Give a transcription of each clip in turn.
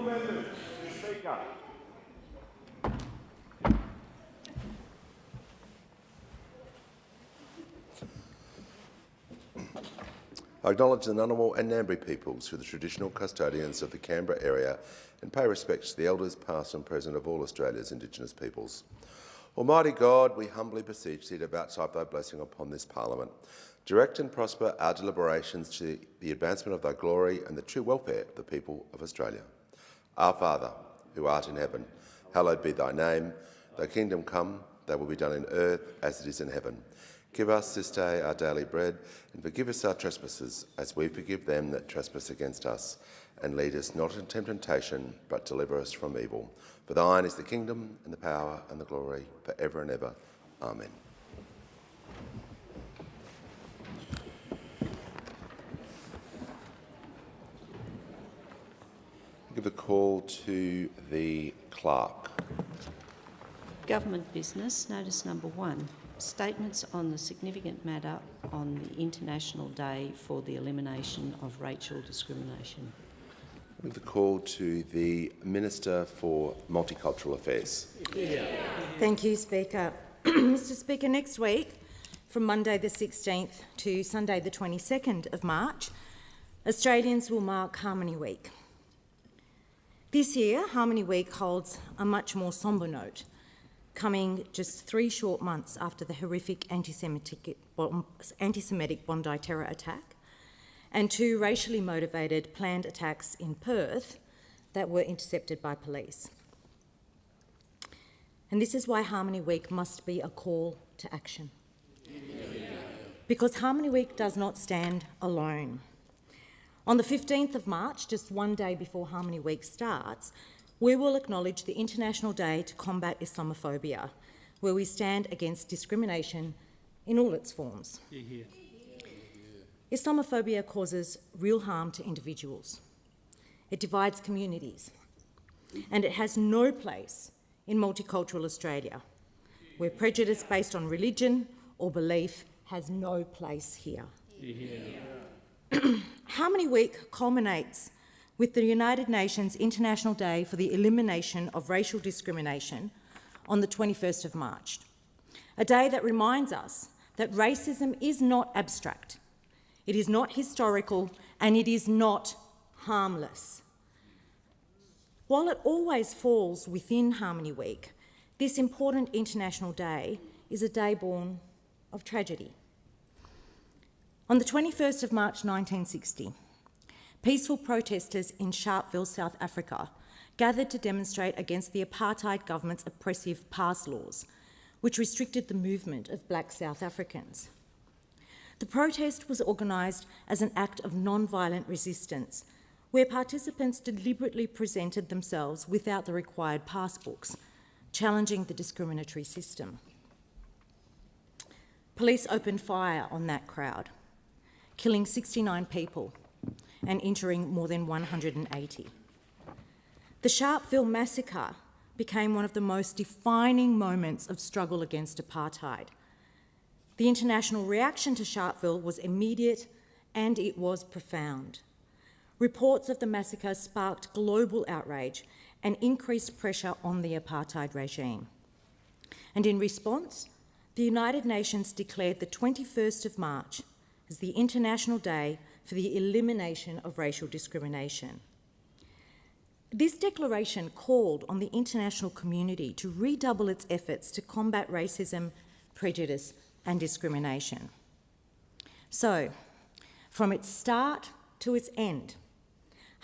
amendment. Mr. Speaker. I acknowledge the Ngunnawal and Ngambri peoples who are the traditional custodians of the Canberra area and pay respect to the elders past and present of all Australia's Indigenous peoples. Almighty God, we humbly beseech thee to vouchsafe thy blessing upon this Parliament. Direct and prosper our deliberations to the advancement of thy glory and the true welfare of the people of Australia. Our Father, who art in heaven, hallowed be thy name. Thy kingdom come, thy will be done in earth as it is in heaven. Give us this day our daily bread, and forgive us our trespasses, as we forgive them that trespass against us. And lead us not into temptation, but deliver us from evil. For thine is the kingdom, and the power, and the glory, for ever and ever. Amen. Give the call to the clerk. Government business, notice number 1. Statements on the significant matter on the International Day for the Elimination of Racial Discrimination. Give the call to the Minister for Multicultural Affairs. Thank you, Speaker. Mr. Speaker, next week, from Monday the 16th to Sunday the 22nd of March, Australians will mark Harmony Week. This year, Harmony Week holds a much more sombre note, coming just 3 short months after the horrific anti-Semitic Bondi terror attack and 2 racially motivated planned attacks in Perth that were intercepted by police. And this is why Harmony Week must be a call to action. Because Harmony Week does not stand alone. On the 15th of March, just 1 day before Harmony Week starts, we will acknowledge the International Day to Combat Islamophobia, where we stand against discrimination in all its forms. Islamophobia causes real harm to individuals. It divides communities, and it has no place in multicultural Australia, where prejudice based on religion or belief has no place here. Harmony Week culminates with the United Nations International Day for the Elimination of Racial Discrimination on the 21st of March, a day that reminds us that racism is not abstract, it is not historical, and it is not harmless. While it always falls within Harmony Week, this important international day is a day born of tragedy. On the 21st of March 1960, peaceful protesters in Sharpeville, South Africa, gathered to demonstrate against the apartheid government's oppressive pass laws, which restricted the movement of black South Africans. The protest was organised as an act of non-violent resistance, where participants deliberately presented themselves without the required passbooks, challenging the discriminatory system. Police opened fire on that crowd, killing 69 people and injuring more than 180. The Sharpeville massacre became one of the most defining moments of struggle against apartheid. The international reaction to Sharpeville was immediate and it was profound. Reports of the massacre sparked global outrage and increased pressure on the apartheid regime. And in response, the United Nations declared the 21st of March as the International Day for the Elimination of Racial Discrimination. This declaration called on the international community to redouble its efforts to combat racism, prejudice and discrimination. So, from its start to its end,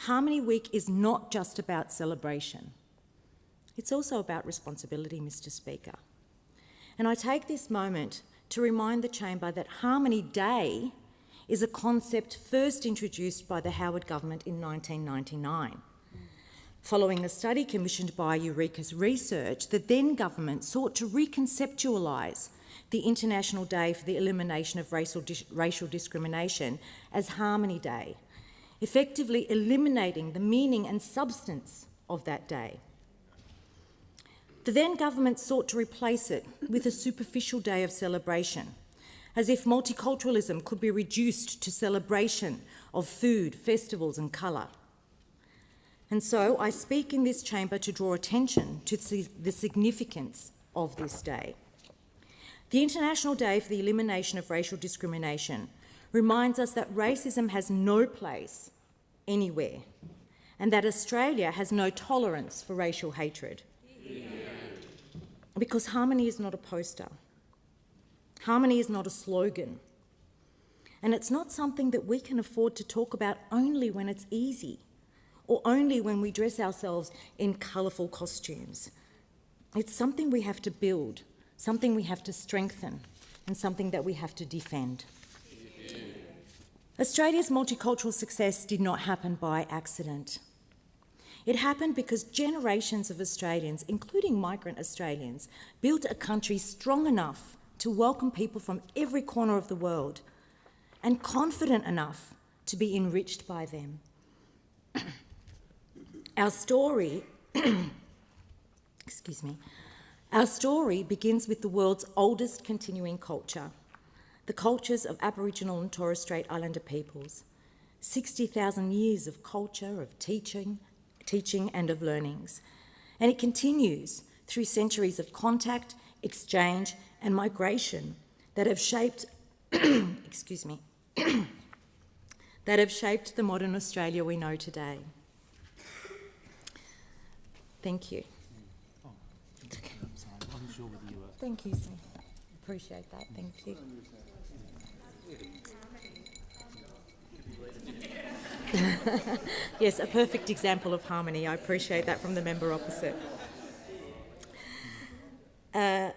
Harmony Week is not just about celebration. It's also about responsibility, Mr. Speaker. And I take this moment to remind the Chamber that Harmony Day is a concept first introduced by the Howard government in 1999. Following a study commissioned by Eureka's Research, the then government sought to reconceptualise the International Day for the Elimination of Racial Discrimination as Harmony Day, effectively eliminating the meaning and substance of that day. The then government sought to replace it with a superficial day of celebration, as if multiculturalism could be reduced to celebration of food, festivals and colour. And so I speak in this chamber to draw attention to the significance of this day. The International Day for the Elimination of Racial Discrimination reminds us that racism has no place anywhere and that Australia has no tolerance for racial hatred. Yeah. Because harmony is not a poster. Harmony is not a slogan. And it's not something that we can afford to talk about only when it's easy or only when we dress ourselves in colourful costumes. It's something we have to build, something we have to strengthen, and something that we have to defend. Yeah. Australia's multicultural success did not happen by accident. It happened because generations of Australians, including migrant Australians, built a country strong enough to welcome people from every corner of the world and confident enough to be enriched by them. Our story, our story begins with the world's oldest continuing culture, the cultures of Aboriginal and Torres Strait Islander peoples. 60,000 years of culture, of teaching and of learnings. And it continues through centuries of contact, exchange and migration that have shaped, that have shaped the modern Australia we know today. Thank you. Thank you, sir. Appreciate that. Thank you. Yes, a perfect example of harmony. I appreciate that from the member opposite. Our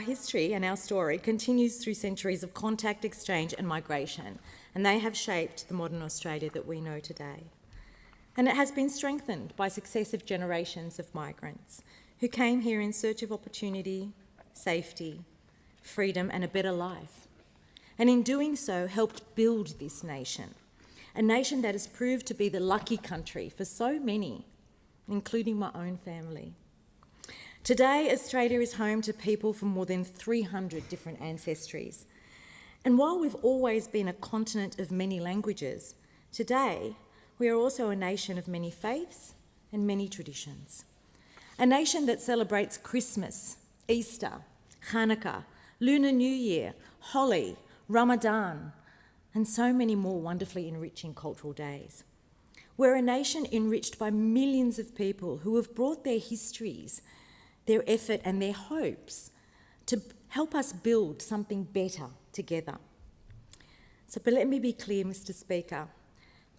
history and our story continues through centuries of contact, exchange and migration, and they have shaped the modern Australia that we know today. And it has been strengthened by successive generations of migrants who came here in search of opportunity, safety, freedom and a better life. And in doing so, helped build this nation, a nation that has proved to be the lucky country for so many, including my own family. Today, Australia is home to people from more than 300 different ancestries. And while we've always been a continent of many languages, today we are also a nation of many faiths and many traditions. A nation that celebrates Christmas, Easter, Hanukkah, Lunar New Year, Holi, Ramadan, and so many more wonderfully enriching cultural days. We're a nation enriched by millions of people who have brought their histories, their effort and their hopes to help us build something better together. But let me be clear, Mr. Speaker.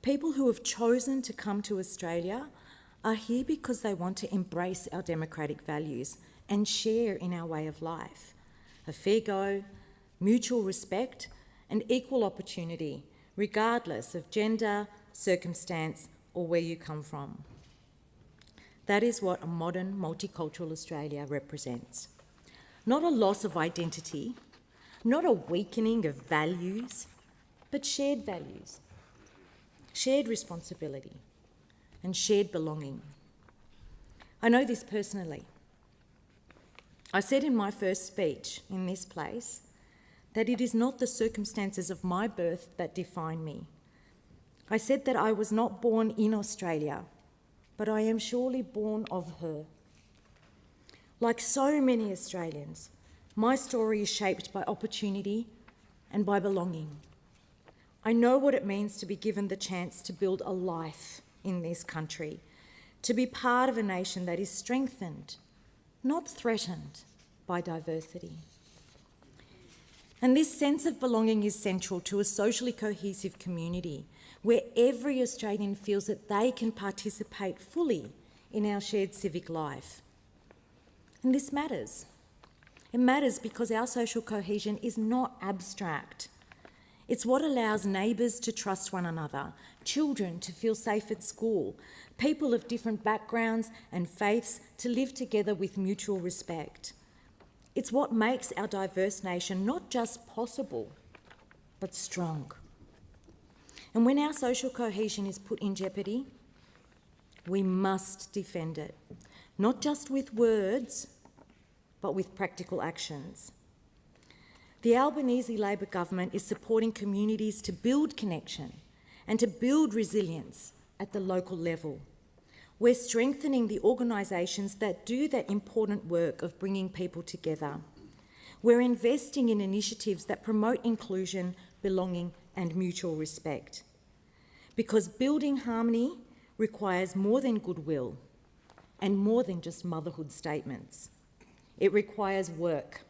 People who have chosen to come to Australia are here because they want to embrace our democratic values and share in our way of life. A fair go, mutual respect and equal opportunity, regardless of gender, circumstance or where you come from. That is what a modern multicultural Australia represents. Not a loss of identity, not a weakening of values, but shared values, shared responsibility and shared belonging. I know this personally. I said in my first speech in this place that it is not the circumstances of my birth that define me. I said that I was not born in Australia, but I am surely born of her. Like so many Australians, my story is shaped by opportunity and by belonging. I know what it means to be given the chance to build a life in this country, to be part of a nation that is strengthened, not threatened, by diversity. And this sense of belonging is central to a socially cohesive community where every Australian feels that they can participate fully in our shared civic life. And this matters. It matters because our social cohesion is not abstract. It's what allows neighbours to trust one another, children to feel safe at school, people of different backgrounds and faiths to live together with mutual respect. It's what makes our diverse nation not just possible, but strong. And when our social cohesion is put in jeopardy, we must defend it, not just with words, but with practical actions. The Albanese Labor government is supporting communities to build connection and to build resilience at the local level. We're strengthening the organisations that do that important work of bringing people together. We're investing in initiatives that promote inclusion, belonging and mutual respect. Because building harmony requires more than goodwill and more than just motherhood statements. It requires work,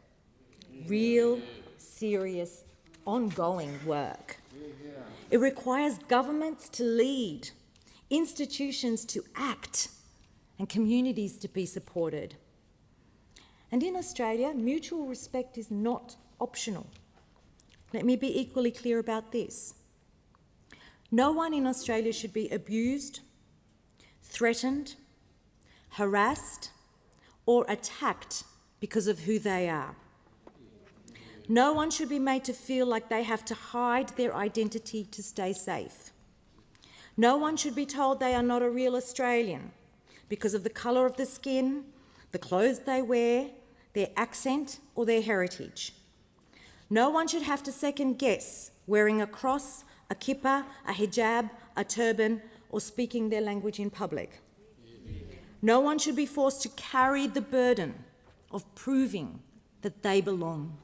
real, serious, ongoing work. It requires governments to lead, institutions to act, and communities to be supported. And in Australia, mutual respect is not optional. Let me be equally clear about this. No one in Australia should be abused, threatened, harassed, or attacked because of who they are. No one should be made to feel like they have to hide their identity to stay safe. No one should be told they are not a real Australian because of the colour of the skin, the clothes they wear, their accent or their heritage. No one should have to second guess wearing a cross, a kippah, a hijab, a turban or speaking their language in public. No one should be forced to carry the burden of proving that they belong.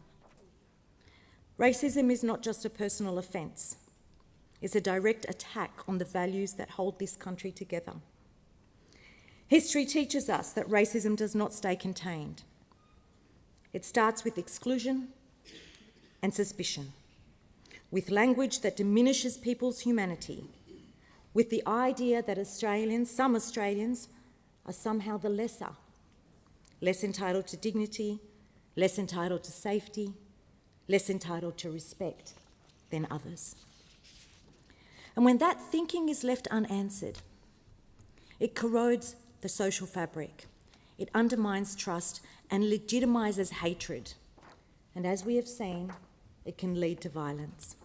Racism is not just a personal offence. It's a direct attack on the values that hold this country together. History teaches us that racism does not stay contained. It starts with exclusion and suspicion, with language that diminishes people's humanity, with the idea that some Australians, are somehow the lesser, less entitled to dignity, less entitled to safety, less entitled to respect than others. And when that thinking is left unanswered, it corrodes the social fabric, it undermines trust and legitimises hatred. And as we have seen, it can lead to violence.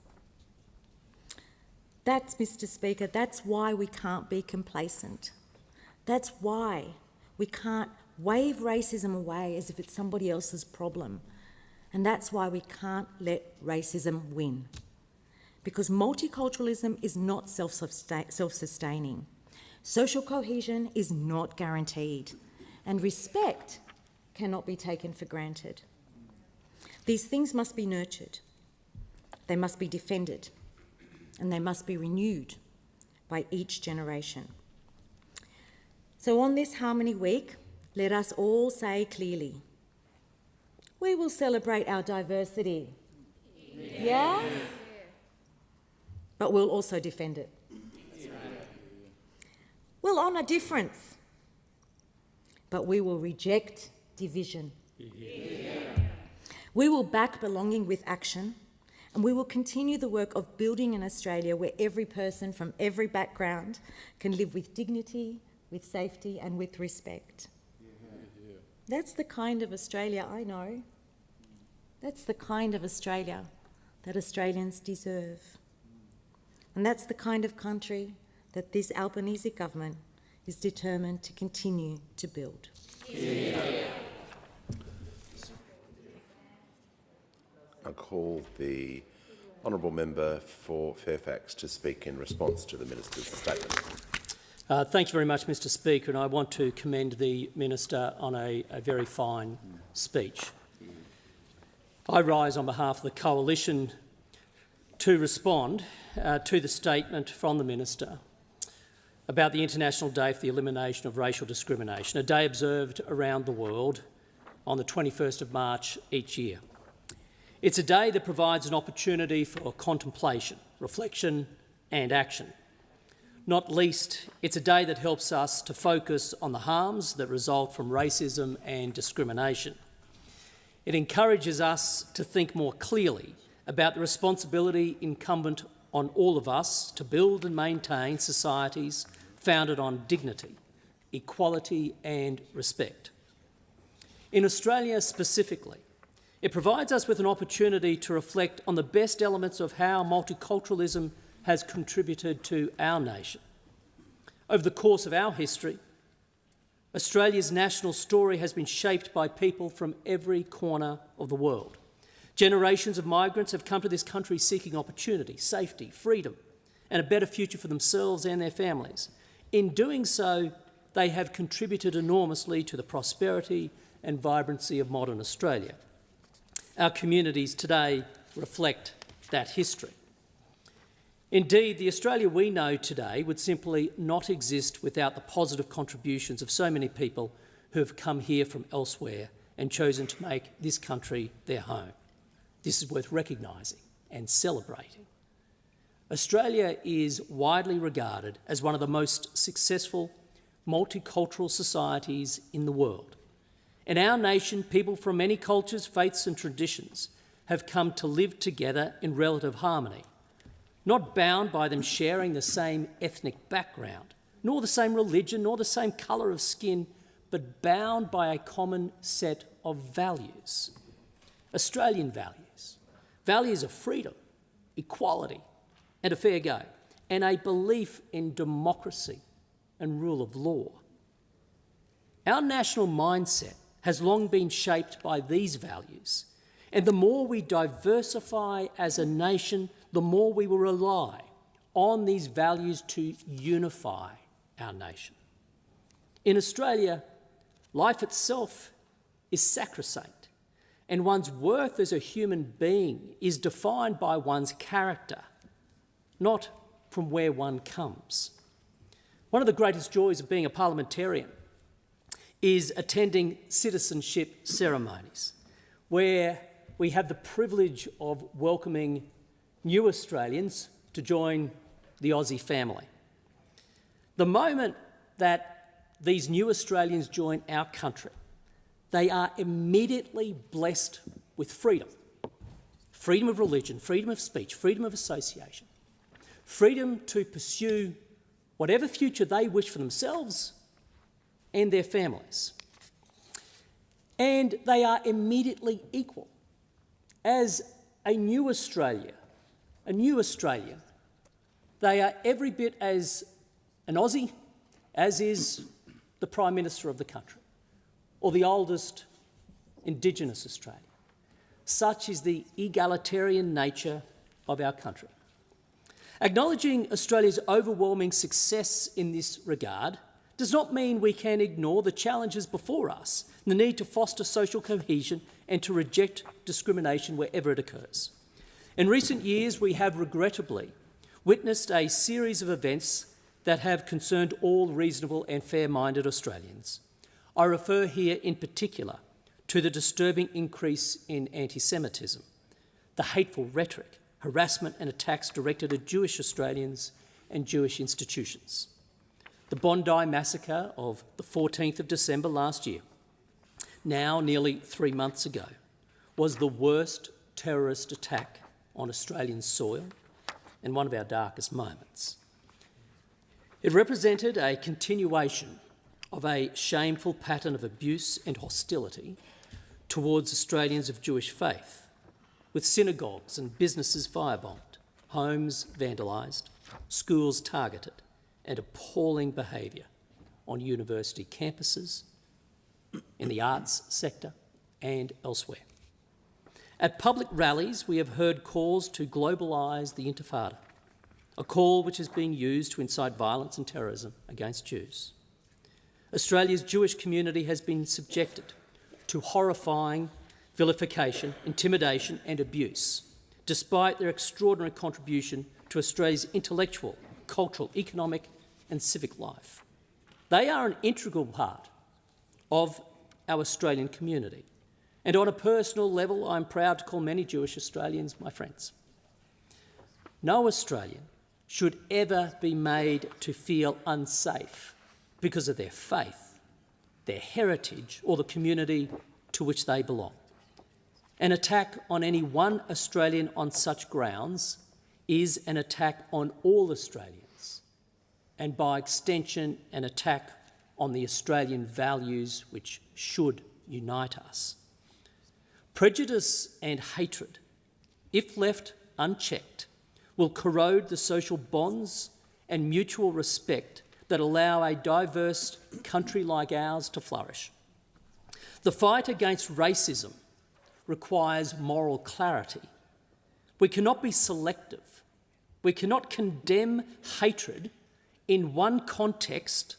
That's, Mr. Speaker, that's why we can't be complacent. That's why we can't wave racism away as if it's somebody else's problem. And that's why we can't let racism win. Because multiculturalism is not self-sustaining. Social cohesion is not guaranteed. And respect cannot be taken for granted. These things must be nurtured. They must be defended. And they must be renewed by each generation. So on this Harmony Week, let us all say clearly, we will celebrate our diversity. Yeah? But we'll also defend it. We'll honour difference, but we will reject division. We will back belonging with action, and we will continue the work of building an Australia where every person from every background can live with dignity, with safety and with respect. That's the kind of Australia I know. That's the kind of Australia that Australians deserve. And that's the kind of country that this Albanese government is determined to continue to build. I call the honourable member for Fairfax to speak in response to the Minister's statement. Thank you very much, Mr. Speaker, and I want to commend the Minister on a very fine speech. I rise on behalf of the Coalition to respond to the statement from the Minister about the International Day for the Elimination of Racial Discrimination, a day observed around the world on the 21st of March each year. It's a day that provides an opportunity for contemplation, reflection and action. Not least, it's a day that helps us to focus on the harms that result from racism and discrimination. It encourages us to think more clearly about the responsibility incumbent on all of us to build and maintain societies founded on dignity, equality and respect. In Australia specifically, it provides us with an opportunity to reflect on the best elements of how multiculturalism has contributed to our nation. Over the course of our history, Australia's national story has been shaped by people from every corner of the world. Generations of migrants have come to this country seeking opportunity, safety, freedom, and a better future for themselves and their families. In doing so, they have contributed enormously to the prosperity and vibrancy of modern Australia. Our communities today reflect that history. Indeed, the Australia we know today would simply not exist without the positive contributions of so many people who have come here from elsewhere and chosen to make this country their home. This is worth recognising and celebrating. Australia is widely regarded as one of the most successful multicultural societies in the world. In our nation, people from many cultures, faiths and traditions have come to live together in relative harmony, not bound by them sharing the same ethnic background, nor the same religion, nor the same colour of skin, but bound by a common set of values. Australian values. Values of freedom, equality and a fair go, and a belief in democracy and rule of law. Our national mindset has long been shaped by these values, and the more we diversify as a nation, the more we will rely on these values to unify our nation. In Australia, life itself is sacrosanct, and one's worth as a human being is defined by one's character, not from where one comes. One of the greatest joys of being a parliamentarian is attending citizenship ceremonies, where we have the privilege of welcoming new Australians to join the Aussie family. The moment that these new Australians join our country, they are immediately blessed with freedom. Freedom of religion, freedom of speech, freedom of association, freedom to pursue whatever future they wish for themselves and their families. And they are immediately equal. As a new Australian, they are every bit as an Aussie as is the Prime Minister of the country or the oldest Indigenous Australian. Such is the egalitarian nature of our country. Acknowledging Australia's overwhelming success in this regard does not mean we can ignore the challenges before us, the need to foster social cohesion and to reject discrimination wherever it occurs. In recent years, we have regrettably witnessed a series of events that have concerned all reasonable and fair-minded Australians. I refer here in particular to the disturbing increase in anti-Semitism, the hateful rhetoric, harassment and attacks directed at Jewish Australians and Jewish institutions. The Bondi massacre of the 14th of December last year, now nearly 3 months ago, was the worst terrorist attack on Australian soil and one of our darkest moments. It represented a continuation of a shameful pattern of abuse and hostility towards Australians of Jewish faith, with synagogues and businesses firebombed, homes vandalised, schools targeted, and appalling behaviour on university campuses, in the arts sector and elsewhere. At public rallies, we have heard calls to globalise the Intifada, a call which is being used to incite violence and terrorism against Jews. Australia's Jewish community has been subjected to horrifying vilification, intimidation and abuse, despite their extraordinary contribution to Australia's intellectual, cultural, economic and civic life. They are an integral part of our Australian community. And on a personal level, I'm proud to call many Jewish Australians my friends. No Australian should ever be made to feel unsafe because of their faith, their heritage or the community to which they belong. An attack on any one Australian on such grounds is an attack on all Australians, and by extension an attack on the Australian values which should unite us. Prejudice and hatred, if left unchecked, will corrode the social bonds and mutual respect that allow a diverse country like ours to flourish. The fight against racism requires moral clarity. We cannot be selective We cannot condemn hatred in one context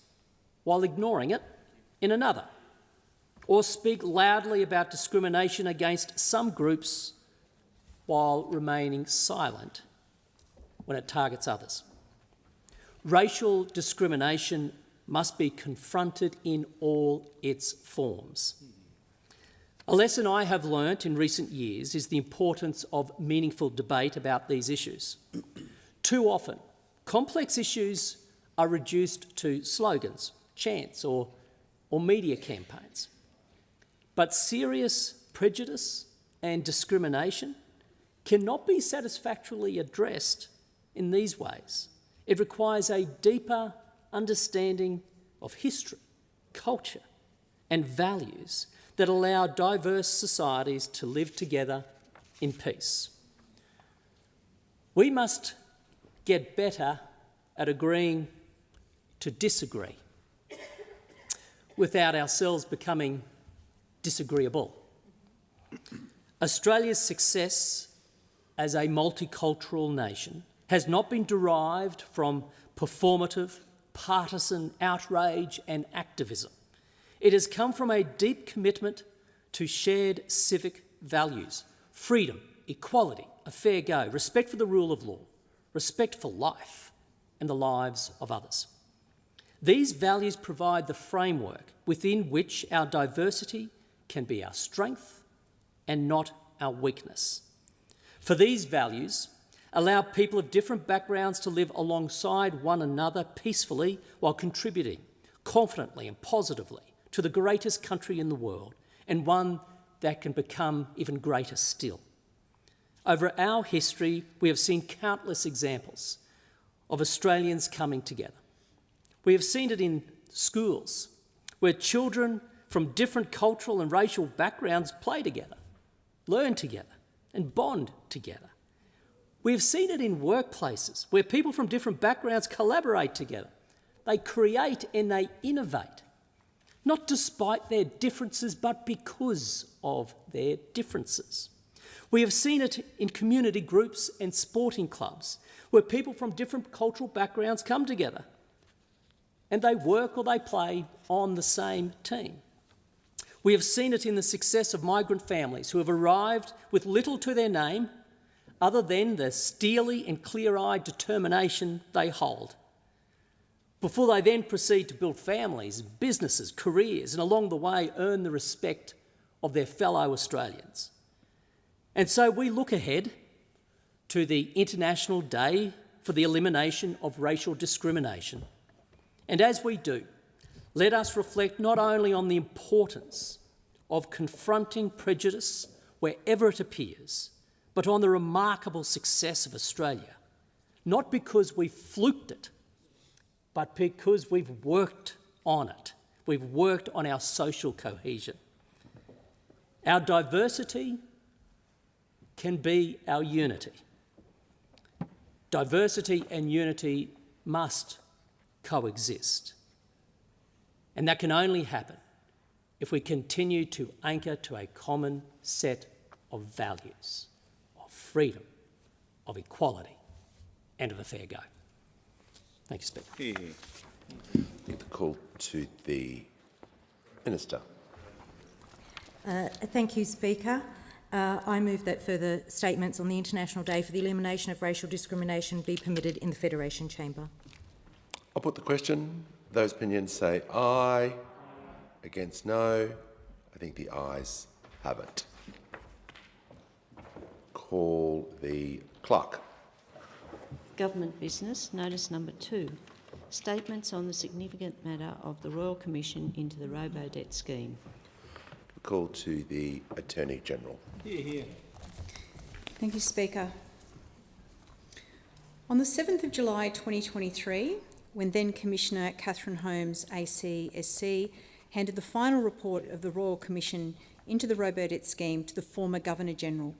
while ignoring it in another, or speak loudly about discrimination against some groups while remaining silent when it targets others. Racial discrimination must be confronted in all its forms. A lesson I have learnt in recent years is the importance of meaningful debate about these issues. Too often, complex issues are reduced to slogans, chants, or media campaigns. But serious prejudice and discrimination cannot be satisfactorily addressed in these ways. It requires a deeper understanding of history, culture, and values that allow diverse societies to live together in peace. We must get better at agreeing to disagree without ourselves becoming disagreeable. Australia's success as a multicultural nation has not been derived from performative, partisan outrage and activism. It has come from a deep commitment to shared civic values: freedom, equality, a fair go, respect for the rule of law, respect for life and the lives of others. These values provide the framework within which our diversity can be our strength and not our weakness. For these values allow people of different backgrounds to live alongside one another peacefully while contributing confidently and positively to the greatest country in the world, and one that can become even greater still. Over our history, we have seen countless examples of Australians coming together. We have seen it in schools, where children from different cultural and racial backgrounds play together, learn together, and bond together. We have seen it in workplaces, where people from different backgrounds collaborate together. They create and they innovate, not despite their differences, but because of their differences. We have seen it in community groups and sporting clubs, where people from different cultural backgrounds come together and they work or they play on the same team. We have seen it in the success of migrant families who have arrived with little to their name other than the steely and clear-eyed determination they hold, before they then proceed to build families, businesses, careers, and along the way earn the respect of their fellow Australians. And so we look ahead to the International Day for the Elimination of Racial Discrimination. And as we do, let us reflect not only on the importance of confronting prejudice wherever it appears, but on the remarkable success of Australia, not because we fluked it, but because we've worked on it. We've worked on our social cohesion. Our diversity can be our unity. Diversity and unity must coexist. And that can only happen if we continue to anchor to a common set of values, of freedom, of equality, and of a fair go. Thank you, Speaker. Give the call to the Minister. Thank you, Speaker. I move that further statements on the International Day for the Elimination of Racial Discrimination be permitted in the Federation Chamber. I'll put the question. Those opinions say aye. Against no. I think the ayes have it. Call the clerk. Government business, notice number 2. Statements on the significant matter of the Royal Commission into the Robodebt scheme. Call to the Attorney-General. Thank you, Speaker. On the 7th of July 2023, when then Commissioner Catherine Holmes ACSC handed the final report of the Royal Commission into the Robodebt scheme to the former Governor-General,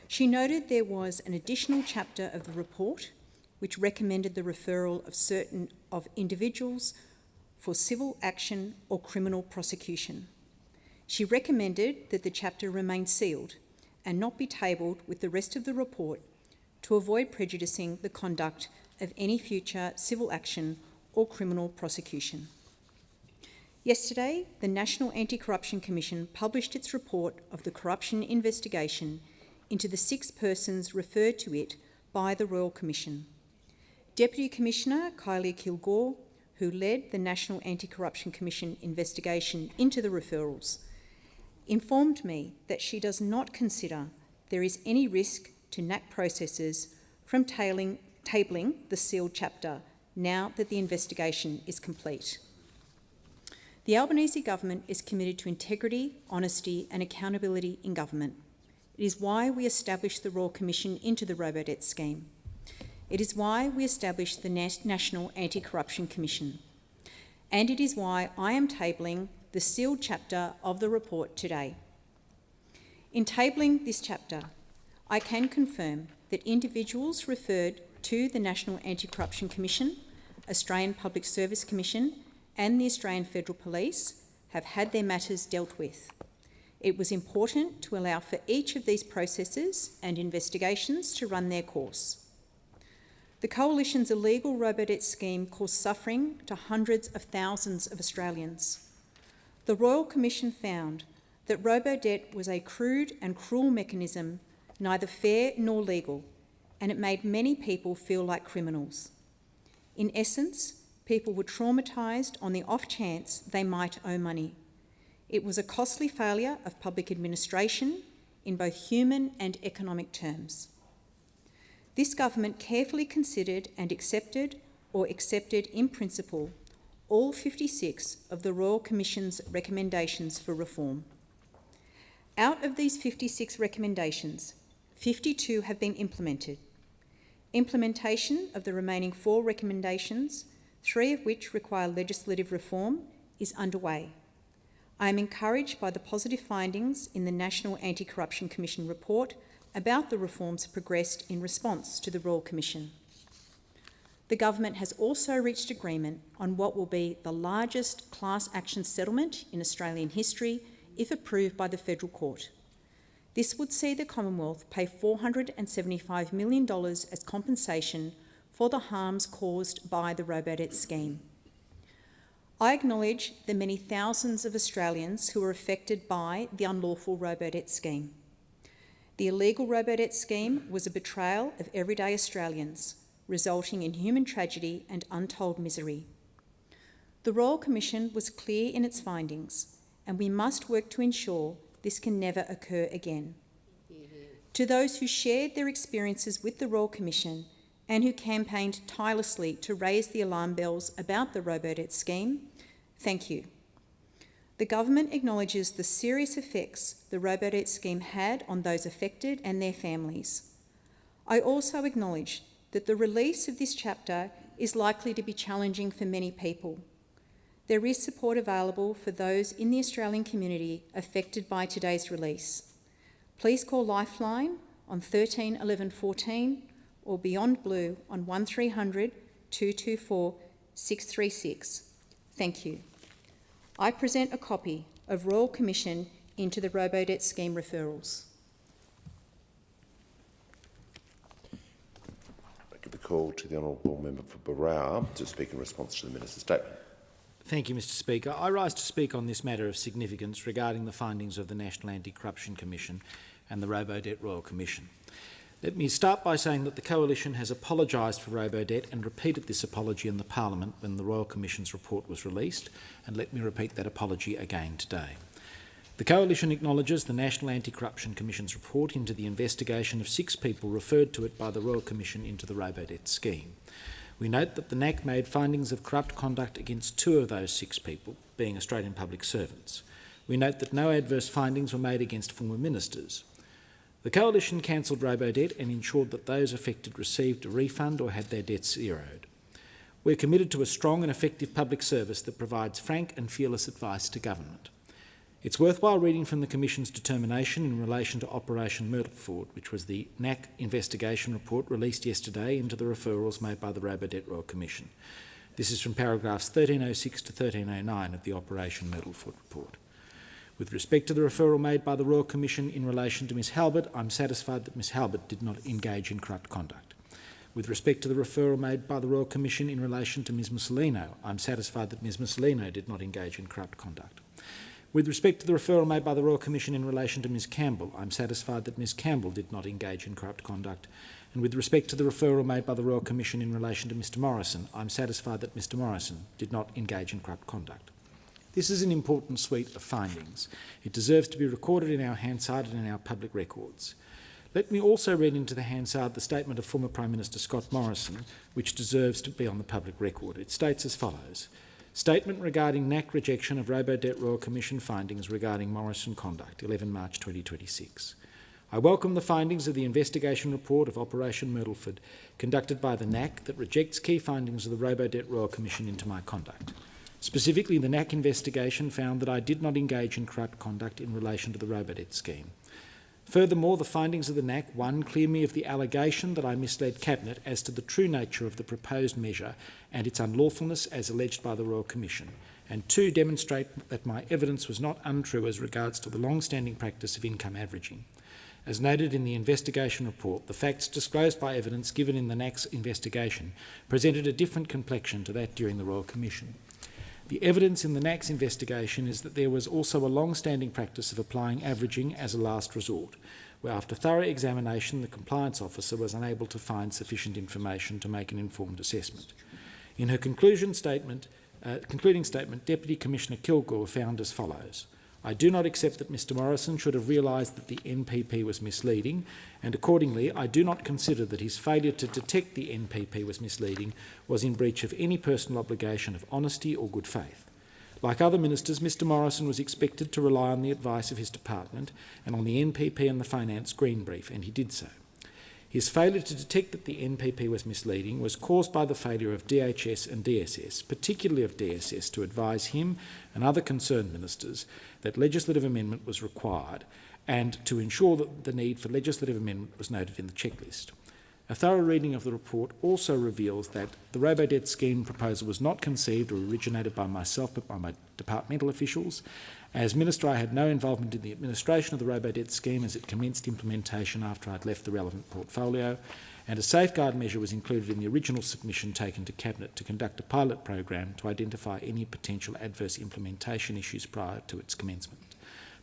she noted there was an additional chapter of the report which recommended the referral of certain individuals for civil action or criminal prosecution. She recommended that the chapter remain sealed and not be tabled with the rest of the report to avoid prejudicing the conduct of any future civil action or criminal prosecution. Yesterday, the National Anti-Corruption Commission published its report of the corruption investigation into the 6 persons referred to it by the Royal Commission. Deputy Commissioner Kylie Kilgore, who led the National Anti-Corruption Commission investigation into the referrals, informed me that she does not consider there is any risk to NAC processes from tabling the sealed chapter now that the investigation is complete. The Albanese government is committed to integrity, honesty and accountability in government. It is why we established the Royal Commission into the Robodebt scheme. It is why we established the National Anti-Corruption Commission. And it is why I am tabling the sealed chapter of the report today. In tabling this chapter, I can confirm that individuals referred to the National Anti-Corruption Commission, Australian Public Service Commission and the Australian Federal Police have had their matters dealt with. It was important to allow for each of these processes and investigations to run their course. The Coalition's illegal Robodebt scheme caused suffering to hundreds of thousands of Australians. The Royal Commission found that Robodebt was a crude and cruel mechanism, neither fair nor legal, and it made many people feel like criminals. In essence, people were traumatised on the off chance they might owe money. It was a costly failure of public administration in both human and economic terms. This government carefully considered and accepted in principle all 56 of the Royal Commission's recommendations for reform. Out of these 56 recommendations, 52 have been implemented. Implementation of the remaining 4 recommendations, 3 of which require legislative reform, is underway. I am encouraged by the positive findings in the National Anti-Corruption Commission report about the reforms progressed in response to the Royal Commission. The government has also reached agreement on what will be the largest class action settlement in Australian history if approved by the Federal Court. This would see the Commonwealth pay $475 million as compensation for the harms caused by the Robodebt scheme. I acknowledge the many thousands of Australians who are affected by the unlawful Robodebt scheme. The illegal Robodebt scheme was a betrayal of everyday Australians, resulting in human tragedy and untold misery. The Royal Commission was clear in its findings, and we must work to ensure this can never occur again. To those who shared their experiences with the Royal Commission and who campaigned tirelessly to raise the alarm bells about the Robodebt scheme, thank you. The government acknowledges the serious effects the Robodebt scheme had on those affected and their families. I also acknowledge that the release of this chapter is likely to be challenging for many people. There is support available for those in the Australian community affected by today's release. Please call Lifeline on 13 11 14 or Beyond Blue on 1300 224 636. Thank you. I present a copy of Royal Commission into the Robodebt scheme referrals. I give the call to the Honourable Member for Barrow to speak in response to the Minister's statement. Thank you, Mr Speaker. I rise to speak on this matter of significance regarding the findings of the National Anti-Corruption Commission and the Robodebt Royal Commission. Let me start by saying that the Coalition has apologised for Robodebt and repeated this apology in the Parliament when the Royal Commission's report was released, and let me repeat that apology again today. The Coalition acknowledges the National Anti-Corruption Commission's report into the investigation of 6 people referred to it by the Royal Commission into the Robodebt scheme. We note that the NAC made findings of corrupt conduct against 2 of those 6 people, being Australian public servants. We note that no adverse findings were made against former ministers. The Coalition cancelled Robodebt and ensured that those affected received a refund or had their debts zeroed. We're committed to a strong and effective public service that provides frank and fearless advice to government. It's worthwhile reading from the Commission's determination in relation to Operation Myrtleford, which was the NAC investigation report released yesterday into the referrals made by the Robodebt Royal Commission. This is from paragraphs 1306 to 1309 of the Operation Myrtleford report. With respect to the referral made by the Royal Commission in relation to Ms Halbert, I'm satisfied that Ms Halbert did not engage in corrupt conduct. With respect to the referral made by the Royal Commission in relation to Ms Mussolino, I'm satisfied that Ms Mussolino did not engage in corrupt conduct. With respect to the referral made by the Royal Commission in relation to Ms Campbell, I'm satisfied that Ms Campbell did not engage in corrupt conduct. And with respect to the referral made by the Royal Commission in relation to Mr Morrison, I'm satisfied that Mr Morrison did not engage in corrupt conduct. This is an important suite of findings. It deserves to be recorded in our Hansard and in our public records. Let me also read into the Hansard the statement of former Prime Minister Scott Morrison, which deserves to be on the public record. It states as follows: Statement regarding NAC rejection of Robodebt Royal Commission findings regarding Morrison conduct, 11 March 2026. I welcome the findings of the investigation report of Operation Myrtleford conducted by the NAC that rejects key findings of the Robodebt Royal Commission into my conduct. Specifically, the NAC investigation found that I did not engage in corrupt conduct in relation to the Robodebt scheme. Furthermore, the findings of the NAC, 1, clear me of the allegation that I misled Cabinet as to the true nature of the proposed measure and its unlawfulness as alleged by the Royal Commission, and 2, demonstrate that my evidence was not untrue as regards to the long-standing practice of income averaging. As noted in the investigation report, the facts disclosed by evidence given in the NAC's investigation presented a different complexion to that during the Royal Commission. The evidence in the NAC's investigation is that there was also a long-standing practice of applying averaging as a last resort, where after thorough examination the compliance officer was unable to find sufficient information to make an informed assessment. In her concluding statement, Deputy Commissioner Kilgore found as follows: I do not accept that Mr Morrison should have realised that the NPP was misleading, and accordingly I do not consider that his failure to detect the NPP was misleading was in breach of any personal obligation of honesty or good faith. Like other ministers, Mr Morrison was expected to rely on the advice of his department and on the NPP and the Finance Green Brief, and he did so. His failure to detect that the NPP was misleading was caused by the failure of DHS and DSS, particularly of DSS, to advise him and other concerned ministers that legislative amendment was required and to ensure that the need for legislative amendment was noted in the checklist. A thorough reading of the report also reveals that the Robodebt scheme proposal was not conceived or originated by myself but by my departmental officials. As Minister, I had no involvement in the administration of the Robodebt scheme as it commenced implementation after I'd left the relevant portfolio, and a safeguard measure was included in the original submission taken to Cabinet to conduct a pilot program to identify any potential adverse implementation issues prior to its commencement.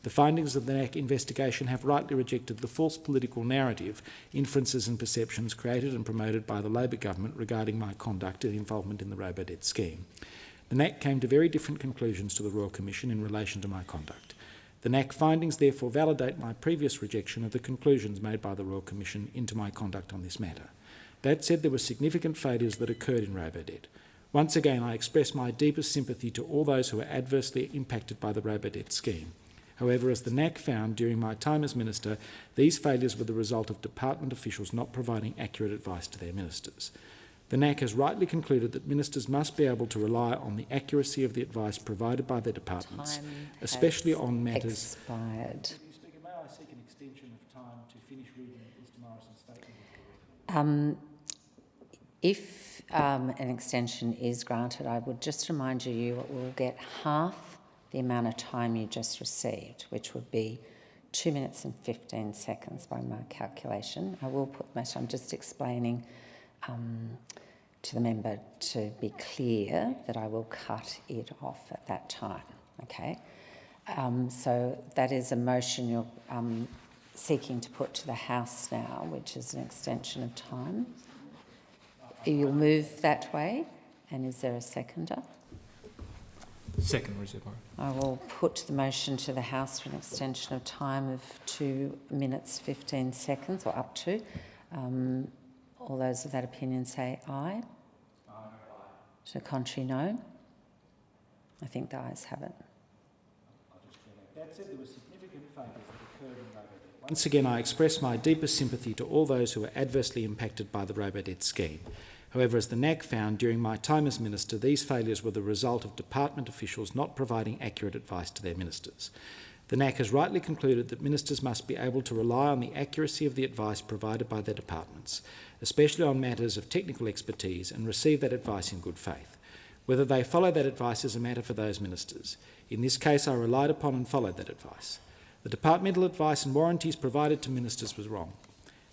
The findings of the NAC investigation have rightly rejected the false political narrative, inferences and perceptions created and promoted by the Labor government regarding my conduct and involvement in the Robodebt scheme. The NAC came to very different conclusions to the Royal Commission in relation to my conduct. The NAC findings therefore validate my previous rejection of the conclusions made by the Royal Commission into my conduct on this matter. That said, there were significant failures that occurred in Robodebt. Once again, I express my deepest sympathy to all those who are adversely impacted by the Robodebt scheme. However, as the NAC found during my time as Minister, these failures were the result of department officials not providing accurate advice to their ministers. The NAC has rightly concluded that ministers must be able to rely on the accuracy of the advice provided by their departments, especially on matters... Expired. Speaker, may I seek an extension of time to finish reading Mr Morrison's statement? If an extension is granted, I would just remind you, you will get half the amount of time you just received, which would be 2 minutes and 15 seconds by my calculation. I will put that, I'm just explaining to the member to be clear that I will cut it off at that time, okay? So that is a motion you're seeking to put to the House now, which is an extension of time. You'll move that way, and is there a seconder? Second, Reservoir. I will put the motion to the House for an extension of time of 2 minutes 15 seconds, or up to. All those of that opinion say aye. Aye. To the contrary, no. I think the ayes have it. That said, there were significant failures that occurred in Robodebt. Once again, I express my deepest sympathy to all those who are adversely impacted by the Robodebt scheme. However, as the NAC found during my time as Minister, these failures were the result of department officials not providing accurate advice to their ministers. The NAC has rightly concluded that ministers must be able to rely on the accuracy of the advice provided by their departments, especially on matters of technical expertise, and receive that advice in good faith. Whether they follow that advice is a matter for those ministers. In this case, I relied upon and followed that advice. The departmental advice and warranties provided to ministers was wrong.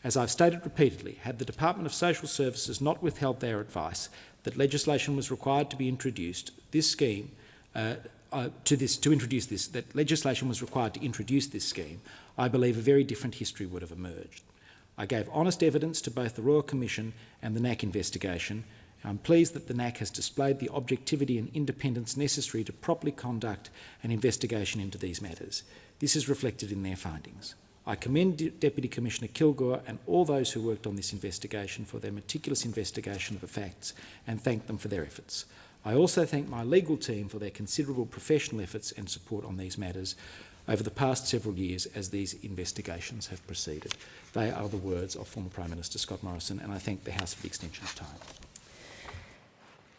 As I've stated repeatedly, had the Department of Social Services not withheld their advice that legislation was required to be introduced, that legislation was required to introduce this scheme, I believe a very different history would have emerged. I gave honest evidence to both the Royal Commission and the NAC investigation. I'm pleased that the NAC has displayed the objectivity and independence necessary to properly conduct an investigation into these matters. This is reflected in their findings. I commend Deputy Commissioner Kilgore and all those who worked on this investigation for their meticulous investigation of the facts and thank them for their efforts. I also thank my legal team for their considerable professional efforts and support on these matters over the past several years as these investigations have proceeded. They are the words of former Prime Minister Scott Morrison, and I thank the House for the extension of time.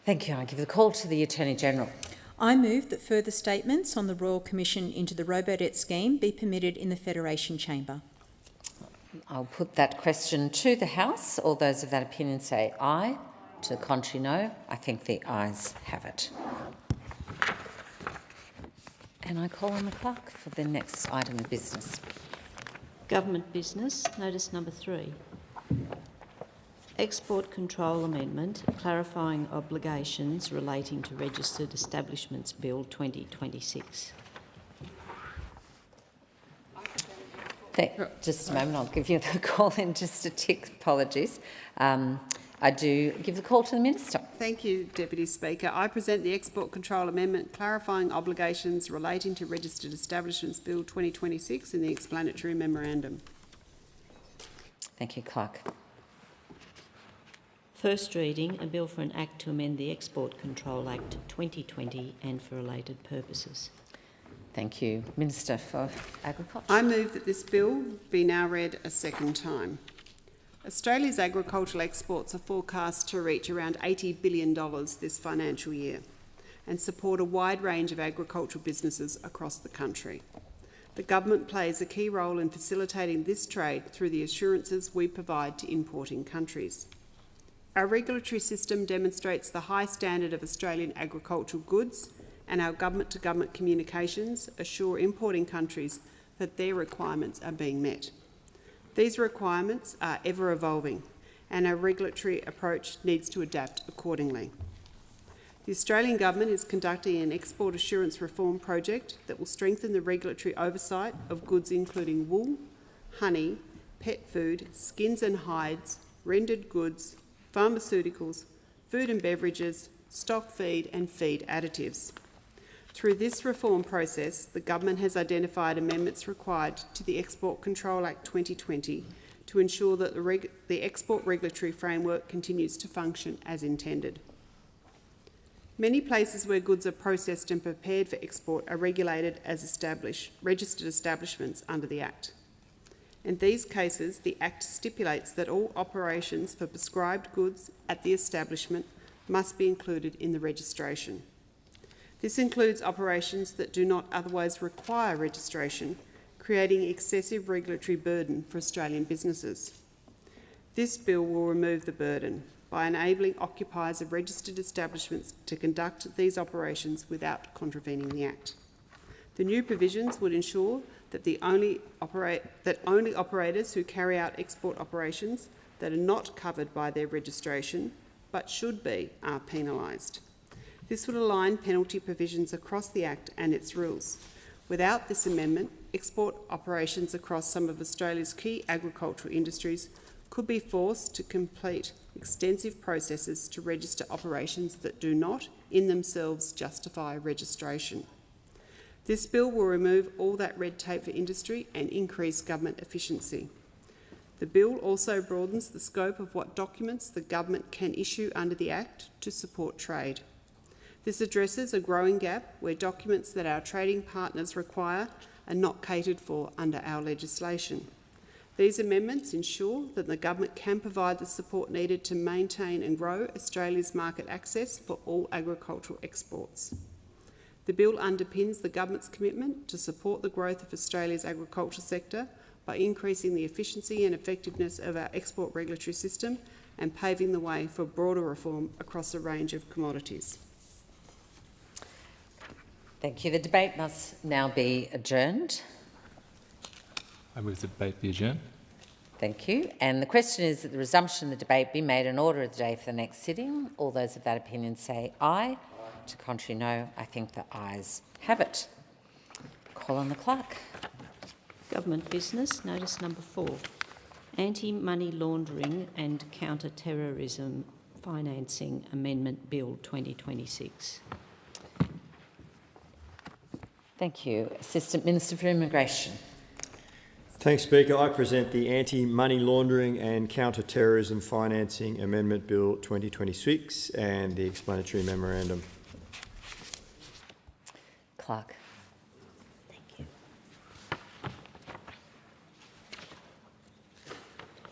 Thank you. I give the call to the Attorney-General. I move that further statements on the Royal Commission into the Robodebt scheme be permitted in the Federation Chamber. I'll put that question to the House. All those of that opinion say aye. To the contrary, no. I think the ayes have it. And I call on the clerk for the next item of business. Government business, notice number 3. Export Control Amendment, clarifying obligations relating to Registered Establishments Bill 2026. Just a moment, I'll give you the call in just a tick. Apologies. I do give the call to the Minister. Thank you, Deputy Speaker. I present the Export Control Amendment clarifying obligations relating to Registered Establishments Bill 2026 in the explanatory memorandum. Thank you, Clerk. First reading, a bill for an Act to amend the Export Control Act 2020 and for related purposes. Thank you. Minister for Agriculture. I move that this bill be now read a second time. Australia's agricultural exports are forecast to reach around $80 billion this financial year and support a wide range of agricultural businesses across the country. The government plays a key role in facilitating this trade through the assurances we provide to importing countries. Our regulatory system demonstrates the high standard of Australian agricultural goods, and our government-to-government communications assure importing countries that their requirements are being met. These requirements are ever evolving, and our regulatory approach needs to adapt accordingly. The Australian Government is conducting an export assurance reform project that will strengthen the regulatory oversight of goods including wool, honey, pet food, skins and hides, rendered goods, pharmaceuticals, food and beverages, stock feed and feed additives. Through this reform process, the government has identified amendments required to the Export Control Act 2020 to ensure that the export regulatory framework continues to function as intended. Many places where goods are processed and prepared for export are regulated as registered establishments under the Act. In these cases, the Act stipulates that all operations for prescribed goods at the establishment must be included in the registration. This includes operations that do not otherwise require registration, creating excessive regulatory burden for Australian businesses. This bill will remove the burden by enabling occupiers of registered establishments to conduct these operations without contravening the Act. The new provisions would ensure that only operators who carry out export operations that are not covered by their registration but should be are penalised. This would align penalty provisions across the Act and its rules. Without this amendment, export operations across some of Australia's key agricultural industries could be forced to complete extensive processes to register operations that do not, in themselves, justify registration. This bill will remove all that red tape for industry and increase government efficiency. The bill also broadens the scope of what documents the government can issue under the Act to support trade. This addresses a growing gap where documents that our trading partners require are not catered for under our legislation. These amendments ensure that the government can provide the support needed to maintain and grow Australia's market access for all agricultural exports. The bill underpins the government's commitment to support the growth of Australia's agriculture sector by increasing the efficiency and effectiveness of our export regulatory system and paving the way for broader reform across a range of commodities. Thank you. The debate must now be adjourned. I move the debate be adjourned. Thank you. And the question is that the resumption of the debate be made an order of the day for the next sitting. All those of that opinion say aye. To contrary, no. I think the ayes have it. Call on the clerk. Government business, notice number 4. Anti-Money Laundering and Counter-Terrorism Financing Amendment Bill 2026. Thank you. Assistant Minister for Immigration. Thanks, Speaker. I present the Anti-Money Laundering and Counter-Terrorism Financing Amendment Bill 2026 and the explanatory memorandum. Clerk. Thank you.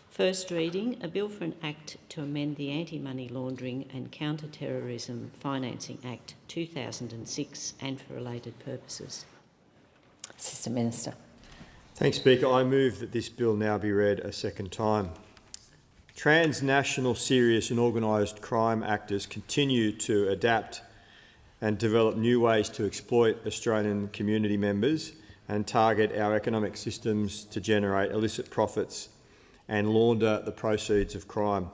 First reading, a bill for an act to amend the Anti-Money Laundering and Counter-Terrorism Financing Act 2006 and for related purposes. Assistant Minister. Thanks, Speaker. I move that this bill now be read a second time. Transnational serious and organised crime actors continue to adapt and develop new ways to exploit Australian community members and target our economic systems to generate illicit profits and launder the proceeds of crime.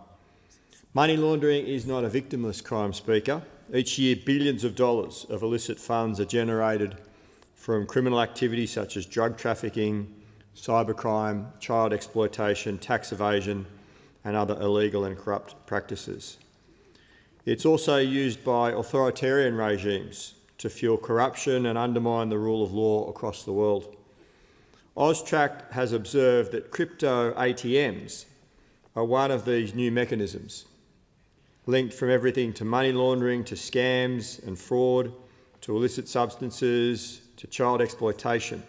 Money laundering is not a victimless crime, Speaker. Each year, billions of dollars of illicit funds are generated from criminal activities such as drug trafficking, cybercrime, child exploitation, tax evasion and other illegal and corrupt practices. It's also used by authoritarian regimes to fuel corruption and undermine the rule of law across the world. AUSTRAC has observed that crypto ATMs are one of these new mechanisms, linked from everything to money laundering, to scams and fraud, to illicit substances, to child exploitation.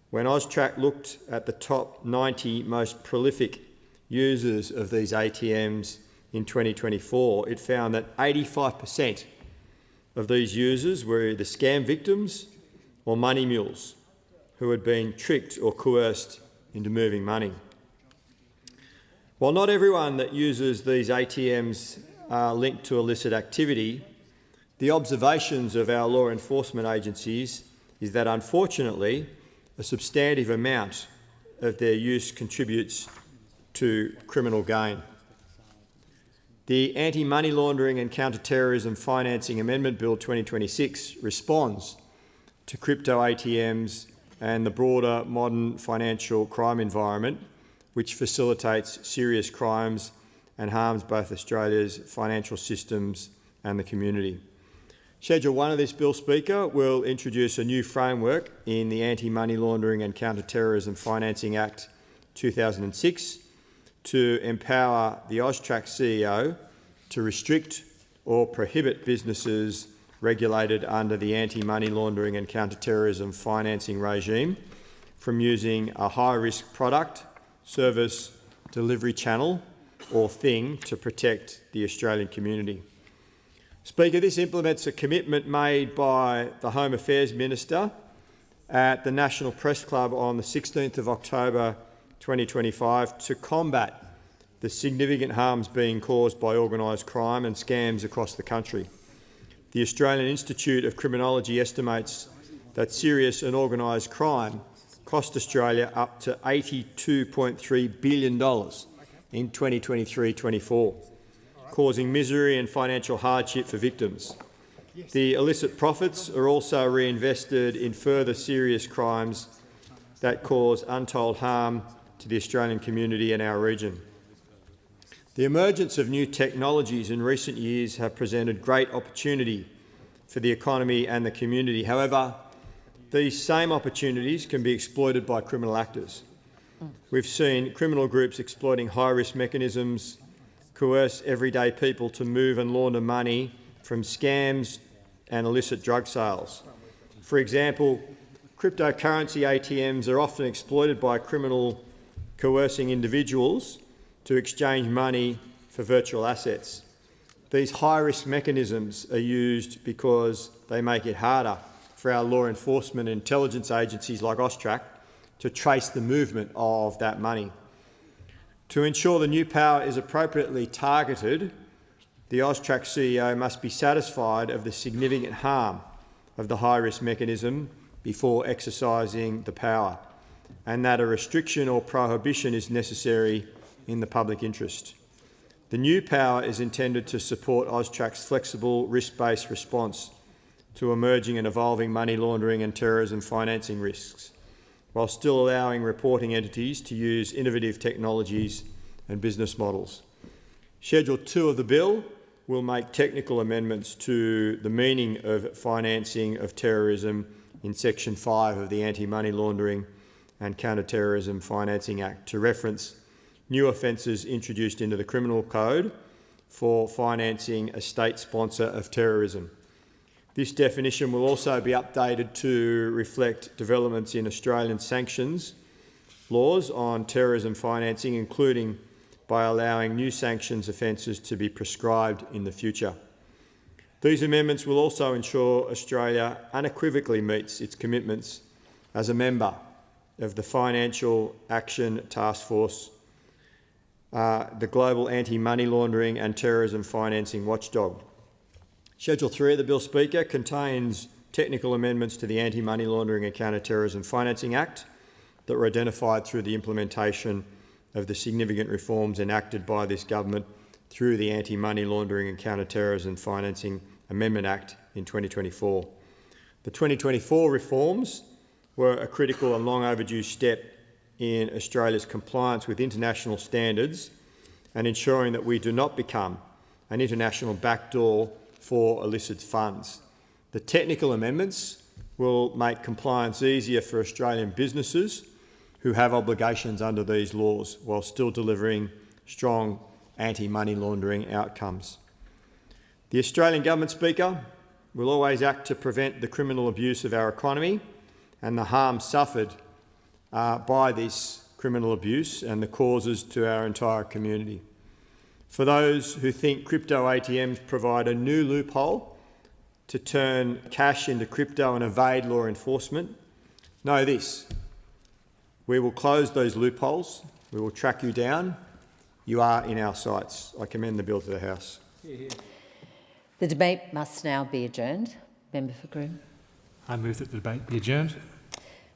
When AUSTRAC looked at the top 90 most prolific users of these ATMs in 2024, it found that 85% of these users were either scam victims or money mules who had been tricked or coerced into moving money. While not everyone that uses these ATMs are linked to illicit activity, the observations of our law enforcement agencies is that, unfortunately, a substantive amount of their use contributes to criminal gain. The Anti-Money Laundering and Counter-Terrorism Financing Amendment Bill 2026 responds to crypto ATMs and the broader modern financial crime environment, which facilitates serious crimes and harms both Australia's financial systems and the community. Schedule 1 of this bill, Speaker, will introduce a new framework in the Anti-Money Laundering and Counter-Terrorism Financing Act 2006 to empower the AUSTRAC CEO to restrict or prohibit businesses regulated under the Anti-Money Laundering and Counter-Terrorism Financing regime from using a high-risk product, service, delivery channel or thing to protect the Australian community. Speaker, this implements a commitment made by the Home Affairs Minister at the National Press Club on the 16th of October 2025 to combat the significant harms being caused by organised crime and scams across the country. The Australian Institute of Criminology estimates that serious and organised crime cost Australia up to $82.3 billion in 2023-24. causing misery and financial hardship for victims. The illicit profits are also reinvested in further serious crimes that cause untold harm to the Australian community and our region. The emergence of new technologies in recent years have presented great opportunity for the economy and the community. However, these same opportunities can be exploited by criminal actors. We've seen criminal groups exploiting high-risk mechanisms, coerce everyday people to move and launder money from scams and illicit drug sales. For example, cryptocurrency ATMs are often exploited by criminal coercing individuals to exchange money for virtual assets. These high-risk mechanisms are used because they make it harder for our law enforcement and intelligence agencies like AUSTRAC to trace the movement of that money. To ensure the new power is appropriately targeted, the AUSTRAC CEO must be satisfied of the significant harm of the high-risk mechanism before exercising the power, and that a restriction or prohibition is necessary in the public interest. The new power is intended to support AUSTRAC's flexible, risk-based response to emerging and evolving money laundering and terrorism financing risks, while still allowing reporting entities to use innovative technologies and business models. Schedule 2 of the bill will make technical amendments to the meaning of financing of terrorism in Section 5 of the Anti-Money Laundering and Counter-Terrorism Financing Act to reference new offences introduced into the Criminal Code for financing a state sponsor of terrorism. This definition will also be updated to reflect developments in Australian sanctions laws on terrorism financing, including by allowing new sanctions offences to be prescribed in the future. These amendments will also ensure Australia unequivocally meets its commitments as a member of the Financial Action Task Force, the global anti-money laundering and terrorism financing watchdog. Schedule 3 of the bill, Speaker, contains technical amendments to the Anti-Money Laundering and Counter-Terrorism Financing Act that were identified through the implementation of the significant reforms enacted by this government through the Anti-Money Laundering and Counter-Terrorism Financing Amendment Act in 2024. The 2024 reforms were a critical and long overdue step in Australia's compliance with international standards and ensuring that we do not become an international backdoor for illicit funds. The technical amendments will make compliance easier for Australian businesses who have obligations under these laws while still delivering strong anti-money laundering outcomes. The Australian Government, Speaker, will always act to prevent the criminal abuse of our economy and the harm suffered by this criminal abuse and the causes to our entire community. For those who think crypto ATMs provide a new loophole to turn cash into crypto and evade law enforcement, know this: we will close those loopholes. We will track you down. You are in our sights. I commend the bill to the House. The debate must now be adjourned. Member for Groom. I move that the debate be adjourned.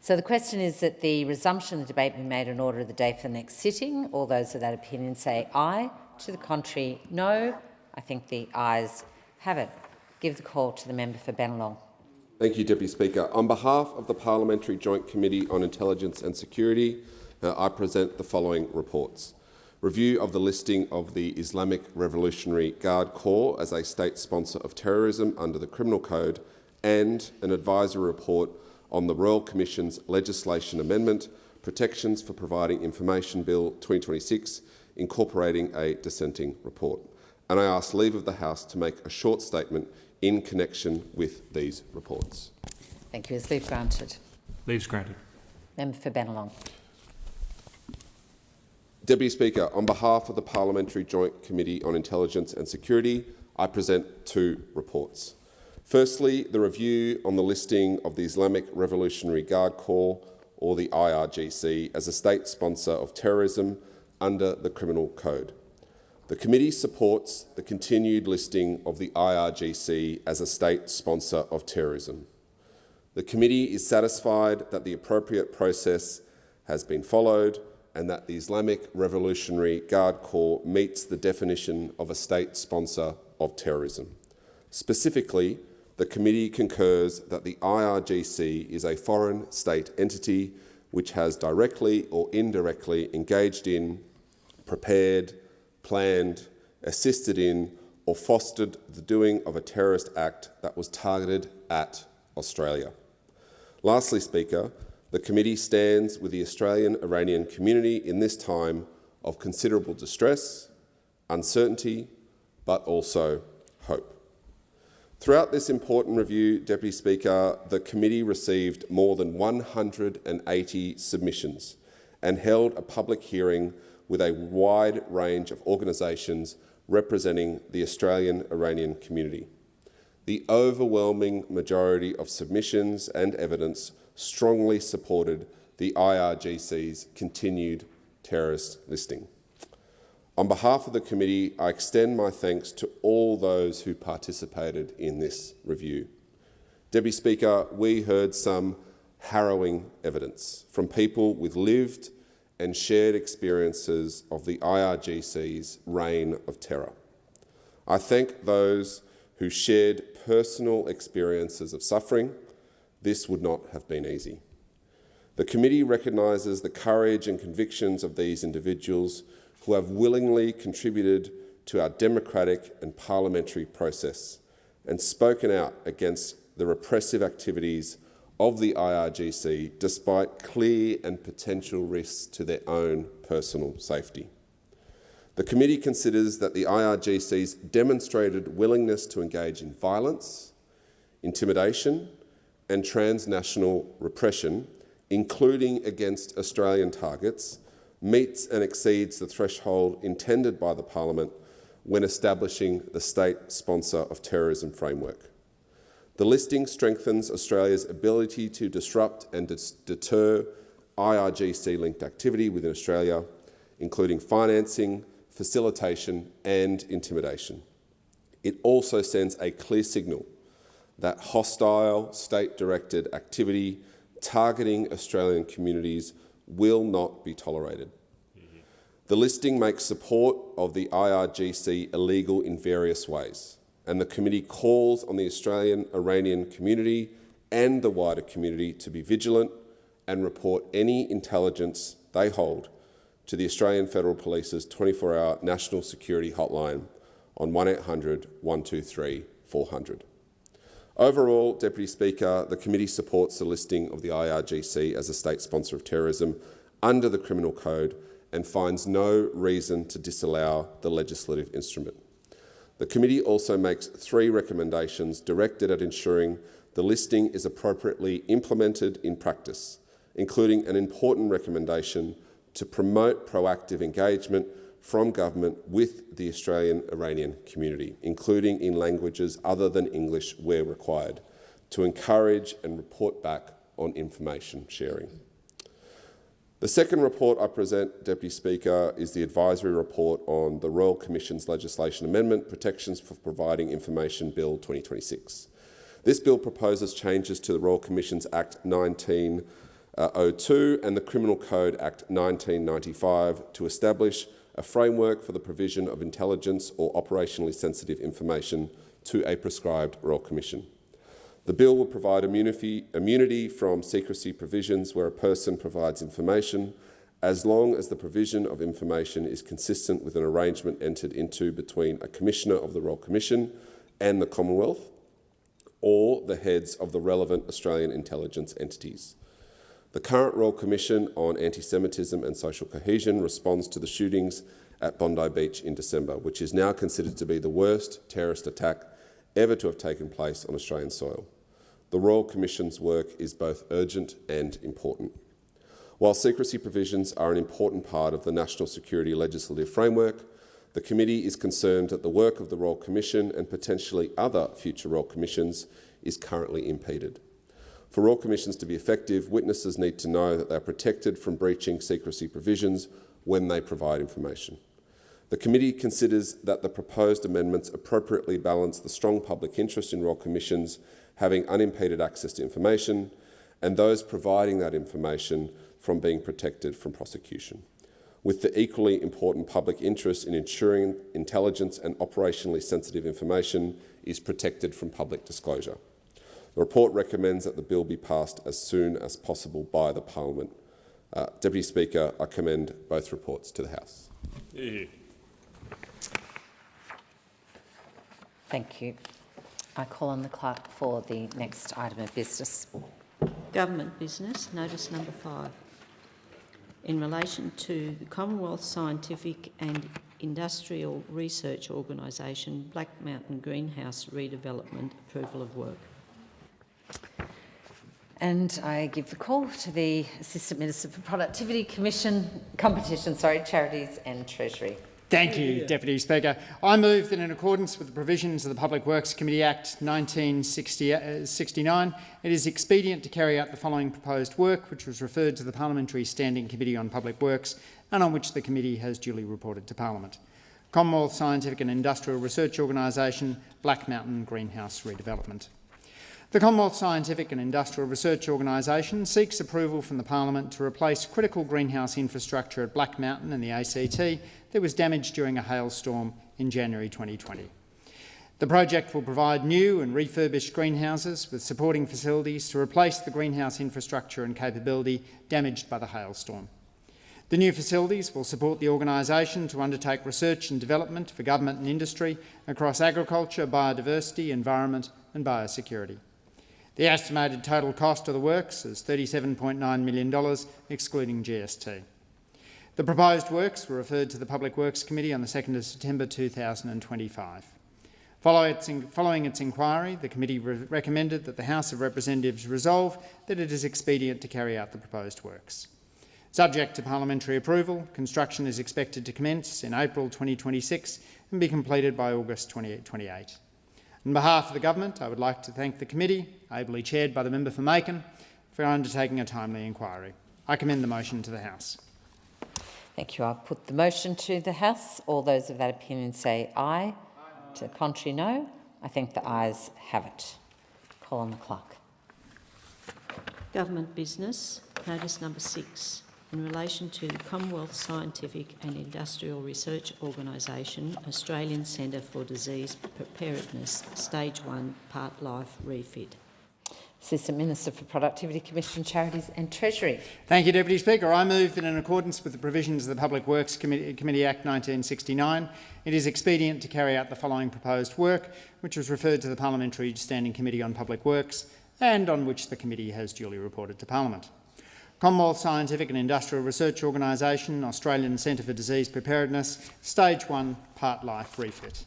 So the question is that the resumption of the debate be made in order of the day for the next sitting. All those of that opinion say aye. To the contrary, no. I think the ayes have it. Give the call to the member for Bennelong. Thank you, Deputy Speaker. On behalf of the Parliamentary Joint Committee on Intelligence and Security, I present the following reports. Review of the listing of the Islamic Revolutionary Guard Corps as a state sponsor of terrorism under the Criminal Code, and an advisory report on the Royal Commission's legislation amendment, Protections for Providing Information Bill 2026, incorporating a dissenting report. And I ask leave of the House to make a short statement in connection with these reports. Thank you. Is leave granted? Leave's granted. Member for Bennelong. Deputy Speaker, on behalf of the Parliamentary Joint Committee on Intelligence and Security, I present two reports. Firstly, the review on the listing of the Islamic Revolutionary Guard Corps, or the IRGC, as a state sponsor of terrorism under the Criminal Code. The committee supports the continued listing of the IRGC as a state sponsor of terrorism. The committee is satisfied that the appropriate process has been followed and that the Islamic Revolutionary Guard Corps meets the definition of a state sponsor of terrorism. Specifically, the committee concurs that the IRGC is a foreign state entity which has directly or indirectly engaged in, prepared, planned, assisted in, or fostered the doing of a terrorist act that was targeted at Australia. Lastly, Speaker, the committee stands with the Australian-Iranian community in this time of considerable distress, uncertainty, but also hope. Throughout this important review, Deputy Speaker, the committee received more than 180 submissions and held a public hearing with a wide range of organisations representing the Australian-Iranian community. The overwhelming majority of submissions and evidence strongly supported the IRGC's continued terrorist listing. On behalf of the committee, I extend my thanks to all those who participated in this review. Deputy Speaker, we heard some harrowing evidence from people with lived and shared experiences of the IRGC's reign of terror. I thank those who shared personal experiences of suffering. This would not have been easy. The committee recognises the courage and convictions of these individuals who have willingly contributed to our democratic and parliamentary process and spoken out against the repressive activities of the IRGC despite clear and potential risks to their own personal safety. The committee considers that the IRGC's demonstrated willingness to engage in violence, intimidation and transnational repression, including against Australian targets, meets and exceeds the threshold intended by the Parliament when establishing the State Sponsor of Terrorism framework. The listing strengthens Australia's ability to disrupt and deter IRGC-linked activity within Australia, including financing, facilitation and intimidation. It also sends a clear signal that hostile, state-directed activity targeting Australian communities will not be tolerated. The listing makes support of the IRGC illegal in various ways, and the committee calls on the Australian-Iranian community and the wider community to be vigilant and report any intelligence they hold to the Australian Federal Police's 24-hour national security hotline on 1800 123 400. Overall, Deputy Speaker, the committee supports the listing of the IRGC as a state sponsor of terrorism under the Criminal Code and finds no reason to disallow the legislative instrument. The committee also makes 3 recommendations directed at ensuring the listing is appropriately implemented in practice, including an important recommendation to promote proactive engagement from government with the Australian-Iranian community, including in languages other than English where required, to encourage and report back on information sharing. The second report I present, Deputy Speaker, is the advisory report on the Royal Commission's legislation amendment, Protections for Providing Information Bill 2026. This bill proposes changes to the Royal Commission's Act 1902 and the Criminal Code Act 1995 to establish a framework for the provision of intelligence or operationally sensitive information to a prescribed Royal Commission. The bill will provide immunity from secrecy provisions where a person provides information as long as the provision of information is consistent with an arrangement entered into between a Commissioner of the Royal Commission and the Commonwealth or the heads of the relevant Australian intelligence entities. The current Royal Commission on Anti-Semitism and Social Cohesion responds to the shootings at Bondi Beach in December, which is now considered to be the worst terrorist attack ever to have taken place on Australian soil. The Royal Commission's work is both urgent and important. While secrecy provisions are an important part of the national security legislative framework, the committee is concerned that the work of the Royal Commission and potentially other future Royal Commissions is currently impeded. For Royal Commissions to be effective, witnesses need to know that they are protected from breaching secrecy provisions when they provide information. The committee considers that the proposed amendments appropriately balance the strong public interest in Royal Commissions having unimpeded access to information and those providing that information from being protected from prosecution, with the equally important public interest in ensuring intelligence and operationally sensitive information is protected from public disclosure. The report recommends that the bill be passed as soon as possible by the Parliament. Deputy Speaker, I commend both reports to the House. Thank you. I call on the clerk for the next item of business. Government business, notice number 5. In relation to the Commonwealth Scientific and Industrial Research Organisation Black Mountain Greenhouse Redevelopment Approval of Work. And I give the call to the Assistant Minister for Productivity, Competition, Charities and Treasury. Thank you, Deputy Speaker. I move that in accordance with the provisions of the Public Works Committee Act 1969, it is expedient to carry out the following proposed work, which was referred to the Parliamentary Standing Committee on Public Works and on which the committee has duly reported to Parliament. Commonwealth Scientific and Industrial Research Organisation, Black Mountain Greenhouse Redevelopment. The Commonwealth Scientific and Industrial Research Organisation seeks approval from the Parliament to replace critical greenhouse infrastructure at Black Mountain in the ACT that was damaged during a hailstorm in January 2020. The project will provide new and refurbished greenhouses with supporting facilities to replace the greenhouse infrastructure and capability damaged by the hailstorm. The new facilities will support the organisation to undertake research and development for government and industry across agriculture, biodiversity, environment and biosecurity. The estimated total cost of the works is $37.9 million, excluding GST. The proposed works were referred to the Public Works Committee on the 2nd of September 2025. Following its inquiry, the committee recommended that the House of Representatives resolve that it is expedient to carry out the proposed works. Subject to parliamentary approval, construction is expected to commence in April 2026 and be completed by August 2028. On behalf of the government, I would like to thank the committee, ably chaired by the member for Macon, for undertaking a timely inquiry. I commend the motion to the House. Thank you. I'll put the motion to the House. All those of that opinion say aye. To the contrary, no. I think the ayes have it. Call on the clerk. Government business, notice number 6. In relation to the Commonwealth Scientific and Industrial Research Organisation, Australian Centre for Disease Preparedness, Stage 1, Part Life refit. Assistant Minister for Productivity, Commission, Charities and Treasury. Thank you, Deputy Speaker. I move that in accordance with the provisions of the Public Works Committee Act 1969, it is expedient to carry out the following proposed work, which was referred to the Parliamentary Standing Committee on Public Works and on which the committee has duly reported to Parliament. Commonwealth Scientific and Industrial Research Organisation, Australian Centre for Disease Preparedness, Stage 1, Part Life refit.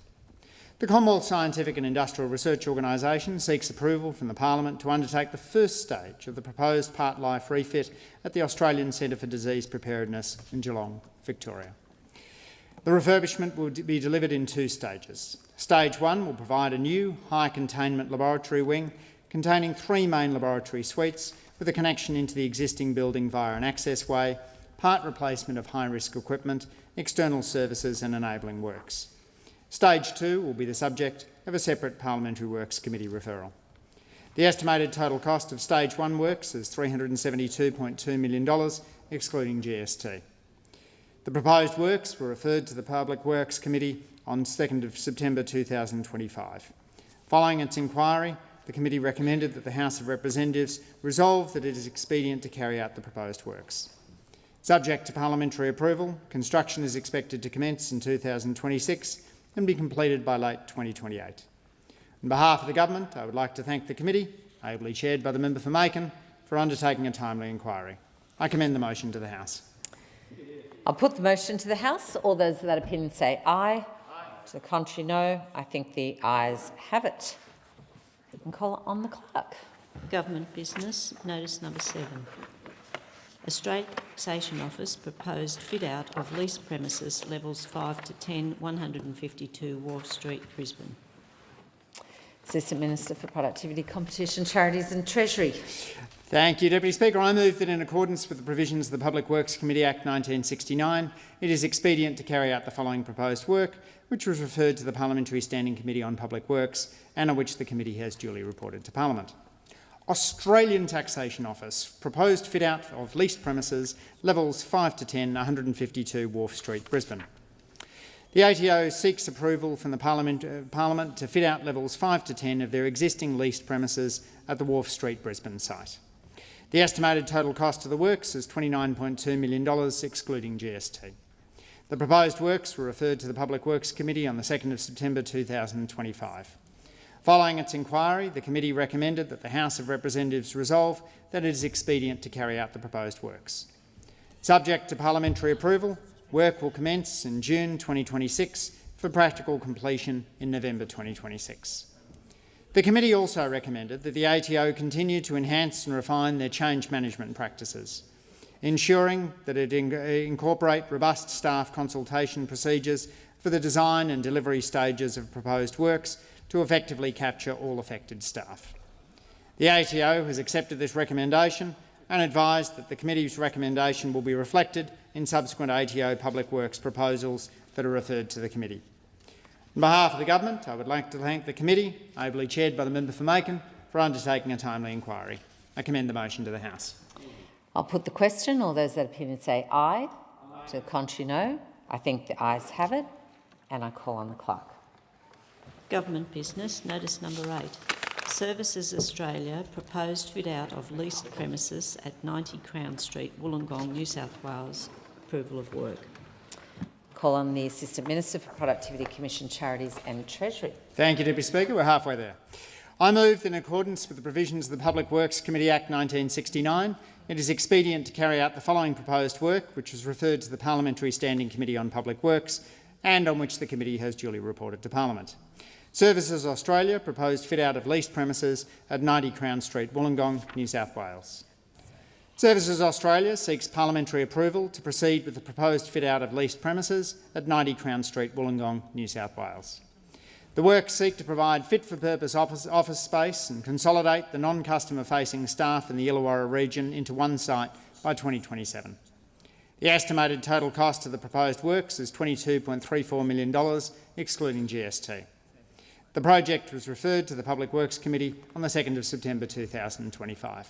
The Commonwealth Scientific and Industrial Research Organisation seeks approval from the Parliament to undertake the first stage of the proposed Part Life refit at the Australian Centre for Disease Preparedness in Geelong, Victoria. The refurbishment will be delivered in 2 stages. Stage 1 will provide a new high containment laboratory wing containing 3 main laboratory suites with a connection into the existing building via an access way, part replacement of high-risk equipment, external services and enabling works. Stage 2 will be the subject of a separate Parliamentary Works Committee referral. The estimated total cost of Stage 1 works is $372.2 million, excluding GST. The proposed works were referred to the Public Works Committee on 2nd of September 2025. Following its inquiry, the committee recommended that the House of Representatives resolve that it is expedient to carry out the proposed works. Subject to parliamentary approval, construction is expected to commence in 2026 and be completed by late 2028. On behalf of the government, I would like to thank the committee, ably chaired by the member for Macon, for undertaking a timely inquiry. I commend the motion to the House. I'll put the motion to the House. All those of that opinion say aye. To the contrary, no. I think the ayes have it. You can call on the clerk. Government business, notice number 7. Australian Taxation Office proposed fit-out of leased premises levels 5 to 10, 152 Wharf Street, Brisbane. Assistant Minister for Productivity, Competition, Charities and Treasury. Thank you, Deputy Speaker. I move that in accordance with the provisions of the Public Works Committee Act 1969, it is expedient to carry out the following proposed work, which was referred to the Parliamentary Standing Committee on Public Works and on which the committee has duly reported to Parliament. Australian Taxation Office proposed fit-out of leased premises levels 5 to 10, 152 Wharf Street, Brisbane. The ATO seeks approval from the Parliament to fit out levels 5 to 10 of their existing leased premises at the Wharf Street, Brisbane site. The estimated total cost of the works is $29.2 million, excluding GST. The proposed works were referred to the Public Works Committee on the 2nd of September 2025. Following its inquiry, the committee recommended that the House of Representatives resolve that it is expedient to carry out the proposed works. Subject to parliamentary approval, work will commence in June 2026 for practical completion in November 2026. The committee also recommended that the ATO continue to enhance and refine their change management practices, ensuring that it incorporate robust staff consultation procedures for the design and delivery stages of proposed works to effectively capture all affected staff. The ATO has accepted this recommendation and advised that the committee's recommendation will be reflected in subsequent ATO Public Works proposals that are referred to the committee. On behalf of the government, I would like to thank the committee, ably chaired by the member for Macon, for undertaking a timely inquiry. I commend the motion to the House. I'll put the question. All those that appear to say aye. To the contrary, no. I think the ayes have it, and I call on the clerk. Government business, notice number 8. Services Australia proposed fit-out of leased premises at 90 Crown Street, Wollongong, New South Wales. Approval of work. Call on the Assistant Minister for Productivity, Commission, Charities and Treasury. Thank you, Deputy Speaker. We're halfway there. I move that in accordance with the provisions of the Public Works Committee Act 1969, it is expedient to carry out the following proposed work, which was referred to the Parliamentary Standing Committee on Public Works and on which the committee has duly reported to Parliament. Services Australia proposed fit-out of leased premises at 90 Crown Street, Wollongong, New South Wales. Services Australia seeks parliamentary approval to proceed with the proposed fit-out of leased premises at 90 Crown Street, Wollongong, New South Wales. The works seek to provide fit-for-purpose office space and consolidate the non-customer-facing staff in the Illawarra region into one site by 2027. The estimated total cost of the proposed works is $22.34 million, excluding GST. The project was referred to the Public Works Committee on the 2nd of September 2025.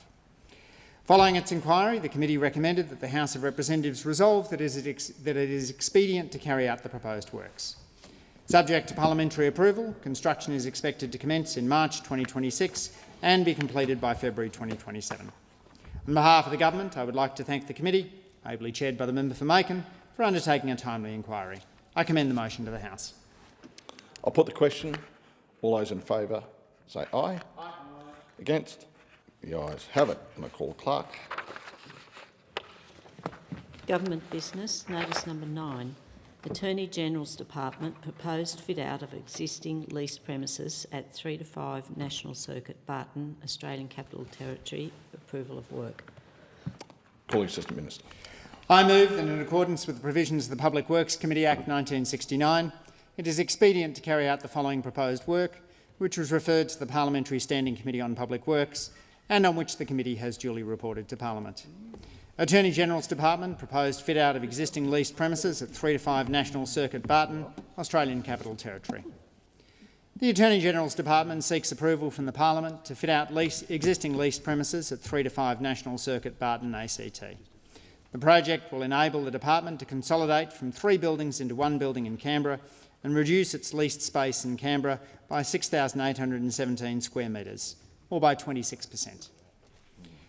Following its inquiry, the committee recommended that the House of Representatives resolve that it is expedient to carry out the proposed works. Subject to parliamentary approval, construction is expected to commence in March 2026 and be completed by February 2027. On behalf of the government, I would like to thank the committee, ably chaired by the member for Macon, for undertaking a timely inquiry. I commend the motion to the House. I'll put the question. All those in favour say aye. Aye. Against? The ayes have it. And I call the clerk. Government business, notice number 9. Attorney General's Department proposed fit-out of existing leased premises at 3 to 5 National Circuit, Barton, Australian Capital Territory. Approval of work. Calling Assistant Minister. I move that in accordance with the provisions of the Public Works Committee Act 1969, it is expedient to carry out the following proposed work, which was referred to the Parliamentary Standing Committee on Public Works and on which the committee has duly reported to Parliament. Attorney General's Department proposed fit-out of existing leased premises at 3 to 5 National Circuit, Barton, Australian Capital Territory. The Attorney General's Department seeks approval from the Parliament to fit out existing leased premises at 3 to 5 National Circuit, Barton, ACT. The project will enable the Department to consolidate from 3 buildings into 1 building in Canberra and reduce its leased space in Canberra by 6,817 square metres, or by 26%.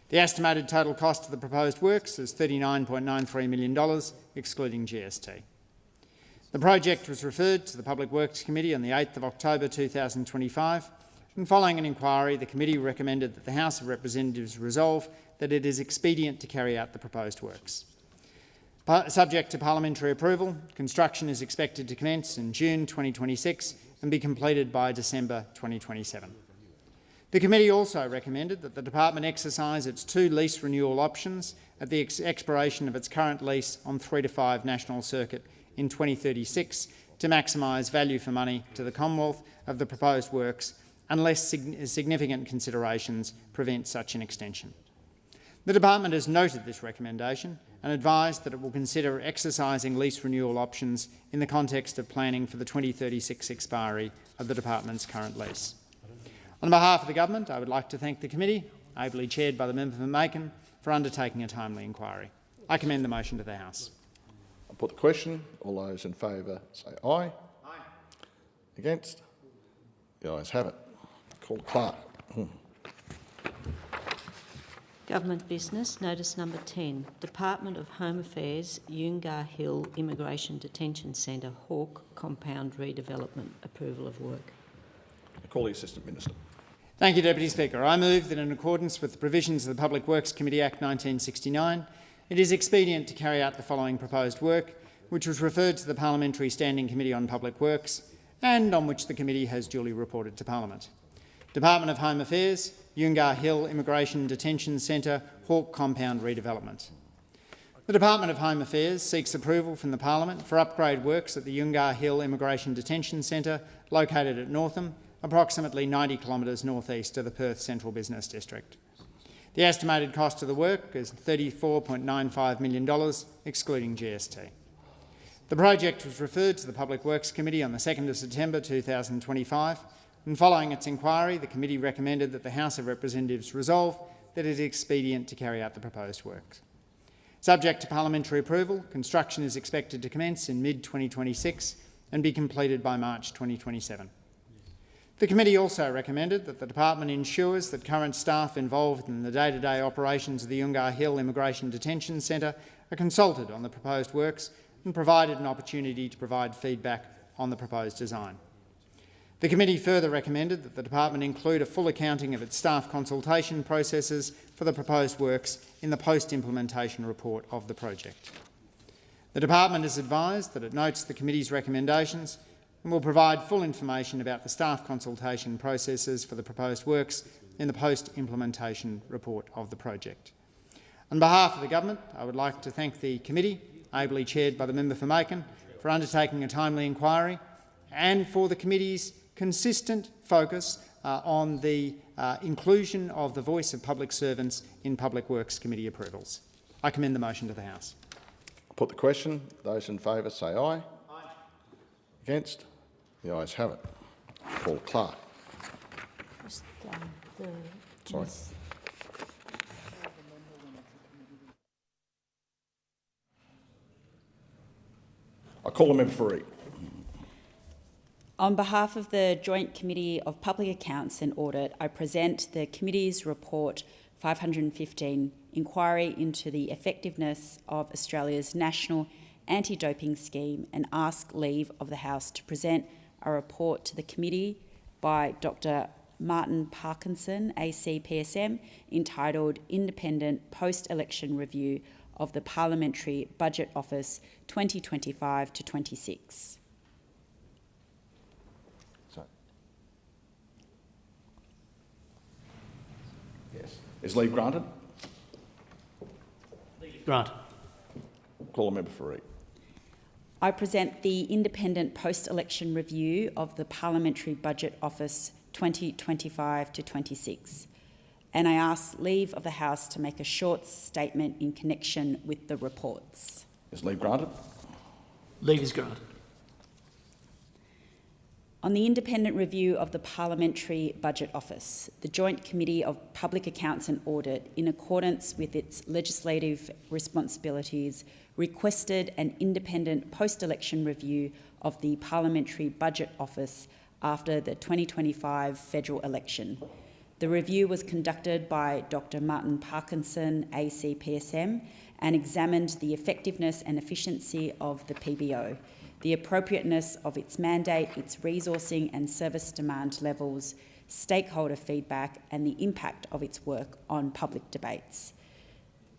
The estimated total cost of the proposed works is $39.93 million, excluding GST. The project was referred to the Public Works Committee on the 8th of October 2025, and following an inquiry, the committee recommended that the House of Representatives resolve that it is expedient to carry out the proposed works. Subject to parliamentary approval, construction is expected to commence in June 2026 and be completed by December 2027. The committee also recommended that the department exercise its 2 lease renewal options at the expiration of its current lease on 3 to 5 National Circuit in 2036 to maximise value for money to the Commonwealth of the proposed works unless significant considerations prevent such an extension. The department has noted this recommendation and advised that it will consider exercising lease renewal options in the context of planning for the 2036 expiry of the department's current lease. On behalf of the government, I would like to thank the committee, ably chaired by the member for Macon, for undertaking a timely inquiry. I commend the motion to the House. I'll put the question. All those in favour say aye. Aye. Against? The ayes have it. Call the clerk. Government business, notice number 10. Department of Home Affairs, Yungar Hill Immigration Detention Centre, Hawke Compound Redevelopment. Approval of work. I call the Assistant Minister. Thank you, Deputy Speaker. I move that in accordance with the provisions of the Public Works Committee Act 1969, it is expedient to carry out the following proposed work, which was referred to the Parliamentary Standing Committee on Public Works and on which the committee has duly reported to Parliament. Department of Home Affairs, Yungar Hill Immigration Detention Centre, Hawke Compound Redevelopment. The Department of Home Affairs seeks approval from the Parliament for upgrade works at the Yungar Hill Immigration Detention Centre, located at Northam, approximately 90 kilometres northeast of the Perth Central Business District. The estimated cost of the work is $34.95 million, excluding GST. The project was referred to the Public Works Committee on the 2nd of September 2025, and following its inquiry, the committee recommended that the House of Representatives resolve that it is expedient to carry out the proposed works. Subject to parliamentary approval, construction is expected to commence in mid-2026 and be completed by March 2027. The committee also recommended that the department ensures that current staff involved in the day-to-day operations of the Yungar Hill Immigration Detention Centre are consulted on the proposed works and provided an opportunity to provide feedback on the proposed design. The committee further recommended that the department include a full accounting of its staff consultation processes for the proposed works in the post-implementation report of the project. The department has advised that it notes the committee's recommendations and will provide full information about the staff consultation processes for the proposed works in the post-implementation report of the project. On behalf of the government, I would like to thank the committee, ably chaired by the member for Macon, for undertaking a timely inquiry and for the committee's consistent focus on the inclusion of the voice of public servants in Public Works Committee approvals. I commend the motion to the House. I'll put the question. Those in favour say aye. Aye. Against? The ayes have it. Call clerk. Sorry. I call the member for Reid. On behalf of the Joint Committee of Public Accounts and Audit, I present the committee's report 515, Inquiry into the Effectiveness of Australia's National Anti-Doping Scheme, and ask leave of the House to present a report to the committee by Dr. Martin Parkinson, AC PSM, entitled Independent Post-Election Review of the Parliamentary Budget Office 2025 to 26. Yes. Is leave granted? Granted. Call the member for Reid. I present the Independent Post-Election Review of the Parliamentary Budget Office 2025 to 26, and I ask leave of the House to make a short statement in connection with the reports. Is leave granted? Leave is granted. On the independent review of the Parliamentary Budget Office, the Joint Committee of Public Accounts and Audit, in accordance with its legislative responsibilities, requested an independent post-election review of the Parliamentary Budget Office after the 2025 federal election. The review was conducted by Dr. Martin Parkinson, AC PSM, and examined the effectiveness and efficiency of the PBO, the appropriateness of its mandate, its resourcing and service demand levels, stakeholder feedback, and the impact of its work on public debates.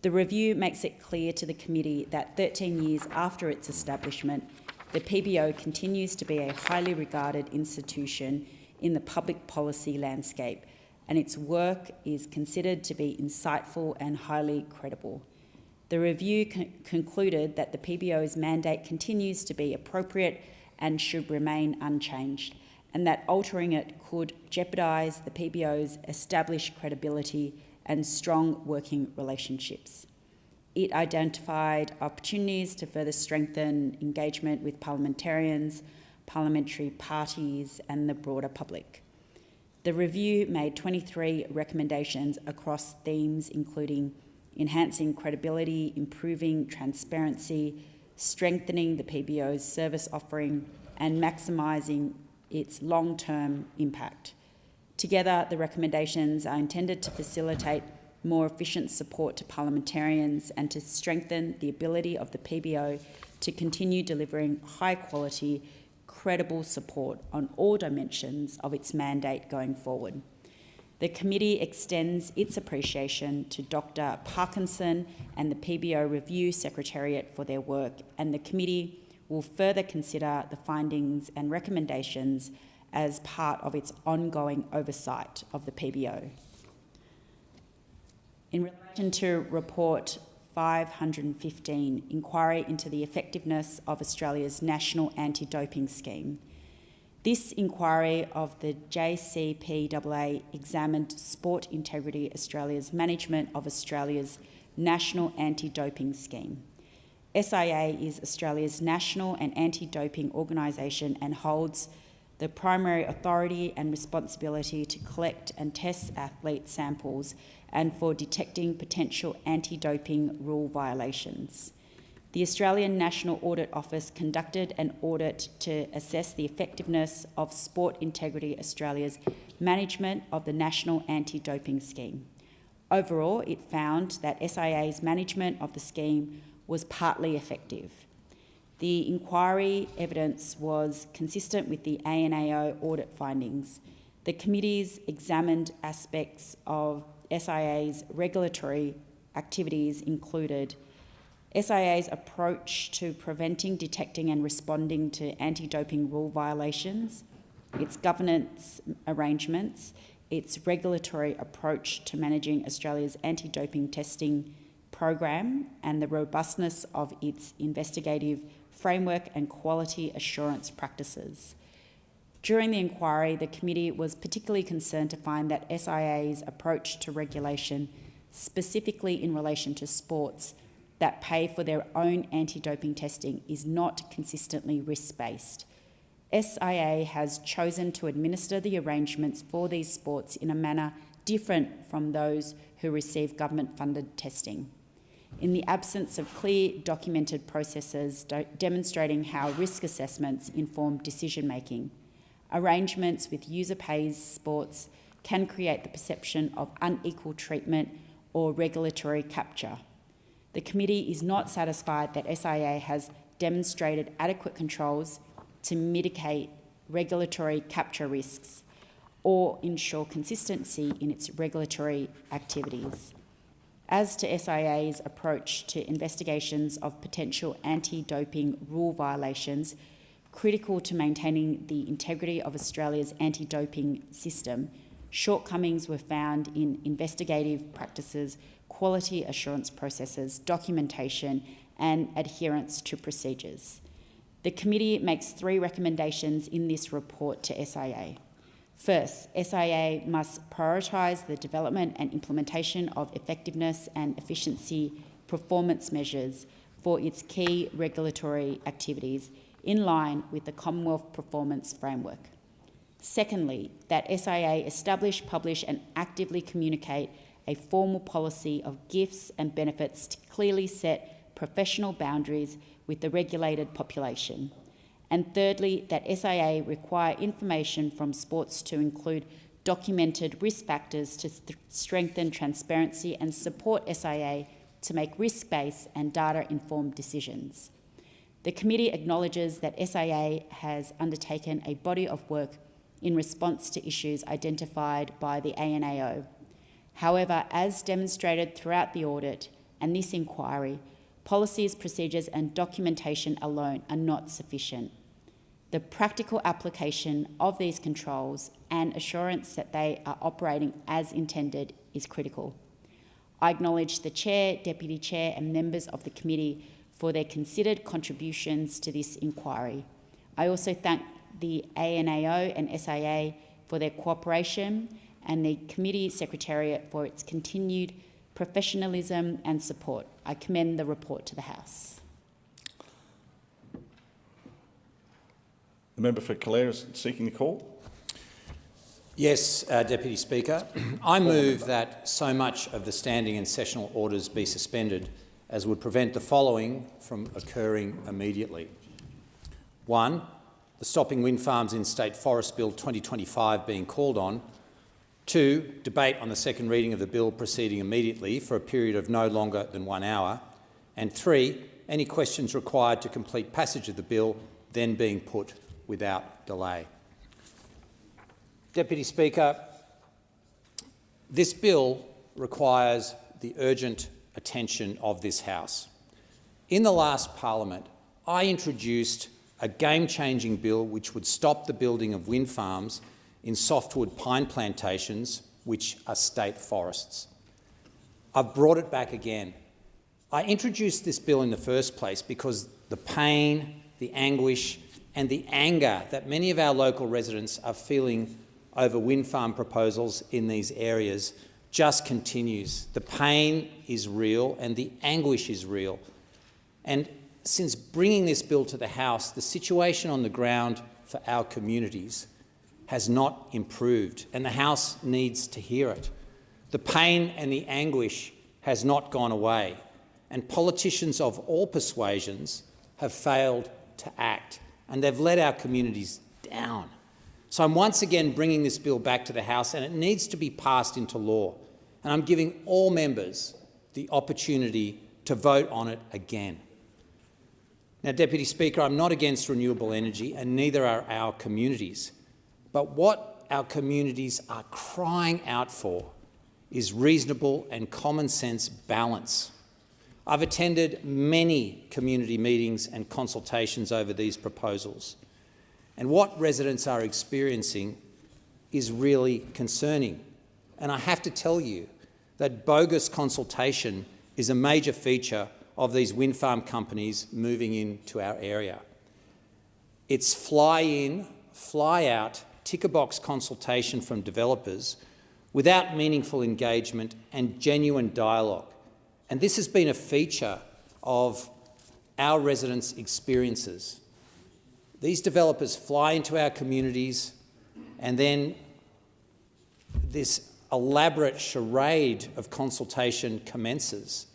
The review makes it clear to the committee that 13 years after its establishment, the PBO continues to be a highly regarded institution in the public policy landscape, and its work is considered to be insightful and highly credible. The review concluded that the PBO's mandate continues to be appropriate and should remain unchanged, and that altering it could jeopardise the PBO's established credibility and strong working relationships. It identified opportunities to further strengthen engagement with parliamentarians, parliamentary parties and the broader public. The review made 23 recommendations across themes including enhancing credibility, improving transparency, strengthening the PBO's service offering and maximising its long-term impact. Together, the recommendations are intended to facilitate more efficient support to parliamentarians and to strengthen the ability of the PBO to continue delivering high-quality, credible support on all dimensions of its mandate going forward. The committee extends its appreciation to Dr. Parkinson and the PBO Review Secretariat for their work, and the committee will further consider the findings and recommendations as part of its ongoing oversight of the PBO. In relation to Report 515, Inquiry into the Effectiveness of Australia's National Anti-Doping Scheme, this inquiry of the JCPAA examined Sport Integrity Australia's management of Australia's National Anti-Doping Scheme. SIA is Australia's national and anti-doping organisation and holds the primary authority and responsibility to collect and test athlete samples and for detecting potential anti-doping rule violations. The Australian National Audit Office conducted an audit to assess the effectiveness of Sport Integrity Australia's management of the National Anti-Doping Scheme. Overall, it found that SIA's management of the scheme was partly effective. The inquiry evidence was consistent with the ANAO audit findings. The committees examined aspects of SIA's regulatory activities included SIA's approach to preventing, detecting and responding to anti-doping rule violations, its governance arrangements, its regulatory approach to managing Australia's anti-doping testing program, and the robustness of its investigative framework and quality assurance practices. During the inquiry, the committee was particularly concerned to find that SIA's approach to regulation, specifically in relation to sports that pay for their own anti-doping testing, is not consistently risk-based. SIA has chosen to administer the arrangements for these sports in a manner different from those who receive government-funded testing. In the absence of clear documented processes demonstrating how risk assessments inform decision-making, arrangements with user-pays sports can create the perception of unequal treatment or regulatory capture. The committee is not satisfied that SIA has demonstrated adequate controls to mitigate regulatory capture risks or ensure consistency in its regulatory activities. As to SIA's approach to investigations of potential anti-doping rule violations, critical to maintaining the integrity of Australia's anti-doping system, shortcomings were found in investigative practices, quality assurance processes, documentation, and adherence to procedures. The committee makes 3 recommendations in this report to SIA. First, SIA must prioritise the development and implementation of effectiveness and efficiency performance measures for its key regulatory activities in line with the Commonwealth Performance Framework. Secondly, that SIA establish, publish and actively communicate a formal policy of gifts and benefits to clearly set professional boundaries with the regulated population. And thirdly, that SIA require information from sports to include documented risk factors to strengthen transparency and support SIA to make risk-based and data-informed decisions. The committee acknowledges that SIA has undertaken a body of work in response to issues identified by the ANAO. However, as demonstrated throughout the audit and this inquiry, policies, procedures and documentation alone are not sufficient. The practical application of these controls and assurance that they are operating as intended is critical. I acknowledge the Chair, Deputy Chair and members of the committee for their considered contributions to this inquiry. I also thank the ANAO and SIA for their cooperation and the committee secretariat for its continued professionalism and support. I commend the report to the House. The member for Calare is seeking the call. Yes, Deputy Speaker. I move that so much of the standing and sessional orders be suspended as would prevent the following from occurring immediately. 1, the Stopping Wind Farms in State Forest Bill 2025 being called on. 2, debate on the second reading of the bill proceeding immediately for a period of no longer than 1 hour. And 3, any questions required to complete passage of the bill then being put without delay. Deputy Speaker, this bill requires the urgent attention of this House. In the last Parliament, I introduced a game-changing bill which would stop the building of wind farms in softwood pine plantations, which are state forests. I've brought it back again. I introduced this bill in the first place because the pain, the anguish and the anger that many of our local residents are feeling over wind farm proposals in these areas just continues. The pain is real and the anguish is real. And since bringing this bill to the House, the situation on the ground for our communities has not improved, and the House needs to hear it. The pain and the anguish has not gone away, and politicians of all persuasions have failed to act, and they've let our communities down. So I'm once again bringing this bill back to the House, and it needs to be passed into law. And I'm giving all members the opportunity to vote on it again. Now, Deputy Speaker, I'm not against renewable energy, and neither are our communities. But what our communities are crying out for is reasonable and common sense balance. I've attended many community meetings and consultations over these proposals, and what residents are experiencing is really concerning. And I have to tell you that bogus consultation is a major feature of these wind farm companies moving into our area. It's fly-in, fly-out, ticker-box consultation from developers without meaningful engagement and genuine dialogue. And this has been a feature of our residents' experiences. These developers fly into our communities, and then this elaborate charade of consultation commences.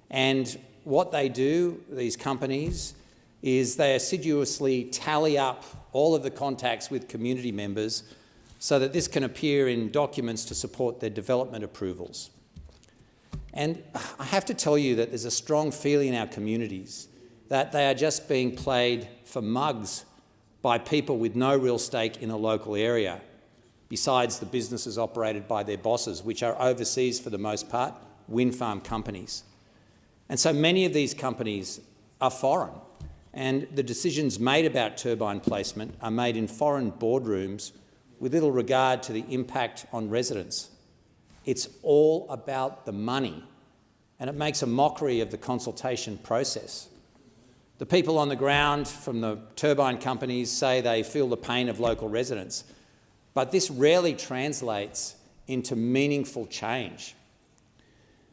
And what they do, these companies, is they assiduously tally up all of the contacts with community members so that this can appear in documents to support their development approvals. And I have to tell you that there's a strong feeling in our communities that they are just being played for mugs by people with no real stake in a local area, besides the businesses operated by their bosses, which are overseas for the most part, wind farm companies. And so many of these companies are foreign, and the decisions made about turbine placement are made in foreign boardrooms with little regard to the impact on residents. It's all about the money, and it makes a mockery of the consultation process. The people on the ground from the turbine companies say they feel the pain of local residents, but this rarely translates into meaningful change.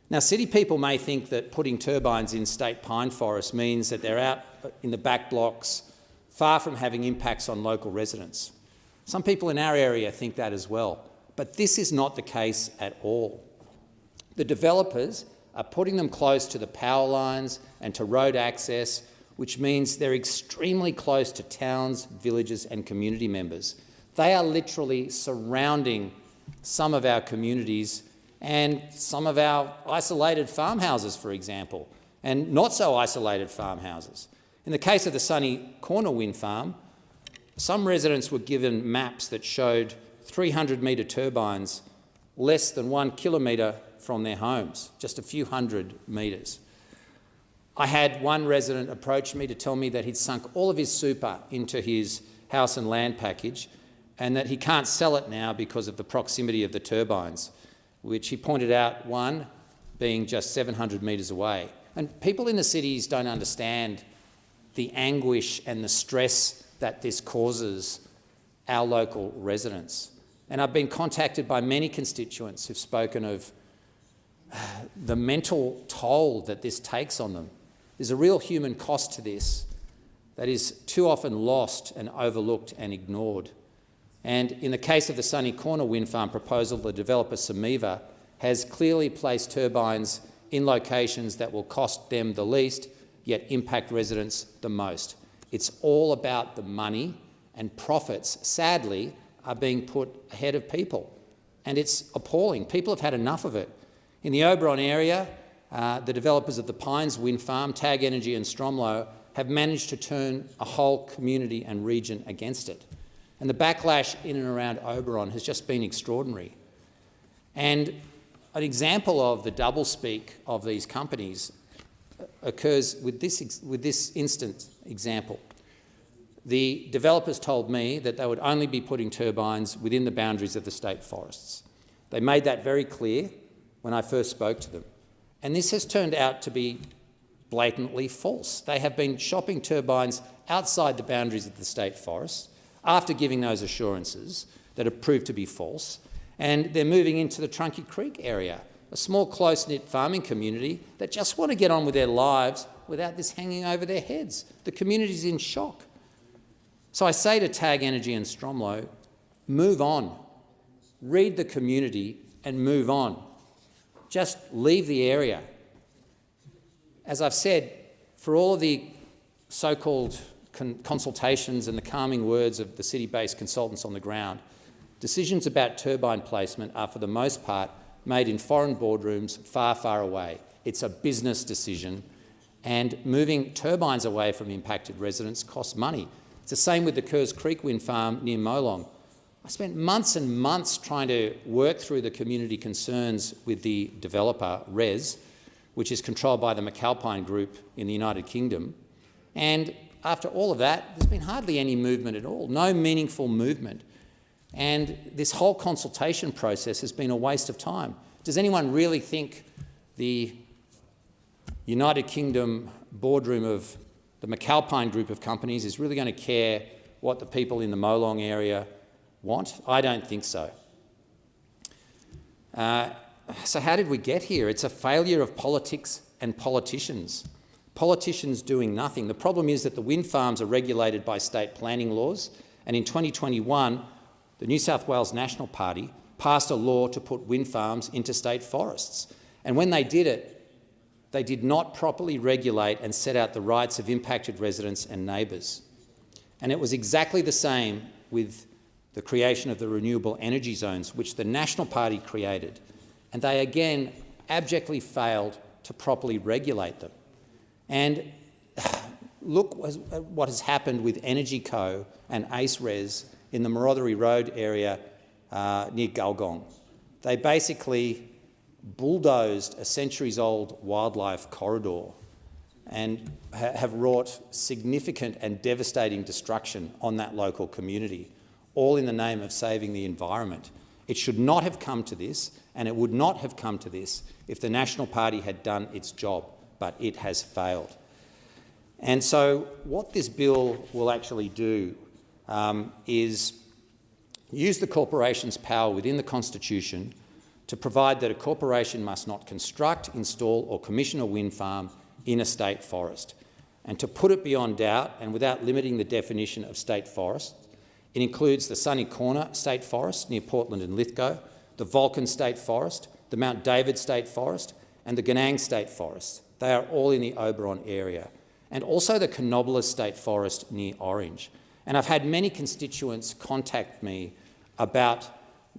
Now, city people may think that putting turbines in state pine forests means that they're out in the back blocks, far from having impacts on local residents. Some people in our area think that as well, but this is not the case at all. The developers are putting them close to the power lines and to road access, which means they're extremely close to towns, villages and community members. They are literally surrounding some of our communities and some of our isolated farmhouses, for example, and not so isolated farmhouses. In the case of the Sunny Corner wind farm, some residents were given maps that showed 300-metre turbines less than 1 kilometre from their homes, just a few hundred metres. I had one resident approach me to tell me that he'd sunk all of his super into his house and land package and that he can't sell it now because of the proximity of the turbines, which he pointed out, one being just 700 metres away. And people in the cities don't understand the anguish and the stress that this causes our local residents. And I've been contacted by many constituents who've spoken of the mental toll that this takes on them. There's a real human cost to this that is too often lost and overlooked and ignored. And in the case of the Sunny Corner wind farm proposal, the developer Samiva has clearly placed turbines in locations that will cost them the least, yet impact residents the most. It's all about the money, and profits, sadly, are being put ahead of people. And it's appalling. People have had enough of it. In the Oberon area, the developers of the Pines wind farm, Tag Energy and Stromlo, have managed to turn a whole community and region against it. And the backlash in and around Oberon has just been extraordinary. And an example of the doublespeak of these companies occurs with this instant example. The developers told me that they would only be putting turbines within the boundaries of the state forests. They made that very clear when I first spoke to them. And this has turned out to be blatantly false. They have been shopping turbines outside the boundaries of the state forests after giving those assurances that have proved to be false, and they're moving into the Trunky Creek area, a small close-knit farming community that just want to get on with their lives without this hanging over their heads. The community's in shock. So I say to TAG Energy and Stromlo, move on. Read the community and move on. Just leave the area. As I've said, for all of the so-called consultations and the calming words of the city-based consultants on the ground, decisions about turbine placement are for the most part made in foreign boardrooms far, far away. It's a business decision, and moving turbines away from impacted residents costs money. It's the same with the Kerrs Creek wind farm near Molong. I spent months and months trying to work through the community concerns with the developer, RES, which is controlled by the McAlpine Group in the United Kingdom. And after all of that, there's been hardly any movement at all, no meaningful movement. And this whole consultation process has been a waste of time. Does anyone really think the United Kingdom boardroom of the McAlpine Group of companies is really going to care what the people in the Molong area want? I don't think so. So how did we get here? It's a failure of politics and politicians. Politicians doing nothing. The problem is that the wind farms are regulated by state planning laws, and in 2021, the New South Wales National Party passed a law to put wind farms into state forests. And when they did it, they did not properly regulate and set out the rights of impacted residents and neighbours. And it was exactly the same with the creation of the renewable energy zones, which the National Party created. And they again abjectly failed to properly regulate them. And look what has happened with Energy Co and AceRes in the Marothery Road area near Gulgong. They basically bulldozed a centuries-old wildlife corridor and have wrought significant and devastating destruction on that local community, all in the name of saving the environment. It should not have come to this, and it would not have come to this if the National Party had done its job, but it has failed. And so what this bill will actually do is use the corporation's power within the Constitution to provide that a corporation must not construct, install or commission a wind farm in a state forest. And to put it beyond doubt, and without limiting the definition of state forest, it includes the Sunny Corner State Forest near Portland and Lithgow, the Vulcan State Forest, the Mount David State Forest and the Ganang State Forest. They are all in the Oberon area. And also the Canobolas State Forest near Orange. And I've had many constituents contact me about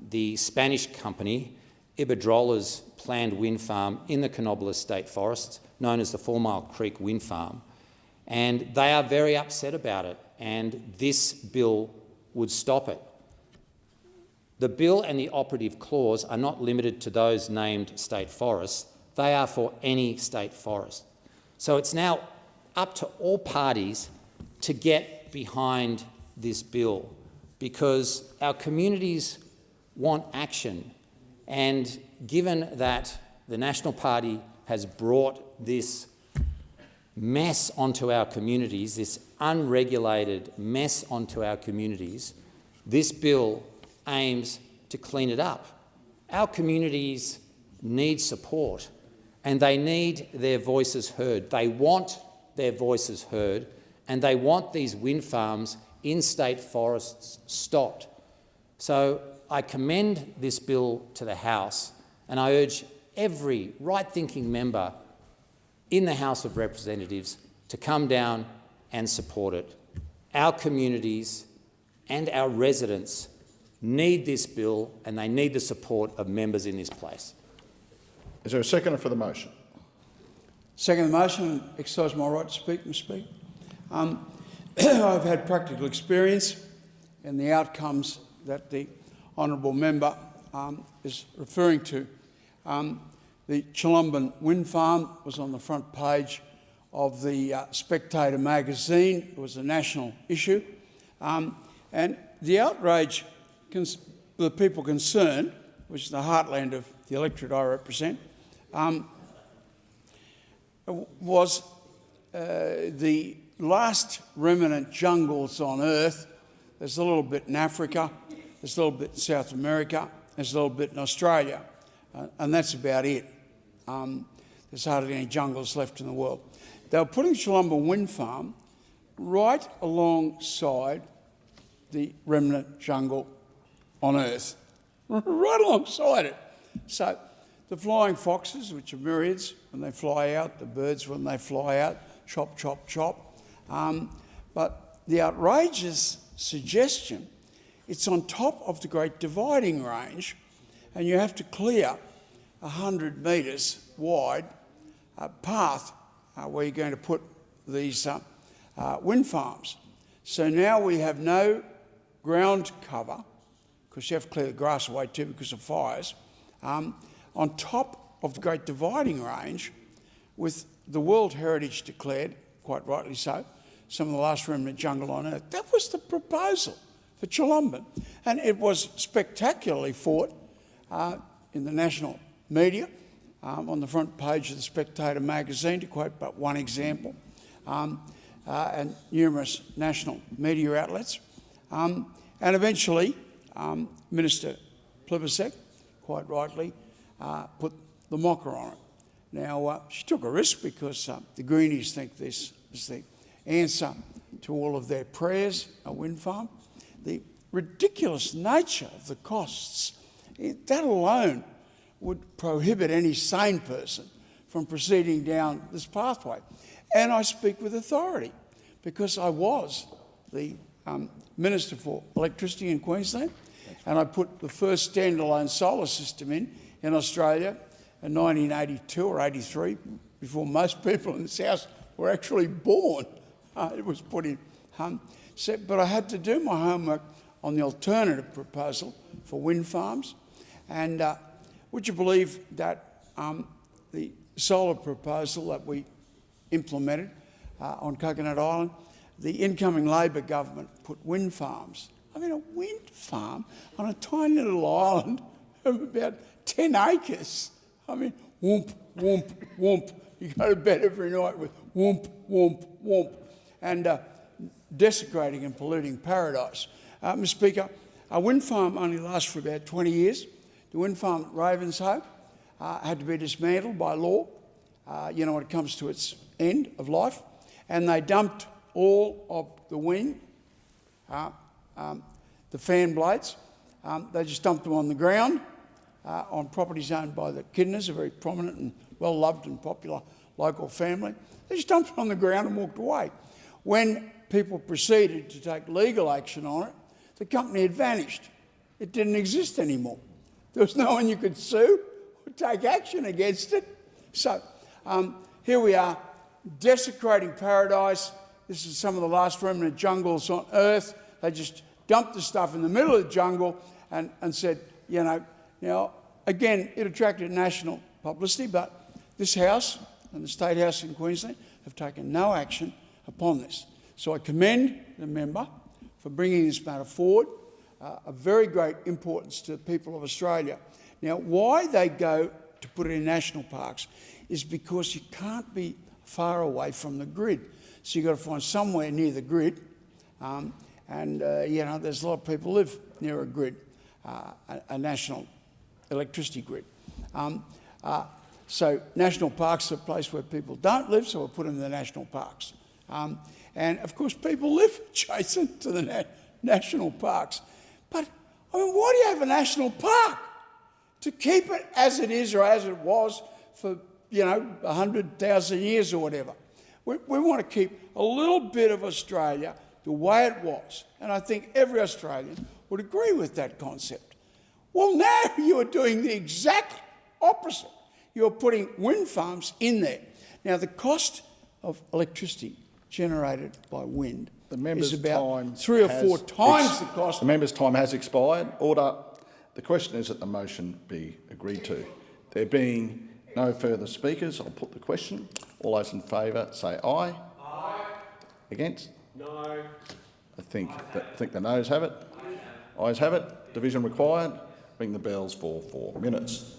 the Spanish company Iberdrola's planned wind farm in the Canobolas State Forest, known as the 4 Mile Creek Wind Farm. And they are very upset about it, and this bill would stop it. The bill and the operative clause are not limited to those named state forests. They are for any state forest. So it's now up to all parties to get behind this bill, because our communities want action. And given that the National Party has brought this mess onto our communities, this unregulated mess onto our communities, this bill aims to clean it up. Our communities need support, and they need their voices heard. They want their voices heard, and they want these wind farms in state forests stopped. So I commend this bill to the House, and I urge every right-thinking member in the House of Representatives to come down and support it. Our communities and our residents need this bill, and they need the support of members in this place. Is there a seconder for the motion? Second the motion, exercise my right to speak, Mr. Speaker. I've had practical experience in the outcomes that the honourable member is referring to. The Cholumban wind farm was on the front page of the Spectator magazine. It was a national issue. And the outrage the people concerned, which is the heartland of the electorate I represent, was the last remnant jungles on Earth. There's a little bit in Africa, there's a little bit in South America, there's a little bit in Australia, and that's about it. There's hardly any jungles left in the world. They were putting Cholumban Wind Farm right alongside the remnant jungle on Earth, right alongside it. So the flying foxes, which are myriads when they fly out, the birds when they fly out, chop, chop, chop. But the outrageous suggestion, it's on top of the Great Dividing Range, and you have to clear 100 metres wide path where you're going to put these wind farms. So now we have no ground cover, because you have to clear the grass away too because of fires, on top of the Great Dividing Range, with the World Heritage declared, quite rightly so, some of the last remnant jungle on Earth. That was the proposal for Cholumban. And it was spectacularly fought in the national media, on the front page of the Spectator magazine, to quote but one example, and numerous national media outlets. And eventually, Minister Plibersek, quite rightly, put the mocker on it. Now, she took a risk because the Greenies think this is the answer to all of their prayers, a wind farm. The ridiculous nature of the costs, that alone would prohibit any sane person from proceeding down this pathway. And I speak with authority because I was the Minister for Electricity in Queensland, and I put the first standalone solar system in Australia in 1982 or 83, before most people in this house were actually born. It was put in. But I had to do my homework on the alternative proposal for wind farms. And would you believe that the solar proposal that we implemented on Coconut Island, the incoming Labor government put wind farms. I mean, a wind farm on a tiny little island of about 10 acres. I mean, whoomp, whoomp, whoomp. You go to bed every night with whoomp, whoomp, whoomp, and desecrating and polluting paradise. Mr. Speaker, a wind farm only lasts for about 20 years. The wind farm at Ravenshoe had to be dismantled by law, when it comes to its end of life, and they dumped all of the wind, the fan blades. They just dumped them on the ground on properties owned by the Kidners, a very prominent and well-loved and popular local family. They just dumped it on the ground and walked away. When people proceeded to take legal action on it, the company had vanished. It didn't exist anymore. There was no one you could sue or take action against it. So here we are, desecrating paradise. This is some of the last remnant jungles on Earth. They just dumped the stuff in the middle of the jungle and said, now, again, it attracted national publicity, but this House and the State House in Queensland have taken no action upon this. So I commend the member for bringing this matter forward, of very great importance to the people of Australia. Now, why they go to put it in national parks is because you can't be far away from the grid. So you've got to find somewhere near the grid, there's a lot of people live near a grid, a national electricity grid. So national parks are a place where people don't live, so we'll put them in the national parks. And of course, people live adjacent to the national parks. But I mean, why do you have a national park? To keep it as it is or as it was for 100,000 years or whatever. We want to keep a little bit of Australia the way it was. And I think every Australian would agree with that concept. Well, now you are doing the exact opposite. You're putting wind farms in there. Now, the cost of electricity generated by wind is about 3 or 4 times the cost. The member's time has expired. Order. The question is that the motion be agreed to. There being no further speakers, I'll put the question. All those in favour say aye. Aye. Against? No. I think the noes have it. Ayes have it. Division required. Ring the bells for 4 minutes.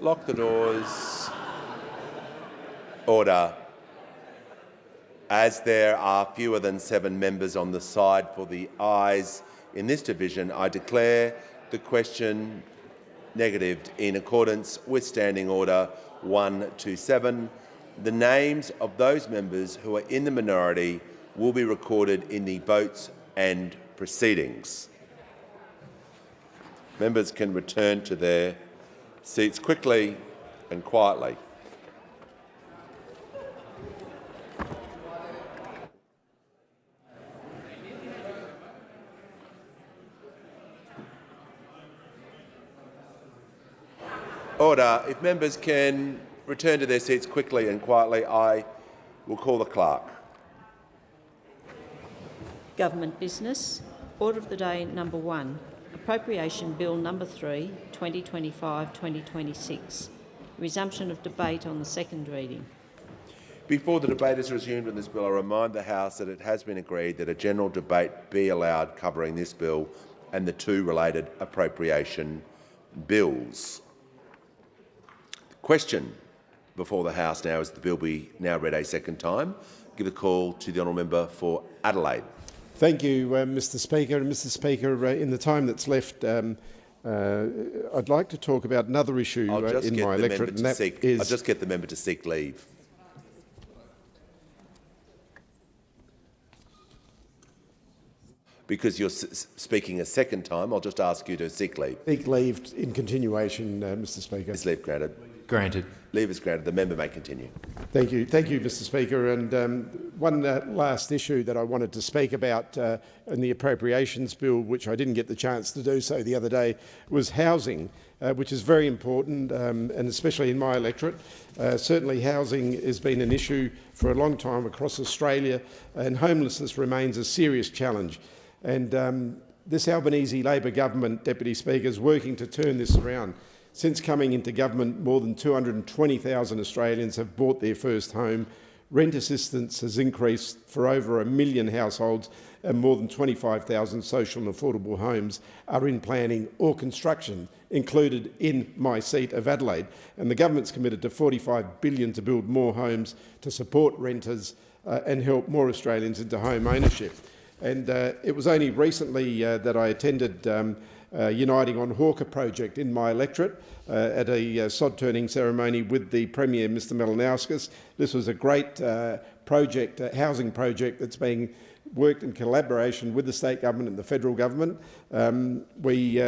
Lock the doors. Order. As there are fewer than 7 members on the side for the ayes in this division, I declare the question negatived in accordance with Standing Order 127. The names of those members who are in the minority will be recorded in the votes and proceedings. Members can return to their seats quickly and quietly. Order. If members can return to their seats quickly and quietly, I will call the clerk. Government business. Order of the day number 1. Appropriation Bill number 3, 2025-2026. Resumption of debate on the second reading. Before the debate is resumed on this bill, I remind the House that it has been agreed that a general debate be allowed covering this bill and the 2 related appropriation bills. The question before the House now is the bill be now read a second time. Give a call to the honourable member for Adelaide. Thank you, Mr Speaker. And Mr Speaker, in the time that's left, I'd like to talk about another issue in my electorate, and that is... I'll just get the member to seek leave. Because you're speaking a second time, I'll just ask you to seek leave. Seek leave in continuation, Mr Speaker. Is leave granted? Granted. Leave is granted. The member may continue. Thank you, Mr Speaker. And one last issue that I wanted to speak about in the Appropriations Bill, which I didn't get the chance to do so the other day, was housing, which is very important, and especially in my electorate. Certainly housing has been an issue for a long time across Australia, and homelessness remains a serious challenge. And this Albanese Labor government, Deputy Speaker, is working to turn this around. Since coming into government, more than 220,000 Australians have bought their first home. Rent assistance has increased for over 1 million households, and more than 25,000 social and affordable homes are in planning or construction, included in my seat of Adelaide. And the government's committed to $45 billion to build more homes to support renters and help more Australians into home ownership. And it was only recently that I attended Uniting on Hawker project in my electorate at a sod-turning ceremony with the Premier, Mr Malinauskas. This was a great project, housing project that's being worked in collaboration with the state government and the federal government. We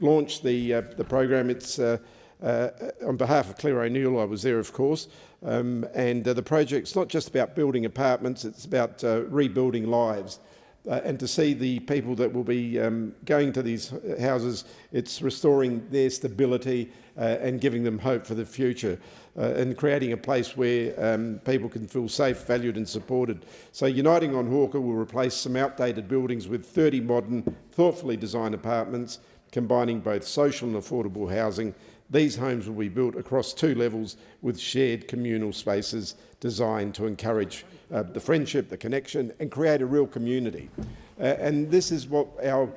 launched the program. It's on behalf of Claire O'Neill. I was there, of course. And the project's not just about building apartments, it's about rebuilding lives. And to see the people that will be going to these houses, it's restoring their stability and giving them hope for the future and creating a place where people can feel safe, valued and supported. So Uniting on Hawker will replace some outdated buildings with 30 modern, thoughtfully designed apartments combining both social and affordable housing. These homes will be built across 2 levels with shared communal spaces designed to encourage the friendship, the connection, and create a real community. And this is what our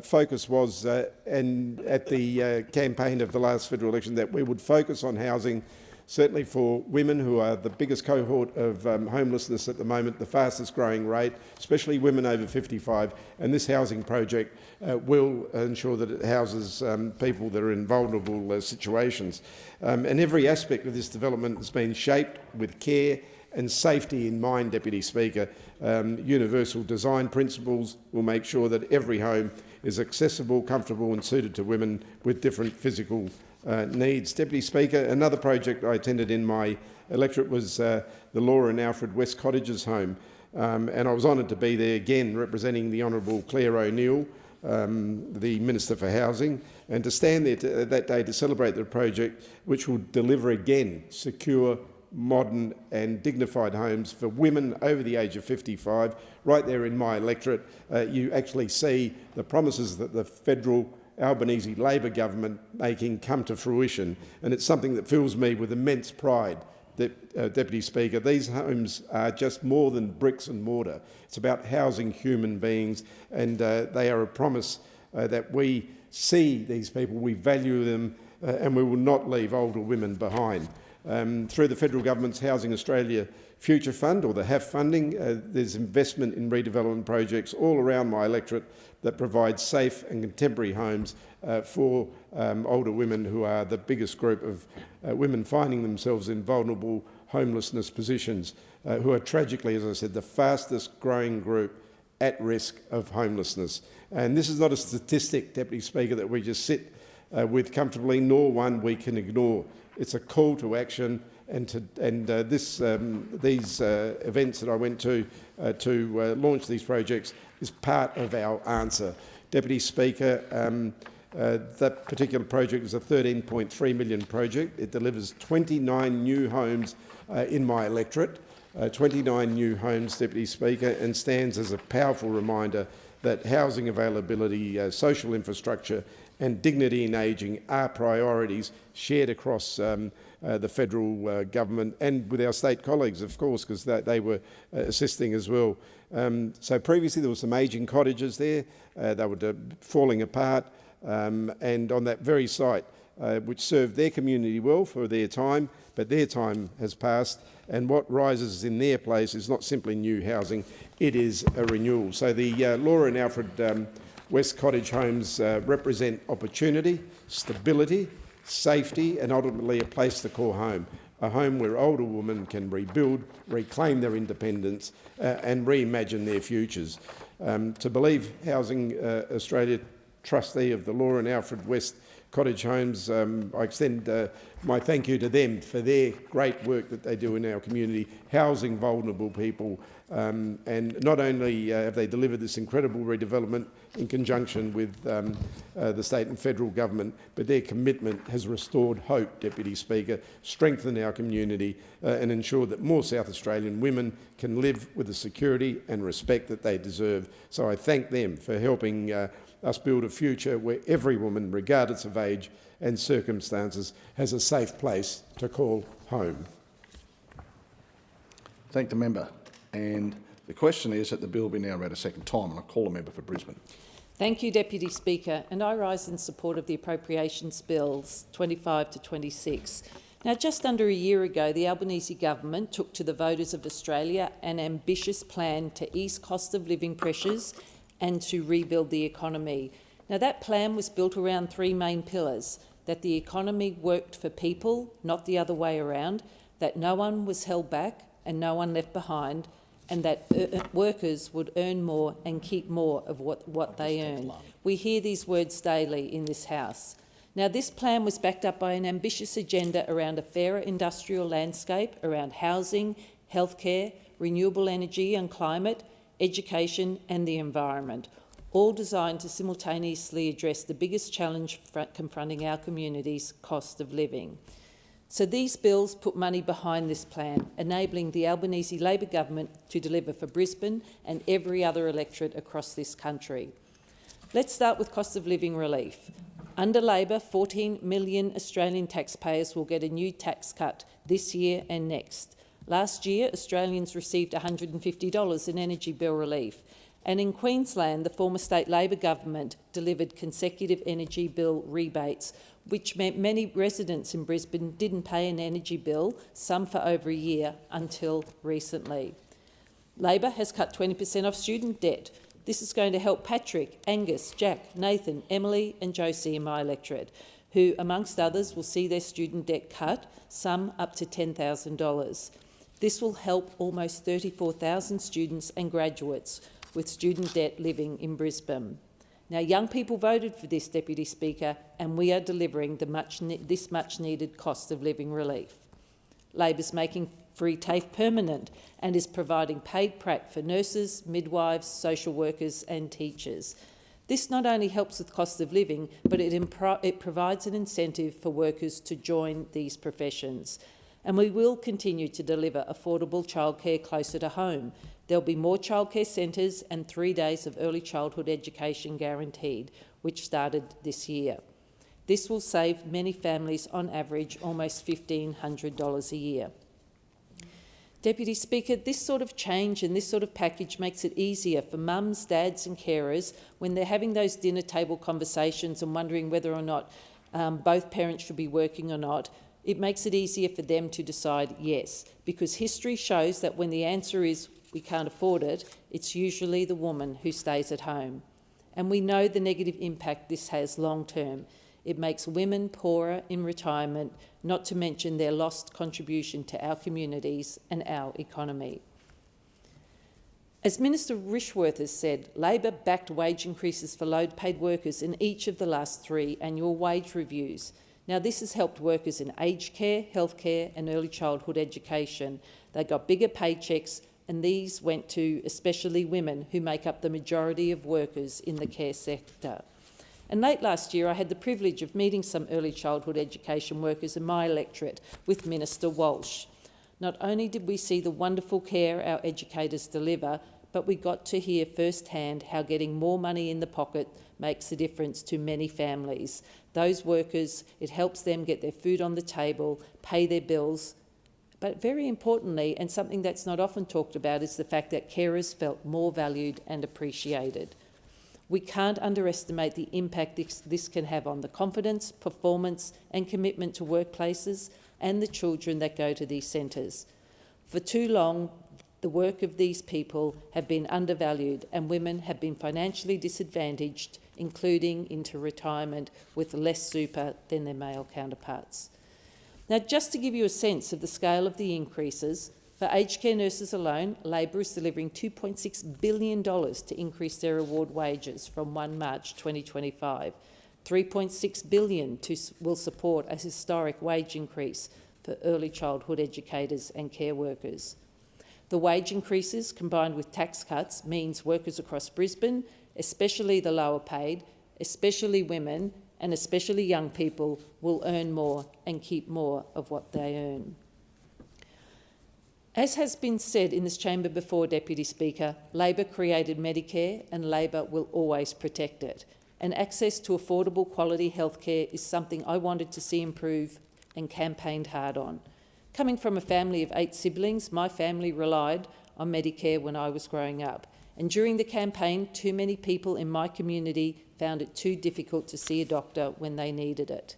focus was and at the campaign of the last federal election, that we would focus on housing, certainly for women who are the biggest cohort of homelessness at the moment, the fastest growing rate, especially women over 55. And this housing project will ensure that it houses people that are in vulnerable situations. And every aspect of this development has been shaped with care and safety in mind, Deputy Speaker. Universal design principles will make sure that every home is accessible, comfortable and suited to women with different physical needs. Deputy Speaker, another project I attended in my electorate was the Laura and Alfred West Cottages home, and I was honoured to be there again representing the Honourable Claire O'Neill, the Minister for Housing, and to stand there that day to celebrate the project, which will deliver again secure, modern and dignified homes for women over the age of 55. Right there in my electorate, you actually see the promises that the federal Albanese Labor government making come to fruition, and it's something that fills me with immense pride. Deputy Speaker, these homes are just more than bricks and mortar. It's about housing human beings, and they are a promise that we see these people, we value them, and we will not leave older women behind. Through the federal government's Housing Australia Future Fund, or the HAF funding, there's investment in redevelopment projects all around my electorate that provide safe and contemporary homes for older women, who are the biggest group of women finding themselves in vulnerable homelessness positions, who are tragically, as I said, the fastest growing group at risk of homelessness. And this is not a statistic, Deputy Speaker, that we just sit with comfortably, nor one we can ignore. It's a call to action, and these events that I went to launch these projects is part of our answer. Deputy Speaker, that particular project is a $13.3 million project. It delivers 29 new homes in my electorate, 29 new homes, Deputy Speaker, and stands as a powerful reminder that housing availability, social infrastructure and dignity in ageing are priorities shared across the federal government and with our state colleagues, of course, because they were assisting as well. So previously there were some ageing cottages there. They were falling apart, and on that very site, which served their community well for their time, but their time has passed, and what rises in their place is not simply new housing, it is a renewal. So the Laura and Alfred West Cottage homes represent opportunity, stability, safety and ultimately a place to call home, a home where older women can rebuild, reclaim their independence and reimagine their futures. To believe Housing Australia trustee of the Laura and Alfred West Cottage homes, I extend my thank you to them for their great work that they do in our community, housing vulnerable people. And not only have they delivered this incredible redevelopment in conjunction with the state and federal government, but their commitment has restored hope, Deputy Speaker, strengthened our community and ensured that more South Australian women can live with the security and respect that they deserve. So I thank them for helping us build a future where every woman, regardless of age and circumstances, has a safe place to call home. Thank the member. And the question is that the bill be now read a second time, and I call the member for Brisbane. Thank you, Deputy Speaker, and I rise in support of the Appropriations Bills 25 to 26. Now, just under a year ago, the Albanese government took to the voters of Australia an ambitious plan to ease cost of living pressures and to rebuild the economy. Now, that plan was built around 3 main pillars: that the economy worked for people, not the other way around, that no one was held back and no one left behind, and that workers would earn more and keep more of what they earn. We hear these words daily in this House. Now, this plan was backed up by an ambitious agenda around a fairer industrial landscape, around housing, healthcare, renewable energy and climate, education and the environment, all designed to simultaneously address the biggest challenge confronting our communities, cost of living. So these bills put money behind this plan, enabling the Albanese Labor government to deliver for Brisbane and every other electorate across this country. Let's start with cost of living relief. Under Labor, 14 million Australian taxpayers will get a new tax cut this year and next. Last year, Australians received $150 in energy bill relief. And in Queensland, the former state Labor government delivered consecutive energy bill rebates, which meant many residents in Brisbane didn't pay an energy bill, some for over a year, until recently. Labor has cut 20% off student debt. This is going to help Patrick, Angus, Jack, Nathan, Emily and Josie in my electorate, who, amongst others, will see their student debt cut, some up to $10,000. This will help almost 34,000 students and graduates with student debt living in Brisbane. Now, young people voted for this, Deputy Speaker, and we are delivering this much-needed cost of living relief. Labor's making free TAFE permanent and is providing paid prac for nurses, midwives, social workers and teachers. This not only helps with cost of living, but it provides an incentive for workers to join these professions. And we will continue to deliver affordable childcare closer to home. There'll be more childcare centres and 3 days of early childhood education guaranteed, which started this year. This will save many families, on average, almost $1,500 a year. Deputy Speaker, this sort of change and this sort of package makes it easier for mums, dads and carers when they're having those dinner table conversations and wondering whether or not both parents should be working or not. It makes it easier for them to decide yes, because history shows that when the answer is we can't afford it, it's usually the woman who stays at home. And we know the negative impact this has long term. It makes women poorer in retirement, not to mention their lost contribution to our communities and our economy. As Minister Rishworth has said, Labor backed wage increases for low-paid workers in each of the last 3 annual wage reviews. Now, this has helped workers in aged care, healthcare and early childhood education. They got bigger paychecks, and these went to especially women who make up the majority of workers in the care sector. And late last year, I had the privilege of meeting some early childhood education workers in my electorate with Minister Walsh. Not only did we see the wonderful care our educators deliver, but we got to hear firsthand how getting more money in the pocket makes a difference to many families. Those workers, it helps them get their food on the table, pay their bills. But very importantly, and something that's not often talked about, is the fact that carers felt more valued and appreciated. We can't underestimate the impact this can have on the confidence, performance and commitment to workplaces and the children that go to these centres. For too long, the work of these people have been undervalued and women have been financially disadvantaged, including into retirement with less super than their male counterparts. Now, just to give you a sense of the scale of the increases, for aged care nurses alone, Labor is delivering $2.6 billion to increase their award wages from 1 March 2025. $3.6 billion will support a historic wage increase for early childhood educators and care workers. The wage increases, combined with tax cuts, means workers across Brisbane, especially the lower paid, especially women and especially young people, will earn more and keep more of what they earn. As has been said in this chamber before, Deputy Speaker, Labor created Medicare and Labor will always protect it. And access to affordable quality healthcare is something I wanted to see improve and campaigned hard on. Coming from a family of 8 siblings, my family relied on Medicare when I was growing up. And during the campaign, too many people in my community found it too difficult to see a doctor when they needed it.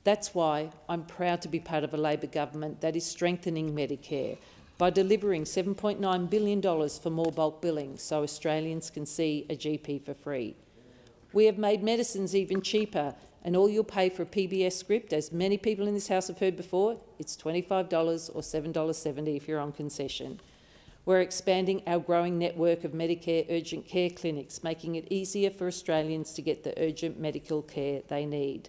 That's why I'm proud to be part of a Labor government that is strengthening Medicare by delivering $7.9 billion for more bulk billing so Australians can see a GP for free. We have made medicines even cheaper, and all you'll pay for a PBS script, as many people in this House have heard before, it's $25 or $7.70 if you're on concession. We're expanding our growing network of Medicare urgent care clinics, making it easier for Australians to get the urgent medical care they need.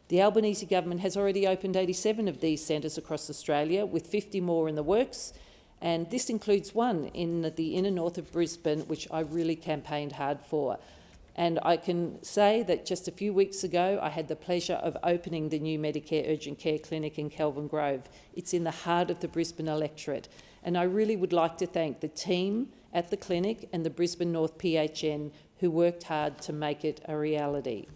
The Albanese government has already opened 87 of these centres across Australia, with 50 more in the works, and this includes one in the inner north of Brisbane, which I really campaigned hard for. And I can say that just a few weeks ago, I had the pleasure of opening the new Medicare urgent care clinic in Kelvin Grove. It's in the heart of the Brisbane electorate, and I really would like to thank the team at the clinic and the Brisbane North PHN, who worked hard to make it a reality.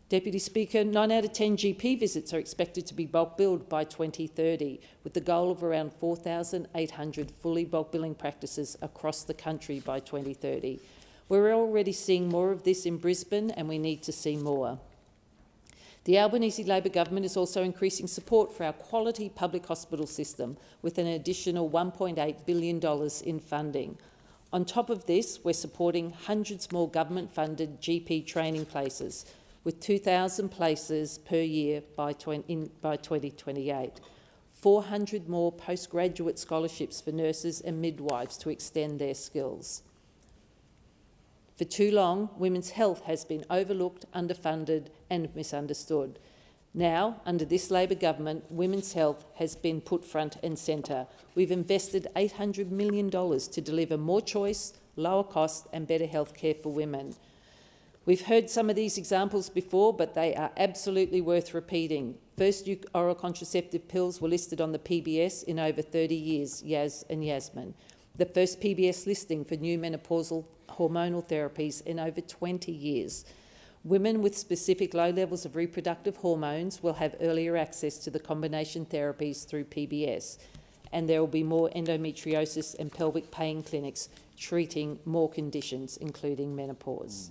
Deputy Speaker, 9 out of 10 GP visits are expected to be bulk billed by 2030, with the goal of around 4,800 fully bulk billing practices across the country by 2030. We're already seeing more of this in Brisbane, and we need to see more. The Albanese Labor government is also increasing support for our quality public hospital system with an additional $1.8 billion in funding. On top of this, we're supporting hundreds more government-funded GP training places, with 2,000 places per year by 2028. 400 more postgraduate scholarships for nurses and midwives to extend their skills. For too long, women's health has been overlooked, underfunded and misunderstood. Now, under this Labor government, women's health has been put front and centre. We've invested $800 million to deliver more choice, lower cost and better health care for women. We've heard some of these examples before, but they are absolutely worth repeating. First oral contraceptive pills were listed on the PBS in over 30 years, Yaz and Yasmin. The first PBS listing for new menopausal hormonal therapies in over 20 years. Women with specific low levels of reproductive hormones will have earlier access to the combination therapies through PBS, and there will be more endometriosis and pelvic pain clinics treating more conditions, including menopause.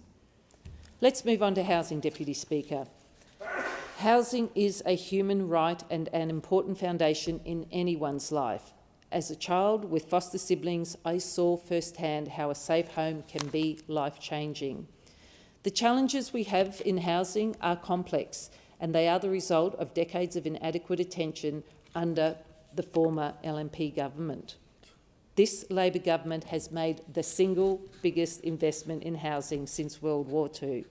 Let's move on to housing, Deputy Speaker. Housing is a human right and an important foundation in anyone's life. As a child with foster siblings, I saw firsthand how a safe home can be life-changing. The challenges we have in housing are complex, and they are the result of decades of inadequate attention under the former LNP government. This Labor government has made the single biggest investment in housing since World War II.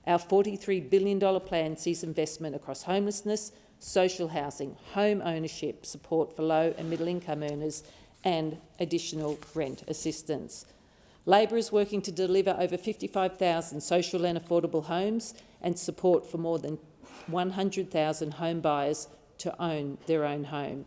Our $43 billion plan sees investment across homelessness, social housing, home ownership, support for low and middle income earners and additional rent assistance. Labor is working to deliver over 55,000 social and affordable homes and support for more than 100,000 home buyers to own their own home.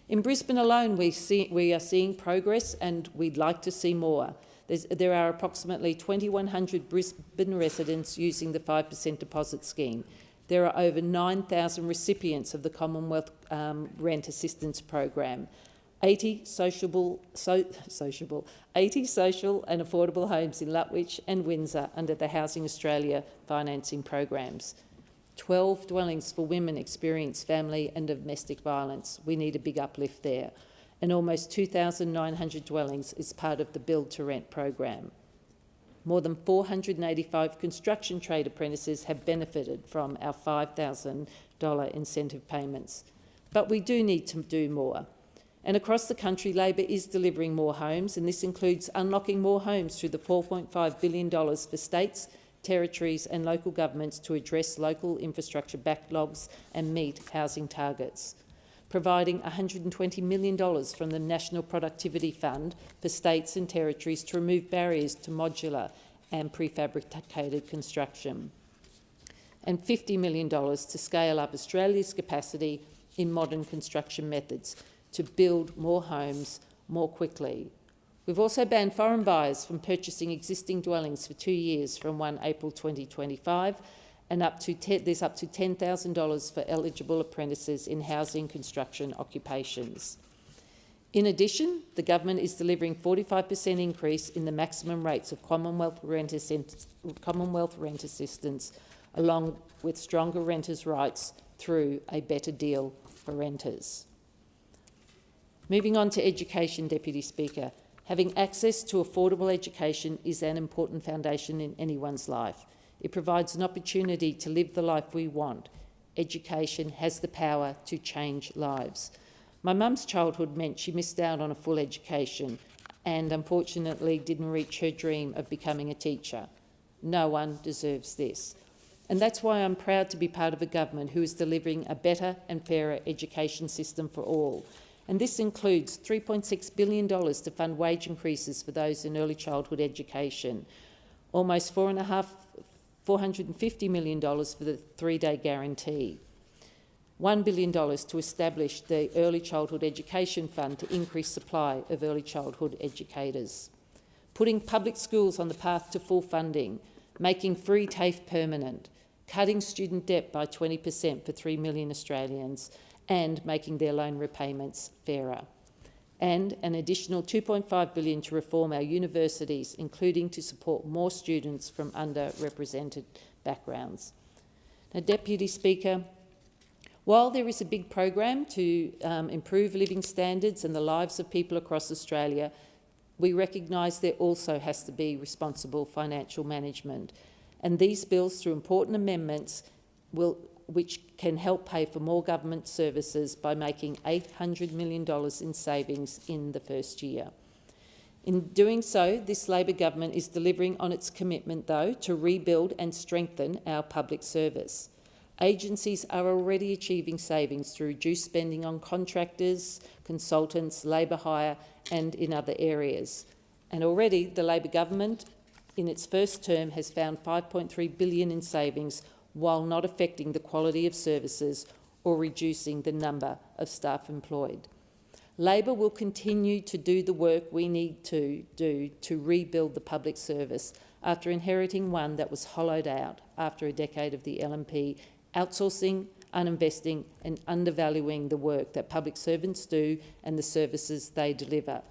In Brisbane alone, we are seeing progress and we'd like to see more. There are approximately 2,100 Brisbane residents using the 5% deposit scheme. There are over 9,000 recipients of the Commonwealth Rent Assistance Program, 80 social and affordable homes in Lutwyche and Windsor under the Housing Australia financing programs. 12 dwellings for women experience family and domestic violence. We need a big uplift there. And almost 2,900 dwellings is part of the Build to Rent program. More than 485 construction trade apprentices have benefited from our $5,000 incentive payments. But we do need to do more. And across the country, Labor is delivering more homes, and this includes unlocking more homes through the $4.5 billion for states, territories and local governments to address local infrastructure backlogs and meet housing targets, providing $120 million from the National Productivity Fund for states and territories to remove barriers to modular and prefabricated construction, and $50 million to scale up Australia's capacity in modern construction methods to build more homes more quickly. We've also banned foreign buyers from purchasing existing dwellings for 2 years from 1 April 2025, and there's up to $10,000 for eligible apprentices in housing construction occupations. In addition, the government is delivering 45% increase in the maximum rates of Commonwealth rent assistance, along with stronger renters' rights through a better deal for renters. Moving on to education, Deputy Speaker. Having access to affordable education is an important foundation in anyone's life. It provides an opportunity to live the life we want. Education has the power to change lives. My mum's childhood meant she missed out on a full education and unfortunately didn't reach her dream of becoming a teacher. No one deserves this. And that's why I'm proud to be part of a government who is delivering a better and fairer education system for all. And this includes $3.6 billion to fund wage increases for those in early childhood education, almost $450 million for the 3-day guarantee. $1 billion to establish the Early Childhood Education Fund to increase supply of early childhood educators. Putting public schools on the path to full funding, making free TAFE permanent, cutting student debt by 20% for 3 million Australians, and making their loan repayments fairer. And an additional $2.5 billion to reform our universities, including to support more students from underrepresented backgrounds. Now, Deputy Speaker, while there is a big program to improve living standards and the lives of people across Australia, we recognise there also has to be responsible financial management. And these bills, through important amendments, which can help pay for more government services by making $800 million in savings in the first year. In doing so, this Labor government is delivering on its commitment, though, to rebuild and strengthen our public service. Agencies are already achieving savings through reduced spending on contractors, consultants, labour hire and in other areas. And already the Labor government, in its first term, has found $5.3 billion in savings while not affecting the quality of services or reducing the number of staff employed. Labor will continue to do the work we need to do to rebuild the public service after inheriting one that was hollowed out after a decade of the LNP outsourcing, uninvesting and undervaluing the work that public servants do and the services they deliver.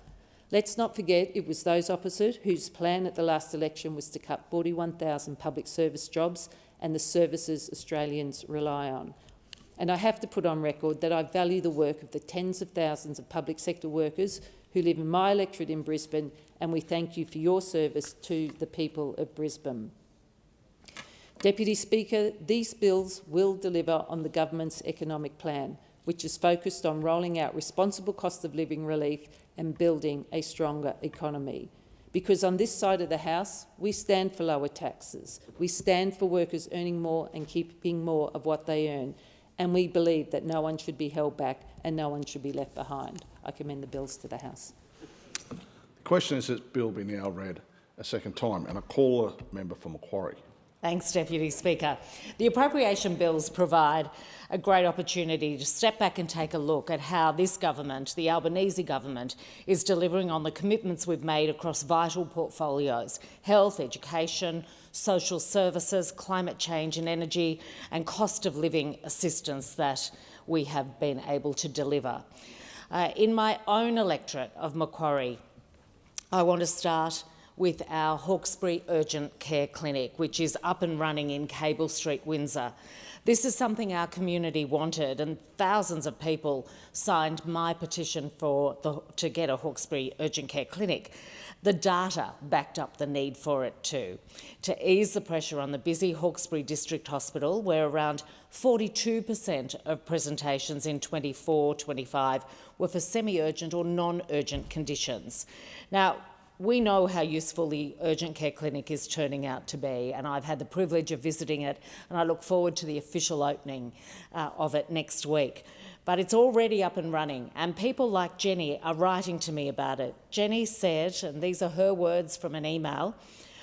Let's not forget it was those opposite whose plan at the last election was to cut 41,000 public service jobs and the services Australians rely on. And I have to put on record that I value the work of the tens of thousands of public sector workers who live in my electorate in Brisbane, and we thank you for your service to the people of Brisbane. Deputy Speaker, these bills will deliver on the government's economic plan, which is focused on rolling out responsible cost of living relief and building a stronger economy. Because on this side of the House, we stand for lower taxes. We stand for workers earning more and keeping more of what they earn. And we believe that no one should be held back and no one should be left behind. I commend the bills to the House. The question is that bill be now read a second time, and I call a member for Macquarie. Thanks, Deputy Speaker. The appropriation bills provide a great opportunity to step back and take a look at how this government, the Albanese government, is delivering on the commitments we've made across vital portfolios: health, education, social services, climate change and energy, and cost of living assistance that we have been able to deliver. In my own electorate of Macquarie, I want to start with our Hawkesbury Urgent Care Clinic, which is up and running in Cable Street, Windsor. This is something our community wanted, and thousands of people signed my petition to get a Hawkesbury Urgent Care Clinic. The data backed up the need for it too, to ease the pressure on the busy Hawkesbury District Hospital, where around 42% of presentations in 24-25 were for semi-urgent or non-urgent conditions. Now, we know how useful the urgent care clinic is turning out to be, and I've had the privilege of visiting it, and I look forward to the official opening of it next week. But it's already up and running, and people like Jenny are writing to me about it. Jenny said, and these are her words from an email,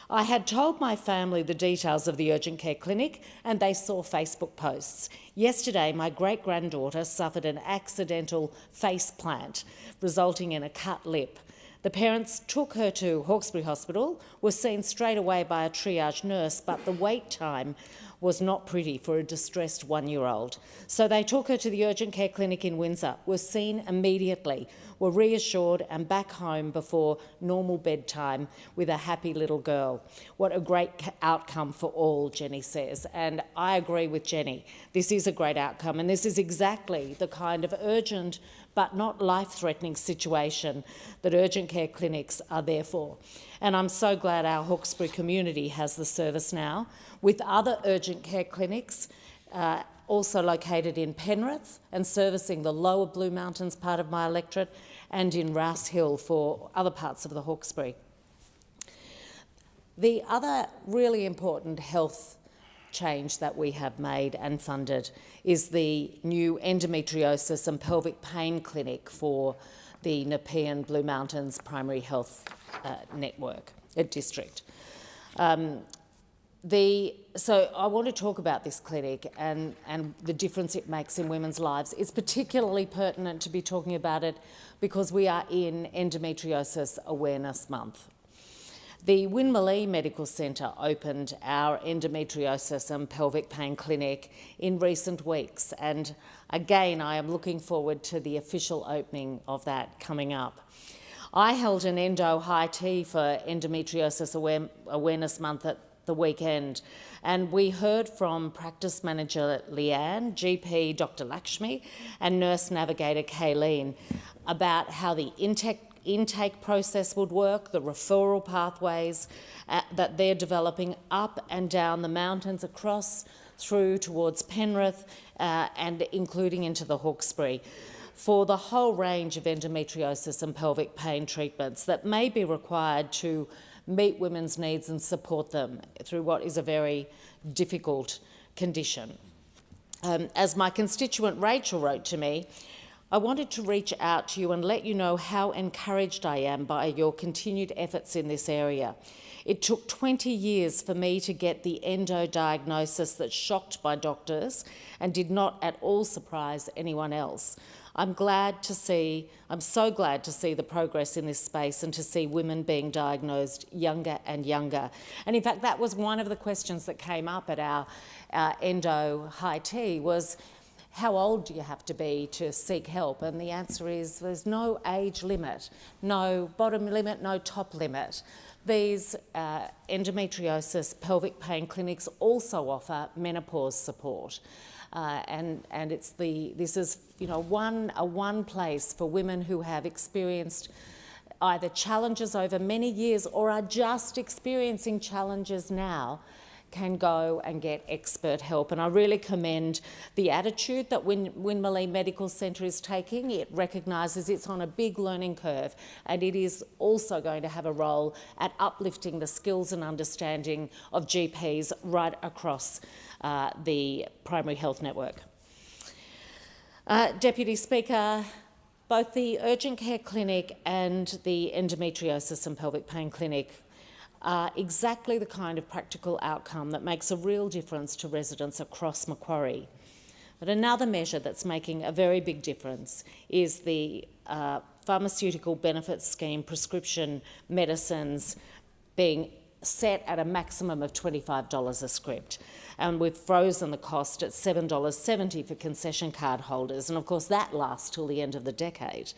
"I had told my family the details of the urgent care clinic and they saw Facebook posts. Yesterday, my great-granddaughter suffered an accidental face plant, resulting in a cut lip. The parents took her to Hawkesbury Hospital, were seen straight away by a triage nurse, but the wait time was not pretty for a distressed one-year-old. So they took her to the urgent care clinic in Windsor, were seen immediately, were reassured and back home before normal bedtime with a happy little girl. What a great outcome for all," Jenny says. And I agree with Jenny. This is a great outcome, and this is exactly the kind of urgent but not life-threatening situation that urgent care clinics are there for. And I'm so glad our Hawkesbury community has the service now, with other urgent care clinics also located in Penrith and servicing the lower Blue Mountains part of my electorate, and in Rouse Hill for other parts of the Hawkesbury. The other really important health change that we have made and funded is the new endometriosis and pelvic pain clinic for the Nepean Blue Mountains Primary Health District. So I want to talk about this clinic and the difference it makes in women's lives. It's particularly pertinent to be talking about it because we are in Endometriosis Awareness Month. The Winmalee Medical Centre opened our endometriosis and pelvic pain clinic in recent weeks, and again I am looking forward to the official opening of that coming up. I held an endo high tea for Endometriosis Awareness Month at the weekend, and we heard from practice manager Leanne, GP Dr Lakshmi and nurse navigator Kayleen about how the intake process would work, the referral pathways that they're developing up and down the mountains, across through towards Penrith and including into the Hawkesbury, for the whole range of endometriosis and pelvic pain treatments that may be required to meet women's needs and support them through what is a very difficult condition. As my constituent Rachel wrote to me, I wanted to reach out to you and let you know how encouraged I am by your continued efforts in this area. It took 20 years for me to get the endo diagnosis that shocked my doctors and did not at all surprise anyone else. I'm so glad to see the progress in this space and to see women being diagnosed younger and younger. And in fact, that was one of the questions that came up at our endo high tea was, how old do you have to be to seek help? And the answer is there's no age limit, no bottom limit, no top limit. These endometriosis pelvic pain clinics also offer menopause support. And this is one place for women who have experienced either challenges over many years or are just experiencing challenges now, can go and get expert help. And I really commend the attitude that Winmalee Medical Centre is taking. It recognises it's on a big learning curve, and it is also going to have a role at uplifting the skills and understanding of GPs right across the primary health network. Deputy Speaker, both the urgent care clinic and the endometriosis and pelvic pain clinic are exactly the kind of practical outcome that makes a real difference to residents across Macquarie. But another measure that's making a very big difference is the pharmaceutical benefits scheme prescription medicines being set at a maximum of $25 a script. And we've frozen the cost at $7.70 for concession card holders, and of course that lasts till the end of the decade.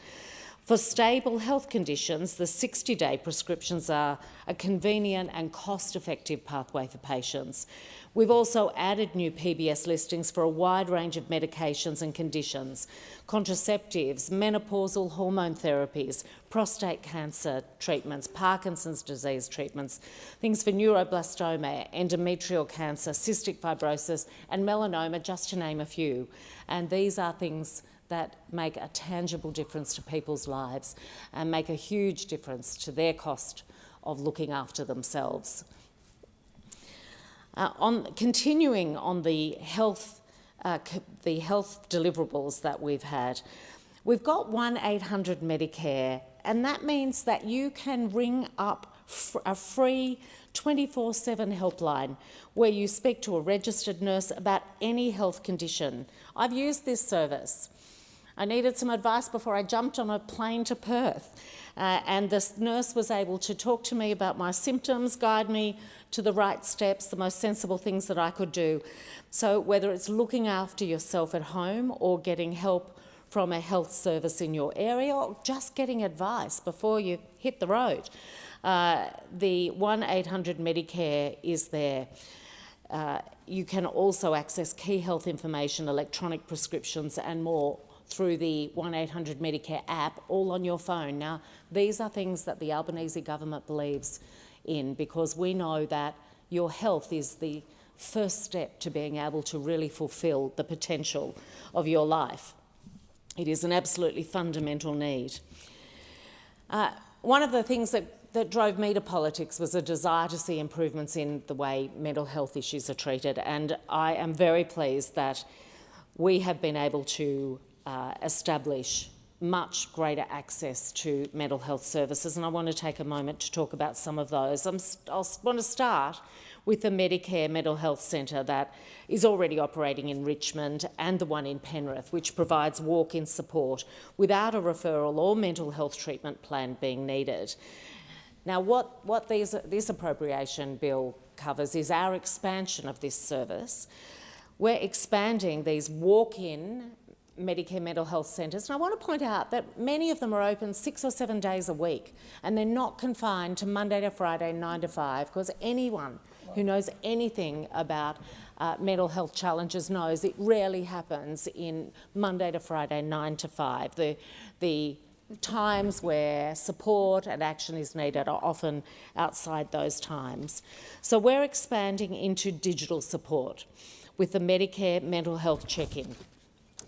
For stable health conditions, the 60-day prescriptions are a convenient and cost-effective pathway for patients. We've also added new PBS listings for a wide range of medications and conditions: contraceptives, menopausal hormone therapies, prostate cancer treatments, Parkinson's disease treatments, things for neuroblastoma, endometrial cancer, cystic fibrosis and melanoma, just to name a few. And these are things that make a tangible difference to people's lives and make a huge difference to their cost of looking after themselves. Continuing on the health deliverables that we've had, we've got 1-800 Medicare, and that means that you can ring up a free 24/7 helpline where you speak to a registered nurse about any health condition. I've used this service. I needed some advice before I jumped on a plane to Perth, and the nurse was able to talk to me about my symptoms, guide me to the right steps, the most sensible things that I could do. So whether it's looking after yourself at home or getting help from a health service in your area or just getting advice before you hit the road, the 1-800 Medicare is there. You can also access key health information, electronic prescriptions and more through the 1-800 Medicare app, all on your phone. Now, these are things that the Albanese government believes in, because we know that your health is the first step to being able to really fulfil the potential of your life. It is an absolutely fundamental need. One of the things that drove me to politics was a desire to see improvements in the way mental health issues are treated, and I am very pleased that we have been able to establish much greater access to mental health services, and I want to take a moment to talk about some of those. I want to start with the Medicare Mental Health Centre that is already operating in Richmond and the one in Penrith, which provides walk-in support without a referral or mental health treatment plan being needed. Now, what this appropriation bill covers is our expansion of this service. We're expanding these walk-in Medicare mental health centres, and I want to point out that many of them are open 6 or 7 days a week, and they're not confined to Monday to Friday, 9 to 5, because anyone who knows anything about mental health challenges knows it rarely happens in Monday to Friday, 9 to 5. The times where support and action is needed are often outside those times. So we're expanding into digital support with the Medicare mental health check-in.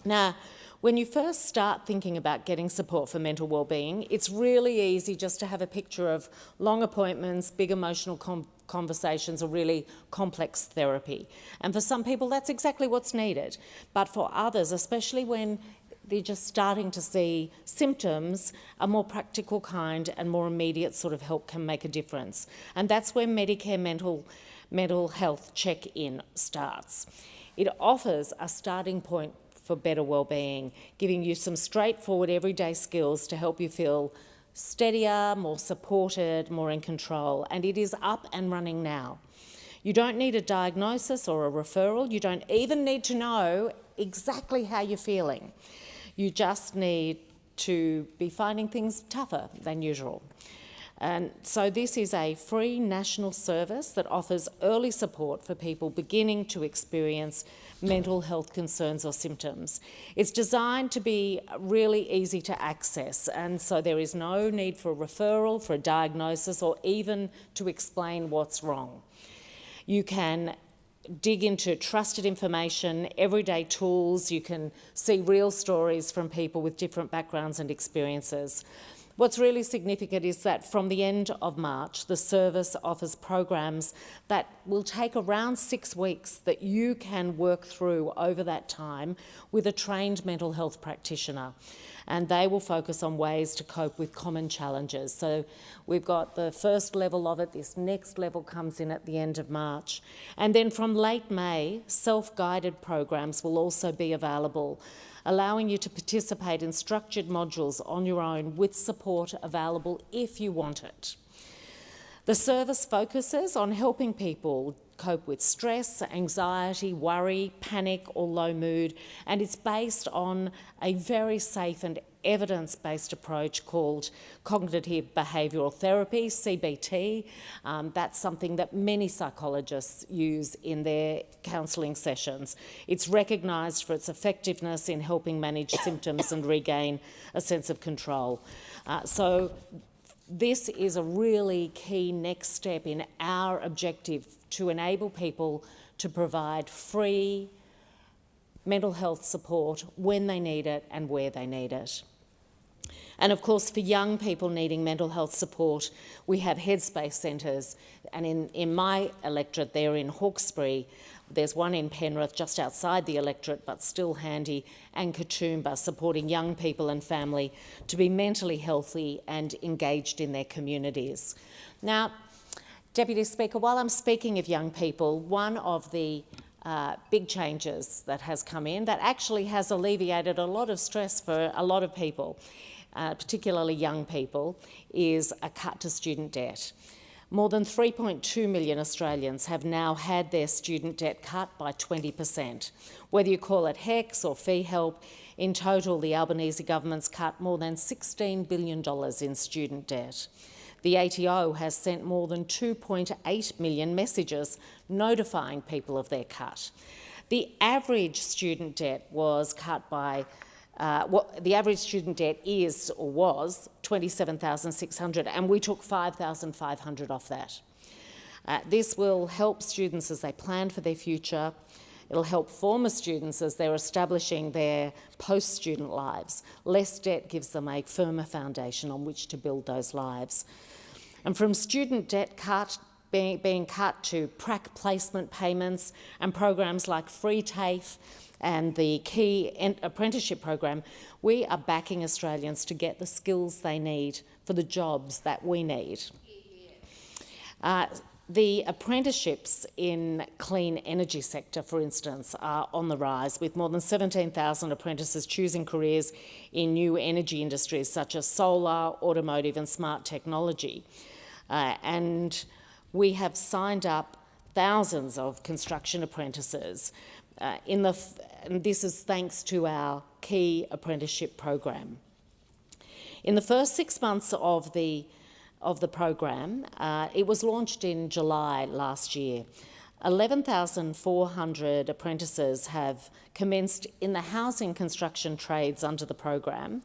Now, when you first start thinking about getting support for mental wellbeing, it's really easy just to have a picture of long appointments, big emotional conversations, or really complex therapy. And for some people, that's exactly what's needed. But for others, especially when they're just starting to see symptoms, a more practical kind and more immediate sort of help can make a difference. And that's where Medicare mental health check-in starts. It offers a starting point for better wellbeing, giving you some straightforward everyday skills to help you feel steadier, more supported, more in control, and it is up and running now. You don't need a diagnosis or a referral. You don't even need to know exactly how you're feeling. You just need to be finding things tougher than usual. And so this is a free national service that offers early support for people beginning to experience mental health concerns or symptoms. It's designed to be really easy to access, and so there is no need for a referral, for a diagnosis, or even to explain what's wrong. You can dig into trusted information, everyday tools. You can see real stories from people with different backgrounds and experiences. What's really significant is that from the end of March, the service offers programs that will take around 6 weeks that you can work through over that time with a trained mental health practitioner. And they will focus on ways to cope with common challenges. So we've got the first level of it. This next level comes in at the end of March. And then from late May, self-guided programs will also be available, allowing you to participate in structured modules on your own with support available if you want it. The service focuses on helping people cope with stress, anxiety, worry, panic or low mood, and it's based on a very safe and evidence-based approach called cognitive behavioural therapy, CBT. That's something that many psychologists use in their counselling sessions. It's recognised for its effectiveness in helping manage symptoms and regain a sense of control. So this is a really key next step in our objective to enable people to provide free mental health support when they need it and where they need it. And of course, for young people needing mental health support, we have Headspace centres, and in my electorate there in Hawkesbury, there's one in Penrith just outside the electorate but still handy, and Katoomba, supporting young people and family to be mentally healthy and engaged in their communities. Now, Deputy Speaker, while I'm speaking of young people, one of the big changes that has come in that actually has alleviated a lot of stress for a lot of people, particularly young people, is a cut to student debt. More than 3.2 million Australians have now had their student debt cut by 20%. Whether you call it HECS or fee help, in total the Albanese government's cut more than $16 billion in student debt. The ATO has sent more than 2.8 million messages notifying people of their cut. The average student debt was cut by the average student debt is or was $27,600, and we took $5,500 off that. This will help students as they plan for their future. It'll help former students as they're establishing their post-student lives. Less debt gives them a firmer foundation on which to build those lives. And from student debt cut being cut to prac placement payments and programs like Free TAFE and the Key Apprenticeship program, we are backing Australians to get the skills they need for the jobs that we need. The apprenticeships in clean energy sector, for instance, are on the rise, with more than 17,000 apprentices choosing careers in new energy industries such as solar, automotive and smart technology. And we have signed up thousands of construction apprentices, and this is thanks to our Key Apprenticeship program. In the first 6 months of the program, it was launched in July last year. 11,400 apprentices have commenced in the housing construction trades under the program,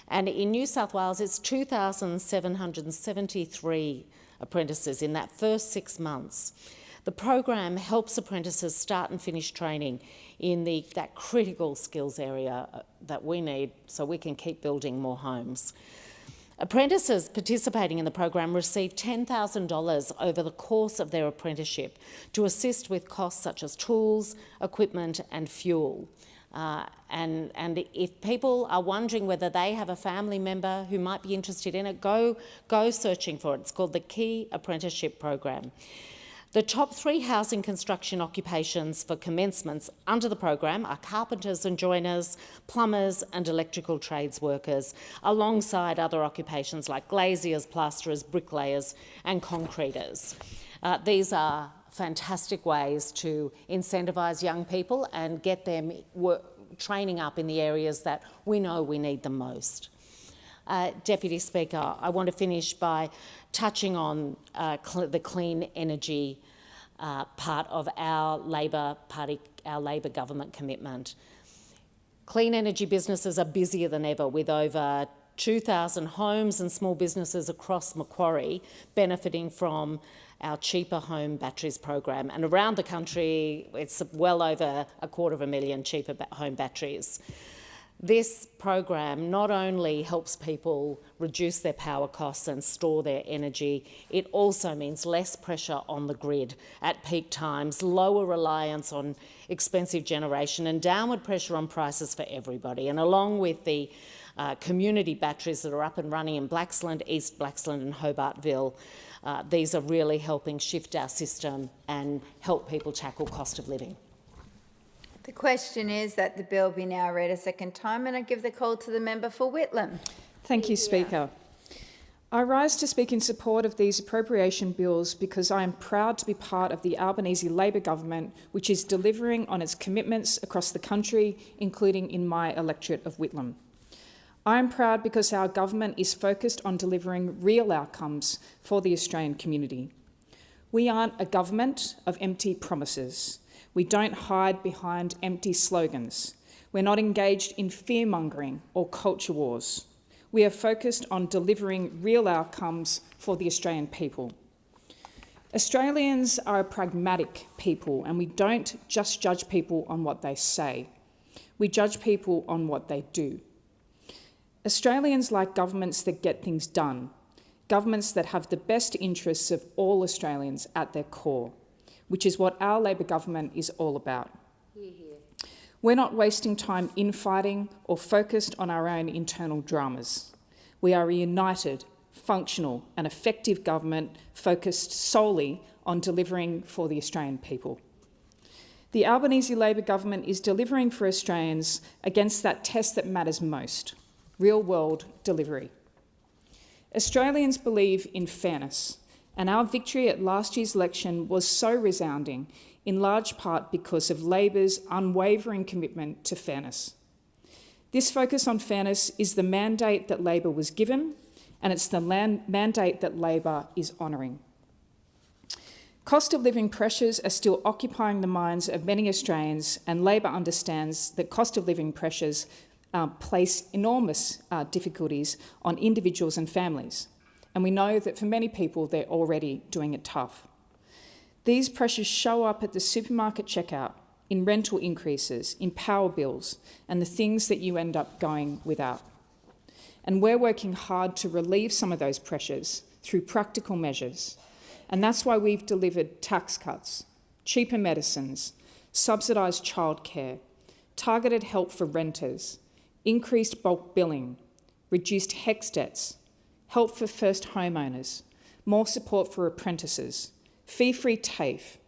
and in New South Wales it's 2,773 apprentices in that first 6 months. The program helps apprentices start and finish training in that critical skills area that we need so we can keep building more homes. Apprentices participating in the program receive $10,000 over the course of their apprenticeship to assist with costs such as tools, equipment and fuel. And if people are wondering whether they have a family member who might be interested in it, go searching for it. It's called the Key Apprenticeship Program. The top 3 housing construction occupations for commencements under the program are carpenters and joiners, plumbers and electrical trades workers, alongside other occupations like glaziers, plasterers, bricklayers and concreters. These are fantastic ways to incentivise young people and get them training up in the areas that we know we need them most. Deputy Speaker, I want to finish by touching on the clean energy part of our Labor government commitment. Clean energy businesses are busier than ever, with over 2,000 homes and small businesses across Macquarie benefiting from our cheaper home batteries program. And around the country, it's well over 250,000 cheaper home batteries. This program not only helps people reduce their power costs and store their energy, it also means less pressure on the grid at peak times, lower reliance on expensive generation and downward pressure on prices for everybody. And along with the community batteries that are up and running in Blaxland, East Blaxland and Hobartville, these are really helping shift our system and help people tackle cost of living. The question is that the bill be now read a second time, and I give the call to the member for Whitlam. Thank you, Speaker. I rise to speak in support of these appropriation bills because I am proud to be part of the Albanese Labor government, which is delivering on its commitments across the country, including in my electorate of Whitlam. I am proud because our government is focused on delivering real outcomes for the Australian community. We aren't a government of empty promises. We don't hide behind empty slogans. We're not engaged in fear-mongering or culture wars. We are focused on delivering real outcomes for the Australian people. Australians are a pragmatic people, and we don't just judge people on what they say. We judge people on what they do. Australians like governments that get things done, governments that have the best interests of all Australians at their core, which is what our Labor government is all about. Hear, hear. We're not wasting time infighting or focused on our own internal dramas. We are a united, functional and effective government focused solely on delivering for the Australian people. The Albanese Labor government is delivering for Australians against that test that matters most, real-world delivery. Australians believe in fairness, and our victory at last year's election was so resounding, in large part because of Labor's unwavering commitment to fairness. This focus on fairness is the mandate that Labor was given, and it's the mandate that Labor is honouring. Cost of living pressures are still occupying the minds of many Australians, and Labor understands that cost of living pressures place enormous difficulties on individuals and families. And we know that for many people, they're already doing it tough. These pressures show up at the supermarket checkout, in rental increases, in power bills, and the things that you end up going without. And we're working hard to relieve some of those pressures through practical measures. And that's why we've delivered tax cuts, cheaper medicines, subsidised childcare, targeted help for renters, increased bulk billing, reduced HECS debts, help for first homeowners, more support for apprentices, fee-free TAFE,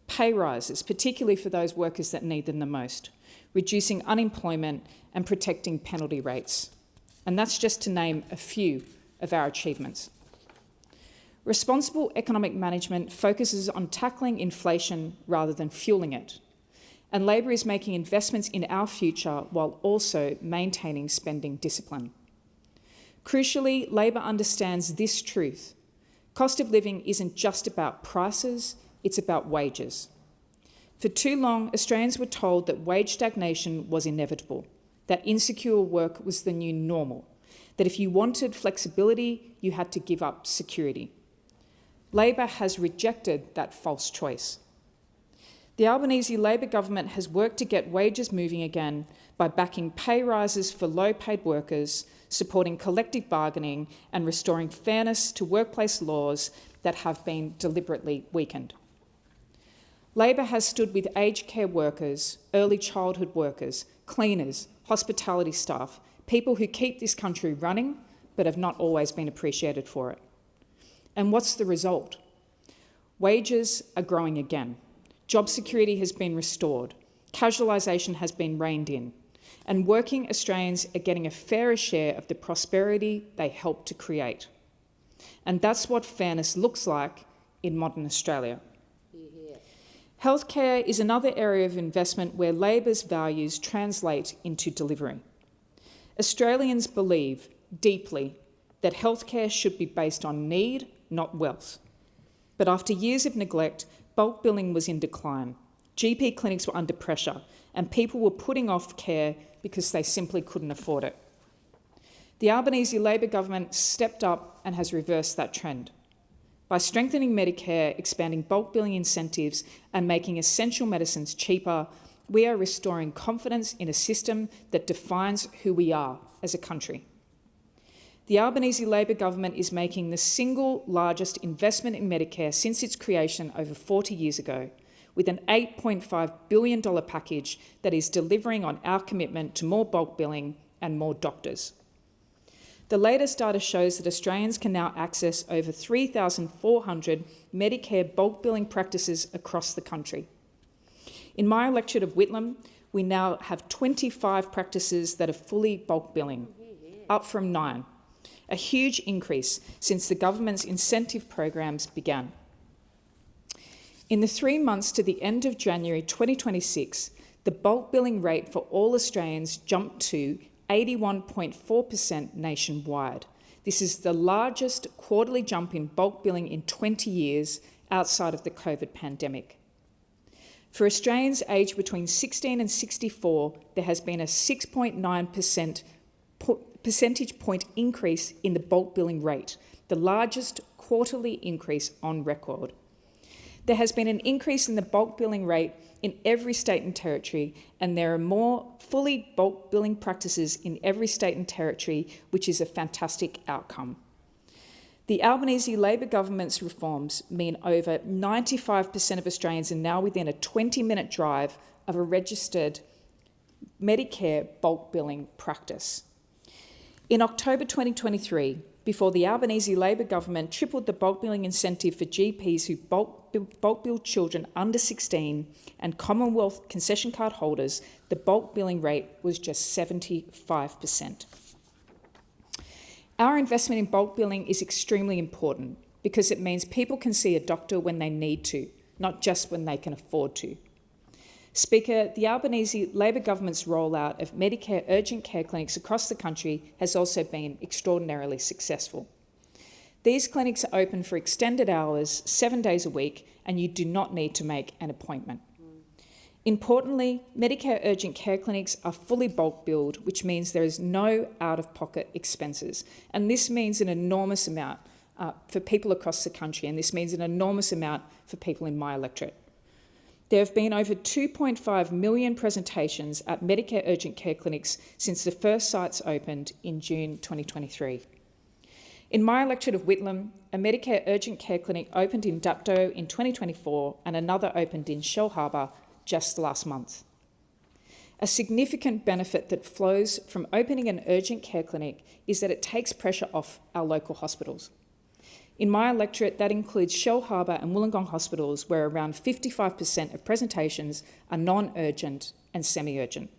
pay rises, particularly for those workers that need them the most, reducing unemployment and protecting penalty rates. And that's just to name a few of our achievements. Responsible economic management focuses on tackling inflation rather than fueling it. And Labor is making investments in our future while also maintaining spending discipline. Crucially, Labor understands this truth. Cost of living isn't just about prices, it's about wages. For too long, Australians were told that wage stagnation was inevitable, that insecure work was the new normal, that if you wanted flexibility, you had to give up security. Labor has rejected that false choice. The Albanese Labor government has worked to get wages moving again by backing pay rises for low-paid workers, supporting collective bargaining and restoring fairness to workplace laws that have been deliberately weakened. Labor has stood with aged care workers, early childhood workers, cleaners, hospitality staff, people who keep this country running but have not always been appreciated for it. And what's the result? Wages are growing again. Job security has been restored. Casualisation has been reined in. And working Australians are getting a fairer share of the prosperity they helped to create. And that's what fairness looks like in modern Australia. Healthcare is another area of investment where Labor's values translate into delivery. Australians believe deeply that healthcare should be based on need, not wealth. But after years of neglect, bulk billing was in decline. GP clinics were under pressure and people were putting off care because they simply couldn't afford it. The Albanese Labor government stepped up and has reversed that trend. By strengthening Medicare, expanding bulk billing incentives and making essential medicines cheaper, we are restoring confidence in a system that defines who we are as a country. The Albanese Labor government is making the single largest investment in Medicare since its creation over 40 years ago, with an $8.5 billion package that is delivering on our commitment to more bulk billing and more doctors. The latest data shows that Australians can now access over 3,400 Medicare bulk billing practices across the country. In my electorate of Whitlam, we now have 25 practices that are fully bulk billing, up from 9, a huge increase since the government's incentive programs began. In the 3 months to the end of January 2026, the bulk billing rate for all Australians jumped to 81.4% nationwide. This is the largest quarterly jump in bulk billing in 20 years outside of the COVID pandemic. For Australians aged between 16 and 64, there has been a 6.9% percentage point increase in the bulk billing rate, the largest quarterly increase on record. There has been an increase in the bulk billing rate in every state and territory, and there are more fully bulk billing practices in every state and territory, which is a fantastic outcome. The Albanese Labor government's reforms mean over 95% of Australians are now within a 20-minute drive of a registered Medicare bulk billing practice. In October 2023, before the Albanese Labor government tripled the bulk billing incentive for GPs who bulk bill children under 16 and Commonwealth concession card holders, the bulk billing rate was just 75%. Our investment in bulk billing is extremely important because it means people can see a doctor when they need to, not just when they can afford to. Speaker, the Albanese Labor government's rollout of Medicare urgent care clinics across the country has also been extraordinarily successful. These clinics are open for extended hours, 7 days a week, and you do not need to make an appointment. Importantly, Medicare urgent care clinics are fully bulk billed, which means there is no out-of-pocket expenses. And this means an enormous amount for people across the country, and this means an enormous amount for people in my electorate. There have been over 2.5 million presentations at Medicare urgent care clinics since the first sites opened in June 2023. In my electorate of Whitlam, a Medicare urgent care clinic opened in Dapto in 2024 and another opened in Shell Harbour just last month. A significant benefit that flows from opening an urgent care clinic is that it takes pressure off our local hospitals. In my electorate, that includes Shell Harbour and Wollongong hospitals, where around 55% of presentations are non-urgent and semi-urgent.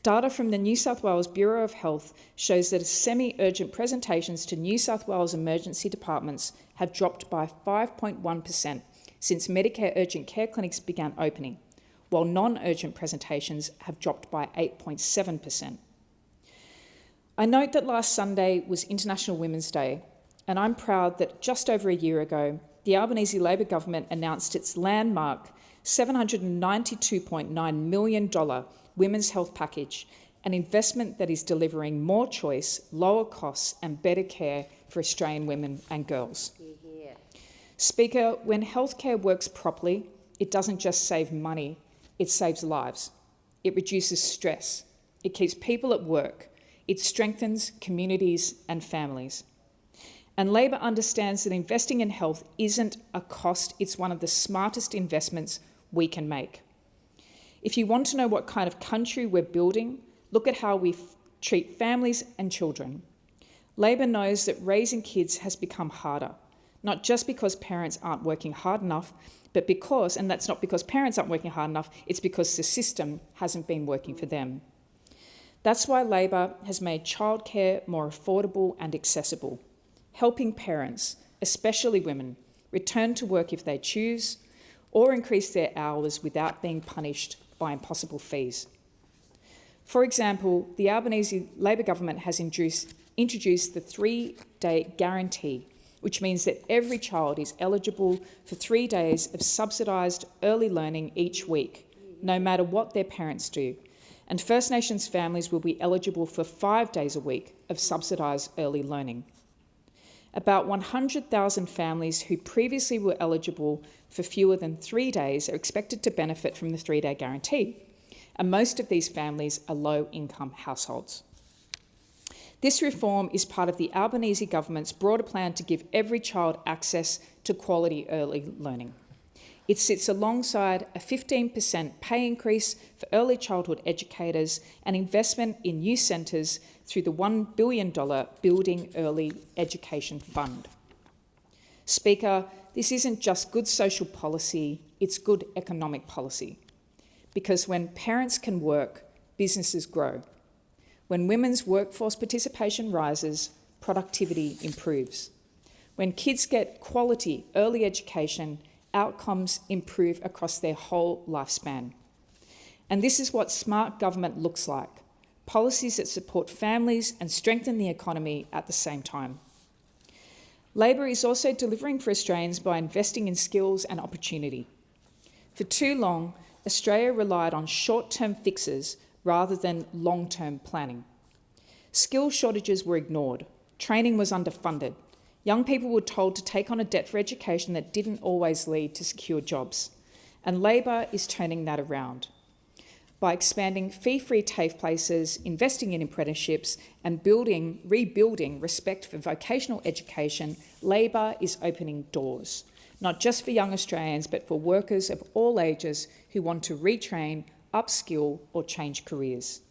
Data from the New South Wales Bureau of Health shows that semi-urgent presentations to New South Wales emergency departments have dropped by 5.1% since Medicare urgent care clinics began opening, while non-urgent presentations have dropped by 8.7%. I note that last Sunday was International Women's Day, and I'm proud that just over a year ago, the Albanese Labor government announced its landmark $792.9 million women's health package, an investment that is delivering more choice, lower costs and better care for Australian women and girls. Speaker, when healthcare works properly, it doesn't just save money, it saves lives. It reduces stress. It keeps people at work. It strengthens communities and families. And Labor understands that investing in health isn't a cost, it's one of the smartest investments we can make. If you want to know what kind of country we're building, look at how we treat families and children. Labor knows that raising kids has become harder, not just because parents aren't working hard enough, but because, and that's not because parents aren't working hard enough, it's because the system hasn't been working for them. That's why Labor has made childcare more affordable and accessible, helping parents, especially women, return to work if they choose, or increase their hours without being punished by impossible fees. For example, the Albanese Labor government has introduced the 3-day guarantee, which means that every child is eligible for 3 days of subsidised early learning each week, no matter what their parents do. And First Nations families will be eligible for 5 days a week of subsidised early learning. About 100,000 families who previously were eligible for fewer than 3 days are expected to benefit from the 3-day guarantee, and most of these families are low-income households. This reform is part of the Albanese government's broader plan to give every child access to quality early learning. It sits alongside a 15% pay increase for early childhood educators and investment in new centres through the $1 billion Building Early Education Fund. Speaker, this isn't just good social policy, it's good economic policy. Because when parents can work, businesses grow. When women's workforce participation rises, productivity improves. When kids get quality early education, outcomes improve across their whole lifespan. And this is what smart government looks like: policies that support families and strengthen the economy at the same time. Labor is also delivering for Australians by investing in skills and opportunity. For too long, Australia relied on short-term fixes rather than long-term planning. Skill shortages were ignored, training was underfunded, young people were told to take on a debt for education that didn't always lead to secure jobs, and Labor is turning that around. By expanding fee-free TAFE places, investing in apprenticeships and rebuilding respect for vocational education, Labor is opening doors, not just for young Australians, but for workers of all ages who want to retrain, upskill or change careers.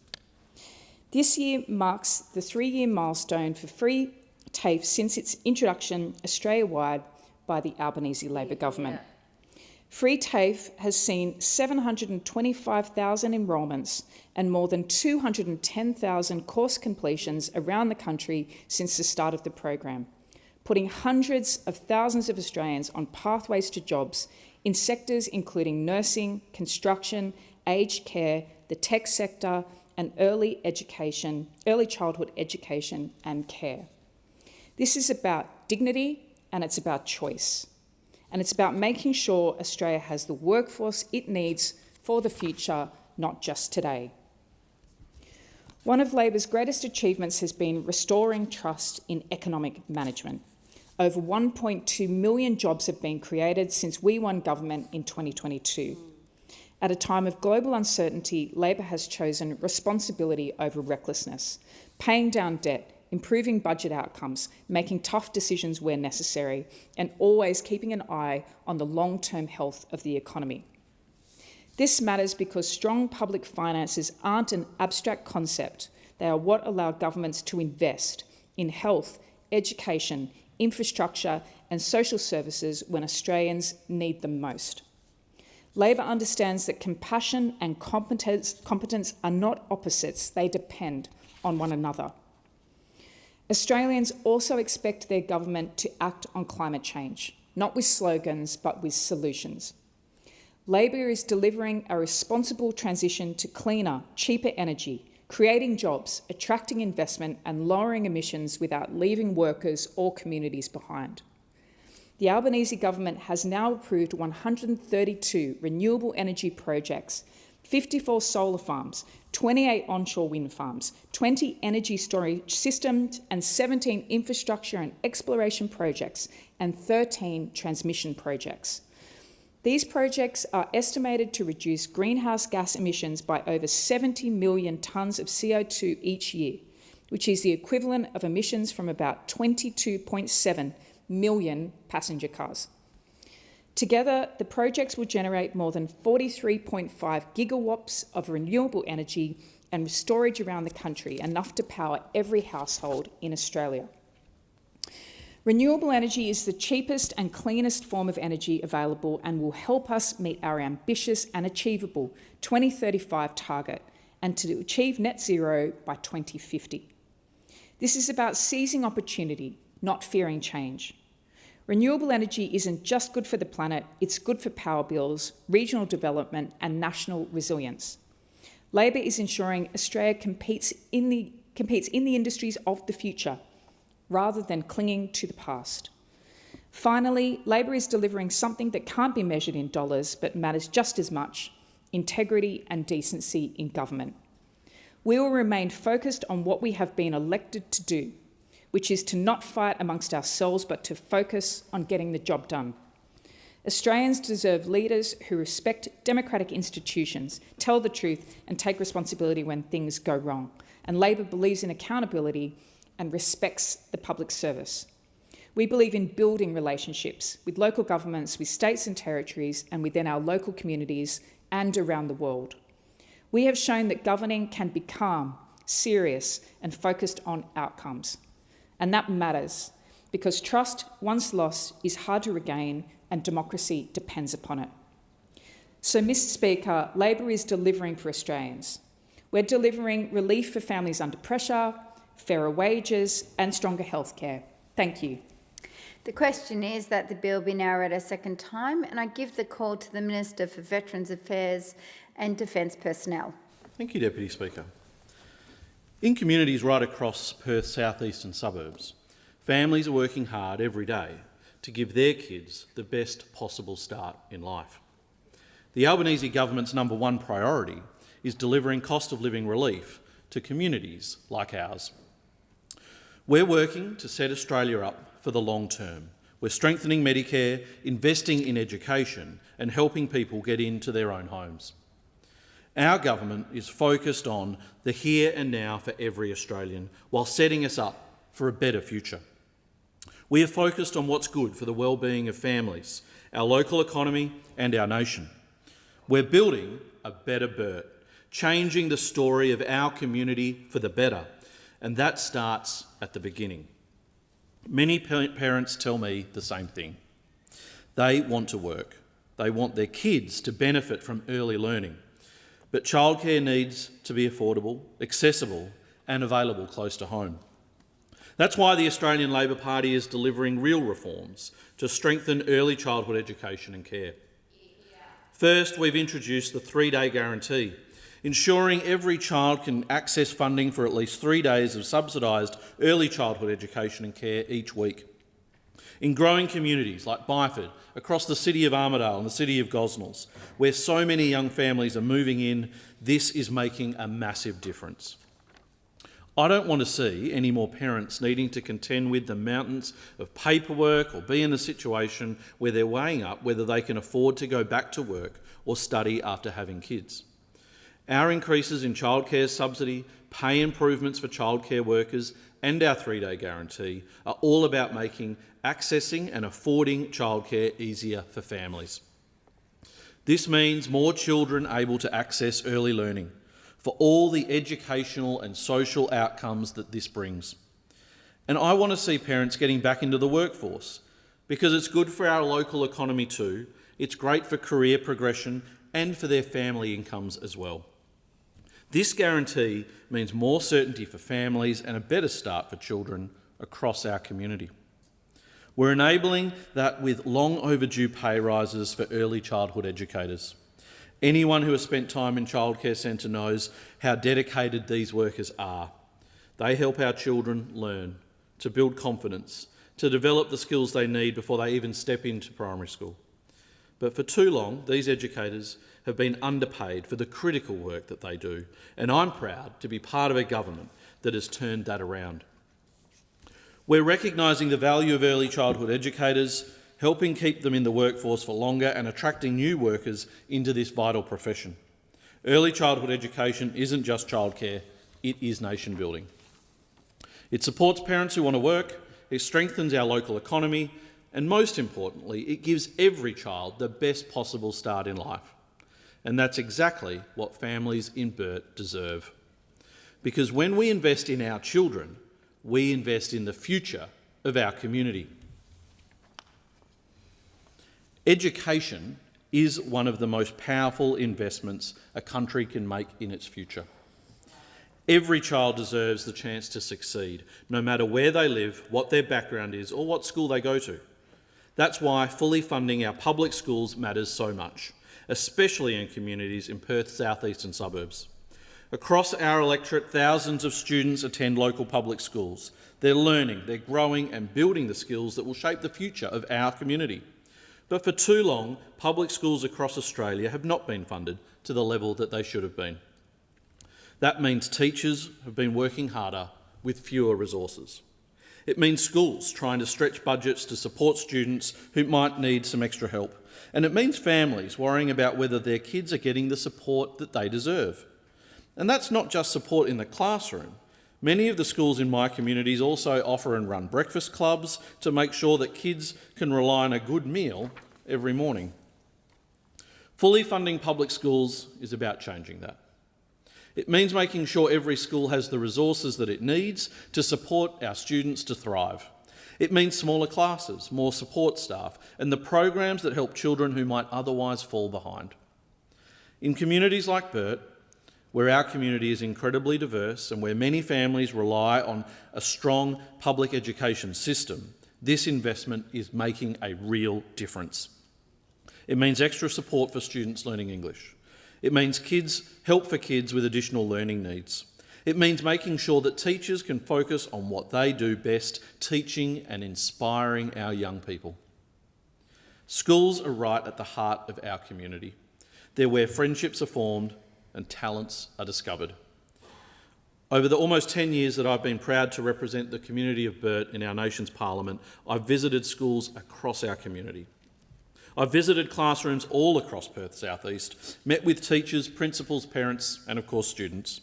This year marks the 3-year milestone for free TAFE since its introduction Australia-wide by the Albanese Labor government. Free TAFE has seen 725,000 enrolments and more than 210,000 course completions around the country since the start of the program, putting hundreds of thousands of Australians on pathways to jobs in sectors including nursing, construction, aged care, the tech sector, and early childhood education and care. This is about dignity and it's about choice. And it's about making sure Australia has the workforce it needs for the future, not just today. One of Labor's greatest achievements has been restoring trust in economic management. Over 1.2 million jobs have been created since we won government in 2022. At a time of global uncertainty, Labor has chosen responsibility over recklessness, paying down debt, improving budget outcomes, making tough decisions where necessary, and always keeping an eye on the long-term health of the economy. This matters because strong public finances aren't an abstract concept. They are what allow governments to invest in health, education, infrastructure and social services when Australians need them most. Labor understands that compassion and competence are not opposites, they depend on one another. Australians also expect their government to act on climate change, not with slogans but with solutions. Labor is delivering a responsible transition to cleaner, cheaper energy, creating jobs, attracting investment and lowering emissions without leaving workers or communities behind. The Albanese government has now approved 132 renewable energy projects, 54 solar farms, 28 onshore wind farms, 20 energy storage systems and 17 infrastructure and exploration projects and 13 transmission projects. These projects are estimated to reduce greenhouse gas emissions by over 70 million tonnes of CO2 each year, which is the equivalent of emissions from about 22.7 million passenger cars. Together, the projects will generate more than 43.5 gigawatts of renewable energy and storage around the country, enough to power every household in Australia. Renewable energy is the cheapest and cleanest form of energy available and will help us meet our ambitious and achievable 2035 target and to achieve net zero by 2050. This is about seizing opportunity, not fearing change. Renewable energy isn't just good for the planet, it's good for power bills, regional development and national resilience. Labor is ensuring Australia competes in the industries of the future, rather than clinging to the past. Finally, Labor is delivering something that can't be measured in dollars but matters just as much: integrity and decency in government. We will remain focused on what we have been elected to do, which is to not fight amongst ourselves but to focus on getting the job done. Australians deserve leaders who respect democratic institutions, tell the truth and take responsibility when things go wrong. And Labor believes in accountability and respects the public service. We believe in building relationships with local governments, with states and territories, and within our local communities and around the world. We have shown that governing can be calm, serious, and focused on outcomes. And that matters, because trust, once lost, is hard to regain, and democracy depends upon it. So, Mr. Speaker, Labor is delivering for Australians. We're delivering relief for families under pressure, fairer wages and stronger healthcare. Thank you. The question is that the bill be now read a second time, and I give the call to the Minister for Veterans Affairs and Defence Personnel. Thank you, Deputy Speaker. In communities right across Perth's south-eastern suburbs, families are working hard every day to give their kids the best possible start in life. The Albanese government's #1 priority is delivering cost of living relief to communities like ours. We're working to set Australia up for the long term. We're strengthening Medicare, investing in education and helping people get into their own homes. Our government is focused on the here and now for every Australian while setting us up for a better future. We are focused on what's good for the well-being of families, our local economy and our nation. We're building a better Bert, changing the story of our community for the better, and that starts at the beginning. Many parents tell me the same thing. They want to work. They want their kids to benefit from early learning. But childcare needs to be affordable, accessible and available close to home. That's why the Australian Labor Party is delivering real reforms to strengthen early childhood education and care. First, we've introduced the 3-day guarantee, ensuring every child can access funding for at least 3 days of subsidised early childhood education and care each week. In growing communities like Byford, across the city of Armidale and the city of Gosnells, where so many young families are moving in, this is making a massive difference. I don't want to see any more parents needing to contend with the mountains of paperwork or be in a situation where they're weighing up whether they can afford to go back to work or study after having kids. Our increases in childcare subsidy, pay improvements for childcare workers and our 3-day guarantee are all about making accessing and affording childcare easier for families. This means more children able to access early learning for all the educational and social outcomes that this brings. And I want to see parents getting back into the workforce because it's good for our local economy too, it's great for career progression and for their family incomes as well. This guarantee means more certainty for families and a better start for children across our community. We're enabling that with long overdue pay rises for early childhood educators. Anyone who has spent time in childcare centre knows how dedicated these workers are. They help our children learn, to build confidence, to develop the skills they need before they even step into primary school. But for too long, these educators have been underpaid for the critical work that they do, and I'm proud to be part of a government that has turned that around. We're recognising the value of early childhood educators, helping keep them in the workforce for longer and attracting new workers into this vital profession. Early childhood education isn't just childcare, it is nation building. It supports parents who want to work, it strengthens our local economy, and most importantly, it gives every child the best possible start in life. And that's exactly what families in Burt deserve. Because when we invest in our children, we invest in the future of our community. Education is one of the most powerful investments a country can make in its future. Every child deserves the chance to succeed, no matter where they live, what their background is, or what school they go to. That's why fully funding our public schools matters so much, especially in communities in Perth's southeastern suburbs. Across our electorate, thousands of students attend local public schools. They're learning, they're growing and building the skills that will shape the future of our community. But for too long, public schools across Australia have not been funded to the level that they should have been. That means teachers have been working harder with fewer resources. It means schools trying to stretch budgets to support students who might need some extra help. And it means families worrying about whether their kids are getting the support that they deserve. And that's not just support in the classroom. Many of the schools in my communities also offer and run breakfast clubs to make sure that kids can rely on a good meal every morning. Fully funding public schools is about changing that. It means making sure every school has the resources that it needs to support our students to thrive. It means smaller classes, more support staff, and the programs that help children who might otherwise fall behind. In communities like Burt, where our community is incredibly diverse and where many families rely on a strong public education system, this investment is making a real difference. It means extra support for students learning English. It means help for kids with additional learning needs. It means making sure that teachers can focus on what they do best, teaching and inspiring our young people. Schools are right at the heart of our community. They're where friendships are formed and talents are discovered. Over the almost 10 years that I've been proud to represent the community of Burt in our nation's parliament, I've visited schools across our community. I've visited classrooms all across Perth South East, met with teachers, principals, parents and of course students.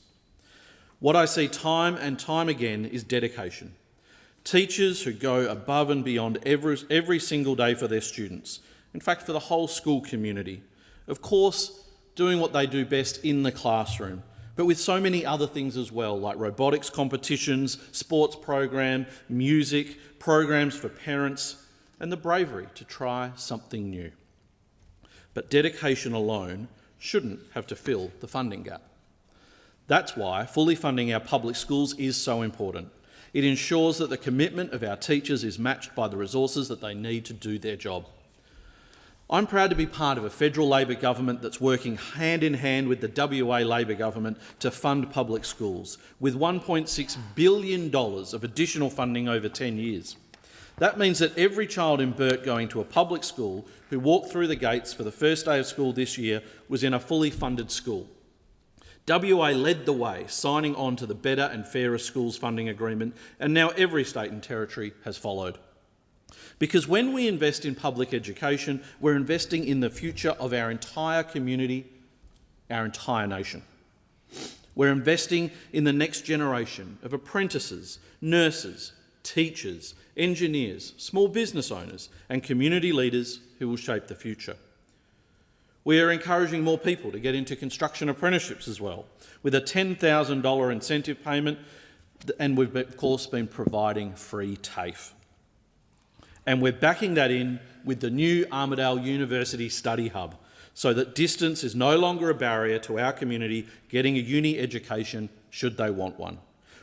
What I see time and time again is dedication. Teachers who go above and beyond every single day for their students, in fact for the whole school community. Of course, doing what they do best in the classroom, but with so many other things as well, like robotics competitions, sports program, music, programs for parents, and the bravery to try something new. But dedication alone shouldn't have to fill the funding gap. That's why fully funding our public schools is so important. It ensures that the commitment of our teachers is matched by the resources that they need to do their job. I'm proud to be part of a federal Labor government that's working hand in hand with the WA Labor government to fund public schools, with $1.6 billion of additional funding over 10 years. That means that every child in Burt going to a public school who walked through the gates for the first day of school this year was in a fully funded school. WA led the way, signing on to the Better and Fairer Schools funding agreement, and now every state and territory has followed. Because when we invest in public education, we're investing in the future of our entire community, our entire nation. We're investing in the next generation of apprentices, nurses, teachers, engineers, small business owners and community leaders who will shape the future. We are encouraging more people to get into construction apprenticeships as well, with a $10,000 incentive payment, and we've of course been providing free TAFE. And we're backing that in with the new Armidale University Study Hub, so that distance is no longer a barrier to our community getting a uni education should they want one.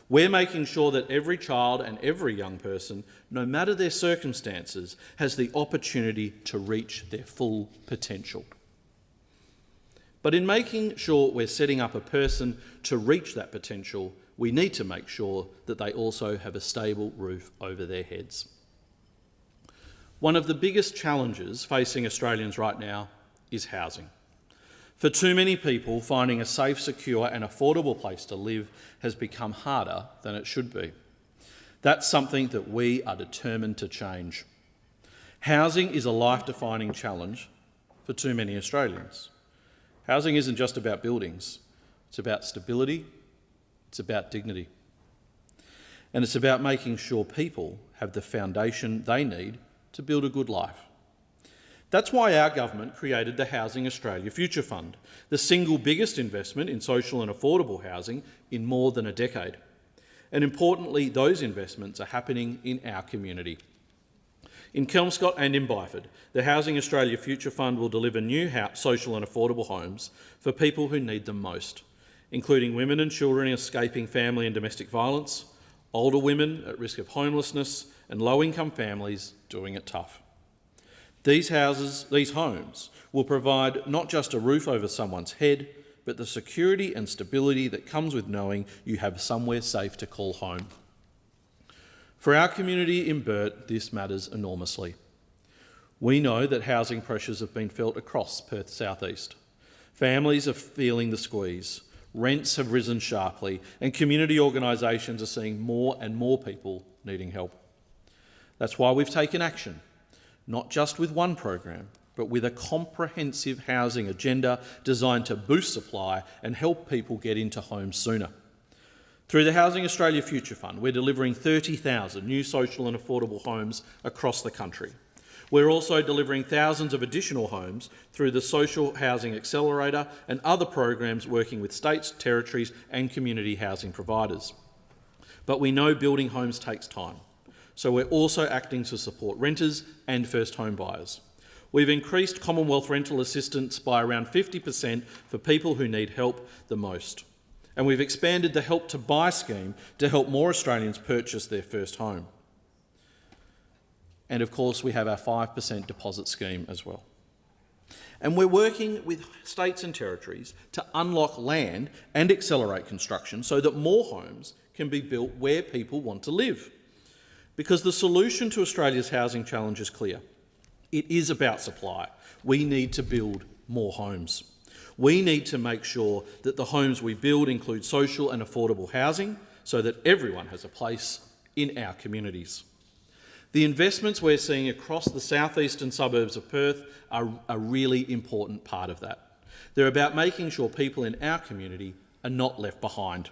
We're making sure that every child and every young person, no matter their circumstances, has the opportunity to reach their full potential. But in making sure we're setting up a person to reach that potential, we need to make sure that they also have a stable roof over their heads. One of the biggest challenges facing Australians right now is housing. For too many people, finding a safe, secure and affordable place to live has become harder than it should be. That's something that we are determined to change. Housing is a life-defining challenge for too many Australians. Housing isn't just about buildings, it's about stability, it's about dignity. And it's about making sure people have the foundation they need to build a good life. That's why our government created the Housing Australia Future Fund, the single biggest investment in social and affordable housing in more than a decade. And importantly, those investments are happening in our community. In Kelmscott and in Byford, the Housing Australia Future Fund will deliver new social and affordable homes for people who need them most, including women and children escaping family and domestic violence, older women at risk of homelessness, and low-income families doing it tough. These homes will provide not just a roof over someone's head, but the security and stability that comes with knowing you have somewhere safe to call home. For our community in Burt, this matters enormously. We know that housing pressures have been felt across Perth's southeast. Families are feeling the squeeze, rents have risen sharply, and community organisations are seeing more and more people needing help. That's why we've taken action, not just with one program, but with a comprehensive housing agenda designed to boost supply and help people get into homes sooner. Through the Housing Australia Future Fund, we're delivering 30,000 new social and affordable homes across the country. We're also delivering thousands of additional homes through the Social Housing Accelerator and other programs working with states, territories and community housing providers. But we know building homes takes time, so we're also acting to support renters and first home buyers. We've increased Commonwealth rental assistance by around 50% for people who need help the most. And we've expanded the Help to Buy scheme to help more Australians purchase their first home. And of course, we have our 5% deposit scheme as well. And we're working with states and territories to unlock land and accelerate construction so that more homes can be built where people want to live. Because the solution to Australia's housing challenge is clear. It is about supply. We need to build more homes. We need to make sure that the homes we build include social and affordable housing so that everyone has a place in our communities. The investments we're seeing across the southeastern suburbs of Perth are a really important part of that. They're about making sure people in our community are not left behind.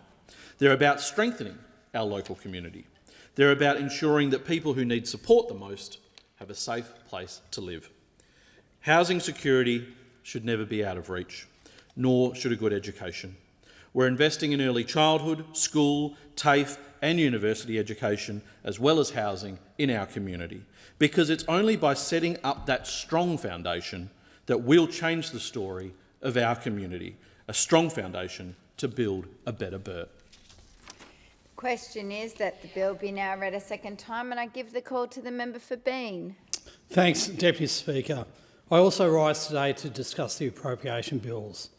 They're about strengthening our local community. They're about ensuring that people who need support the most have a safe place to live. Housing security should never be out of reach, nor should a good education. We're investing in early childhood, school, TAFE and university education, as well as housing in our community, because it's only by setting up that strong foundation that we'll change the story of our community, a strong foundation to build a better Burt. The question is that the bill be now read a second time, and I give the call to the member for Bean. Thanks, Deputy Speaker. I also rise today to discuss the appropriation bills.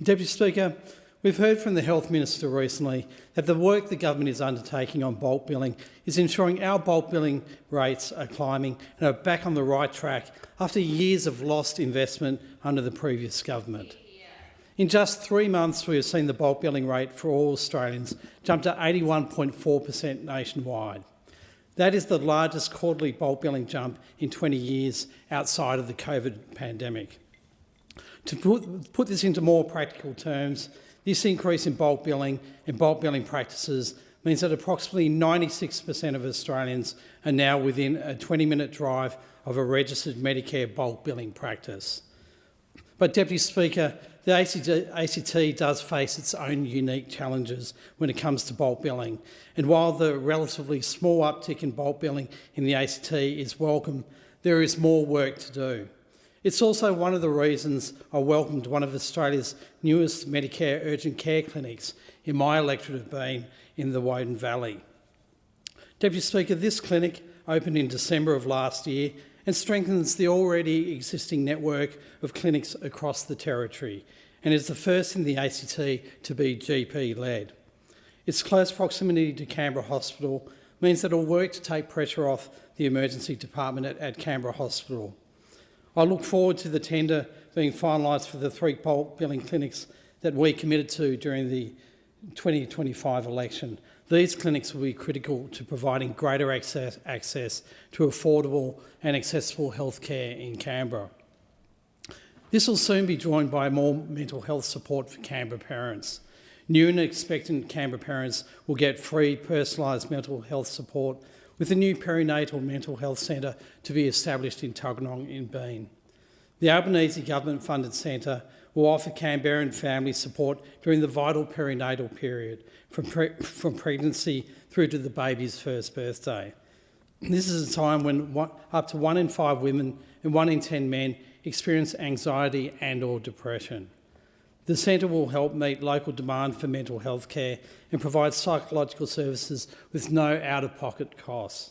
Deputy Speaker, we've heard from the Health Minister recently that the work the government is undertaking on bulk billing is ensuring our bulk billing rates are climbing and are back on the right track after years of lost investment under the previous government. In just 3 months, we have seen the bulk billing rate for all Australians jump to 81.4% nationwide. That is the largest quarterly bulk billing jump in 20 years outside of the COVID pandemic. To put this into more practical terms, This increase in bulk billing and bulk billing practices means that approximately 96% of Australians are now within a 20-minute drive of a registered Medicare bulk billing practice. But, Deputy Speaker, the ACT does face its own unique challenges when it comes to bulk billing, and while the relatively small uptick in bulk billing in the ACT is welcome, there is more work to do. It's also one of the reasons I welcomed one of Australia's newest Medicare urgent care clinics in my electorate of Bean in the Woden Valley. Deputy Speaker, this clinic opened in December of last year and strengthens the already existing network of clinics across the territory and is the first in the ACT to be GP-led. Its close proximity to Canberra Hospital means that it will work to take pressure off the emergency department at Canberra Hospital. I look forward to the tender being finalised for the 3 bulk billing clinics that we committed to during the 2025 election. These clinics will be critical to providing greater access to affordable and accessible healthcare in Canberra. This will soon be joined by more mental health support for Canberra parents. New and expectant Canberra parents will get free personalised mental health support with a new perinatal mental health centre to be established in Tuggeranong in Bean. The Albanese government-funded centre will offer Canberran families support during the vital perinatal period, from pregnancy through to the baby's first birthday. This is a time when up to 1 in 5 women and 1 in 10 men experience anxiety and/or depression. The centre will help meet local demand for mental health care and provide psychological services with no out-of-pocket costs.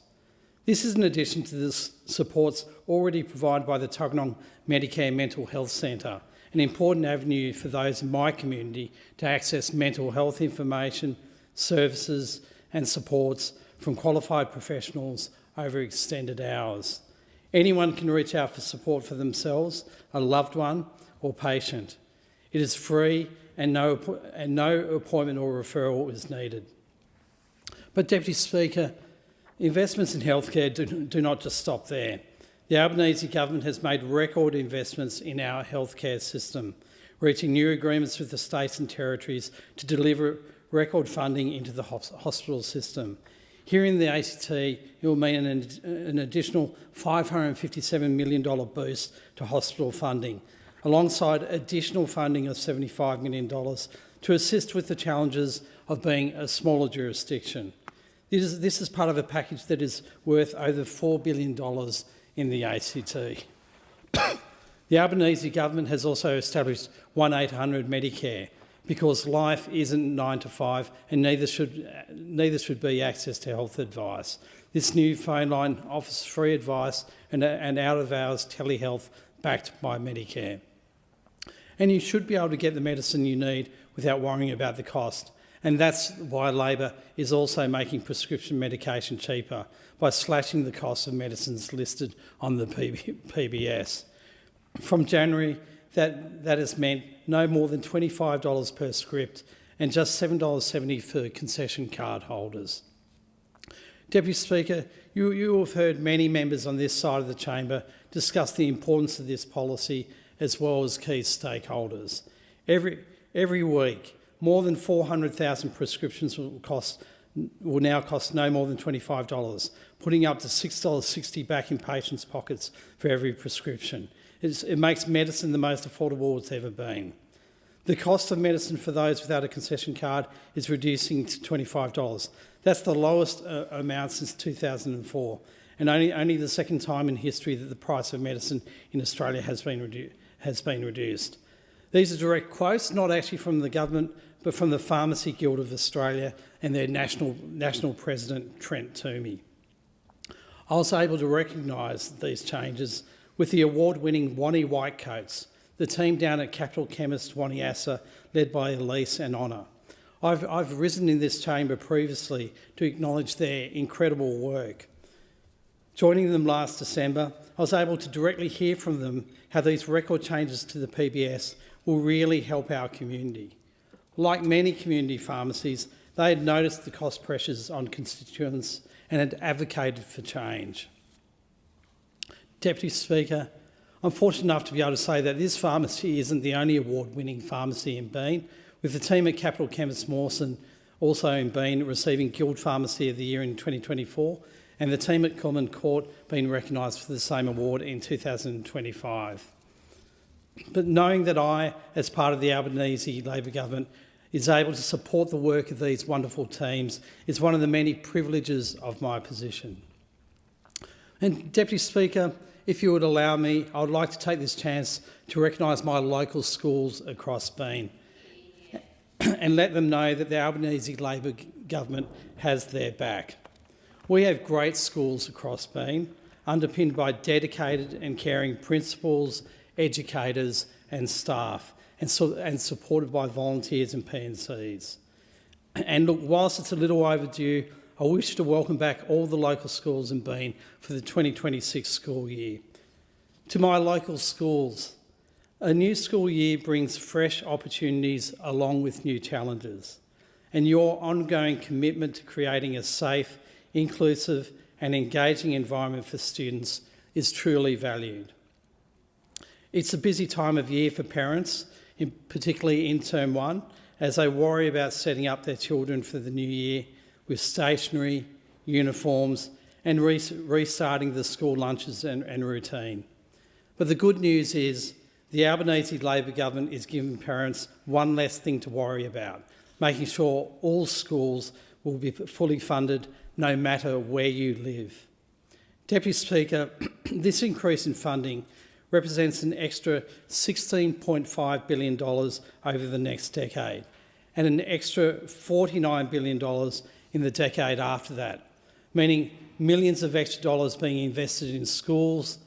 This is in addition to the supports already provided by the Tuggeranong Medicare Mental Health Centre, an important avenue for those in my community to access mental health information, services and supports from qualified professionals over extended hours. Anyone can reach out for support for themselves, a loved one or patient. It is free and no appointment or referral is needed. But, Deputy Speaker, investments in healthcare do not just stop there. The Albanese government has made record investments in our healthcare system, reaching new agreements with the states and territories to deliver record funding into the hospital system. Here in the ACT, it will mean an additional $557 million boost to hospital funding, alongside additional funding of $75 million to assist with the challenges of being a smaller jurisdiction. This is part of a package that is worth over $4 billion in the ACT. The Albanese government has also established 1-800 Medicare because life isn't 9 to 5 and neither should be access to health advice. This new phone line offers free advice and out-of-hours telehealth backed by Medicare. And you should be able to get the medicine you need without worrying about the cost. And that's why Labor is also making prescription medication cheaper by slashing the cost of medicines listed on the PBS. From January, that has meant no more than $25 per script and just $7.70 for concession card holders. Deputy Speaker, you have heard many members on this side of the chamber discuss the importance of this policy as well as key stakeholders. Every week, more than 400,000 prescriptions will now cost no more than $25, putting up to $6.60 back in patients' pockets for every prescription. It makes medicine the most affordable it's ever been. The cost of medicine for those without a concession card is reducing to $25. That's the lowest amount since 2004, and only the second time in history that the price of medicine in Australia has been reduced. These are direct quotes, not actually from the government, but from the Pharmacy Guild of Australia and their national president, Trent Toomey. I was able to recognise these changes with the award-winning Wani Whitecoats, the team down at Capital Chemist Waniassa, led by Elise and Honor. I've risen in this chamber previously to acknowledge their incredible work. Joining them last December, I was able to directly hear from them how these record changes to the PBS will really help our community. Like many community pharmacies, they had noticed the cost pressures on constituents and had advocated for change. Deputy Speaker, I'm fortunate enough to be able to say that this pharmacy isn't the only award-winning pharmacy in Bean. with the team at Capital Chemist Mawson also in Bean receiving Guild Pharmacy of the Year in 2024, and the team at Common Court being recognised for the same award in 2025. But knowing that I, as part of the Albanese Labor government, is able to support the work of these wonderful teams is one of the many privileges of my position. And Deputy Speaker, if you would allow me, I would like to take this chance to recognise my local schools across Bean and let them know that the Albanese Labor government has their back. We have great schools across Bean, underpinned by dedicated and caring principals, educators and staff, and supported by volunteers and P&Cs. And look, whilst it's a little overdue, I wish to welcome back all the local schools in Bean for the 2026 school year. To my local schools, a new school year brings fresh opportunities along with new challenges, and your ongoing commitment to creating a safe, inclusive and engaging environment for students is truly valued. It's a busy time of year for parents, particularly in Term 1, as they worry about setting up their children for the new year with stationery, uniforms and restarting the school lunches and routine. But the good news is the Albanese Labor government is giving parents one less thing to worry about, making sure all schools will be fully funded no matter where you live. Deputy Speaker, this increase in funding represents an extra $16.5 billion over the next decade and an extra $49 billion in the decade after that, meaning millions of extra dollars being invested in schools,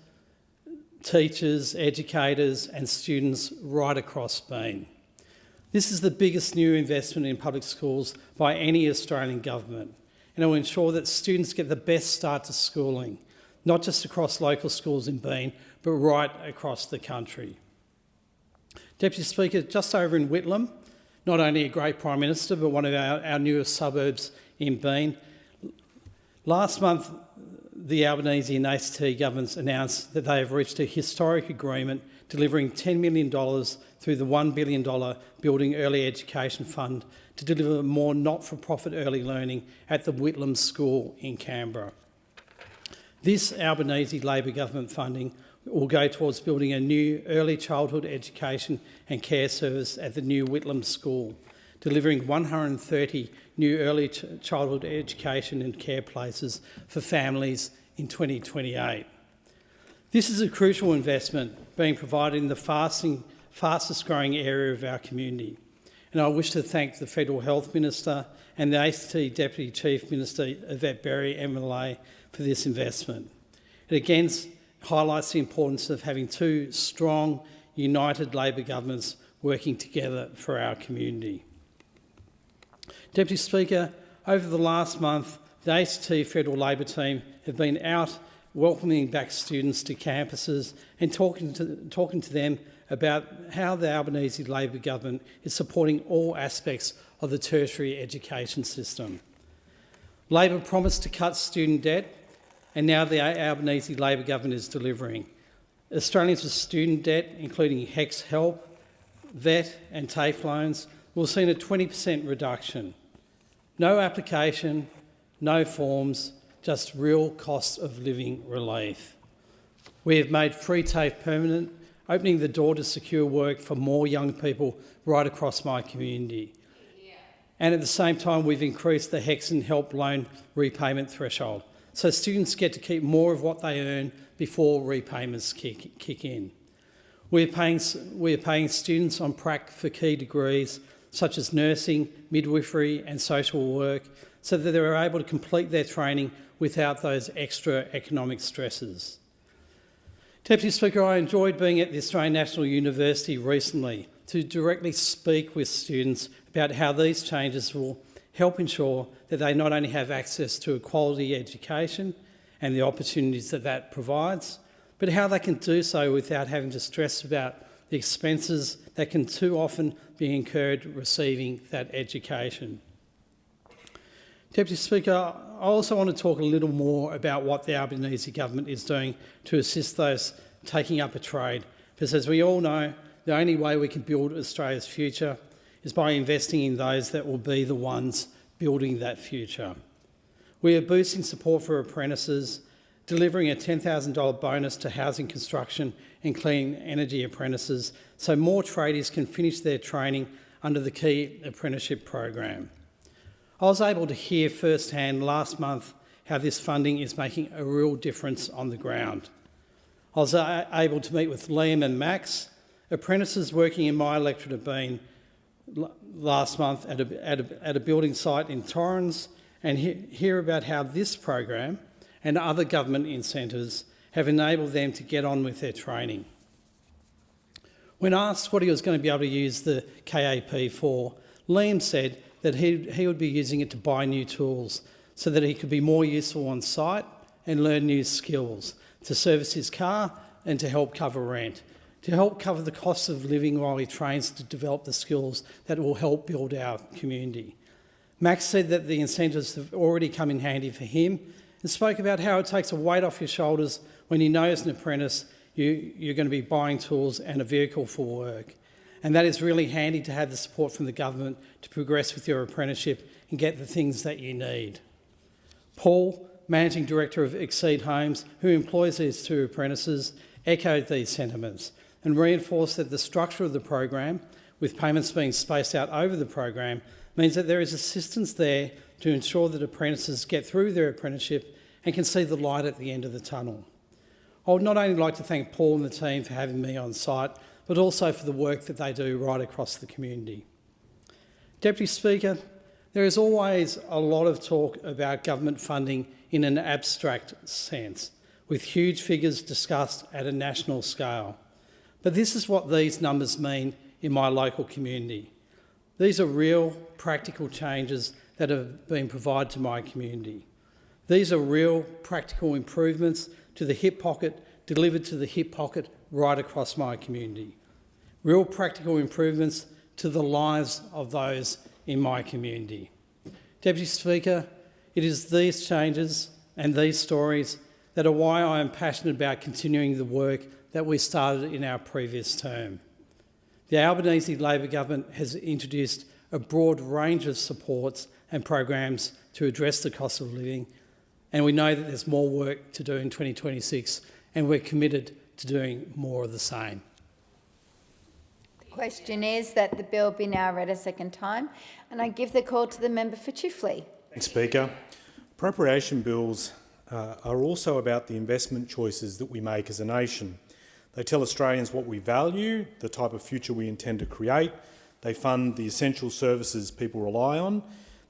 teachers, educators and students right across Bean. This is the biggest new investment in public schools by any Australian government, and it will ensure that students get the best start to schooling, not just across local schools in Bean, but right across the country. Deputy Speaker, just over in Whitlam, not only a great Prime Minister, but one of our newest suburbs in Bean, last month the Albanese and ACT governments announced that they have reached a historic agreement delivering $10 million through the $1 billion Building Early Education Fund to deliver more not-for-profit early learning at the Whitlam School in Canberra. This Albanese Labor government funding will go towards building a new early childhood education and care service at the new Whitlam School, delivering 130 new early childhood education and care places for families in 2028. This is a crucial investment being provided in the fastest growing area of our community. And I wish to thank the Federal Health Minister and the ACT Deputy Chief Minister Yvette Berry MLA for this investment. It again highlights the importance of having two strong, united Labor governments working together for our community. Deputy Speaker, over the last month, the ACT Federal Labor team have been out welcoming back students to campuses and talking to them about how the Albanese Labor government is supporting all aspects of the tertiary education system. Labor promised to cut student debt, and now the Albanese Labor government is delivering. Australians with student debt, including HECS Help, VET and TAFE loans, will have seen a 20% reduction. No application, no forms, just real cost of living relief. We have made free TAFE permanent, opening the door to secure work for more young people right across my community. And at the same time, we've increased the HECS and Help loan repayment threshold, so students get to keep more of what they earn before repayments kick in. We're paying students on prac for key degrees such as nursing, midwifery and social work so that they're able to complete their training without those extra economic stresses. Deputy Speaker, I enjoyed being at the Australian National University recently to directly speak with students about how these changes will help ensure that they not only have access to a quality education and the opportunities that that provides, but how they can do so without having to stress about the expenses that can too often be incurred receiving that education. Deputy Speaker, I also want to talk a little more about what the Albanese government is doing to assist those taking up a trade, because as we all know, the only way we can build Australia's future is by investing in those that will be the ones building that future. We are boosting support for apprentices, delivering a $10,000 bonus to housing construction and clean energy apprentices so more tradies can finish their training under the key apprenticeship program. I was able to hear firsthand last month how this funding is making a real difference on the ground. I was able to meet with Liam and Max, apprentices working in my electorate have been last month at a building site in Torrens, and hear about how this program and other government incentives have enabled them to get on with their training. When asked what he was going to be able to use the KAP for, Liam said that he would be using it to buy new tools so that he could be more useful on site and learn new skills, to service his car and to help cover rent, to help cover the costs of living while he trains to develop the skills that will help build our community. Max said that the incentives have already come in handy for him and spoke about how it takes a weight off your shoulders when you know as an apprentice you're going to be buying tools and a vehicle for work. And that is really handy to have the support from the government to progress with your apprenticeship and get the things that you need. Paul, Managing Director of Exceed Homes, who employs these two apprentices, echoed these sentiments and reinforced that the structure of the program, with payments being spaced out over the program, means that there is assistance there to ensure that apprentices get through their apprenticeship and can see the light at the end of the tunnel. I would not only like to thank Paul and the team for having me on site, but also for the work that they do right across the community. Deputy Speaker, there is always a lot of talk about government funding in an abstract sense, with huge figures discussed at a national scale. But this is what these numbers mean in my local community. These are real, practical changes that have been provided to my community. These are real, practical improvements to the hip pocket, delivered to the hip pocket right across my community. Real, practical improvements to the lives of those in my community. Deputy Speaker, it is these changes and these stories that are why I am passionate about continuing the work that we started in our previous term. The Albanese Labor government has introduced a broad range of supports and programs to address the cost of living, and we know that there's more work to do in 2026, and we're committed to doing more of the same. The question is that the bill be now read a second time, and I give the call to the member for Chifley. Thanks, Speaker. Appropriation bills are also about the investment choices that we make as a nation. They tell Australians what we value, the type of future we intend to create. They fund the essential services people rely on.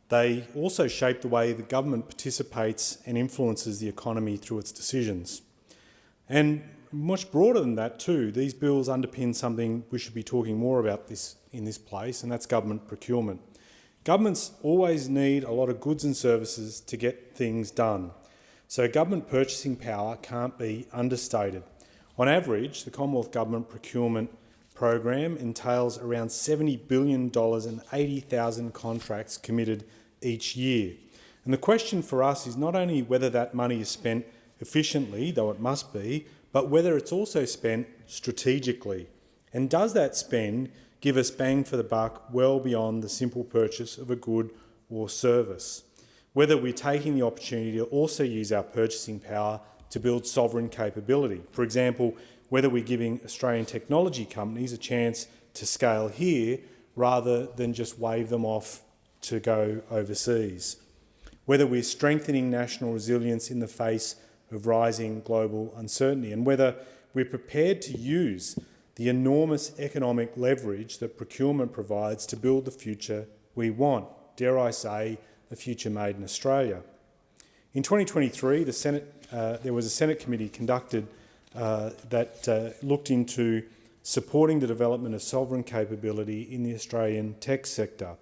They also shape the way the government participates and influences the economy through its decisions. And much broader than that too, these bills underpin something we should be talking more about in this place, and that's government procurement. Governments always need a lot of goods and services to get things done, so government purchasing power can't be understated. On average, the Commonwealth Government procurement program entails around $70 billion and 80,000 contracts committed each year. And the question for us is not only whether that money is spent efficiently, though it must be, but whether it's also spent strategically. And does that spend give us bang for the buck well beyond the simple purchase of a good or service? Whether we're taking the opportunity to also use our purchasing power to build sovereign capability. For example, whether we're giving Australian technology companies a chance to scale here rather than just wave them off to go overseas. Whether we're strengthening national resilience in the face of rising global uncertainty, and whether we're prepared to use the enormous economic leverage that procurement provides to build the future we want, dare I say, a future made in Australia. In 2023, there was a Senate committee conducted that looked into supporting the development of sovereign capability in the Australian tech sector.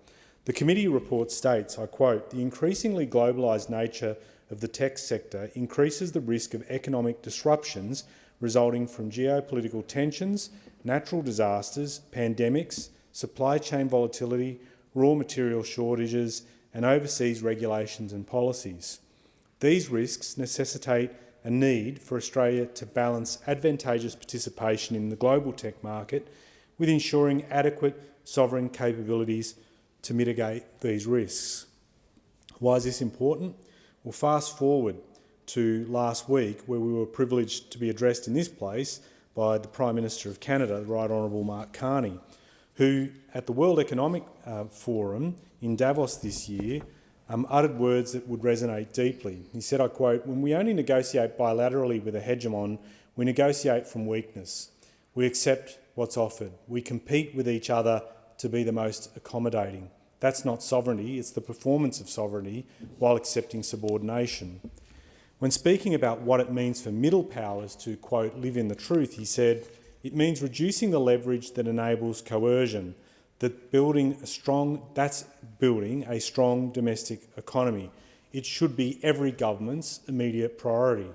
The committee report states, I quote, "The increasingly globalised nature of the tech sector increases the risk of economic disruptions resulting from geopolitical tensions, natural disasters, pandemics, supply chain volatility, raw material shortages, and overseas regulations and policies. These risks necessitate a need for Australia to balance advantageous participation in the global tech market with ensuring adequate sovereign capabilities to mitigate these risks. Why is this important? Well, fast forward to last week, where we were privileged to be addressed in this place by the Prime Minister of Canada, the Right Honourable Mark Carney, who at the World Economic Forum in Davos this year uttered words that would resonate deeply. He said, I quote, "When we only negotiate bilaterally with a hegemon, we negotiate from weakness. We accept what's offered. We compete with each other to be the most accommodating. That's not sovereignty, it's the performance of sovereignty while accepting subordination." When speaking about what it means for middle powers to, quote, "live in the truth," he said, "It means reducing the leverage that enables coercion, that's building a strong domestic economy. It should be every government's immediate priority.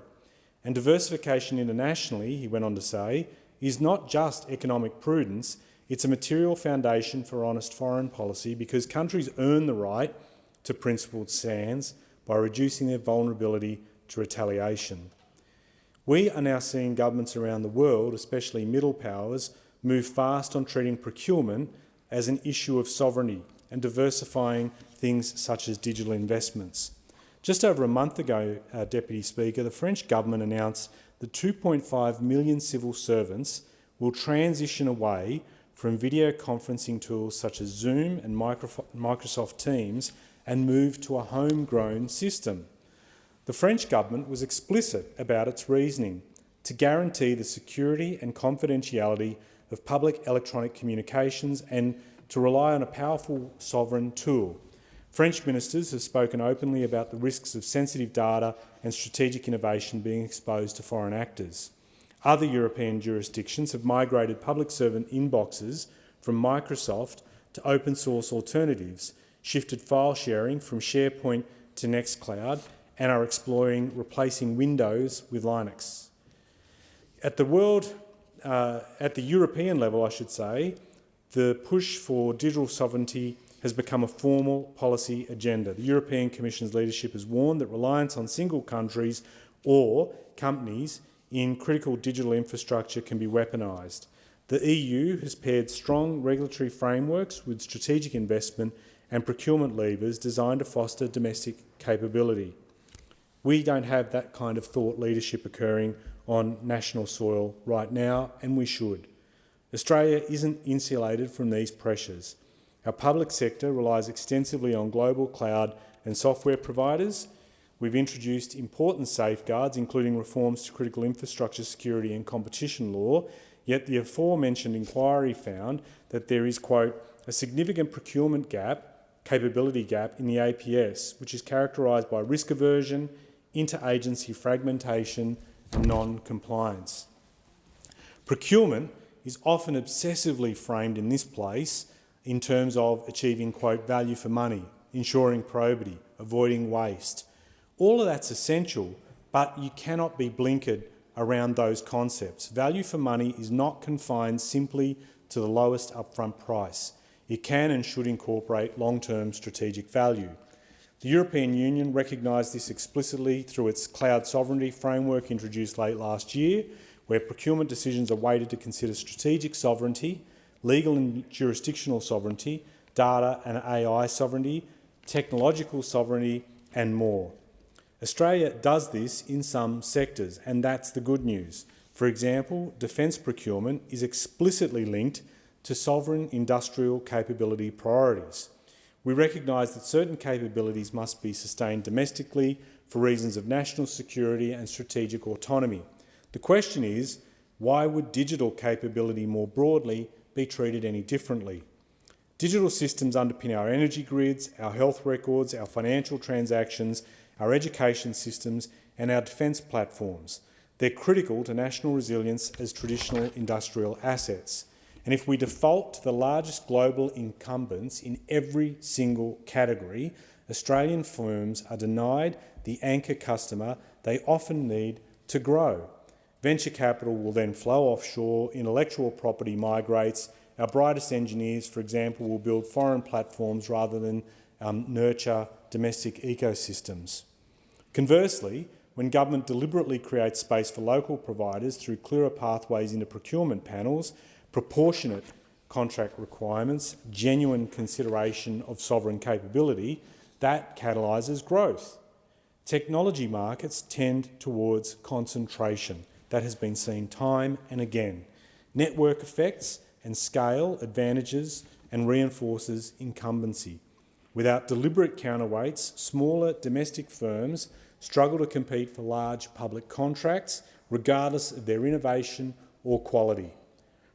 And diversification internationally," he went on to say, "is not just economic prudence, it's a material foundation for honest foreign policy because countries earn the right to principled stands by reducing their vulnerability to retaliation." We are now seeing governments around the world, especially middle powers, move fast on treating procurement as an issue of sovereignty and diversifying things such as digital investments. Just over a month ago, Deputy Speaker, the French government announced that 2.5 million civil servants will transition away from video conferencing tools such as Zoom and Microsoft Teams and move to a homegrown system. The French government was explicit about its reasoning: to guarantee the security and confidentiality of public electronic communications and to rely on a powerful sovereign tool. French ministers have spoken openly about the risks of sensitive data and strategic innovation being exposed to foreign actors. Other European jurisdictions have migrated public servant inboxes from Microsoft to open source alternatives, shifted file sharing from SharePoint to Nextcloud, and are exploring replacing Windows with Linux. At the European level, I should say, the push for digital sovereignty has become a formal policy agenda. The European Commission's leadership has warned that reliance on single countries or companies in critical digital infrastructure can be weaponised. The EU has paired strong regulatory frameworks with strategic investment and procurement levers designed to foster domestic capability. We don't have that kind of thought leadership occurring on national soil right now, and we should. Australia isn't insulated from these pressures. Our public sector relies extensively on global cloud and software providers. We've introduced important safeguards, including reforms to critical infrastructure security and competition law, yet the aforementioned inquiry found that there is, quote, "a significant procurement capability gap in the APS, which is characterised by risk aversion, interagency fragmentation and non-compliance." Procurement is often obsessively framed in this place in terms of achieving, quote, "value for money," ensuring probity, avoiding waste. All of that's essential, but you cannot be blinkered around those concepts. Value for money is not confined simply to the lowest upfront price. It can and should incorporate long-term strategic value. The European Union recognised this explicitly through its cloud sovereignty framework introduced late last year, where procurement decisions are weighted to consider strategic sovereignty, legal and jurisdictional sovereignty, data and AI sovereignty, technological sovereignty and more. Australia does this in some sectors, and that's the good news. For example, defence procurement is explicitly linked to sovereign industrial capability priorities. We recognise that certain capabilities must be sustained domestically for reasons of national security and strategic autonomy. The question is, why would digital capability more broadly be treated any differently? Digital systems underpin our energy grids, our health records, our financial transactions, our education systems and our defence platforms. They're critical to national resilience as traditional industrial assets. And if we default to the largest global incumbents in every single category, Australian firms are denied the anchor customer they often need to grow. Venture capital will then flow offshore, intellectual property migrates, our brightest engineers, for example, will build foreign platforms rather than nurture domestic ecosystems. Conversely, when government deliberately creates space for local providers through clearer pathways into procurement panels, proportionate contract requirements, genuine consideration of sovereign capability, that catalyses growth. Technology markets tend towards concentration. That has been seen time and again. Network effects and scale advantages and reinforces incumbency. Without deliberate counterweights, smaller domestic firms struggle to compete for large public contracts, regardless of their innovation or quality.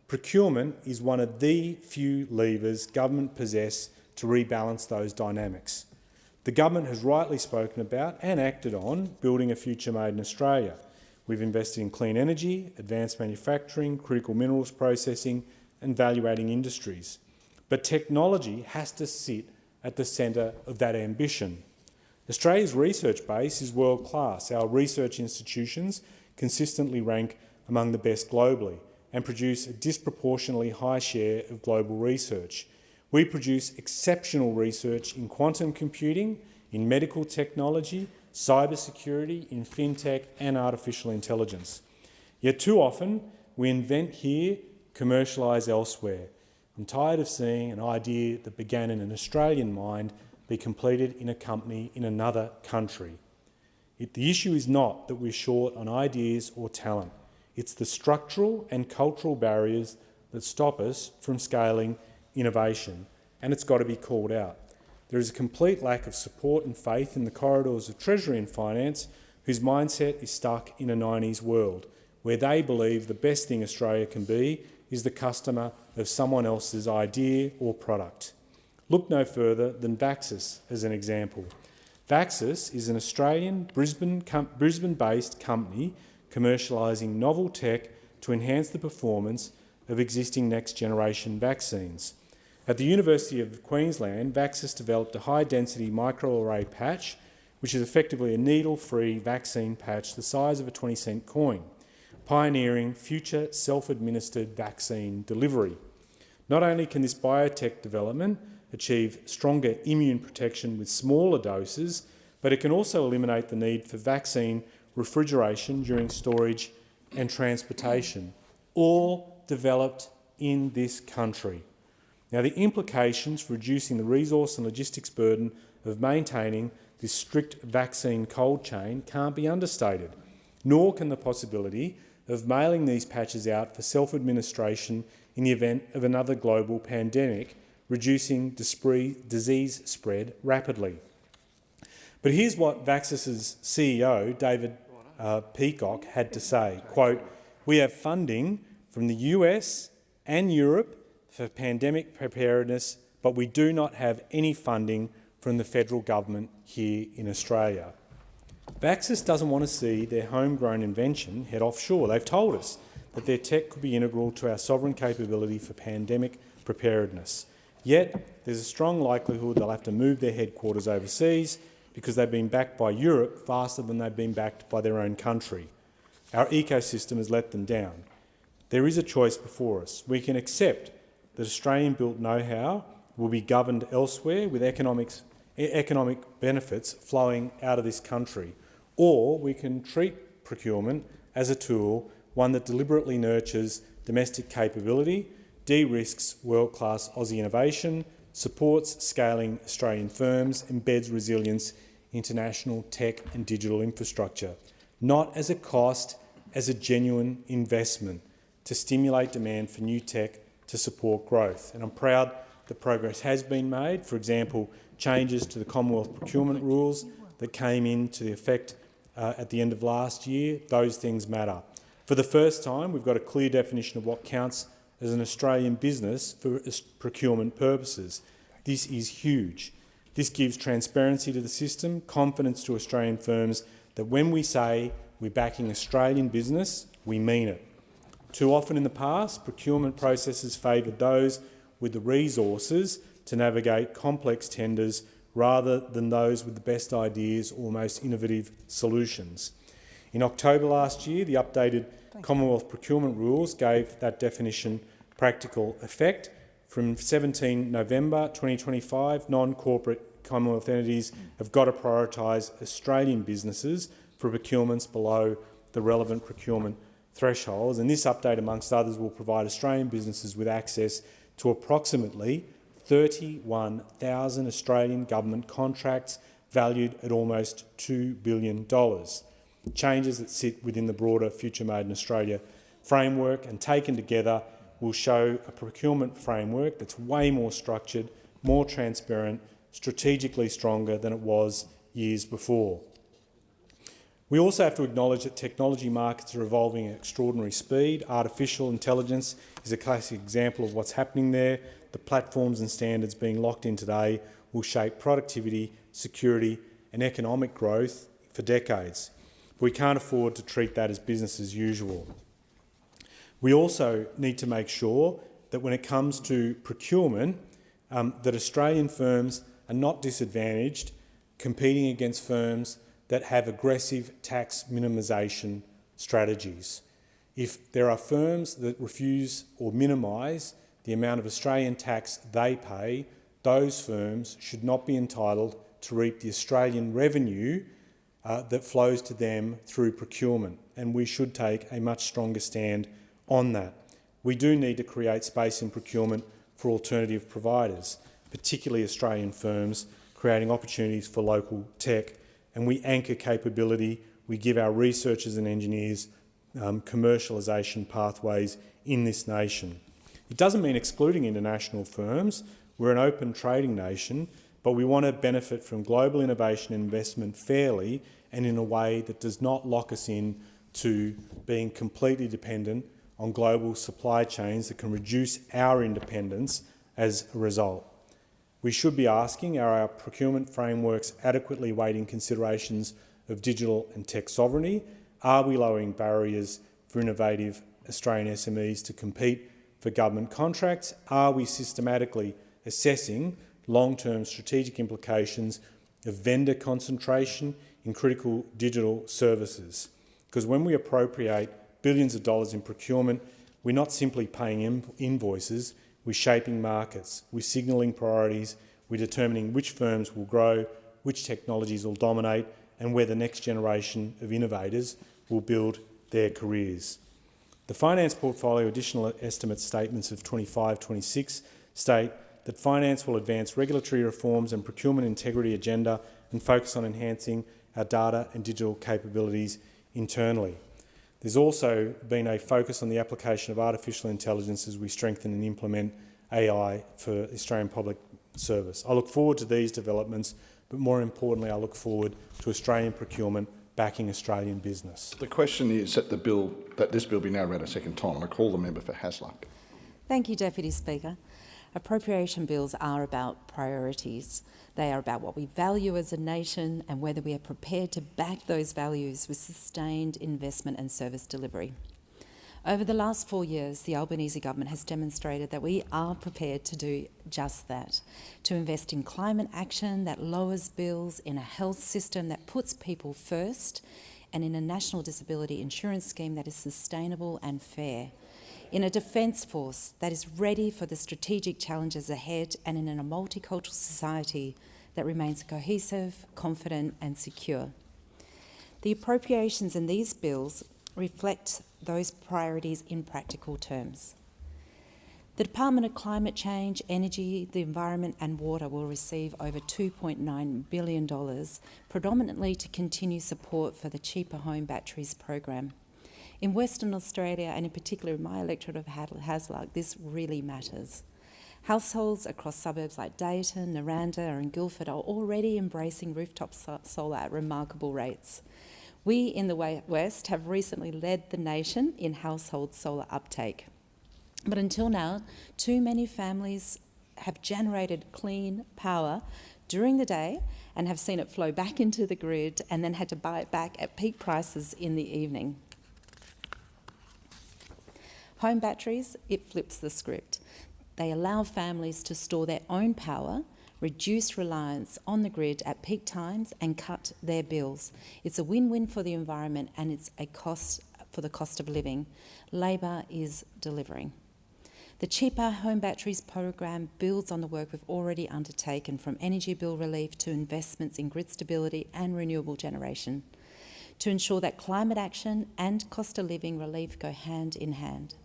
Procurement is one of the few levers government possess to rebalance those dynamics. The government has rightly spoken about and acted on building a future made in Australia. We've invested in clean energy, advanced manufacturing, critical minerals processing and value-adding industries. But technology has to sit at the centre of that ambition. Australia's research base is world-class. Our research institutions consistently rank among the best globally and produce a disproportionately high share of global research. We produce exceptional research in quantum computing, in medical technology, cybersecurity, in fintech and artificial intelligence. Yet too often we invent here, commercialise elsewhere. I'm tired of seeing an idea that began in an Australian mind be completed in a company in another country. The issue is not that we're short on ideas or talent. It's the structural and cultural barriers that stop us from scaling innovation, and it's got to be called out. There is a complete lack of support and faith in the corridors of Treasury and Finance, whose mindset is stuck in a 90s world, where they believe the best thing Australia can be is the customer of someone else's idea or product. Look no further than Vaxis as an example. Vaxis is an Australian Brisbane-based company commercialising novel tech to enhance the performance of existing next-generation vaccines. At the University of Queensland, Vaxis developed a high-density microarray patch, which is effectively a needle-free vaccine patch the size of a 20-cent coin, pioneering future self-administered vaccine delivery. Not only can this biotech development achieve stronger immune protection with smaller doses, but it can also eliminate the need for vaccine refrigeration during storage and transportation, all developed in this country. Now, the implications for reducing the resource and logistics burden of maintaining this strict vaccine cold chain can't be understated, nor can the possibility of mailing these patches out for self-administration in the event of another global pandemic, reducing disease spread rapidly. But here's what Vaxis's CEO, David Peacock, had to say, quote, "We have funding from the US and Europe for pandemic preparedness, but we do not have any funding from the federal government here in Australia." Vaxis doesn't want to see their homegrown invention head offshore. They've told us that their tech could be integral to our sovereign capability for pandemic preparedness. Yet there's a strong likelihood they'll have to move their headquarters overseas because they've been backed by Europe faster than they've been backed by their own country. Our ecosystem has let them down. There is a choice before us. We can accept that Australian-built know-how will be governed elsewhere with economic benefits flowing out of this country, or we can treat procurement as a tool, one that deliberately nurtures domestic capability, de-risks world-class Aussie innovation, supports scaling Australian firms, embeds resilience into national tech and digital infrastructure, not as a cost, as a genuine investment to stimulate demand for new tech to support growth. And I'm proud that progress has been made. For example, changes to the Commonwealth procurement rules that came into the effect at the end of last year. Those things matter. For the first time, we've got a clear definition of what counts as an Australian business for procurement purposes. This is huge. This gives transparency to the system, confidence to Australian firms that when we say we're backing Australian business, we mean it. Too often in the past, procurement processes favoured those with the resources to navigate complex tenders rather than those with the best ideas or most innovative solutions. In October last year, the updated Commonwealth procurement rules gave that definition practical effect. From 17 November 2025, non-corporate Commonwealth entities have got to prioritise Australian businesses for procurements below the relevant procurement thresholds, and this update, amongst others, will provide Australian businesses with access to approximately 31,000 Australian government contracts valued at almost $2 billion. Changes that sit within the broader Future Made in Australia framework and taken together will show a procurement framework that's way more structured, more transparent, strategically stronger than it was years before. We also have to acknowledge that technology markets are evolving at extraordinary speed. Artificial intelligence is a classic example of what's happening there. The platforms and standards being locked in today will shape productivity, security and economic growth for decades. We can't afford to treat that as business as usual. We also need to make sure that when it comes to procurement, that Australian firms are not disadvantaged competing against firms that have aggressive tax minimisation strategies. If there are firms that refuse or minimise the amount of Australian tax they pay, those firms should not be entitled to reap the Australian revenue that flows to them through procurement, and we should take a much stronger stand on that. We do need to create space in procurement for alternative providers, particularly Australian firms, creating opportunities for local tech, and we anchor capability. We give our researchers and engineers commercialisation pathways in this nation. It doesn't mean excluding international firms. We're an open trading nation, but we want to benefit from global innovation and investment fairly and in a way that does not lock us in to being completely dependent on global supply chains that can reduce our independence as a result. We should be asking, are our procurement frameworks adequately weighting considerations of digital and tech sovereignty? Are we lowering barriers for innovative Australian SMEs to compete for government contracts? Are we systematically assessing long-term strategic implications of vendor concentration in critical digital services? Because when we appropriate billions of dollars in procurement, we're not simply paying invoices, we're shaping markets, we're signalling priorities, we're determining which firms will grow, which technologies will dominate, and where the next generation of innovators will build their careers. The finance portfolio additional estimate statements of 25-26 state that finance will advance regulatory reforms and procurement integrity agenda and focus on enhancing our data and digital capabilities internally. There's also been a focus on the application of artificial intelligence as we strengthen and implement AI for Australian public service. I look forward to these developments, but more importantly, I look forward to Australian procurement backing Australian business. The question is that this bill be now read a second time, and I call the member for Hasluck. Thank you, Deputy Speaker. Appropriation bills are about priorities. They are about what we value as a nation and whether we are prepared to back those values with sustained investment and service delivery. Over the last 4 years, the Albanese government has demonstrated that we are prepared to do just that, to invest in climate action that lowers bills, in a health system that puts people first, and in a national disability insurance scheme that is sustainable and fair, in a defence force that is ready for the strategic challenges ahead, and in a multicultural society that remains cohesive, confident and secure. The appropriations in these bills reflect those priorities in practical terms. The Department of Climate Change, Energy, the Environment and Water will receive over $2.9 billion, predominantly to continue support for the Cheaper Home Batteries program. In Western Australia, and in particular in my electorate of Hasluck, this really matters. Households across suburbs like Dayton, Naranda and Guildford are already embracing rooftop solar at remarkable rates. We in the West have recently led the nation in household solar uptake. But until now, too many families have generated clean power during the day and have seen it flow back into the grid and then had to buy it back at peak prices in the evening. Home batteries, it flips the script. They allow families to store their own power, reduce reliance on the grid at peak times and cut their bills. It's a win-win for the environment and it's a cost for the cost of living. Labor is delivering. The Cheaper Home Batteries program builds on the work we've already undertaken, from energy bill relief to investments in grid stability and renewable generation, to ensure that climate action and cost of living relief go hand in hand.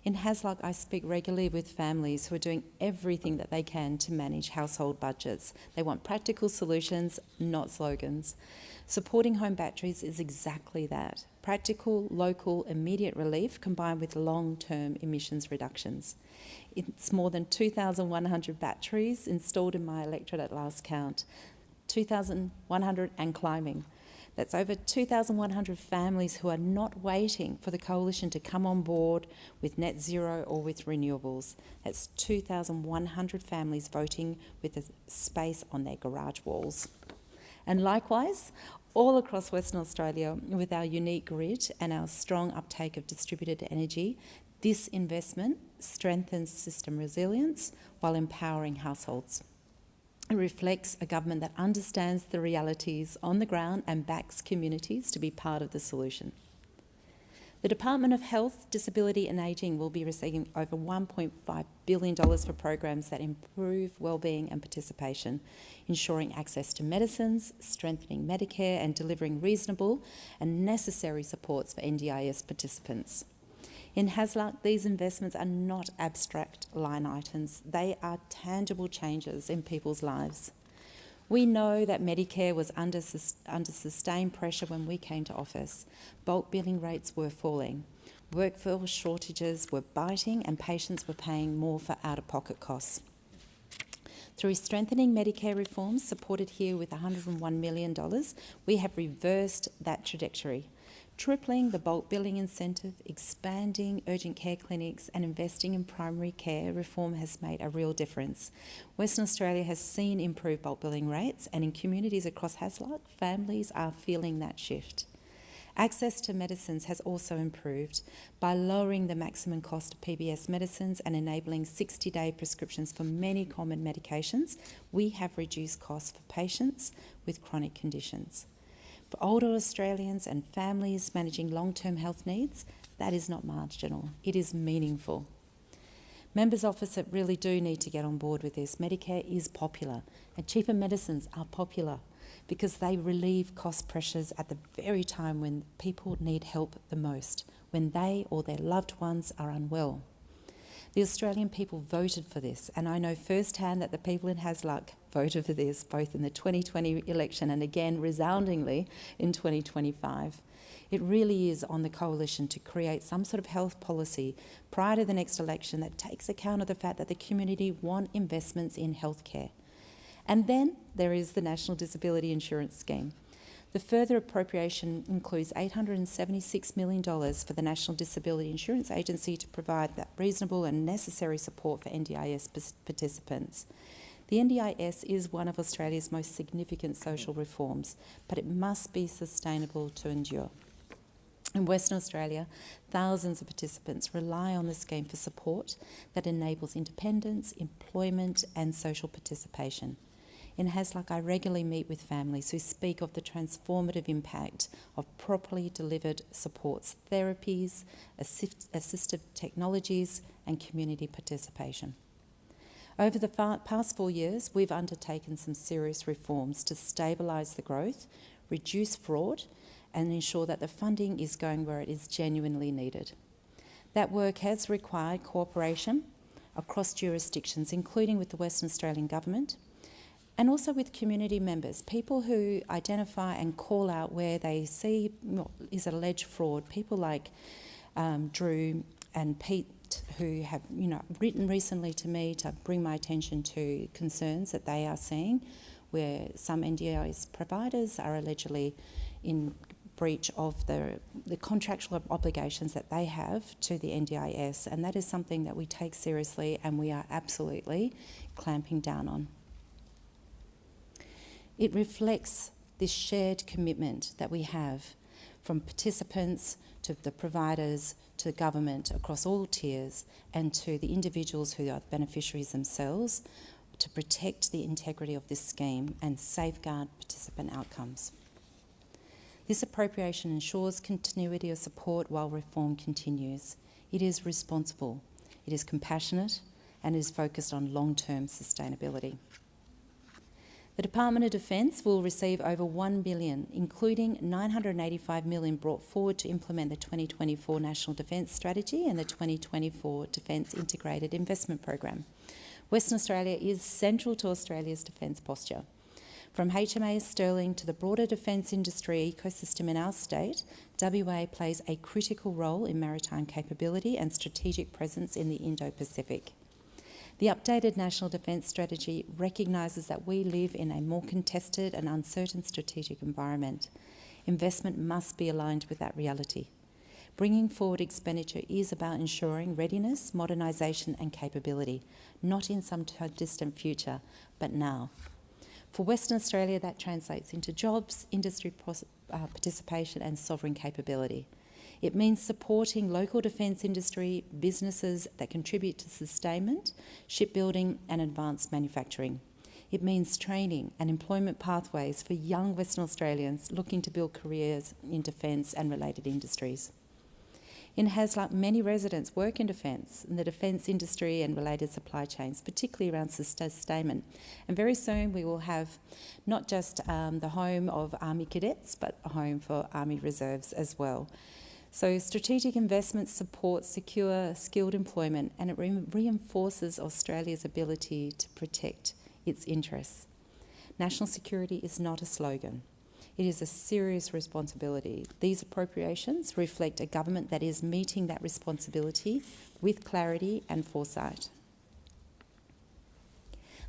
In Hasluck, I speak regularly with families who are doing everything that they can to manage household budgets. They want practical solutions, not slogans. Supporting home batteries is exactly that. Practical, local, immediate relief combined with long-term emissions reductions. It's more than 2,100 batteries installed in my electorate at last count. 2,100 and climbing. That's over 2,100 families who are not waiting for the coalition to come on board with net zero or with renewables. That's 2,100 families voting with a space on their garage walls. And likewise, all across Western Australia, with our unique grid and our strong uptake of distributed energy, this investment strengthens system resilience while empowering households. It reflects a government that understands the realities on the ground and backs communities to be part of the solution. The Department of Health, Disability and Ageing will be receiving over $1.5 billion for programs that improve wellbeing and participation, ensuring access to medicines, strengthening Medicare and delivering reasonable and necessary supports for NDIS participants. In Hasluck, these investments are not abstract line items. They are tangible changes in people's lives. We know that Medicare was under sustained pressure when we came to office. Bulk billing rates were falling. Workforce shortages were biting and patients were paying more for out-of-pocket costs. Through strengthening Medicare reforms, supported here with $101 million, we have reversed that trajectory. Tripling the bulk billing incentive, expanding urgent care clinics and investing in primary care reform has made a real difference. Western Australia has seen improved bulk billing rates, and in communities across Hasluck, families are feeling that shift. Access to medicines has also improved by lowering the maximum cost of PBS medicines and enabling 60-day prescriptions for many common medications. We have reduced costs for patients with chronic conditions. For older Australians and families managing long-term health needs, that is not marginal, it is meaningful. Members' office really do need to get on board with this. Medicare is popular and cheaper medicines are popular because they relieve cost pressures at the very time when people need help the most, when they or their loved ones are unwell. The Australian people voted for this, and I know firsthand that the people in Hasluck voted for this both in the 2020 election and again resoundingly in 2025. It really is on the coalition to create some sort of health policy prior to the next election that takes account of the fact that the community want investments in healthcare. And then there is the National Disability Insurance Scheme. The further appropriation includes $876 million for the National Disability Insurance Agency to provide that reasonable and necessary support for NDIS participants. The NDIS is one of Australia's most significant social reforms, but it must be sustainable to endure. In Western Australia, thousands of participants rely on the scheme for support that enables independence, employment and social participation. In Hasluck, I regularly meet with families who speak of the transformative impact of properly delivered supports, therapies, assistive technologies and community participation. Over the past 4 years, we've undertaken some serious reforms to stabilise the growth, reduce fraud and ensure that the funding is going where it is genuinely needed. That work has required cooperation across jurisdictions, including with the Western Australian Government, and also with community members, people who identify and call out where they see is alleged fraud. People like Drew and Pete, who have written recently to me to bring my attention to concerns that they are seeing, where some NDIS providers are allegedly in breach of the contractual obligations that they have to the NDIS, and that is something that we take seriously and we are absolutely clamping down on. It reflects this shared commitment that we have from participants to the providers to the government across all tiers and to the individuals who are the beneficiaries themselves to protect the integrity of this scheme and safeguard participant outcomes. This appropriation ensures continuity of support while reform continues. It is responsible, it is compassionate and is focused on long-term sustainability. The Department of Defence will receive over $1 billion, including $985 million brought forward to implement the 2024 National Defence Strategy and the 2024 Defence Integrated Investment Program. Western Australia is central to Australia's defence posture. From HMAS Sterling to the broader defence industry ecosystem in our state, WA plays a critical role in maritime capability and strategic presence in the Indo-Pacific. The updated National Defence Strategy recognises that we live in a more contested and uncertain strategic environment. Investment must be aligned with that reality. Bringing forward expenditure is about ensuring readiness, modernisation and capability, not in some distant future, but now. For Western Australia, that translates into jobs, industry participation and sovereign capability. It means supporting local defence industry, businesses that contribute to sustainment, shipbuilding and advanced manufacturing. It means training and employment pathways for young Western Australians looking to build careers in defence and related industries. In Hasluck, many residents work in defence, in the defence industry and related supply chains, particularly around sustainment. And very soon we will have not just the home of Army cadets, but a home for Army reserves as well. So strategic investment supports secure, skilled employment, and it reinforces Australia's ability to protect its interests. National security is not a slogan. It is a serious responsibility. These appropriations reflect a government that is meeting that responsibility with clarity and foresight.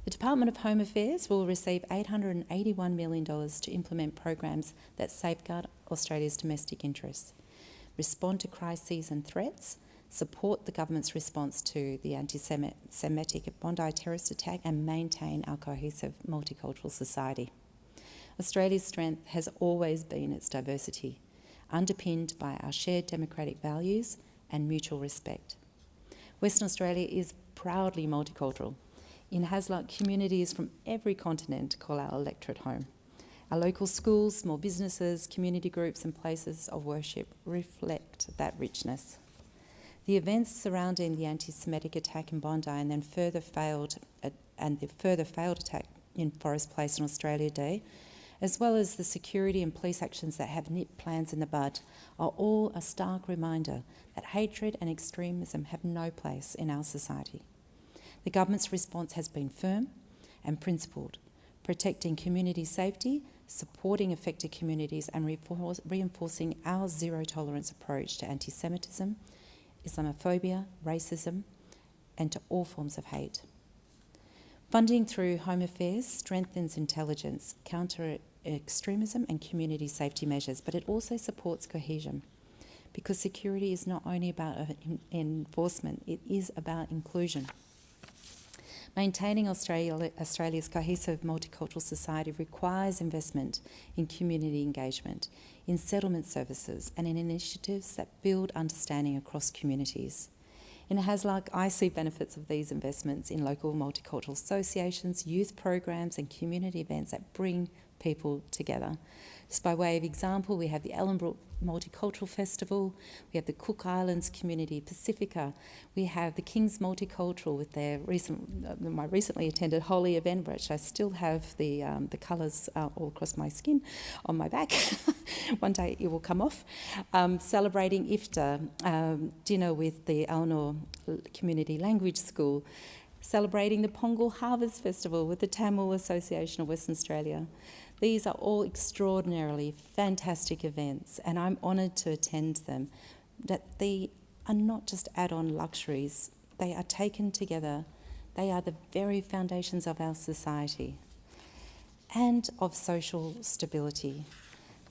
The Department of Home Affairs will receive $881 million to implement programs that safeguard Australia's domestic interests, respond to crises and threats, support the government's response to the anti-Semitic Bondi terrorist attack, and maintain our cohesive multicultural society. Australia's strength has always been its diversity, underpinned by our shared democratic values and mutual respect. Western Australia is proudly multicultural. In Hasluck, communities from every continent call our electorate home. Our local schools, small businesses, community groups and places of worship reflect that richness. The events surrounding the anti-Semitic attack in Bondi and then the further failed attack in Forest Place on Australia Day, as well as the security and police actions that have nipped plans in the bud, are all a stark reminder that hatred and extremism have no place in our society. The government's response has been firm and principled, protecting community safety, supporting affected communities and reinforcing our zero-tolerance approach to anti-Semitism, Islamophobia, racism and to all forms of hate. Funding through Home Affairs strengthens intelligence, counter-extremism and community safety measures, but it also supports cohesion, because security is not only about enforcement, it is about inclusion. Maintaining Australia's cohesive multicultural society requires investment in community engagement, in settlement services and in initiatives that build understanding across communities. In Hasluck, I see benefits of these investments in local multicultural associations, youth programs and community events that bring people together. Just by way of example, we have the Ellenbrook Multicultural Festival, we have the Cook Islands Community Pacifica, we have the King's Multicultural with their my recently attended Holy event, which I still have the colours all across my skin on my back. One day it will come off. Celebrating Iftar, dinner with the Eleanor Community Language School, celebrating the Pongal Harvest Festival with the Tamil Association of Western Australia. These are all extraordinarily fantastic events, and I'm honoured to attend them. That they are not just add-on luxuries, they are taken together. They are the very foundations of our society and of social stability.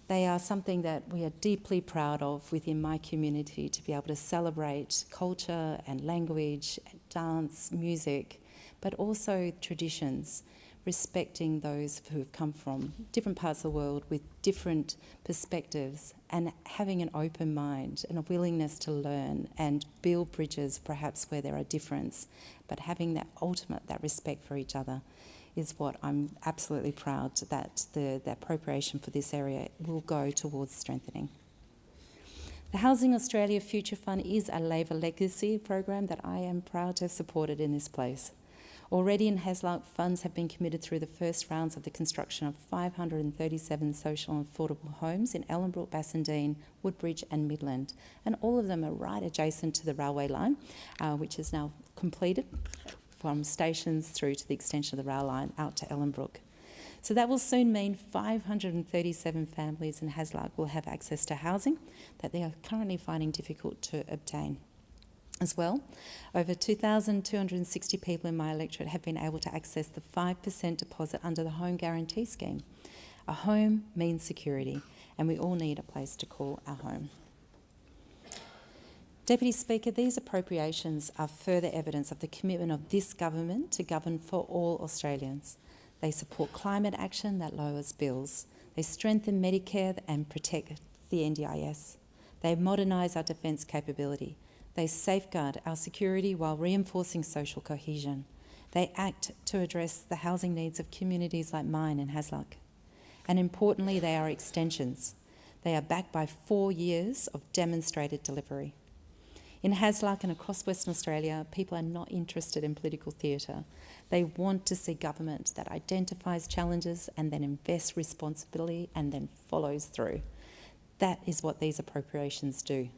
They are something that we are deeply proud of within my community, to be able to celebrate culture and language, dance, music, but also traditions, respecting those who have come from different parts of the world with different perspectives, and having an open mind and a willingness to learn and build bridges perhaps where there are differences, but having that respect for each other is what I'm absolutely proud that the appropriation for this area will go towards strengthening. The Housing Australia Future Fund is a Labor legacy program that I am proud to have supported in this place. Already in HESLAC, funds have been committed through the first rounds of the construction of 537 social and affordable homes in Ellenbrook, Bassendean, Woodbridge and Midland. And all of them are right adjacent to the railway line, which is now completed from stations through to the extension of the rail line out to Ellenbrook. So that will soon mean 537 families in HESLAC will have access to housing that they are currently finding difficult to obtain. As well, over 2,260 people in my electorate have been able to access the 5% deposit under the Home Guarantee Scheme. A home means security, and we all need a place to call our home. Deputy Speaker, these appropriations are further evidence of the commitment of this government to govern for all Australians. They support climate action that lowers bills. They strengthen Medicare and protect the NDIS. They modernise our defence capability. They safeguard our security while reinforcing social cohesion. They act to address the housing needs of communities like mine in HESLAC. And importantly, they are extensions. They are backed by 4 years of demonstrated delivery. In HESLAC and across Western Australia, people are not interested in political theatre. They want to see government that identifies challenges and then invests responsibly and then follows through. That is what these appropriations do.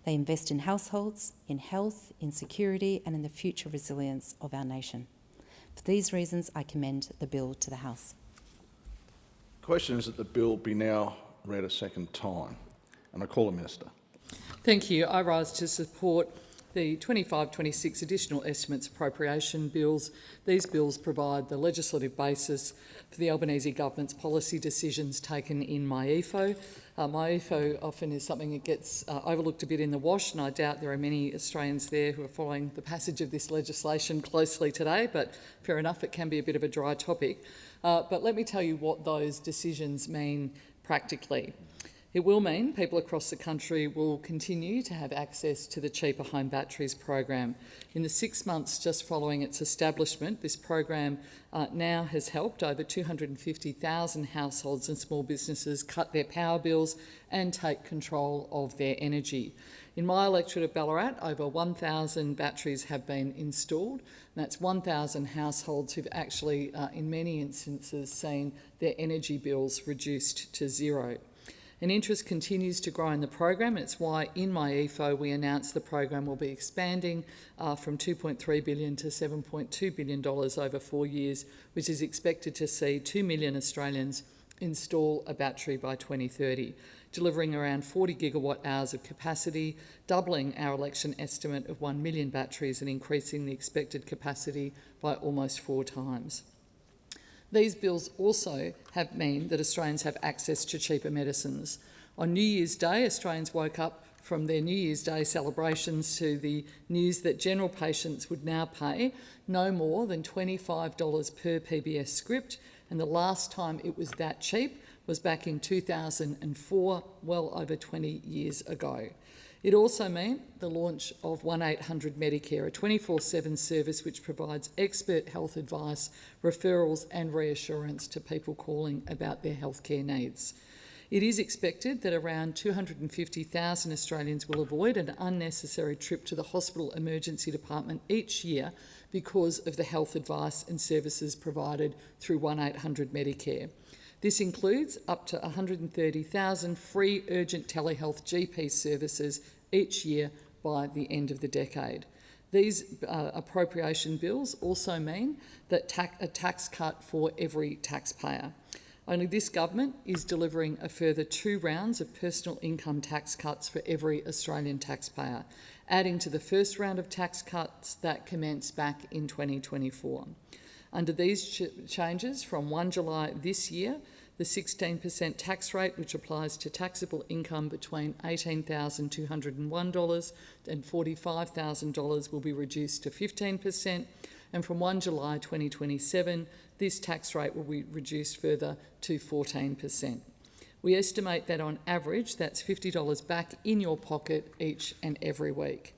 They invest in households, in health, in security and in the future resilience of our nation. For these reasons, I commend the bill to the House. The question is that the bill be now read a second time, and I call the Minister. Thank you. I rise to support the 25-26 additional estimates appropriation bills. These bills provide the legislative basis for the Albanese government's policy decisions taken in MyEFO. MyEFO often is something that gets overlooked a bit in the wash, and I doubt there are many Australians there who are following the passage of this legislation closely today, but fair enough, it can be a bit of a dry topic. But let me tell you what those decisions mean practically. It will mean people across the country will continue to have access to the Cheaper Home Batteries program. In the 6 months just following its establishment, this program now has helped over 250,000 households and small businesses cut their power bills and take control of their energy. In my electorate of Ballarat, over 1,000 batteries have been installed. And that's 1,000 households who've actually, in many instances, seen their energy bills reduced to zero. And interest continues to grow in the program. It's why in MyEFO we announced the program will be expanding from $2.3 billion to $7.2 billion over 4 years, which is expected to see 2 million Australians install a battery by 2030, delivering around 40 gigawatt hours of capacity, doubling our election estimate of 1 million batteries and increasing the expected capacity by almost 4 times. These bills also mean that Australians have access to cheaper medicines. On New Year's Day, Australians woke up from their New Year's Day celebrations to the news that general patients would now pay no more than $25 per PBS script, and the last time it was that cheap was back in 2004, well over 20 years ago. It also meant the launch of 1800 Medicare, a 24/7 service which provides expert health advice, referrals and reassurance to people calling about their healthcare needs. It is expected that around 250,000 Australians will avoid an unnecessary trip to the hospital emergency department each year because of the health advice and services provided through 1800 Medicare. This includes up to 130,000 free urgent telehealth GP services each year by the end of the decade. These appropriation bills also mean that a tax cut for every taxpayer. Only this government is delivering a further 2 rounds of personal income tax cuts for every Australian taxpayer, adding to the first round of tax cuts that commenced back in 2024. Under these changes, from 1 July this year, the 16% tax rate, which applies to taxable income between $18,201 and $45,000, will be reduced to 15%, and from 1 July 2027, this tax rate will be reduced further to 14%. We estimate that on average, that's $50 back in your pocket each and every week.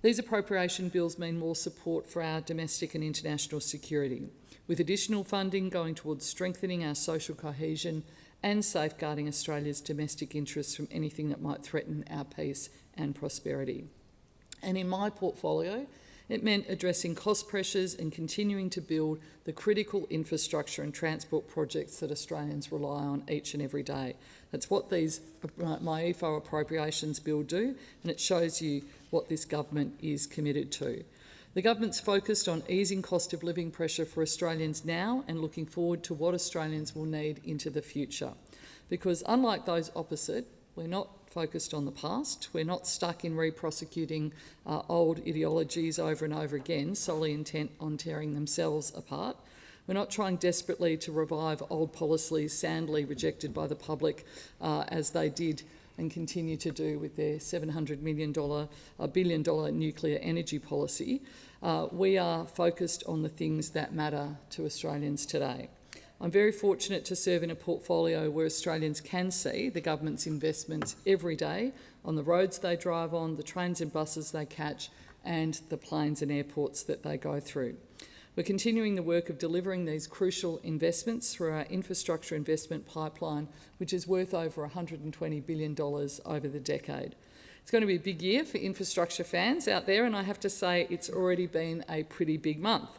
These appropriation bills mean more support for our domestic and international security, with additional funding going towards strengthening our social cohesion and safeguarding Australia's domestic interests from anything that might threaten our peace and prosperity. And in my portfolio, It meant addressing cost pressures and continuing to build the critical infrastructure and transport projects that Australians rely on each and every day. That's what these my EFO appropriations bill do, and it shows you what this government is committed to. The government's focused on easing cost of living pressure for Australians now and looking forward to what Australians will need into the future. Because unlike those opposite, we're not focused on the past. We're not stuck in re-prosecuting old ideologies over and over again, solely intent on tearing themselves apart. We're not trying desperately to revive old policies soundly rejected by the public as they did and continue to do with their $700 billion nuclear energy policy. We are focused on the things that matter to Australians today. I'm very fortunate to serve in a portfolio where Australians can see the government's investments every day on the roads they drive on, the trains and buses they catch, and the planes and airports that they go through. We're continuing the work of delivering these crucial investments through our infrastructure investment pipeline, which is worth over $120 billion over the decade. It's going to be a big year for infrastructure fans out there, and I have to say it's already been a pretty big month.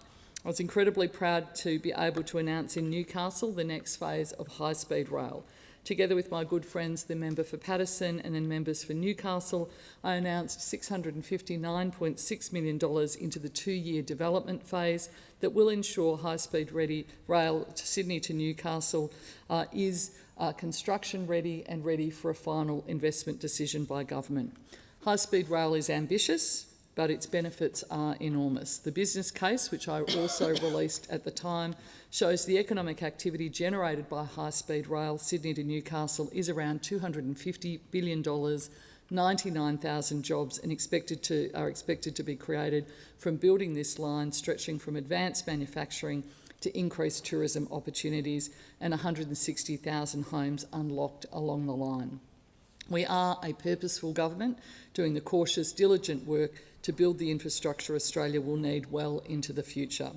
I was incredibly proud to be able to announce in Newcastle the next phase of high-speed rail. Together with my good friends, the member for Paterson and then members for Newcastle, I announced $659.6 million into the 2-year development phase that will ensure high-speed rail to Sydney to Newcastle is construction ready and ready for a final investment decision by government. High-speed rail is ambitious, but its benefits are enormous. The business case, which I also released at the time, shows the economic activity generated by high-speed rail Sydney to Newcastle is around $250 billion, 99,000 jobs are expected to be created from building this line, stretching from advanced manufacturing to increased tourism opportunities, and 160,000 homes unlocked along the line. We are a purposeful government doing the cautious, diligent work to build the infrastructure Australia will need well into the future.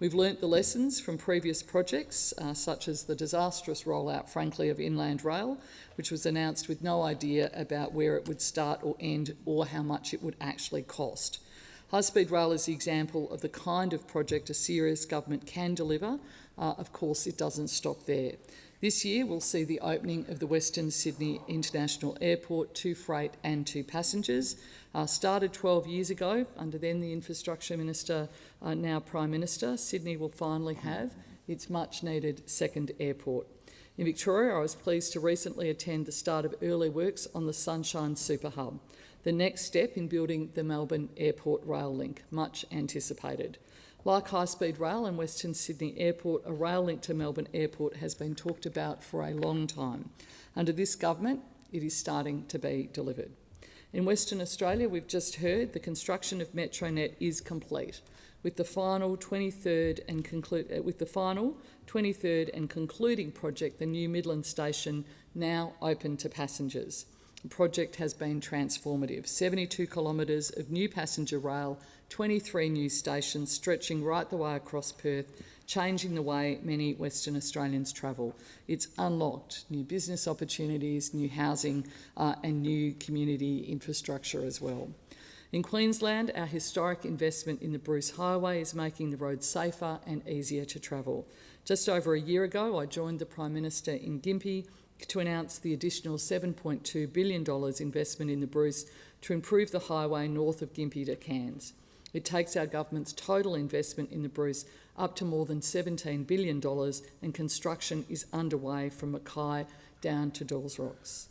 We've learnt the lessons from previous projects, such as the disastrous rollout, frankly, of Inland Rail, which was announced with no idea about where it would start or end or how much it would actually cost. High-speed rail is the example of the kind of project a serious government can deliver. Of course, it doesn't stop there. This year we'll see the opening of the Western Sydney International Airport to freight and to passengers. Started 12 years ago under then the Infrastructure Minister, now Prime Minister. Sydney will finally have its much needed second airport. In Victoria, I was pleased to recently attend the start of early works on the Sunshine Super Hub, the next step in building the Melbourne Airport rail link, much anticipated. Like high-speed rail and Western Sydney Airport, a rail link to Melbourne Airport has been talked about for a long time. Under this government, it is starting to be delivered. In Western Australia, we've just heard the construction of Metronet is complete, with the final 23rd and concluding project, the new Midland Station, now open to passengers. The project has been transformative. 72 kilometres of new passenger rail, 23 new stations stretching right the way across Perth, changing the way many Western Australians travel. It's unlocked new business opportunities, new housing and new community infrastructure as well. In Queensland, our historic investment in the Bruce Highway is making the road safer and easier to travel. Just over a year ago, I joined the Prime Minister in Gympie to announce the additional $7.2 billion investment in the Bruce to improve the highway north of Gympie to Cairns. It takes our government's total investment in the Bruce up to more than $17 billion, and construction is underway from Mackay down to Dawes Rocks.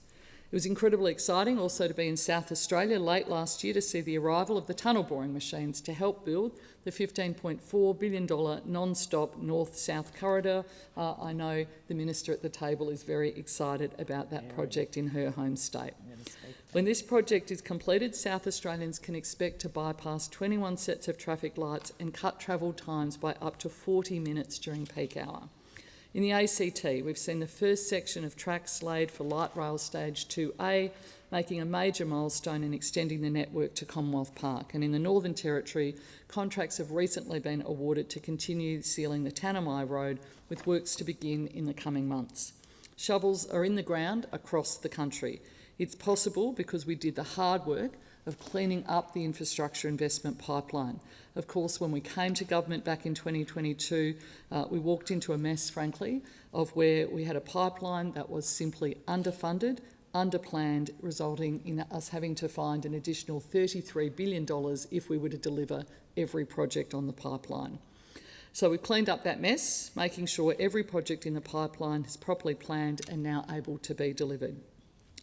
It was incredibly exciting also to be in South Australia late last year to see the arrival of the tunnel boring machines to help build the $15.4 billion non-stop north-south corridor. I know the Minister at the table is very excited about that project in her home state. When this project is completed, South Australians can expect to bypass 21 sets of traffic lights and cut travel times by up to 40 minutes during peak hour. In the ACT, we've seen the first section of tracks laid for light rail stage 2A, making a major milestone in extending the network to Commonwealth Park. And in the Northern Territory, contracts have recently been awarded to continue sealing the Tanami Road, with works to begin in the coming months. Shovels are in the ground across the country. It's possible because we did the hard work of cleaning up the infrastructure investment pipeline. Of course, when we came to government back in 2022, we walked into a mess, frankly, of where we had a pipeline that was simply underfunded, underplanned, resulting in us having to find an additional $33 billion if we were to deliver every project on the pipeline. So we've cleaned up that mess, making sure every project in the pipeline is properly planned and now able to be delivered.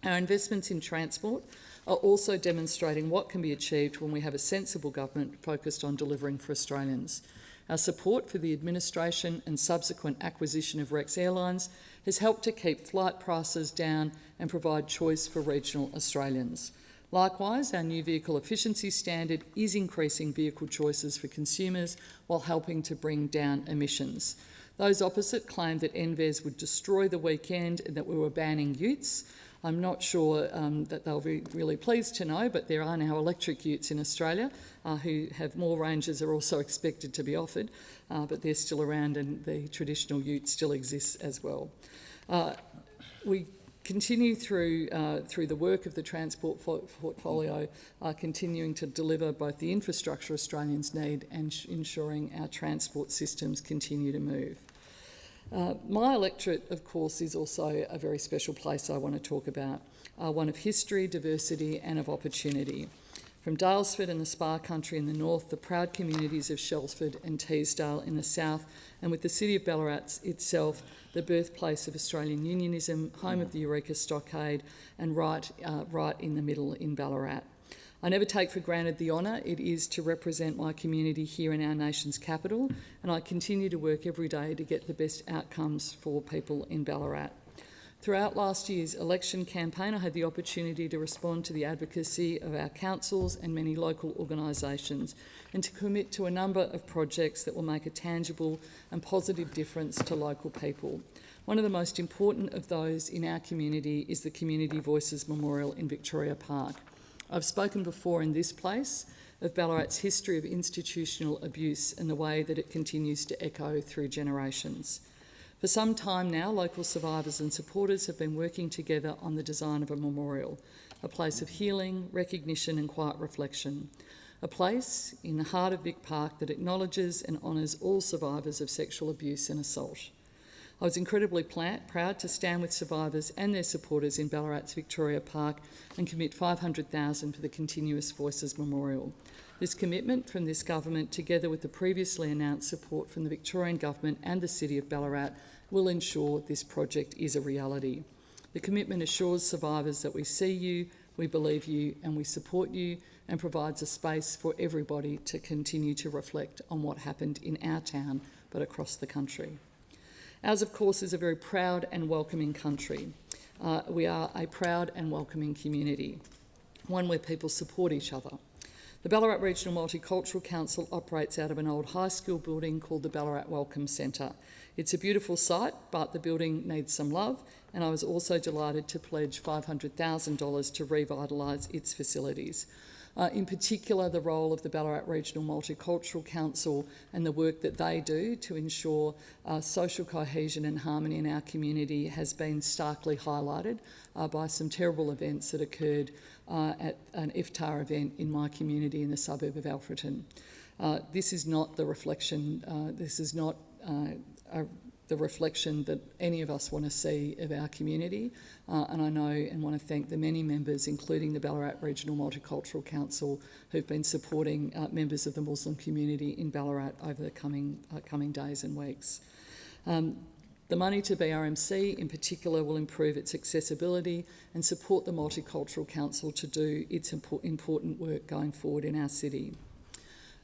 Our investments in transport are also demonstrating what can be achieved when we have a sensible government focused on delivering for Australians. Our support for the administration and subsequent acquisition of Rex Airlines has helped to keep flight prices down and provide choice for regional Australians. Likewise, our new vehicle efficiency standard is increasing vehicle choices for consumers while helping to bring down emissions. Those opposite claimed that NVES would destroy the weekend and that we were banning utes. I'm not sure that they'll be really pleased to know, but there are now electric utes in Australia who have more ranges, are also expected to be offered, but they're still around and the traditional ute still exists as well. We continue through the work of the transport portfolio, continuing to deliver both the infrastructure Australians need and ensuring our transport systems continue to move. My electorate, of course, is also a very special place I want to talk about, one of history, diversity and of opportunity. From Dalesford and the Spa Country in the north, the proud communities of Shelford and Teesdale in the south, and with the city of Ballarat itself, the birthplace of Australian unionism, home of the Eureka Stockade, and right in the middle in Ballarat. I never take for granted the honour it is to represent my community here in our nation's capital, and I continue to work every day to get the best outcomes for people in Ballarat. Throughout last year's election campaign, I had the opportunity to respond to the advocacy of our councils and many local organisations and to commit to a number of projects that will make a tangible and positive difference to local people. One of the most important of those in our community is the Community Voices Memorial in Victoria Park. I've spoken before in this place of Ballarat's history of institutional abuse and the way that it continues to echo through generations. For some time now, local survivors and supporters have been working together on the design of a memorial, a place of healing, recognition and quiet reflection, a place in the heart of Vic Park that acknowledges and honours all survivors of sexual abuse and assault. I was incredibly proud to stand with survivors and their supporters in Ballarat's Victoria Park and commit $500,000 for the Continuous Voices Memorial. This commitment from this government, together with the previously announced support from the Victorian Government and the City of Ballarat, will ensure this project is a reality. The commitment assures survivors that we see you, we believe you and we support you, and provides a space for everybody to continue to reflect on what happened in our town but across the country. Ours, of course, is a very proud and welcoming country. We are a proud and welcoming community, one where people support each other. The Ballarat Regional Multicultural Council operates out of an old high school building called the Ballarat Welcome Centre. It's a beautiful site, but the building needs some love, and I was also delighted to pledge $500,000 to revitalise its facilities. In particular, the role of the Ballarat Regional Multicultural Council and the work that they do to ensure social cohesion and harmony in our community has been starkly highlighted by some terrible events that occurred at an iftar event in my community in the suburb of Alfreton. This is not the reflection, the reflection that any of us want to see of our community, and I know and want to thank the many members, including the Ballarat Regional Multicultural Council, who've been supporting members of the Muslim community in Ballarat over the coming days and weeks. The money to BRMC in particular will improve its accessibility and support the Multicultural Council to do its important work going forward in our city.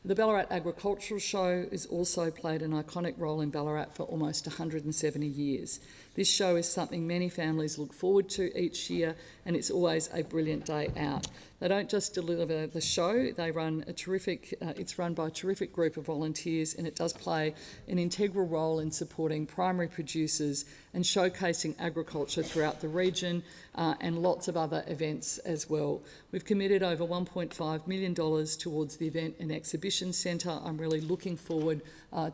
The Ballarat Agricultural Show has also played an iconic role in Ballarat for almost 170 years. This show is something many families look forward to each year, and it's always a brilliant day out. They don't just deliver the show, they run a terrific, it's run by a terrific group of volunteers, and it does play an integral role in supporting primary producers and showcasing agriculture throughout the region and lots of other events as well. We've committed over $1.5 million towards the event and exhibition centre. I'm really looking forward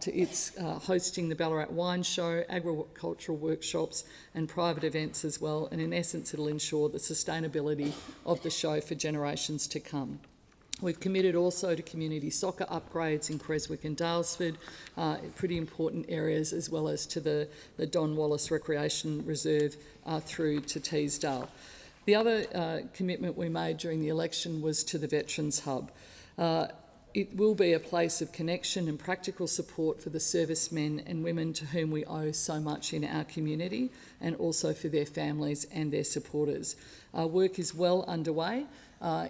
to its hosting the Ballarat Wine Show, agricultural workshops and private events as well, and in essence it'll ensure the sustainability of the show for generations to come. We've committed also to community soccer upgrades in Creswick and Dalesford, pretty important areas, as well as to the Don Wallace Recreation Reserve through to Teesdale. The other commitment we made during the election was to the Veterans Hub. It will be a place of connection and practical support for the servicemen and women to whom we owe so much in our community, and also for their families and their supporters. Our work is well underway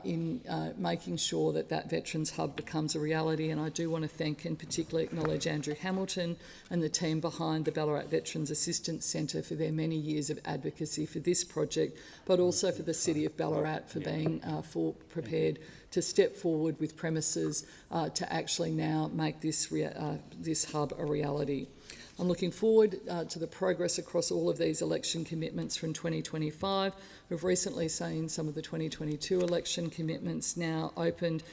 in making sure that that Veterans Hub becomes a reality, and I do want to thank and particularly acknowledge Andrew Hamilton and the team behind the Ballarat Veterans Assistance Centre for their many years of advocacy for this project, but also for the City of Ballarat for being prepared to step forward with premises to actually now make this hub a reality. I'm looking forward to the progress across all of these election commitments from 2025. We've recently seen some of the 2022 election commitments now opened,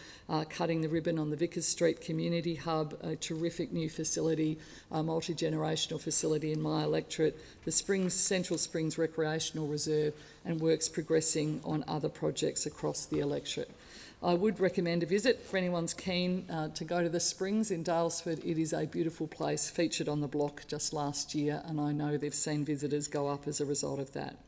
cutting the ribbon on the Vickers Street Community Hub, a terrific new facility, a multi-generational facility in my electorate, the Central Springs Recreational Reserve, and works progressing on other projects across the electorate. I would recommend a visit for anyone's keen to go to the Springs in Dalesford. It is a beautiful place, featured on the block just last year, and I know they've seen visitors go up as a result of that.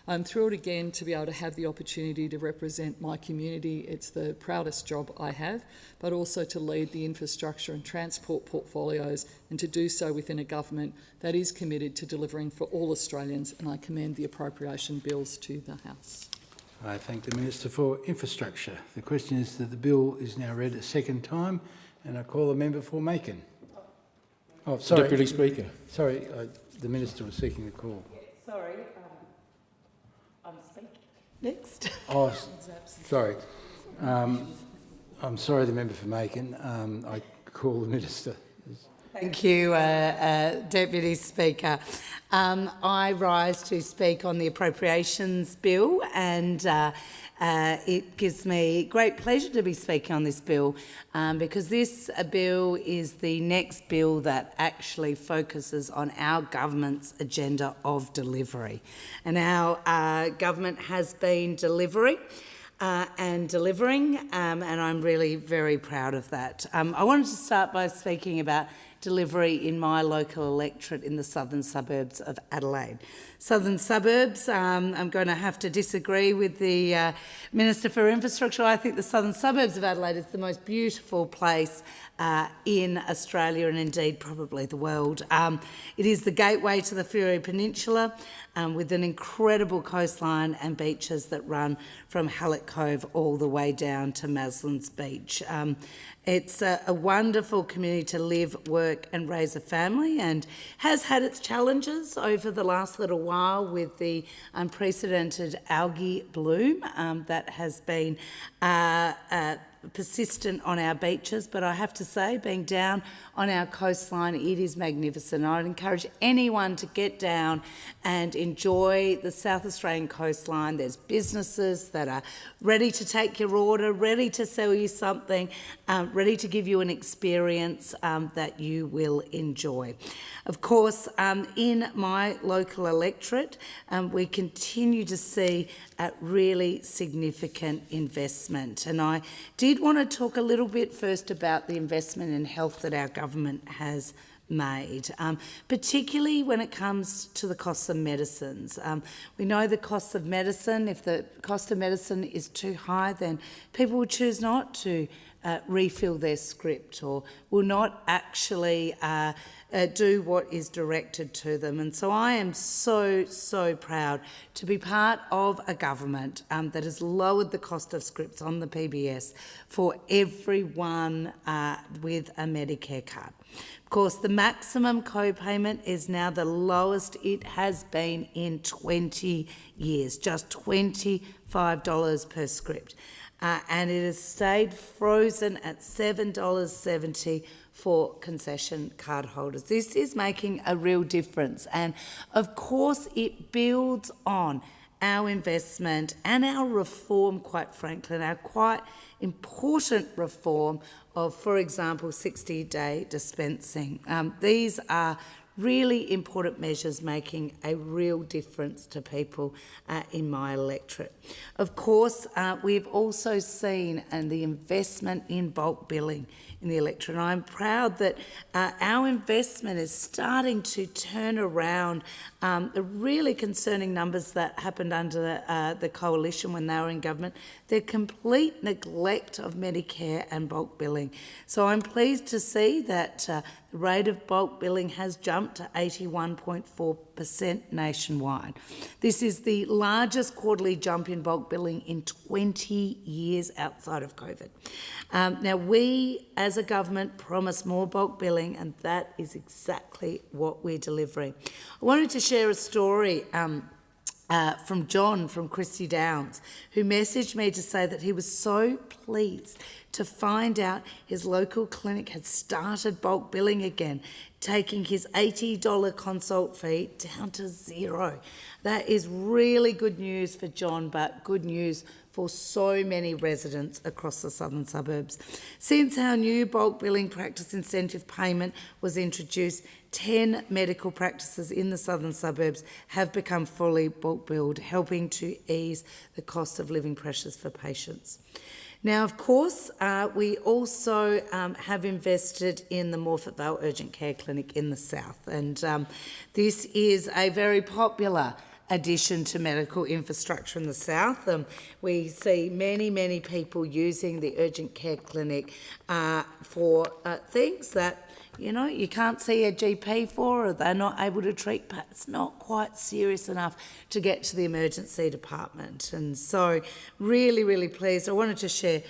I'm thrilled again to be able to have the opportunity to represent my community. It's the proudest job I have, but also to lead the infrastructure and transport portfolios, and to do so within a government that is committed to delivering for all Australians, and I commend the appropriation bills to the House. I thank the Minister for Infrastructure. The question is that the bill is now read a second time, and I call the member for Macon. Oh, sorry. Deputy Speaker. Sorry, the Minister was seeking the call. Sorry, I'm speaking next. Oh, sorry. I'm sorry, the member for Macon. I call the Minister. Thank you, Deputy Speaker. I rise to speak on the Appropriations Bill, and it gives me great pleasure to be speaking on this bill because this bill is the next bill that actually focuses on our government's agenda of delivery. And our government has been delivering and delivering, and I'm really very proud of that. I wanted to start by speaking about delivery in my local electorate in the southern suburbs of Adelaide. Southern suburbs, I'm going to have to disagree with the Minister for Infrastructure. I think the southern suburbs of Adelaide is the most beautiful place in Australia, and indeed probably the world. It is the gateway to the Furey Peninsula, with an incredible coastline and beaches that run from Hallett Cove all the way down to Maslin's Beach. It's a wonderful community to live, work and raise a family, and has had its challenges over the last little while with the unprecedented algae bloom that has been persistent on our beaches, but I have to say, being down on our coastline, it is magnificent. I'd encourage anyone to get down and enjoy the South Australian coastline. There's businesses that are ready to take your order, ready to sell you something, ready to give you an experience that you will enjoy. Of course, in my local electorate, we continue to see really significant investment. And I did want to talk a little bit first about the investment in health that our government has made, particularly when it comes to the cost of medicines. We know the cost of medicine. If the cost of medicine is too high, then people will choose not to refill their script or will not actually do what is directed to them. And so I am so proud to be part of a government that has lowered the cost of scripts on the PBS for everyone with a Medicare card. Of course, the maximum co-payment is now the lowest it has been in 20 years, just $25 per script. And it has stayed frozen at $7.70 for concession card holders. This is making a real difference. And of course, it builds on our investment and our reform, quite frankly, and our quite important reform of, for example, 60-day dispensing. These are really important measures making a real difference to people in my electorate. Of course, we've also seen the investment in bulk billing in the electorate. And I'm proud that our investment is starting to turn around the really concerning numbers that happened under the Coalition when they were in government, their complete neglect of Medicare and bulk billing. So I'm pleased to see that the rate of bulk billing has jumped to 81.4% nationwide. This is the largest quarterly jump in bulk billing in 20 years outside of COVID. Now, we as a government promised more bulk billing, and that is exactly what we're delivering. I wanted to share a story from John from Christie Downs, who messaged me to say that he was so pleased to find out his local clinic had started bulk billing again, taking his $80 consult fee down to $0. That is really good news for John, but good news for so many residents across the southern suburbs. Since our new bulk billing practice incentive payment was introduced, 10 medical practices in the southern suburbs have become fully bulk billed, helping to ease the cost of living pressures for patients. Now, of course, we also have invested in the Morphett Vale Urgent Care Clinic in the south, and this is a very popular addition to medical infrastructure in the south. We see many people using the urgent care clinic for things that you can't see a GP for, or they're not able to treat, but it's not quite serious enough to get to the emergency department. And so really pleased. I wanted to share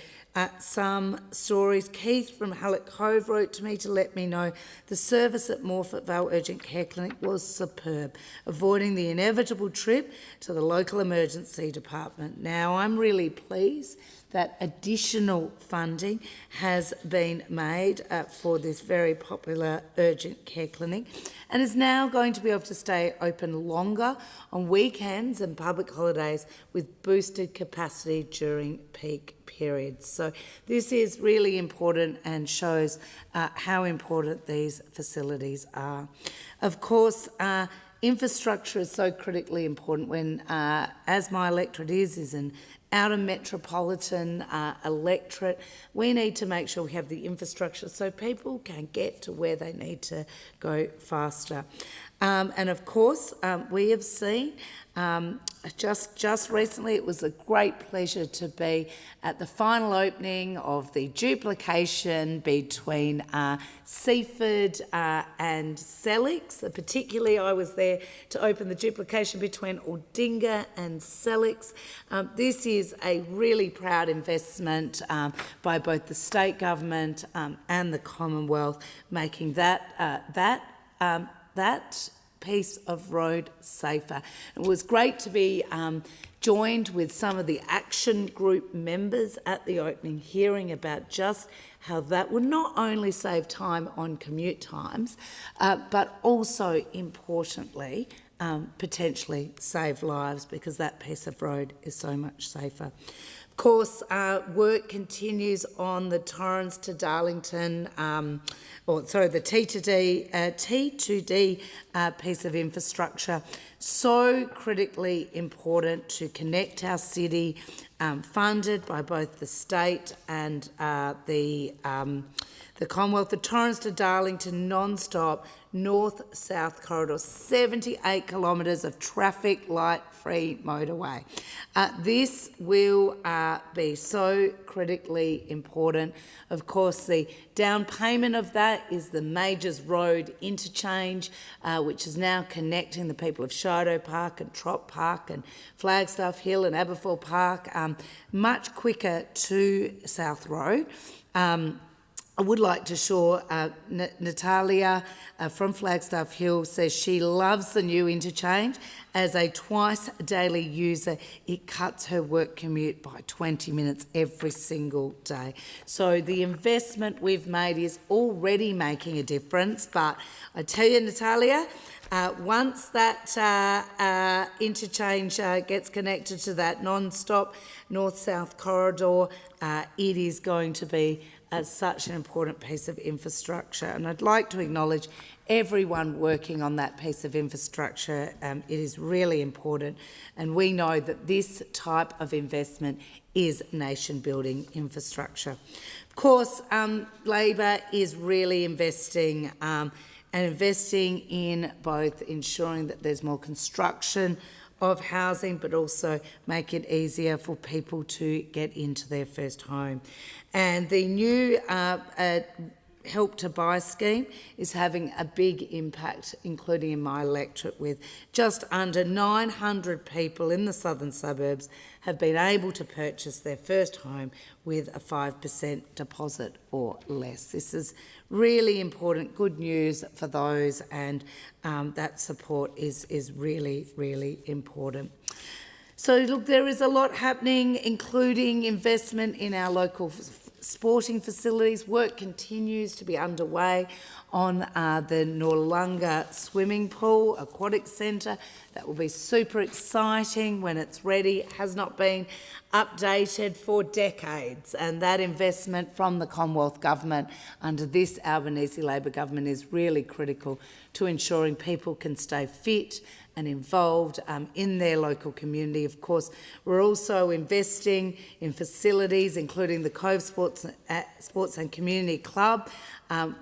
some stories. Keith from Hallett Cove wrote to me to let me know the service at Morphett Vale Urgent Care Clinic was superb, avoiding the inevitable trip to the local emergency department. Now, I'm really pleased that additional funding has been made for this very popular urgent care clinic and is now going to be able to stay open longer on weekends and public holidays with boosted capacity during peak periods. So this is really important and shows how important these facilities are. Of course, infrastructure is so critically important when, as my electorate is an outer metropolitan electorate, we need to make sure we have the infrastructure so people can get to where they need to go faster. And of course, we have seen just recently, it was a great pleasure to be at the final opening of the duplication between Seaford and Selix. Particularly, I was there to open the duplication between Aldinga and Selix. This is a really proud investment by both the state government and the Commonwealth, making that piece of road safer. It was great to be joined with some of the action group members at the opening, hearing about just how that would not only save time on commute times, but also, importantly, potentially save lives, because that piece of road is so much safer. Of course, work continues on the Torrens to Darlington, the T2D piece of infrastructure. So critically important to connect our city, funded by both the state and the Commonwealth. The Torrens to Darlington non-stop north-south corridor, 78 kilometres of traffic light-free motorway. This will be so critically important. Of course, the down payment of that is the Majors Road interchange, which is now connecting the people of Shido Park and Trott Park and Flagstaff Hill and Aberfoyle Park much quicker to South Road. I would like to assure Natalia from Flagstaff Hill says she loves the new interchange. As a twice daily user, it cuts her work commute by 20 minutes every single day. So the investment we've made is already making a difference. But I tell you, Natalia, once that interchange gets connected to that non-stop north-south corridor, it is going to be such an important piece of infrastructure. And I'd like to acknowledge everyone working on that piece of infrastructure. It is really important, and we know that this type of investment is nation-building infrastructure. Of course, Labor is really investing in both ensuring that there's more construction of housing, but also make it easier for people to get into their first home. And the new Help to Buy scheme is having a big impact, including in my electorate, with just under 900 people in the southern suburbs have been able to purchase their first home with a 5% deposit or less. This is really important, good news for those, and that support is really, really important. So look, there is a lot happening, including investment in our local sporting facilities. Work continues to be underway on the Noarlunga swimming pool, aquatic centre. That will be super exciting when it's ready. It has not been updated for decades, and that investment from the Commonwealth Government under this Albanese Labor government is really critical to ensuring people can stay fit and involved in their local community. Of course, we're also investing in facilities, including the Cove Sports and Community Club.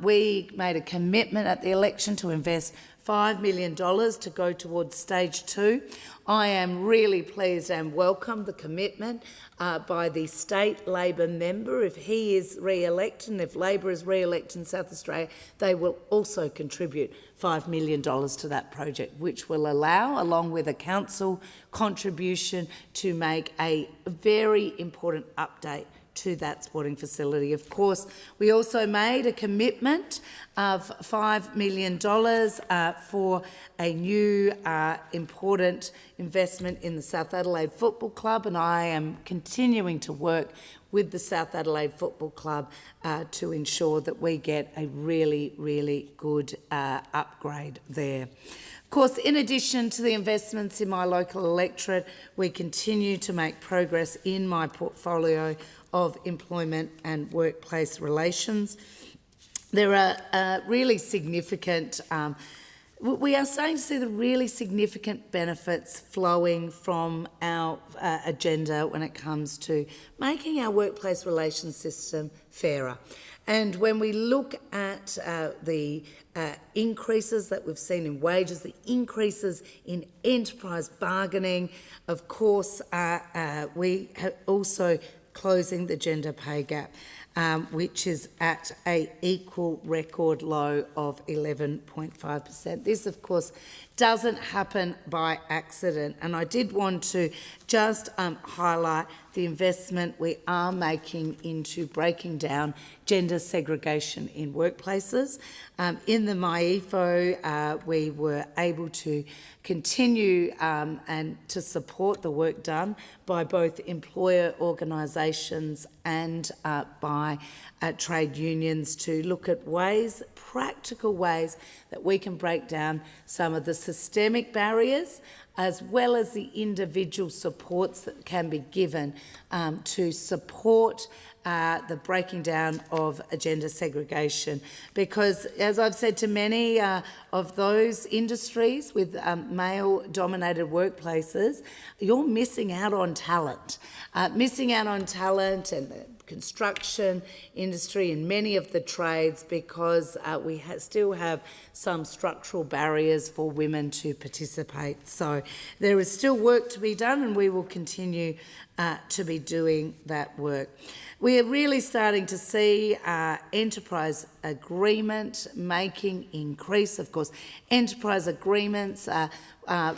We made a commitment at the election to invest $5 million to go towards stage 2. I am really pleased and welcome the commitment by the state Labor member. If he is re-elected and if Labor is re-elected in South Australia, they will also contribute $5 million to that project, which will allow, along with a council contribution, to make a very important update to that sporting facility. Of course, we also made a commitment of $5 million for a new important investment in the South Adelaide Football Club, and I am continuing to work with the South Adelaide Football Club to ensure that we get a really, really good upgrade there. Of course, in addition to the investments in my local electorate, we continue to make progress in my portfolio of employment and workplace relations. There are really significant, we are starting to see the really significant benefits flowing from our agenda when it comes to making our workplace relations system fairer. And when we look at the increases that we've seen in wages, the increases in enterprise bargaining, of course, we have also closing the gender pay gap, which is at an equal record low of 11.5%. This, of course, doesn't happen by accident, and I did want to just highlight the investment we are making into breaking down gender segregation in workplaces. In the MyEFO, we were able to continue and to support the work done by both employer organisations and by trade unions to look at ways, practical ways, that we can break down some of the systemic barriers as well as the individual supports that can be given to support the breaking down of gender segregation. Because, as I've said to many of those industries with male-dominated workplaces, you're missing out on talent. And the construction industry and many of the trades, because we still have some structural barriers for women to participate. So there is still work to be done, and we will continue to be doing that work. We are really starting to see enterprise agreement making increase. Of course, enterprise agreements are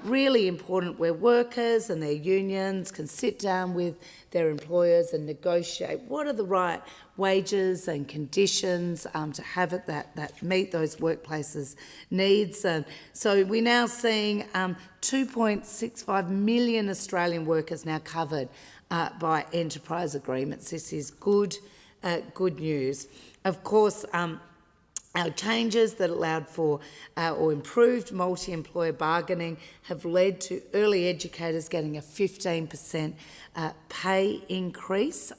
really important where workers and their unions can sit down with their employers and negotiate what are the right wages and conditions to have it that meet those workplaces' needs. And so we're now seeing 2.65 million Australian workers now covered by enterprise agreements. This is good news. Of course, our changes that allowed for or improved multi-employer bargaining have led to early educators getting a 15% pay increase.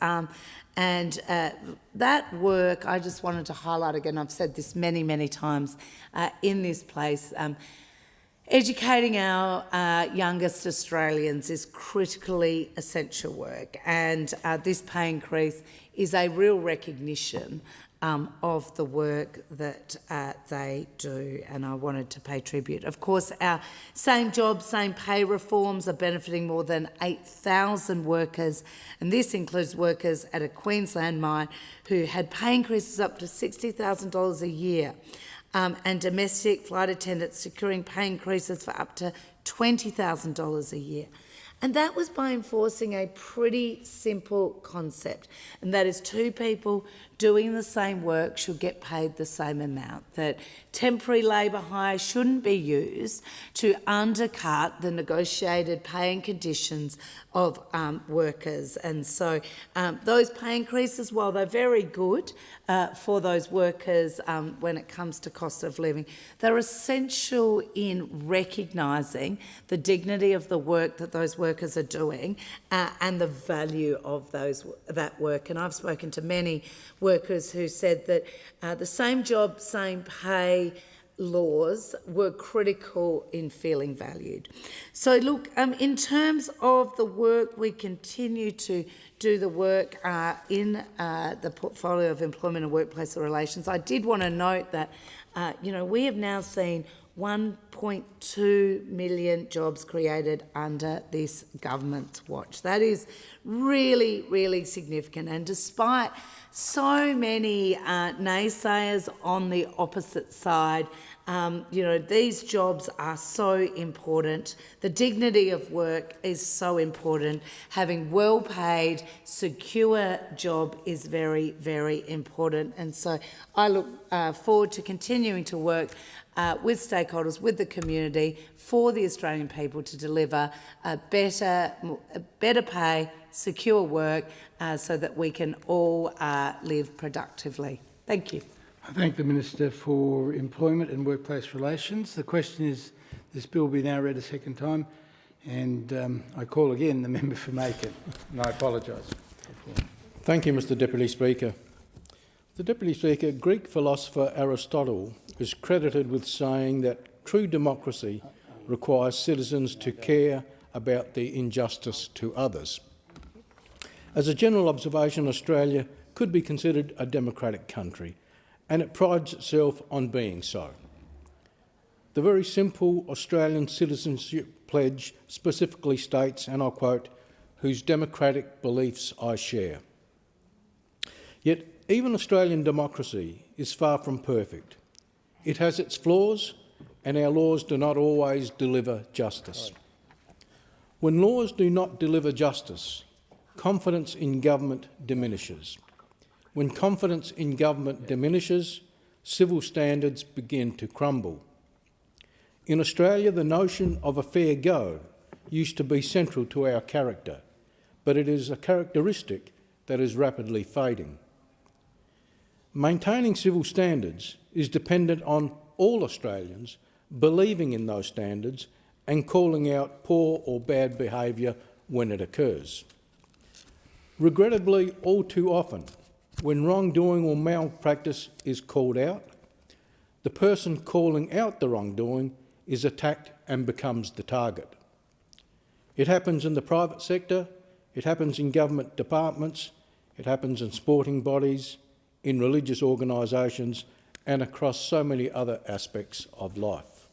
And that work, I just wanted to highlight again, I've said this many, many times in this place, educating our youngest Australians is critically essential work, and this pay increase is a real recognition of the work that they do, and I wanted to pay tribute. Of course, our same job, same pay reforms are benefiting more than 8,000 workers, and this includes workers at a Queensland mine who had pay increases up to $60,000 a year, and domestic flight attendants securing pay increases for up to $20,000 a year. And that was by enforcing a pretty simple concept, and that is two people doing the same work should get paid the same amount, that temporary labour hire shouldn't be used to undercut the negotiated pay and conditions of workers. And so those pay increases, while they're very good for those workers when it comes to cost of living, they're essential in recognising the dignity of the work that those workers are doing and the value of that work. And I've spoken to many workers who said that the same job, same pay laws were critical in feeling valued. So look, in terms of the work, we continue to do the work in the portfolio of employment and workplace relations. I did want to note that, we have now seen 1.2 million jobs created under this government's watch. That is really, really significant. And despite so many naysayers on the opposite side, these jobs are so important. The dignity of work is so important. Having well-paid, secure job is very, very important. And so I look forward to continuing to work with stakeholders, with the community, for the Australian people to deliver a better pay, secure work, so that we can all live productively. Thank you. I thank the Minister for Employment and Workplace Relations. The question is, this bill will be now read a second time, and I call again the member for Macon, and I apologise. Thank you, Mr Deputy Speaker. The Deputy Speaker, Greek philosopher Aristotle is credited with saying that true democracy requires citizens to care about the injustice to others. As a general observation, Australia could be considered a democratic country, and it prides itself on being so. The very simple Australian Citizenship Pledge specifically states, and I quote, "whose democratic beliefs I share." Yet even Australian democracy is far from perfect. It has its flaws, and our laws do not always deliver justice. When laws do not deliver justice, confidence in government diminishes. When confidence in government diminishes, civil standards begin to crumble. In Australia, the notion of a fair go used to be central to our character, but it is a characteristic that is rapidly fading. Maintaining civil standards is dependent on all Australians believing in those standards and calling out poor or bad behaviour when it occurs. Regrettably, all too often, when wrongdoing or malpractice is called out, the person calling out the wrongdoing is attacked and becomes the target. It happens in the private sector, it happens in government departments, it happens in sporting bodies, in religious organisations, and across so many other aspects of life.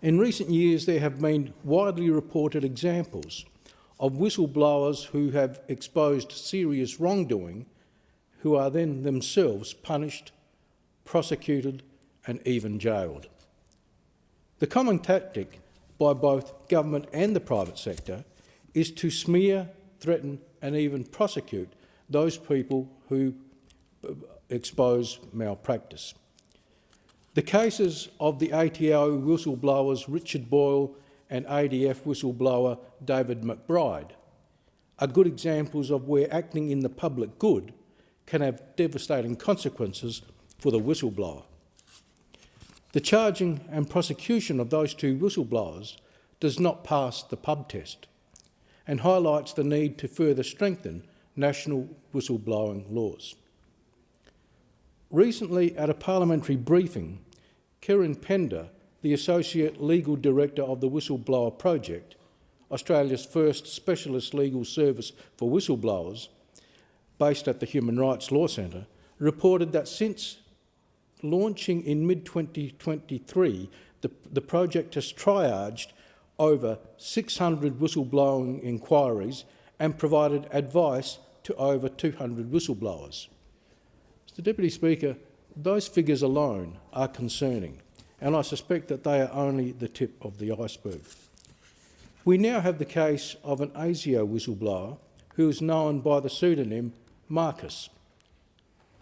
In recent years, there have been widely reported examples of whistleblowers who have exposed serious wrongdoing who are then themselves punished, prosecuted and even jailed. The common tactic by both government and the private sector is to smear, threaten and even prosecute those people who expose malpractice. The cases of the ATO whistleblowers Richard Boyle and ADF whistleblower David McBride are good examples of where acting in the public good can have devastating consequences for the whistleblower. The charging and prosecution of those two whistleblowers does not pass the pub test and highlights the need to further strengthen national whistleblowing laws. Recently, at a parliamentary briefing, Kieran Pender, the Associate Legal Director of the Whistleblower Project, Australia's first specialist legal service for whistleblowers, based at the Human Rights Law Centre, reported that since launching in mid-2023, the project has triaged over 600 whistleblowing inquiries and provided advice to over 200 whistleblowers. Mr Deputy Speaker, those figures alone are concerning, and I suspect that they are only the tip of the iceberg. We now have the case of an ASIO whistleblower who is known by the pseudonym Marcus.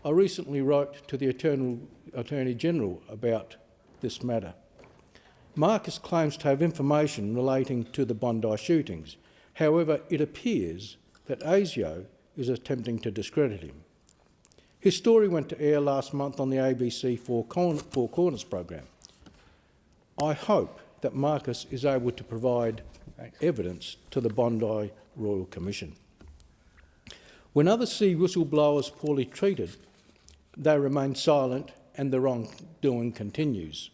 I recently wrote to the Attorney General about this matter. Marcus claims to have information relating to the Bondi shootings. However, it appears that ASIO is attempting to discredit him. His story went to air last month on the ABC Four Corners program. I hope that Marcus is able to provide evidence to the Bondi Royal Commission. When others see whistleblowers poorly treated, they remain silent and the wrongdoing continues.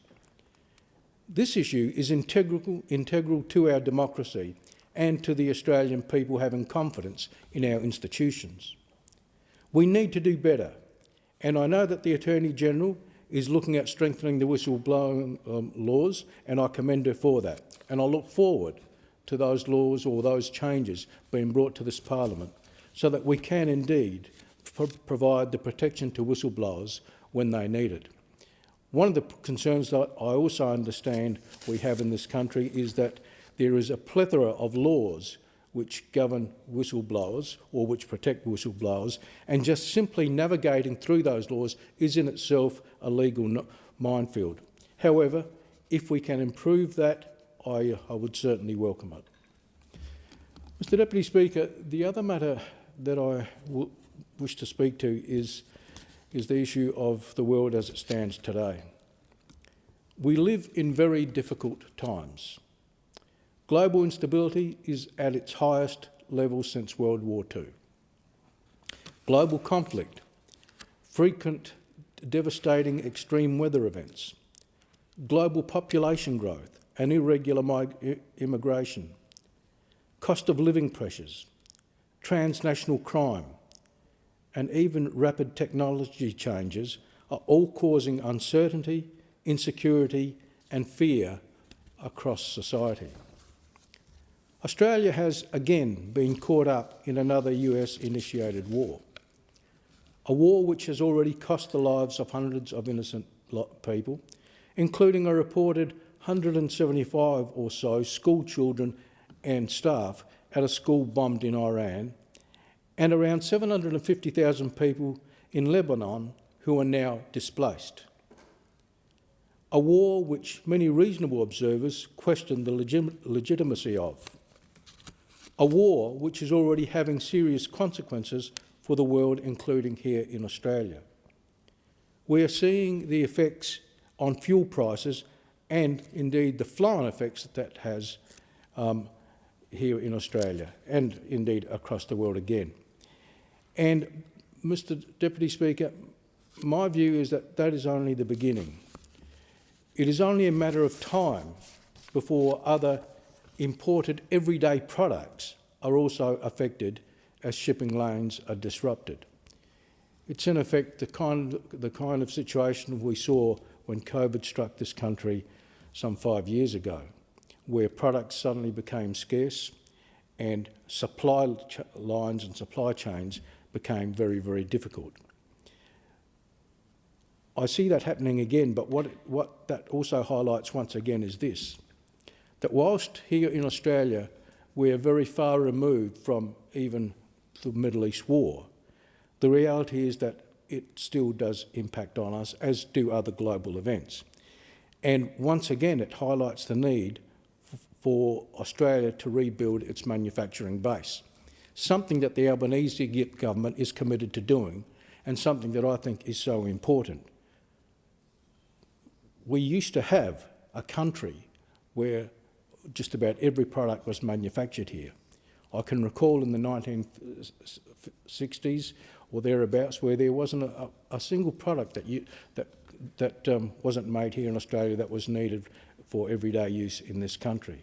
This issue is integral to our democracy and to the Australian people having confidence in our institutions. We need to do better, and I know that the Attorney-General is looking at strengthening the whistleblowing laws, and I commend her for that. And I look forward to those laws or those changes being brought to this Parliament so that we can indeed provide the protection to whistleblowers when they need it. One of the concerns that I also understand we have in this country is that there is a plethora of laws which govern whistleblowers or which protect whistleblowers, and just simply navigating through those laws is in itself a legal minefield. However, if we can improve that, I would certainly welcome it. Mr Deputy Speaker, the other matter that I wish to speak to is the issue of the world as it stands today. We live in very difficult times. Global instability is at its highest level since World War II. Global conflict, frequent devastating extreme weather events, global population growth and irregular immigration, cost of living pressures, transnational crime, and even rapid technology changes are all causing uncertainty, insecurity and fear across society. Australia has again been caught up in another US-initiated war, a war which has already cost the lives of hundreds of innocent people, including a reported 175 or so school children and staff at a school bombed in Iran, and around 750,000 people in Lebanon who are now displaced. A war which many reasonable observers question the legitimacy of. A war which is already having serious consequences for the world, including here in Australia. We are seeing the effects on fuel prices and indeed the flow-on effects that has here in Australia and indeed across the world again. And Mr Deputy Speaker, my view is that that is only the beginning. It is only a matter of time before other imported everyday products are also affected as shipping lanes are disrupted. It's in effect the kind of situation we saw when COVID struck this country some 5 years ago, where products suddenly became scarce and supply lines and supply chains became very, very difficult. I see that happening again, but what that also highlights once again is this, that whilst here in Australia we're very far removed from even the Middle East war, the reality is that it still does impact on us, as do other global events. And once again, it highlights the need for Australia to rebuild its manufacturing base, something that the Albanese government is committed to doing, and something that I think is so important. We used to have a country where just about every product was manufactured here. I can recall in the 1960s or thereabouts where there wasn't a single product that wasn't made here in Australia that was needed for everyday use in this country.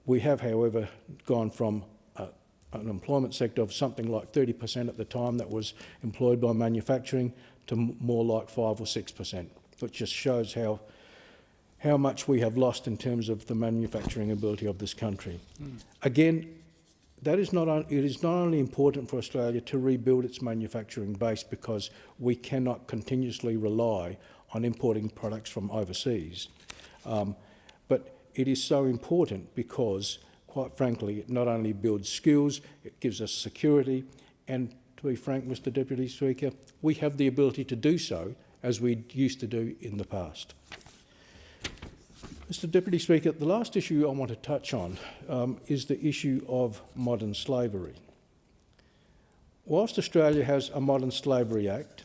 We have, however, gone from an employment sector of something like 30% at the time that was employed by manufacturing to more like 5 or 6%, which just shows how much we have lost in terms of the manufacturing ability of this country. Again, it is not only important for Australia to rebuild its manufacturing base because we cannot continuously rely on importing products from overseas, but it is so important because, quite frankly, it not only builds skills, it gives us security, and to be frank, Mr Deputy Speaker, we have the ability to do so as we used to do in the past. Mr Deputy Speaker, the last issue I want to touch on is the issue of modern slavery. Whilst Australia has a Modern Slavery Act,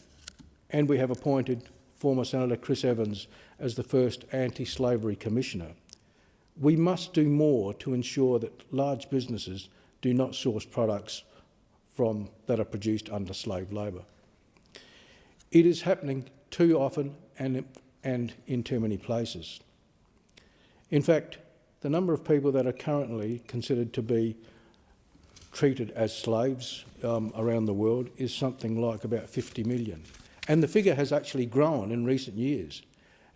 and we have appointed former Senator Chris Evans as the first anti-slavery commissioner, we must do more to ensure that large businesses do not source products that are produced under slave labour. It is happening too often and in too many places. In fact, the number of people that are currently considered to be treated as slaves around the world is something like about 50 million. And the figure has actually grown in recent years.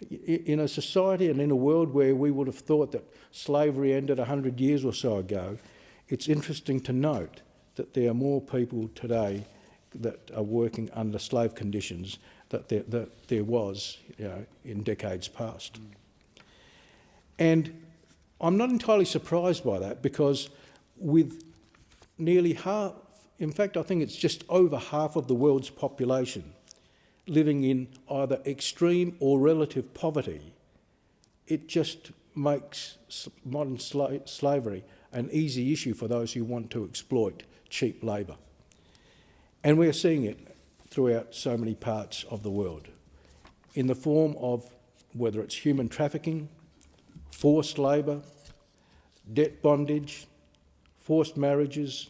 In a society and in a world where we would have thought that slavery ended 100 years or so ago, it's interesting to note that there are more people today that are working under slave conditions that there was in decades past. And I'm not entirely surprised by that because with nearly half, in fact I think it's just over half of the world's population living in either extreme or relative poverty, it just makes modern slavery an easy issue for those who want to exploit cheap labour. And we're seeing it throughout so many parts of the world in the form of whether it's human trafficking, forced labour, debt bondage, forced marriages,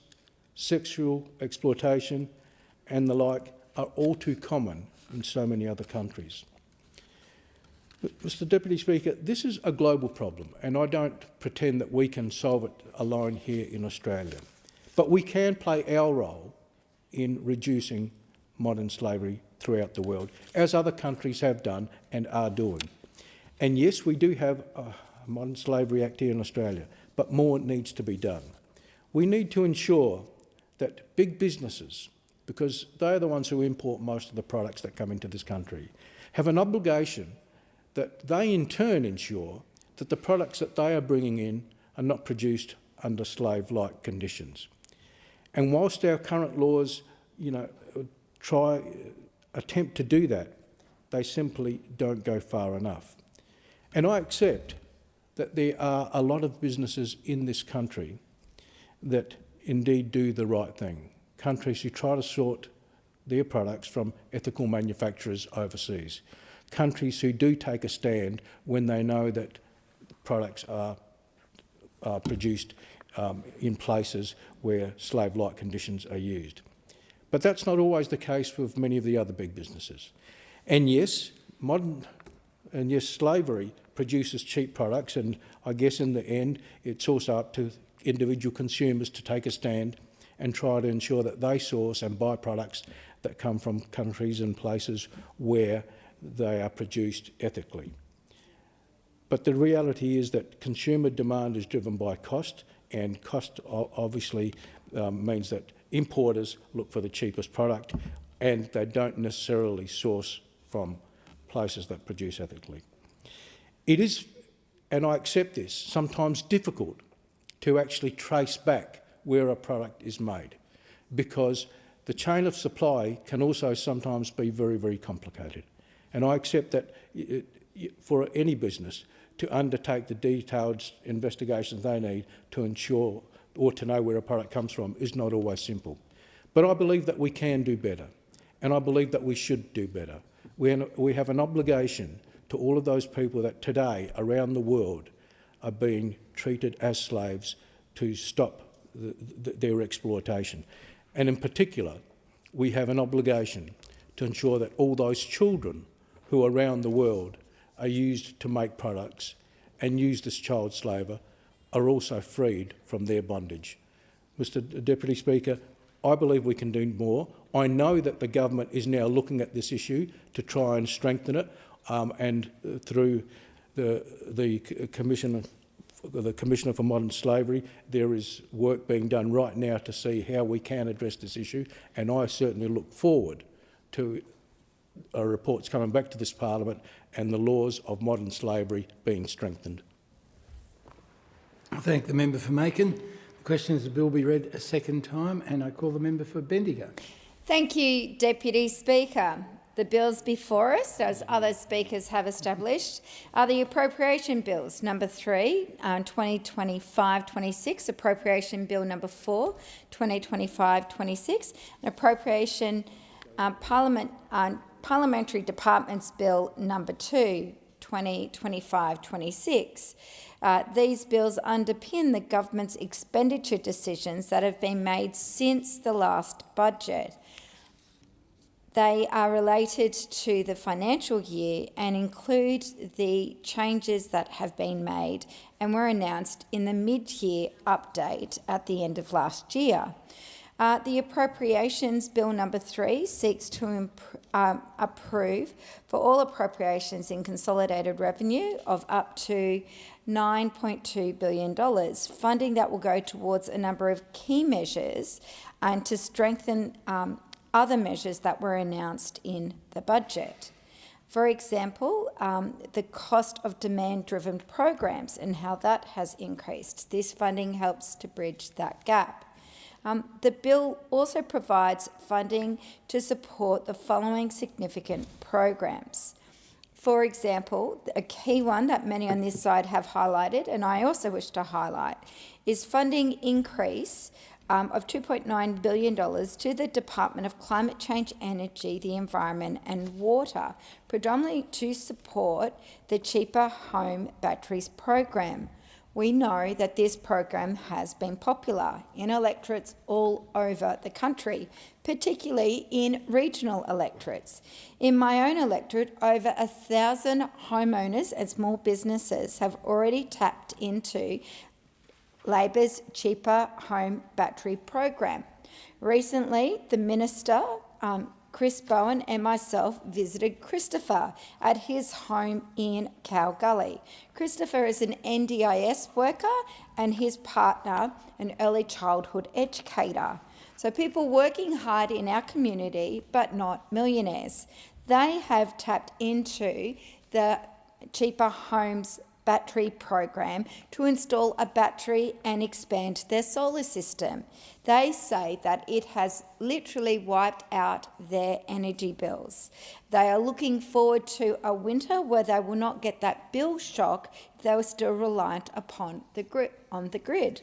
sexual exploitation and the like are all too common in so many other countries. But, Mr Deputy Speaker, this is a global problem and I don't pretend that we can solve it alone here in Australia. But we can play our role in reducing modern slavery throughout the world, as other countries have done and are doing. And yes, we do have a Modern Slavery Act here in Australia, but more needs to be done. We need to ensure that big businesses, because they're the ones who import most of the products that come into this country, have an obligation that they in turn ensure that the products that they are bringing in are not produced under slave-like conditions. And whilst our current laws, attempt to do that, they simply don't go far enough. And I accept that there are a lot of businesses in this country that indeed do the right thing. Countries who try to sort their products from ethical manufacturers overseas. Countries who do take a stand when they know that products are produced in places where slave-like conditions are used. But that's not always the case with many of the other big businesses. And yes, slavery produces cheap products, and I guess in the end it's also up to individual consumers to take a stand and try to ensure that they source and buy products that come from countries and places where they are produced ethically. But the reality is that consumer demand is driven by cost, and cost obviously means that importers look for the cheapest product and they don't necessarily source from places that produce ethically. It is, and I accept this, sometimes difficult to actually trace back where a product is made, because the chain of supply can also sometimes be very, very complicated. And I accept that for any business to undertake the detailed investigations they need to ensure or to know where a product comes from is not always simple. But I believe that we can do better, and I believe that we should do better. We have an obligation to all of those people that today around the world are being treated as slaves to stop their exploitation. And in particular, we have an obligation to ensure that all those children who around the world are used to make products and used as child slaver are also freed from their bondage. Mr Deputy Speaker, I believe we can do more. I know that the government is now looking at this issue to try and strengthen it, and through the Commissioner for Modern Slavery, there is work being done right now to see how we can address this issue, and I certainly look forward to reports coming back to this Parliament and the laws of modern slavery being strengthened. I thank the member for Macon. The question is the bill be read a second time, and I call the member for Bendigo. Thank you, Deputy Speaker. The bills before us, as other speakers have established, are the appropriation bills. Number 3, 2025-26, Appropriation Bill number 4, 2025-26, and Appropriation Parliamentary Departments Bill number 2, 2025-26. These bills underpin the government's expenditure decisions that have been made since the last budget. They are related to the financial year and include the changes that have been made and were announced in the mid-year update at the end of last year. The Appropriations Bill number 3 seeks to approve for all appropriations in consolidated revenue of up to $9.2 billion, funding that will go towards a number of key measures and to strengthen other measures that were announced in the budget. For example, the cost of demand-driven programs and how that has increased. This funding helps to bridge that gap. The bill also provides funding to support the following significant programs. For example, a key one that many on this side have highlighted, and I also wish to highlight, is funding increase of $2.9 billion to the Department of Climate Change, Energy, the Environment and Water, predominantly to support the Cheaper Home Batteries program. We know that this program has been popular in electorates all over the country, particularly in regional electorates. In my own electorate, over 1,000 homeowners and small businesses have already tapped into Labor's Cheaper Home Battery program. Recently, the Minister, Chris Bowen, and myself visited Christopher at his home in Cow Gully. Christopher is an NDIS worker and his partner, an early childhood educator. So people working hard in our community, but not millionaires. They have tapped into the Cheaper Homes Battery program to install a battery and expand their solar system. They say that it has literally wiped out their energy bills. They are looking forward to a winter where they will not get that bill shock if they were still reliant upon the grid.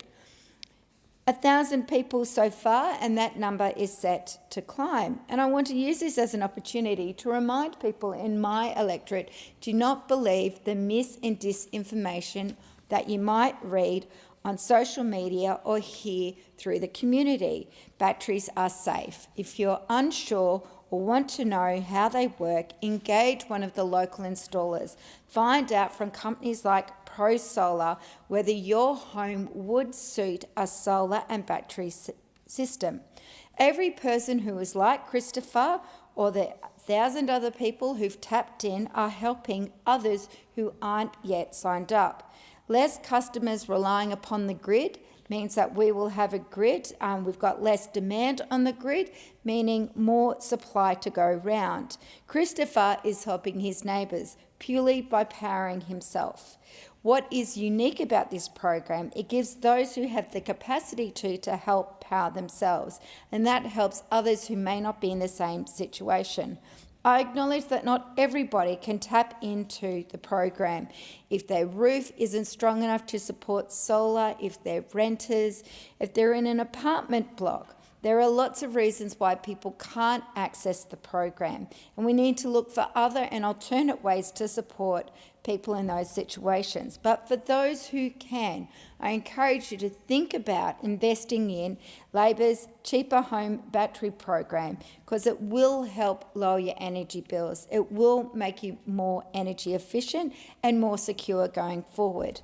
1,000 people so far, and that number is set to climb. And I want to use this as an opportunity to remind people in my electorate, do not believe the mis and disinformation that you might read on social media or hear through the community. Batteries are safe. If you're unsure or want to know how they work, engage one of the local installers. Find out from companies like Pro Solar whether your home would suit a solar and battery system. Every person who is like Christopher or the 1,000 other people who've tapped in are helping others who aren't yet signed up. Less customers relying upon the grid, means that we will have a grid. We've got less demand on the grid, meaning more supply to go round. Christopher is helping his neighbours purely by powering himself. What is unique about this program, it gives those who have the capacity to help power themselves, and that helps others who may not be in the same situation. I acknowledge that not everybody can tap into the program. If their roof isn't strong enough to support solar, if they're renters, if they're in an apartment block, there are lots of reasons why people can't access the program, and we need to look for other and alternate ways to support people in those situations. But for those who can, I encourage you to think about investing in Labor's cheaper home battery program, because it will help lower your energy bills. It will make you more energy efficient and more secure going forward.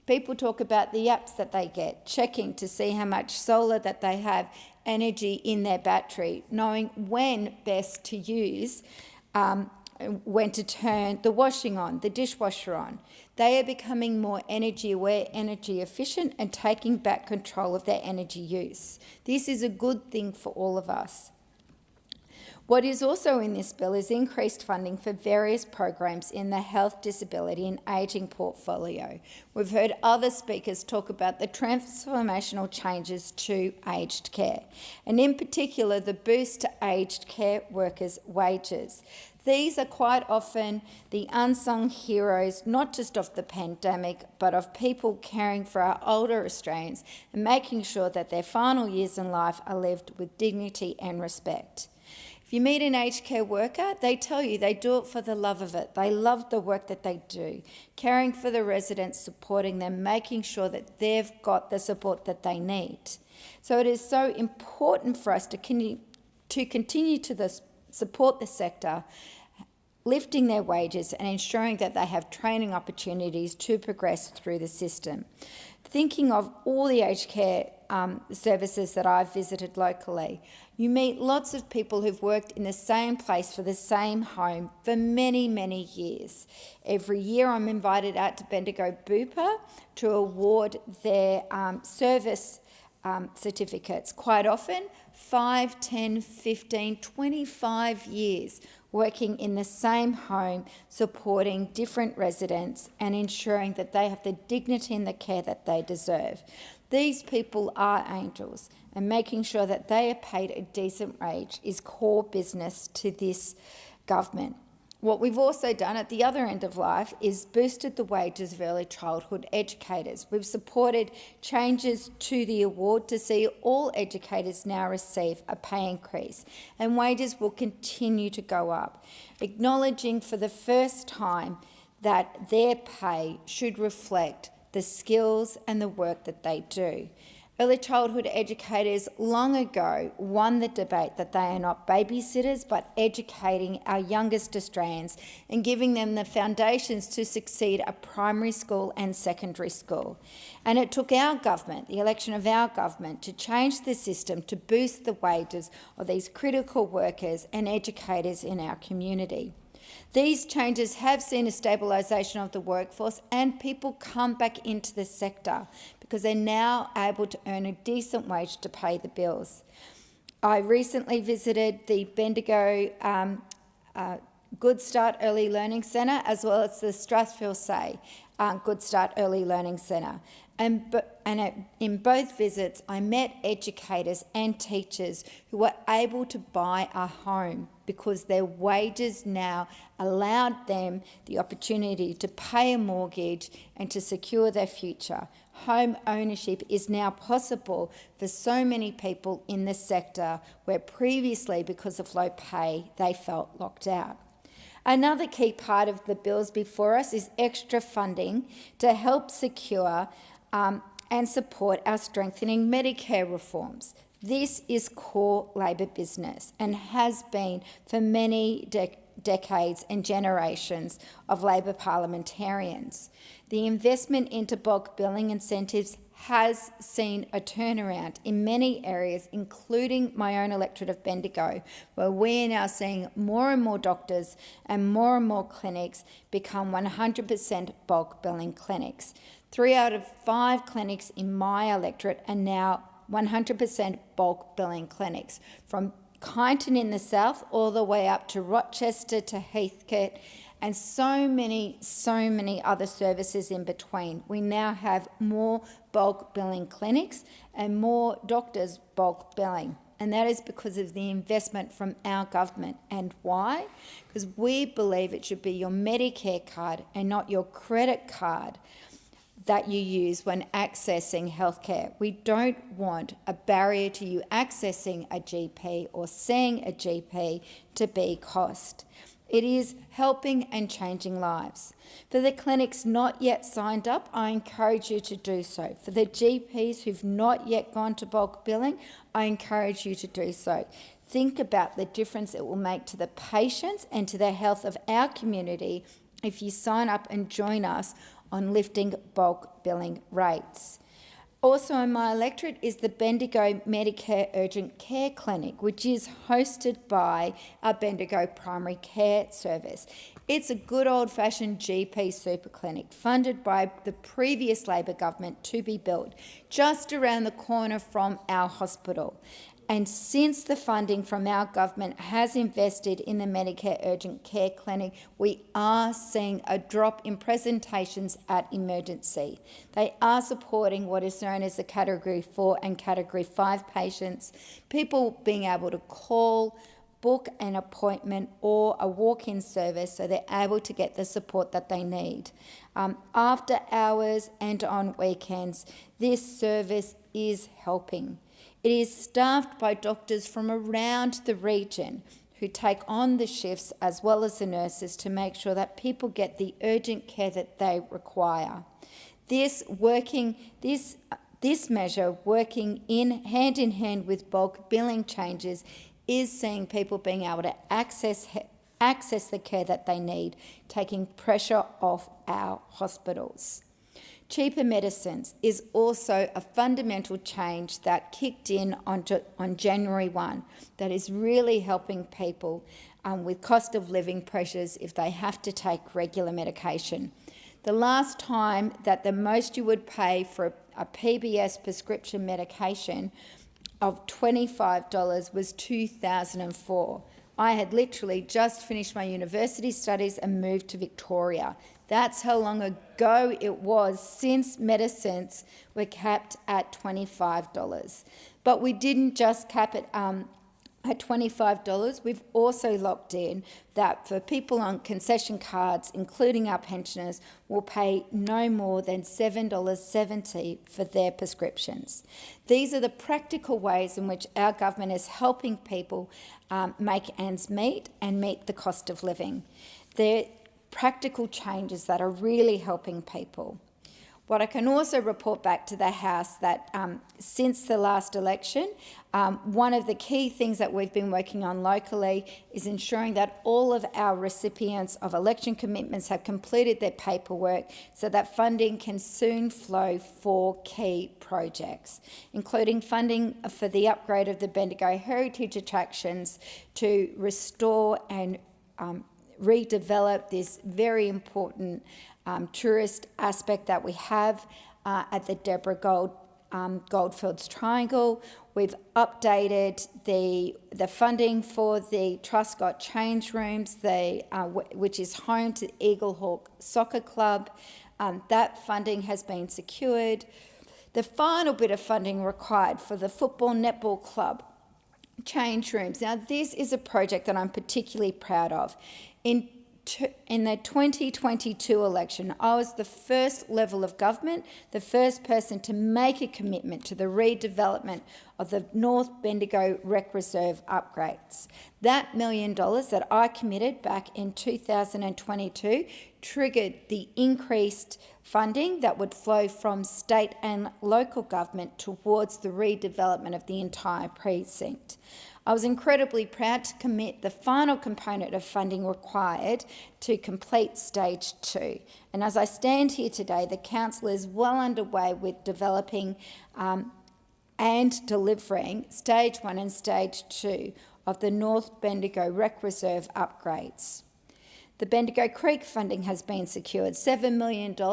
People talk about the apps that they get, checking to see how much solar that they have energy in their battery, knowing when best to use, when to turn the washing on, the dishwasher on. They are becoming more energy aware, energy efficient, and taking back control of their energy use. This is a good thing for all of us. What is also in this bill is increased funding for various programs in the health, disability and ageing portfolio. We've heard other speakers talk about the transformational changes to aged care, and in particular the boost to aged care workers' wages. These are quite often the unsung heroes, not just of the pandemic, but of people caring for our older Australians and making sure that their final years in life are lived with dignity and respect. If you meet an aged care worker, they tell you they do it for the love of it. They love the work that they do, caring for the residents, supporting them, making sure that they've got the support that they need. So it is so important for us to continue to support the sector, lifting their wages and ensuring that they have training opportunities to progress through the system. Thinking of all the aged care services that I've visited locally, you meet lots of people who've worked in the same place for the same home for many, many years. Every year I'm invited out to Bendigo Bupa to award their service certificates. Quite often, 5, 10, 15, 25 years working in the same home, supporting different residents and ensuring that they have the dignity and the care that they deserve. These people are angels, and making sure that they are paid a decent wage is core business to this government. What we've also done at the other end of life is boosted the wages of early childhood educators. We've supported changes to the award to see all educators now receive a pay increase, and wages will continue to go up, acknowledging for the first time that their pay should reflect the skills and the work that they do. Early childhood educators long ago won the debate that they are not babysitters but educating our youngest Australians and giving them the foundations to succeed at primary school and secondary school. And it took our government, the election of our government, to change the system to boost the wages of these critical workers and educators in our community. These changes have seen a stabilisation of the workforce and people come back into the sector because they're now able to earn a decent wage to pay the bills. I recently visited the Bendigo Good Start Early Learning Centre as well as the Strathfield Say Good Start Early Learning Centre. And in both visits, I met educators and teachers who were able to buy a home because their wages now allowed them the opportunity to pay a mortgage and to secure their future. Home ownership is now possible for so many people in the sector where previously, because of low pay, they felt locked out. Another key part of the bills before us is extra funding to help secure and support our strengthening Medicare reforms. This is core Labor business and has been for many decades and generations of Labor parliamentarians. The investment into bulk billing incentives has seen a turnaround in many areas, including my own electorate of Bendigo, where we are now seeing more and more doctors and more clinics become 100% bulk billing clinics. 3 out of 5 clinics in my electorate are now 100% bulk billing clinics, from Kyneton in the south all the way up to Rochester to Heathcote, and so many other services in between. We now have more bulk billing clinics and more doctors bulk billing. And that is because of the investment from our government. And why? Because we believe it should be your Medicare card and not your credit card that you use when accessing healthcare. We don't want a barrier to you accessing a GP or seeing a GP to be cost. It is helping and changing lives. For the clinics not yet signed up, I encourage you to do so. For the GPs who've not yet gone to bulk billing, I encourage you to do so. Think about the difference it will make to the patients and to the health of our community if you sign up and join us on lifting bulk billing rates. Also in my electorate is the Bendigo Medicare Urgent Care Clinic, which is hosted by our Bendigo Primary Care Service. It's a good old-fashioned GP super clinic funded by the previous Labor government to be built just around the corner from our hospital. And since the funding from our government has invested in the Medicare Urgent Care Clinic, we are seeing a drop in presentations at emergency. They are supporting what is known as the Category 4 and Category 5 patients, people being able to call, book an appointment or a walk-in service so they're able to get the support that they need. After hours and on weekends, this service is helping. It is staffed by doctors from around the region who take on the shifts as well as the nurses to make sure that people get the urgent care that they require. This measure, working hand in hand with bulk billing changes, is seeing people being able to access the care that they need, taking pressure off our hospitals. Cheaper medicines is also a fundamental change that kicked in on January 1 that is really helping people with cost of living pressures if they have to take regular medication. The last time that the most you would pay for a PBS prescription medication of $25 was 2004. I had literally just finished my university studies and moved to Victoria. That's how long ago it was since medicines were capped at $25. But we didn't just cap it at $25. We've also locked in that for people on concession cards, including our pensioners, will pay no more than $7.70 for their prescriptions. These are the practical ways in which our government is helping people make ends meet and meet the cost of living. They're practical changes that are really helping people. What I can also report back to the House that since the last election, one of the key things that we've been working on locally is ensuring that all of our recipients of election commitments have completed their paperwork so that funding can soon flow for key projects, including funding for the upgrade of the Bendigo heritage attractions to restore and redevelop this very important tourist aspect that we have at the Deborah Goldfields Triangle. We've updated the funding for the Truscott Change Rooms, which is home to the Eagle Hawk Soccer Club. That funding has been secured. The final bit of funding required for the Football Netball Club Change Rooms. Now, this is a project that I'm particularly proud of. In the 2022 election, I was the first level of government, the first person to make a commitment to the redevelopment of the North Bendigo Rec Reserve upgrades. That $1 million that I committed back in 2022 triggered the increased funding that would flow from state and local government towards the redevelopment of the entire precinct. I was incredibly proud to commit the final component of funding required to complete stage 2. And as I stand here today, the council is well underway with developing and delivering stage 1 and stage 2 of the North Bendigo Rec Reserve upgrades. The Bendigo Creek funding has been secured, $7 million to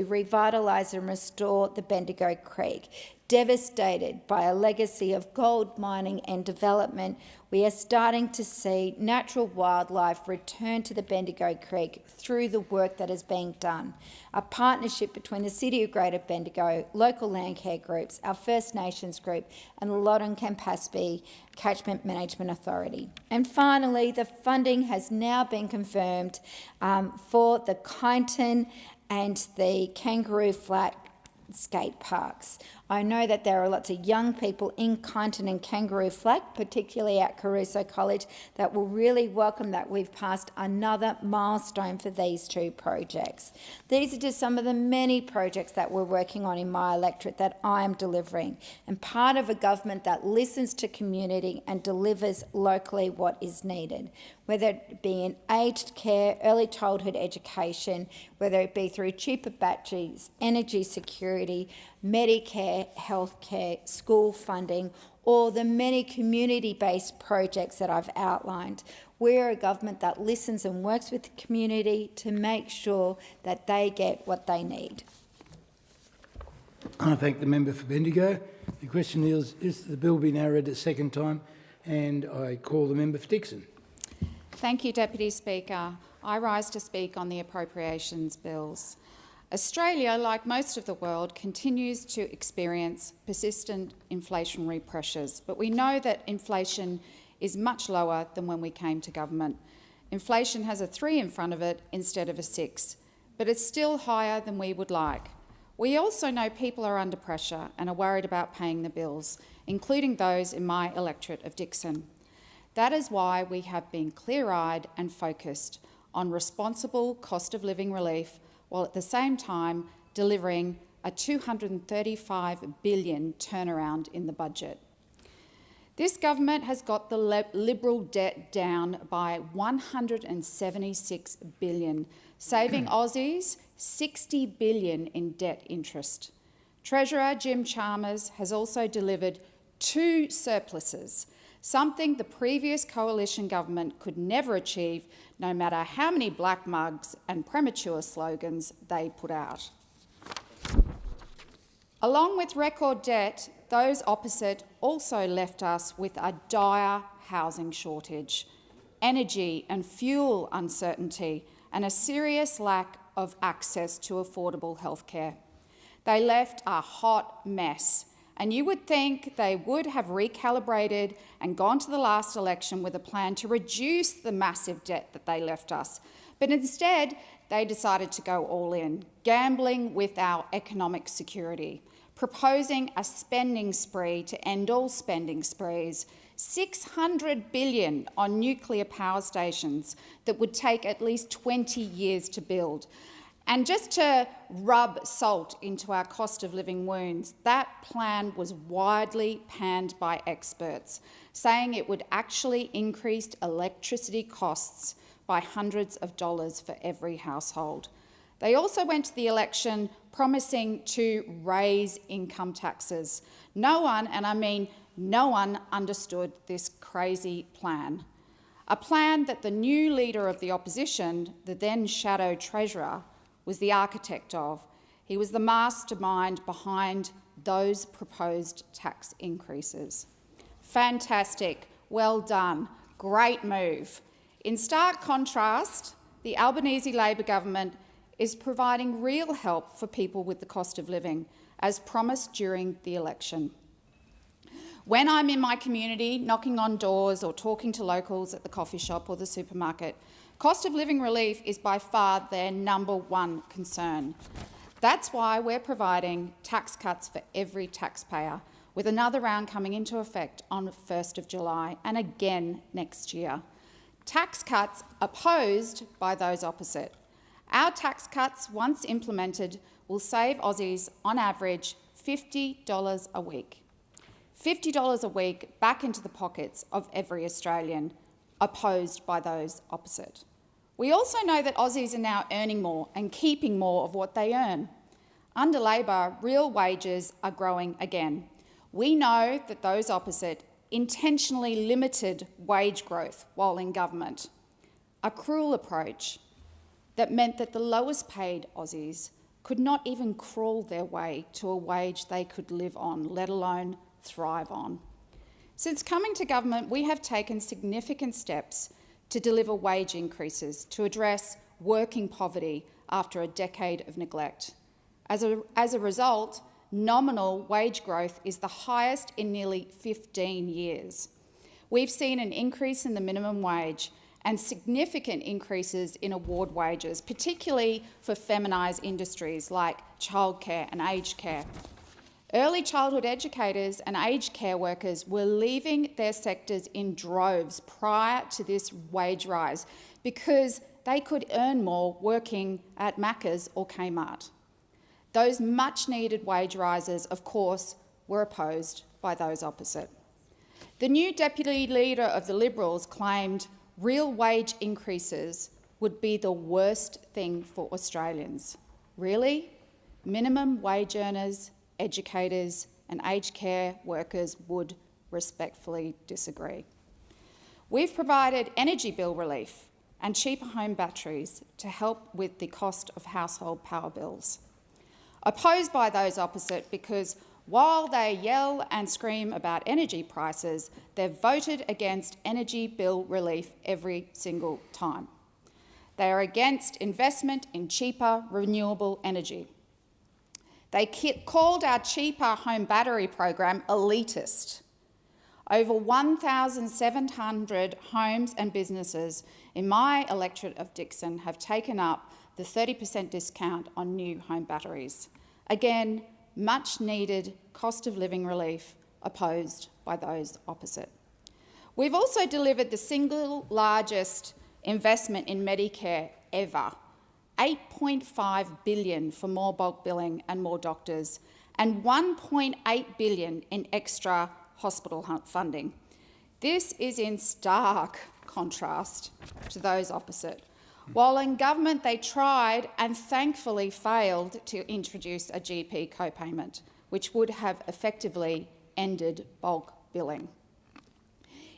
revitalise and restore the Bendigo Creek. Devastated by a legacy of gold mining and development, we are starting to see natural wildlife return to the Bendigo Creek through the work that is being done. A partnership between the City of Greater Bendigo, local land care groups, our First Nations group and the Loddon Campaspe Catchment Management Authority. And finally, the funding has now been confirmed for the Kyneton and the Kangaroo Flat skate parks. I know that there are lots of young people in Kyneton and Kangaroo Flat, particularly at Caruso College, that will really welcome that we've passed another milestone for these two projects. These are just some of the many projects that we're working on in my electorate that I am delivering, and part of a government that listens to community and delivers locally what is needed, whether it be in aged care, early childhood education, whether it be through cheaper batteries, energy security, Medicare, healthcare, school funding, or the many community-based projects that I've outlined. We're a government that listens and works with the community to make sure that they get what they need. I thank the member for Bendigo. The question is the bill be now read a second time? And I call the member for Dixon. Thank you, Deputy Speaker. I rise to speak on the appropriations bills. Australia, like most of the world, continues to experience persistent inflationary pressures, but we know that inflation is much lower than when we came to government. Inflation has a 3 in front of it instead of a 6, but it's still higher than we would like. We also know people are under pressure and are worried about paying the bills, including those in my electorate of Dixon. That is why we have been clear-eyed and focused on responsible cost of living relief, while at the same time delivering a $235 billion turnaround in the budget. This government has got the Liberal debt down by $176 billion, saving Aussies $60 billion in debt interest. Treasurer Jim Chalmers has also delivered 2 surpluses, something the previous coalition government could never achieve, no matter how many black mugs and premature slogans they put out. Along with record debt, those opposite also left us with a dire housing shortage, energy and fuel uncertainty, and a serious lack of access to affordable healthcare. They left a hot mess, and you would think they would have recalibrated and gone to the last election with a plan to reduce the massive debt that they left us. But instead, they decided to go all in, gambling with our economic security, proposing a spending spree to end all spending sprees, $600 billion on nuclear power stations that would take at least 20 years to build. And just to rub salt into our cost of living wounds, that plan was widely panned by experts, saying it would actually increase electricity costs by hundreds of dollars for every household. They also went to the election promising to raise income taxes. No one, and I mean no one, understood this crazy plan. A plan that the new leader of the opposition, the then shadow treasurer, was the architect of. He was the mastermind behind those proposed tax increases. Fantastic, well done, great move. In stark contrast, the Albanese Labor government is providing real help for people with the cost of living, as promised during the election. When I'm in my community, knocking on doors or talking to locals at the coffee shop or the supermarket, cost of living relief is by far their #1 concern. That's why we're providing tax cuts for every taxpayer, with another round coming into effect on the 1st of July and again next year. Tax cuts opposed by those opposite. Our tax cuts, once implemented, will save Aussies on average $50 a week. $50 a week back into the pockets of every Australian, opposed by those opposite. We also know that Aussies are now earning more and keeping more of what they earn. Under Labor, real wages are growing again. We know that those opposite intentionally limited wage growth while in government. a cruel approach that meant that the lowest paid Aussies could not even crawl their way to a wage they could live on, let alone thrive on. Since coming to government, we have taken significant steps to deliver wage increases to address working poverty after a decade of neglect. As a result, nominal wage growth is the highest in nearly 15 years. We've seen an increase in the minimum wage and significant increases in award wages, particularly for feminised industries like childcare and aged care. Early childhood educators and aged care workers were leaving their sectors in droves prior to this wage rise because they could earn more working at Macca's or Kmart. Those much-needed wage rises, of course, were opposed by those opposite. The new Deputy Leader of the Liberals claimed real wage increases would be the worst thing for Australians. Really? Minimum wage earners, educators and aged care workers would respectfully disagree. We've provided energy bill relief and cheaper home batteries to help with the cost of household power bills. Opposed by those opposite because while they yell and scream about energy prices, they've voted against energy bill relief every single time. They are against investment in cheaper renewable energy. They called our cheaper home battery program elitist. Over 1,700 homes and businesses in my electorate of Dixon have taken up the 30% discount on new home batteries. Again, much needed cost of living relief opposed by those opposite. We've also delivered the single largest investment in Medicare ever, $8.5 billion for more bulk billing and more doctors, and $1.8 billion in extra hospital funding. This is in stark contrast to those opposite. While in government they tried and thankfully failed to introduce a GP co-payment, which would have effectively ended bulk billing.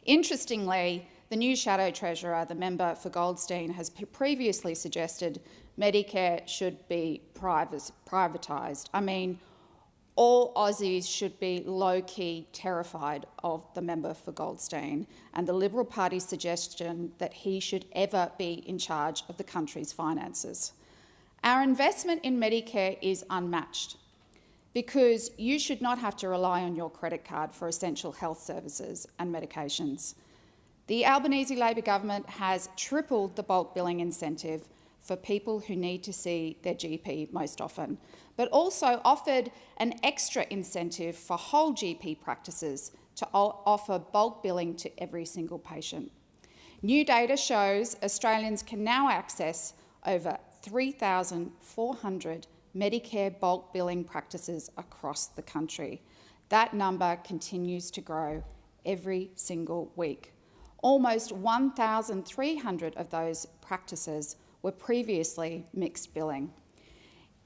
Interestingly, the new Shadow Treasurer, the member for Goldstein, has previously suggested Medicare should be privatised. I mean, all Aussies should be low-key terrified of the member for Goldstein and the Liberal Party's suggestion that he should ever be in charge of the country's finances. Our investment in Medicare is unmatched because you should not have to rely on your credit card for essential health services and medications. The Albanese Labor government has tripled the bulk billing incentive for people who need to see their GP most often, but also offered an extra incentive for whole GP practices to offer bulk billing to every single patient. New data shows Australians can now access over 3,400 Medicare bulk billing practices across the country. That number continues to grow every single week. Almost 1,300 of those practices were previously mixed billing.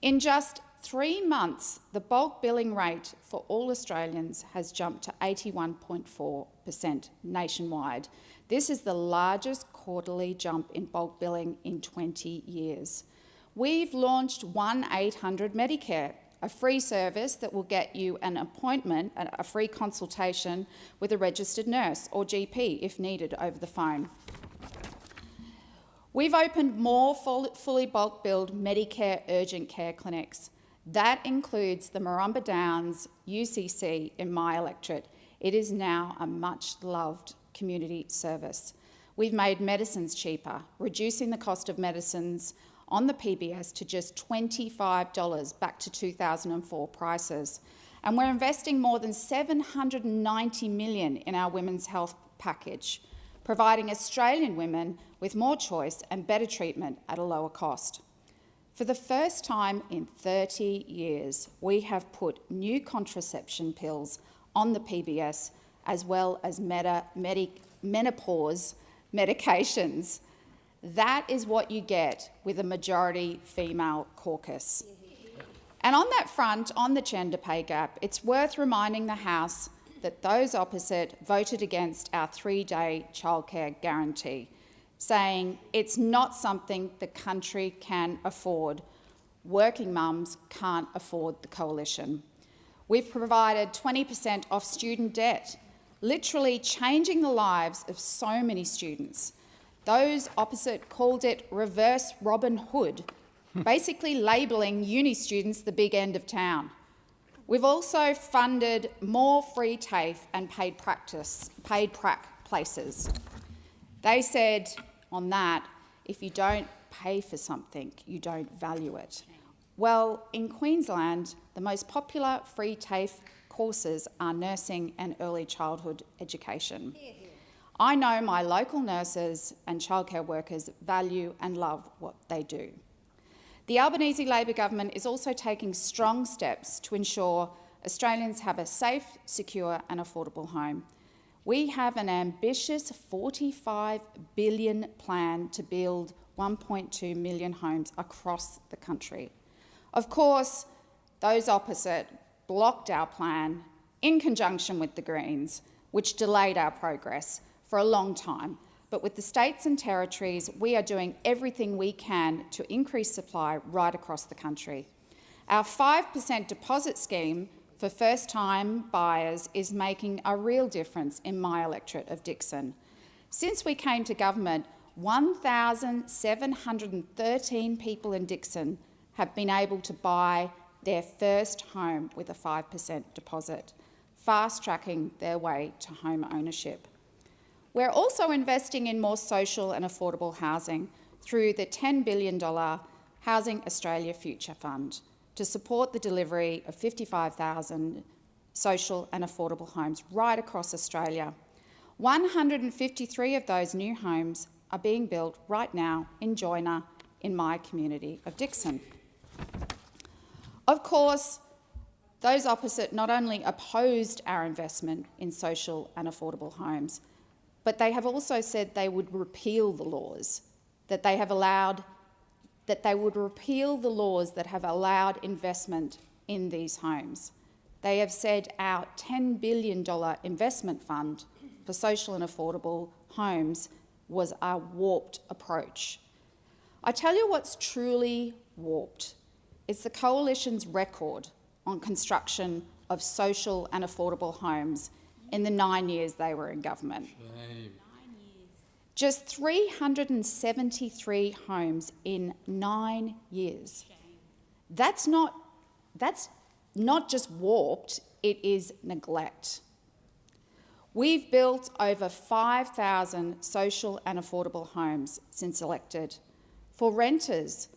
In just 3 months, the bulk billing rate for all Australians has jumped to 81.4% nationwide. This is the largest quarterly jump in bulk billing in 20 years. We've launched 1-800 Medicare, a free service that will get you an appointment, a free consultation with a registered nurse or GP if needed over the phone. We've opened more fully bulk billed Medicare urgent care clinics. That includes the Marumba Downs UCC in my electorate. It is now a much-loved community service. We've made medicines cheaper, reducing the cost of medicines on the PBS to just $25 back to 2004 prices. And we're investing more than $790 million in our women's health package, providing Australian women with more choice and better treatment at a lower cost. For the first time in 30 years, we have put new contraception pills on the PBS as well as menopause medications. That is what you get with a majority female caucus. And on that front, on the gender pay gap, it's worth reminding the House that those opposite voted against our 3-day childcare guarantee. saying it's not something the country can afford. Working mums can't afford the coalition. We've provided 20% off student debt, literally changing the lives of so many students. Those opposite called it reverse Robin Hood, basically labelling uni students the big end of town. We've also funded more free TAFE and paid prac places. They said on that, if you don't pay for something, you don't value it. Well, in Queensland, the most popular free TAFE courses are nursing and early childhood education. I know my local nurses and childcare workers value and love what they do. The Albanese Labor government is also taking strong steps to ensure Australians have a safe, secure and affordable home. We have an ambitious $45 billion plan to build 1.2 million homes across the country. Of course, those opposite blocked our plan in conjunction with the Greens, which delayed our progress for a long time. But with the states and territories, we are doing everything we can to increase supply right across the country. Our 5% deposit scheme for first-time buyers is making a real difference in my electorate of Dickson. Since we came to government, 1,713 people in Dickson have been able to buy their first home with a 5% deposit, fast-tracking their way to home ownership. We're also investing in more social and affordable housing through the $10 billion Housing Australia Future Fund to support the delivery of 55,000 social and affordable homes right across Australia. 153 of those new homes are being built right now in Joyner in my community of Dickson. Of course, those opposite not only opposed our investment in social and affordable homes, but they have also said they would repeal the laws that they have allowed, that they would repeal the laws that have allowed investment in these homes. They have said our $10 billion investment fund for social and affordable homes was a warped approach. I tell you what's truly warped. It's the Coalition's record on construction of social and affordable homes in the 9 years they were in government. Shame. Just 373 homes in 9 years. That's not just warped, it is neglect. We've built over 5,000 social and affordable homes since elected. For renters,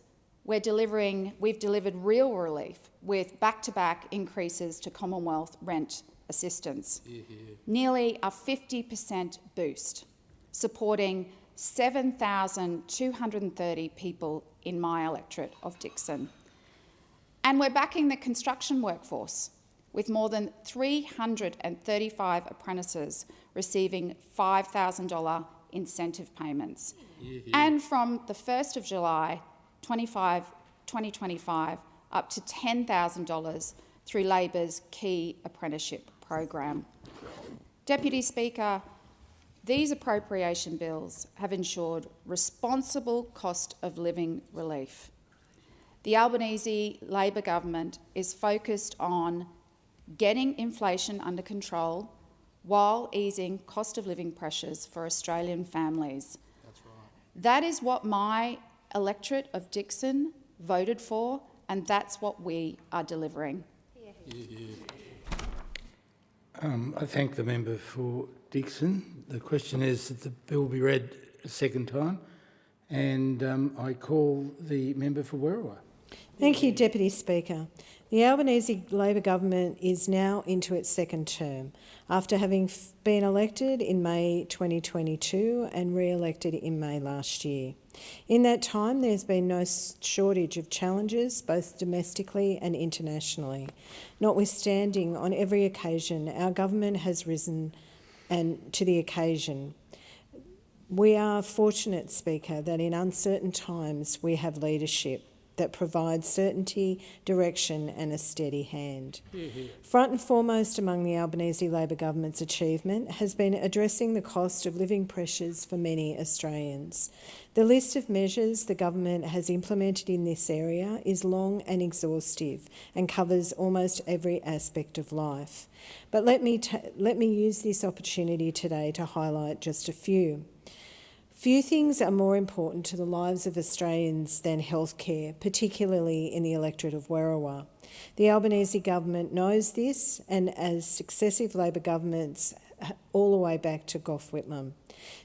we've delivered real relief with back-to-back increases to Commonwealth rent assistance. Nearly a 50% boost, supporting 7,230 people in my electorate of Dickson. And we're backing the construction workforce with more than 335 apprentices receiving $5,000 incentive payments. And from the 1st of July 2025 up to $10,000 through Labor's key apprenticeship program. Deputy Speaker, these appropriation bills have ensured responsible cost of living relief. The Albanese Labor government is focused on getting inflation under control while easing cost of living pressures for Australian families. That's right. That is what my electorate of Dickson voted for, and that's what we are delivering. I thank the member for Dickson. The question is that the bill be read a second time, and I call the member for Werriwa. Thank you, Deputy Speaker. The Albanese Labor government is now into its second term, after having been elected in May 2022 and re-elected in May last year. In that time, there's been no shortage of challenges, both domestically and internationally. Notwithstanding, on every occasion, our government has risen to the occasion. We are fortunate, Speaker, that in uncertain times we have leadership. that provides certainty, direction and a steady hand. Front and foremost among the Albanese Labor government's achievement has been addressing the cost of living pressures for many Australians. The list of measures the government has implemented in this area is long and exhaustive and covers almost every aspect of life. But let me use this opportunity today to highlight just a few. Few things are more important to the lives of Australians than healthcare, particularly in the electorate of Werriwa. The Albanese government knows this, and as successive Labor governments all the way back to Gough Whitlam.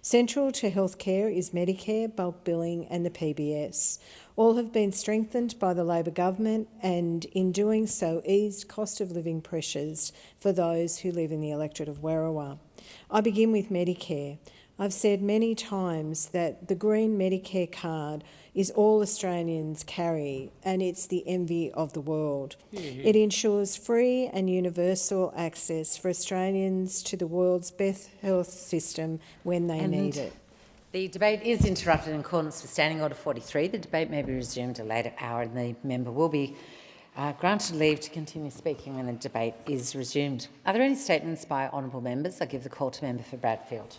Central to healthcare is Medicare, bulk billing and the PBS. All have been strengthened by the Labor government and in doing so eased cost of living pressures for those who live in the electorate of Werriwa. I begin with Medicare. I've said many times that the green Medicare card is all Australians carry and it's the envy of the world. It ensures free and universal access for Australians to the world's best health system when they need it. The debate is interrupted in accordance with Standing Order 43. The debate may be resumed at a later hour and the member will be granted leave to continue speaking when the debate is resumed. Are there any statements by honourable members? I give the call to member for Bradfield.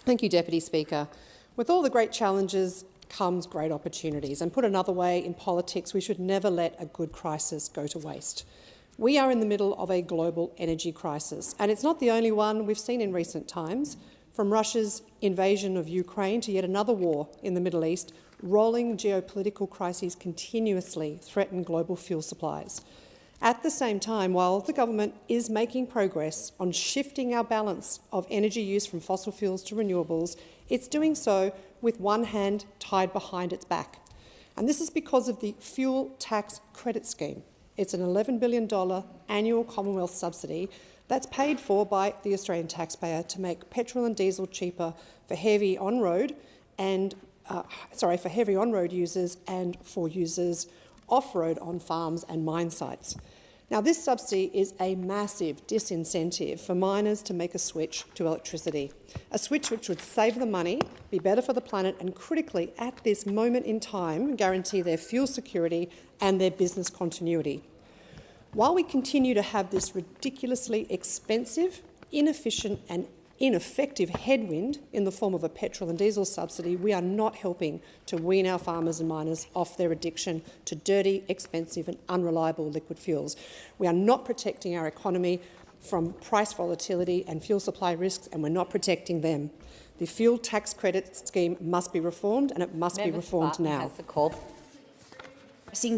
Thank you, Deputy Speaker. With all the great challenges comes great opportunities. And put another way, in politics, we should never let a good crisis go to waste. We are in the middle of a global energy crisis, and it's not the only one we've seen in recent times. From Russia's invasion of Ukraine to yet another war in the Middle East, rolling geopolitical crises continuously threaten global fuel supplies. At the same time, while the government is making progress on shifting our balance of energy use from fossil fuels to renewables, it's doing so with one hand tied behind its back. And this is because of the fuel tax credit scheme. It's an $11 billion annual Commonwealth subsidy that's paid for by the Australian taxpayer to make petrol and diesel cheaper for heavy on-road users and for users off-road on farms and mine sites. Now, this subsidy is a massive disincentive for miners to make a switch to electricity, a switch which would save them money, be better for the planet and, critically, at this moment in time, guarantee their fuel security and their business continuity. While we continue to have this ridiculously expensive, inefficient and ineffective headwind in the form of a petrol and diesel subsidy, we are not helping to wean our farmers and miners off their addiction to dirty, expensive and unreliable liquid fuels. We are not protecting our economy from price volatility and fuel supply risks, and we're not protecting them. The fuel tax credit scheme must be reformed, and it must be reformed now.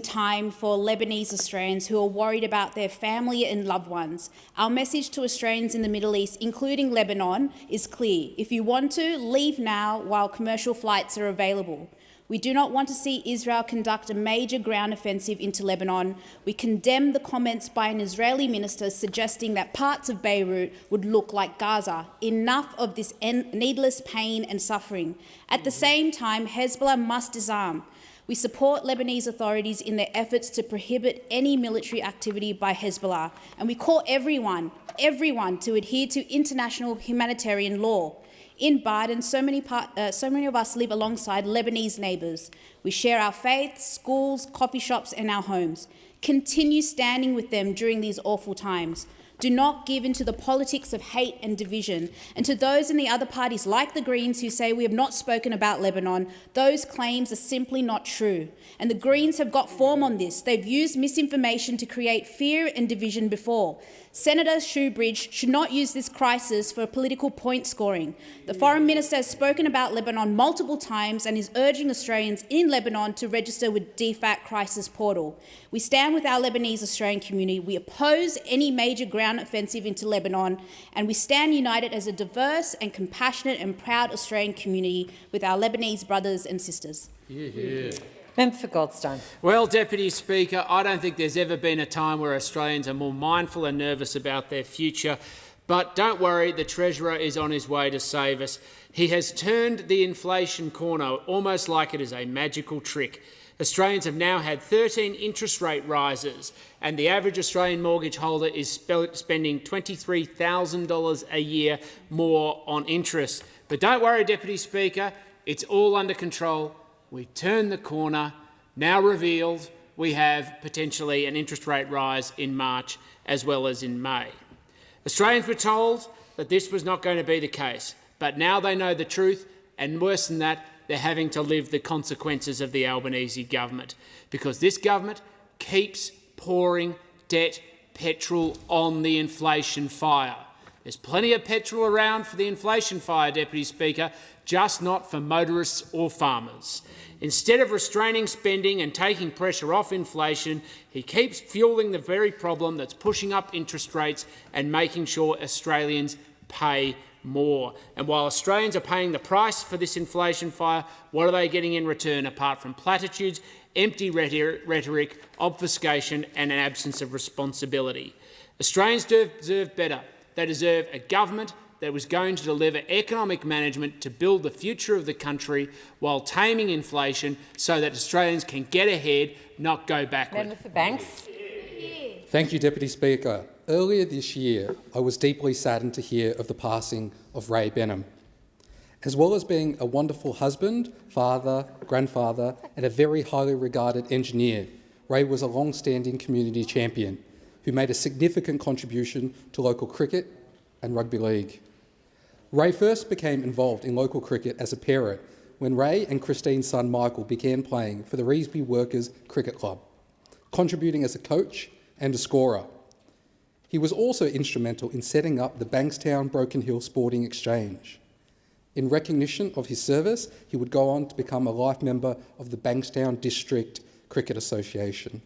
Time for Lebanese Australians who are worried about their family and loved ones. Our message to Australians in the Middle East, including Lebanon, is clear. If you want to, leave now while commercial flights are available. We do not want to see Israel conduct a major ground offensive into Lebanon. We condemn the comments by an Israeli minister suggesting that parts of Beirut would look like Gaza. Enough of this needless pain and suffering. At the same time, Hezbollah must disarm. We support Lebanese authorities in their efforts to prohibit any military activity by Hezbollah, and we call everyone to adhere to international humanitarian law. In Biden, so many of us live alongside Lebanese neighbours. We share our faith, schools, coffee shops and our homes. Continue standing with them during these awful times. Do not give in to the politics of hate and division. And to those in the other parties, like the Greens, who say we have not spoken about Lebanon, those claims are simply not true. And the Greens have got form on this. They've used misinformation to create fear and division before. Senator Shoebridge should not use this crisis for political point scoring. The Foreign Minister has spoken about Lebanon multiple times and is urging Australians in Lebanon to register with DFAT Crisis Portal. We stand with our Lebanese Australian community. We oppose any major ground offensive into Lebanon, and we stand united as a diverse and compassionate and proud Australian community with our Lebanese brothers and sisters. Member for Goldstein. Well, Deputy Speaker, I don't think there's ever been a time where Australians are more mindful and nervous about their future. But don't worry, the Treasurer is on his way to save us. He has turned the inflation corner, almost like it is a magical trick. Australians have now had 13 interest rate rises, and the average Australian mortgage holder is spending $23,000 a year more on interest. But don't worry, Deputy Speaker, it's all under control. We turned the corner. Now revealed, we have potentially an interest rate rise in March as well as in May. Australians were told that this was not going to be the case, but now they know the truth, and worse than that, they're having to live the consequences of the Albanese government, because this government keeps pouring debt petrol on the inflation fire. There's plenty of petrol around for the inflation fire, Deputy Speaker, just not for motorists or farmers. Instead of restraining spending and taking pressure off inflation, he keeps fuelling the very problem that's pushing up interest rates and making sure Australians pay more. And while Australians are paying the price for this inflation fire, what are they getting in return apart from platitudes, empty rhetoric, obfuscation and an absence of responsibility? Australians deserve better. They deserve a government that was going to deliver economic management to build the future of the country while taming inflation so that Australians can get ahead, not go backward. Member for Banks. Thank you, Deputy Speaker. Earlier this year, I was deeply saddened to hear of the passing of Ray Benham. As well as being a wonderful husband, father, grandfather and a very highly regarded engineer, Ray was a long-standing community champion who made a significant contribution to local cricket and rugby league. Ray first became involved in local cricket as a parent when Ray and Christine's son Michael began playing for the Revesby Workers Cricket Club, contributing as a coach and a scorer. He was also instrumental in setting up the Bankstown Broken Hill Sporting Exchange. In recognition of his service, he would go on to become a life member of the Bankstown District Cricket Association.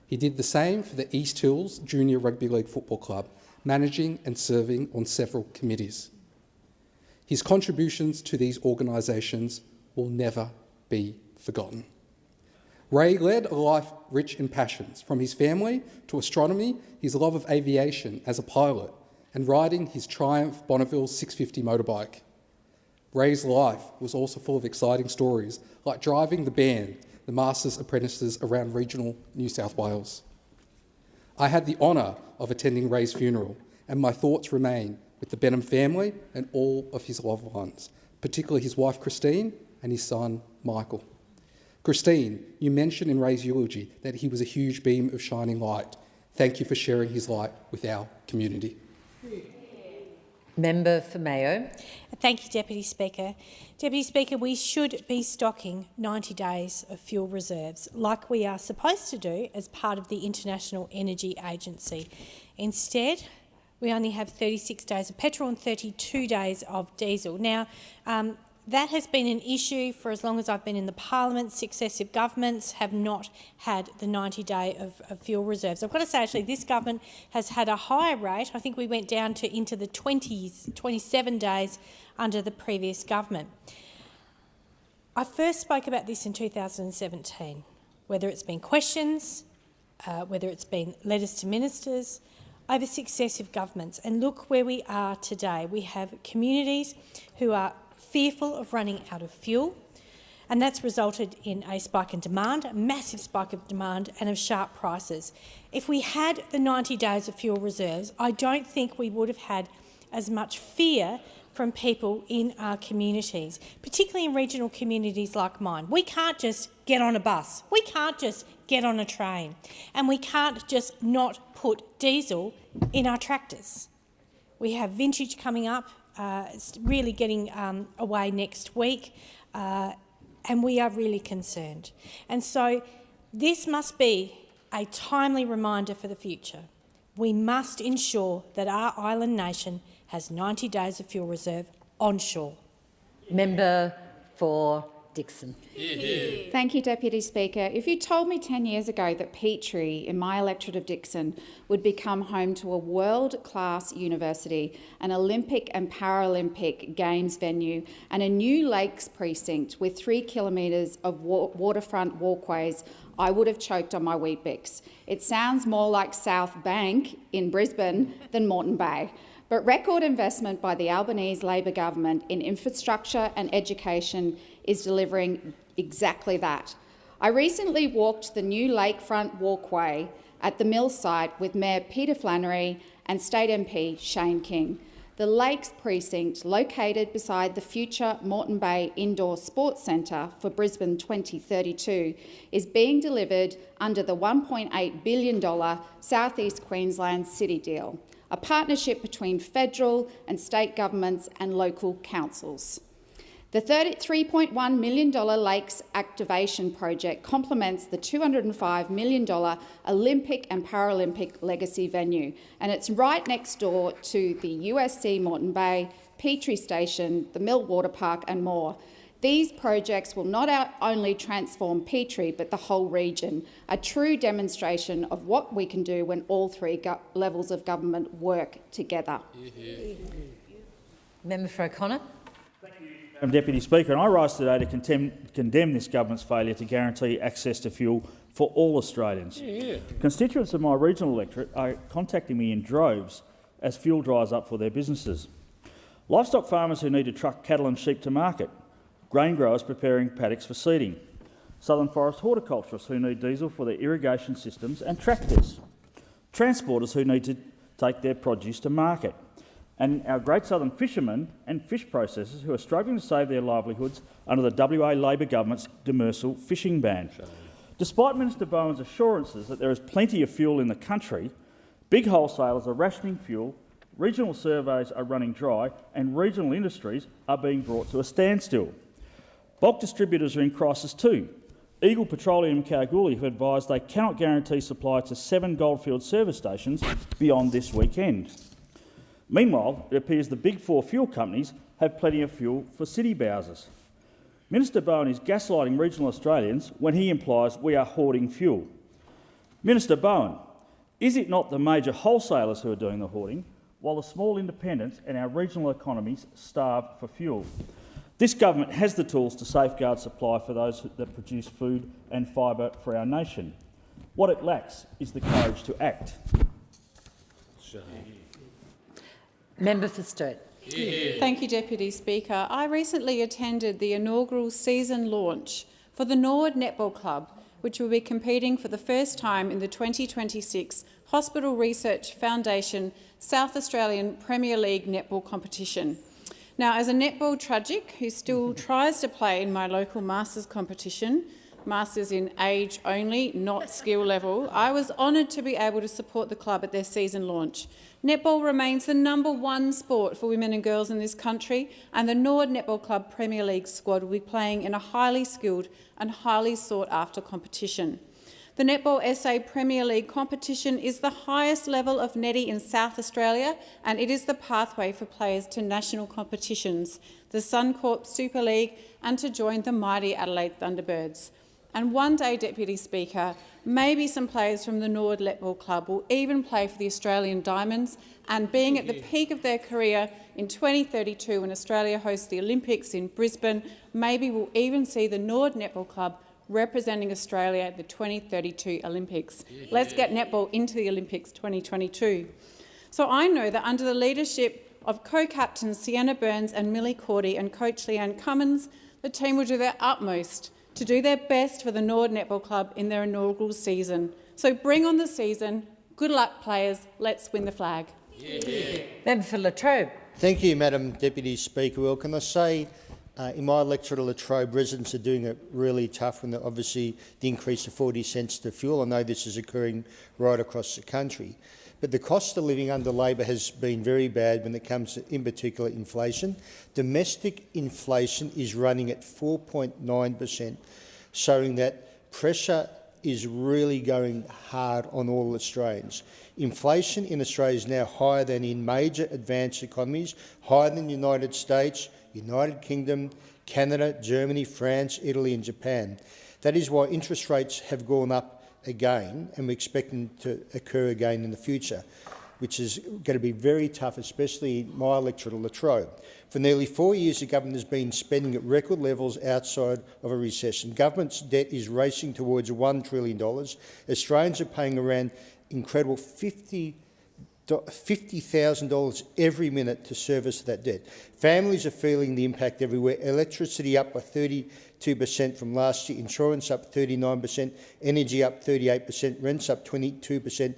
He did the same for the East Hills Junior Rugby League Football Club, managing and serving on several committees. His contributions to these organisations will never be forgotten. Ray led a life rich in passions, from his family to astronomy, his love of aviation as a pilot, and riding his Triumph Bonneville 650 motorbike. Ray's life was also full of exciting stories, like driving the band, the Masters Apprentices, around regional New South Wales. I had the honour of attending Ray's funeral, and my thoughts remain with the Benham family and all of his loved ones, particularly his wife Christine and his son Michael. Christine, you mentioned in Ray's eulogy that he was a huge beam of shining light. Thank you for sharing his light with our community. Member for Mayo. Thank you, Deputy Speaker. Deputy Speaker, we should be stocking 90 days of fuel reserves like we are supposed to do as part of the International Energy Agency. Instead, we only have 36 days of petrol and 32 days of diesel. Now, that has been an issue for as long as I've been in the Parliament. Successive governments have not had the 90-day of fuel reserves. I've got to say, actually, this government has had a higher rate. I think we went down to into the 20s, 27 days under the previous government. I first spoke about this in 2017, whether it's been questions, whether it's been letters to ministers, over successive governments. And look where we are today. We have communities who are fearful of running out of fuel, and that's resulted in a spike in demand, a massive spike of demand and of sharp prices. If we had the 90 days of fuel reserves, I don't think we would have had as much fear from people in our communities, particularly in regional communities like mine. We can't just get on a bus, we can't just get on a train, and we can't just not put diesel in our tractors. We have vintage coming up. It's really getting away next week, and we are really concerned. And so this must be a timely reminder for the future. We must ensure that our island nation has 90 days of fuel reserve onshore. Member for Dixon. Thank you, Deputy Speaker. If you told me 10 years ago that Petrie, in my electorate of Dixon, would become home to a world-class university, an Olympic and Paralympic Games venue and a new lakes precinct with 3 kilometres of waterfront walkways, I would have choked on my Weet-Bix. It sounds more like South Bank in Brisbane than Moreton Bay. But record investment by the Albanese Labor government in infrastructure and education is delivering exactly that. I recently walked the new lakefront walkway at the mill site with Mayor Peter Flannery and State MP Shane King. the Lakes Precinct, located beside the future Moreton Bay Indoor Sports Centre for Brisbane 2032, is being delivered under the $1.8 billion South East Queensland City Deal, a partnership between federal and state governments and local councils. The $33.1 million Lakes Activation Project complements the $205 million Olympic and Paralympic legacy venue, and it's right next door to the USC Moreton Bay, Petrie Station, the Mill Water Park and more. These projects will not only transform Petrie but the whole region, a true demonstration of what we can do when all three levels of government work together. Member for O'Connor. Madam Deputy Speaker, and I rise today to condemn this government's failure to guarantee access to fuel for all Australians. Constituents of my regional electorate are contacting me in droves as fuel dries up for their businesses. Livestock farmers who need to truck cattle and sheep to market, grain growers preparing paddocks for seeding, southern forest horticulturists who need diesel for their irrigation systems and tractors, transporters who need to take their produce to market, and our great southern fishermen and fish processors who are struggling to save their livelihoods under the WA Labor government's demersal fishing ban. Despite Minister Bowen's assurances that there is plenty of fuel in the country, big wholesalers are rationing fuel, regional surveys are running dry, and regional industries are being brought to a standstill. Bulk distributors are in crisis too. Eagle Petroleum and Kalgoorlie have advised they cannot guarantee supply to 7 Goldfield service stations beyond this weekend. Meanwhile, it appears the big 4 fuel companies have plenty of fuel for city bowsers. Minister Bowen is gaslighting regional Australians when he implies we are hoarding fuel. Minister Bowen, is it not the major wholesalers who are doing the hoarding, while the small independents and our regional economies starve for fuel? This government has the tools to safeguard supply for those that produce food and fibre for our nation. What it lacks is the courage to act. Member for Sturt. Thank you, Deputy Speaker. I recently attended the inaugural season launch for the Nord Netball Club, which will be competing for the first time in the 2026 Hospital Research Foundation South Australian Premier League netball competition. Now, as a netball tragic who still tries to play in my local Masters competition, Masters in age only, not skill level, I was honoured to be able to support the club at their season launch. Netball remains the #1 sport for women and girls in this country, and the Nord Netball Club Premier League squad will be playing in a highly skilled and highly sought-after competition. The Netball SA Premier League competition is the highest level of netty in South Australia, and it is the pathway for players to national competitions, the Suncorp Super League, and to join the mighty Adelaide Thunderbirds. And one day, Deputy Speaker, maybe some players from the Nord Netball Club will even play for the Australian Diamonds, and being at the peak of their career in 2032 when Australia hosts the Olympics in Brisbane, maybe we'll even see the Nord Netball Club representing Australia at the 2032 Olympics. Let's get netball into the Olympics 2022. So I know that under the leadership of co-captains Sienna Burns and Millie Cordy and coach Leanne Cummins, the team will do their utmost to do their best for the Nord Netball Club in their inaugural season. So bring on the season. Good luck, players. Let's win the flag. Member for Latrobe. Thank you, Madam Deputy Speaker. Well, can I say, in my electorate of Latrobe, residents are doing it really tough when obviously the increase of 40 cents to fuel. I know this is occurring right across the country. But the cost of living under Labor has been very bad when it comes to, in particular, inflation. Domestic inflation is running at 4.9%, showing that pressure is really going hard on all Australians. Inflation in Australia is now higher than in major advanced economies, higher than the United States, United Kingdom, Canada, Germany, France, Italy and Japan. That is why interest rates have gone up again, and we're expecting to occur again in the future, which is going to be very tough, especially in my electorate of Latrobe. For nearly 4 years, the government has been spending at record levels outside of a recession. Government's debt is racing towards $1 trillion. Australians are paying around incredible $50,000 every minute to service that debt. Families are feeling the impact everywhere. Electricity up by 32% from last year, insurance up 39%, energy up 38%, rents up 22%.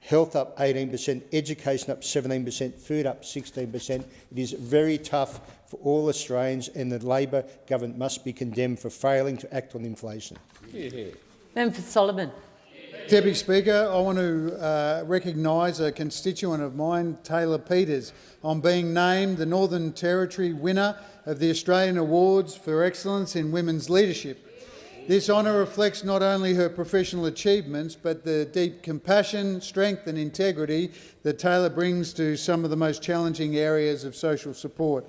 health up 18%, education up 17%, food up 16%. It is very tough for all Australians, and the Labor government must be condemned for failing to act on inflation. Member for Solomon. Deputy Speaker, I want to recognise a constituent of mine, Taylor Peters, on being named the Northern Territory winner of the Australian Awards for Excellence in Women's Leadership. This honour reflects not only her professional achievements, but the deep compassion, strength and integrity that Taylor brings to some of the most challenging areas of social support.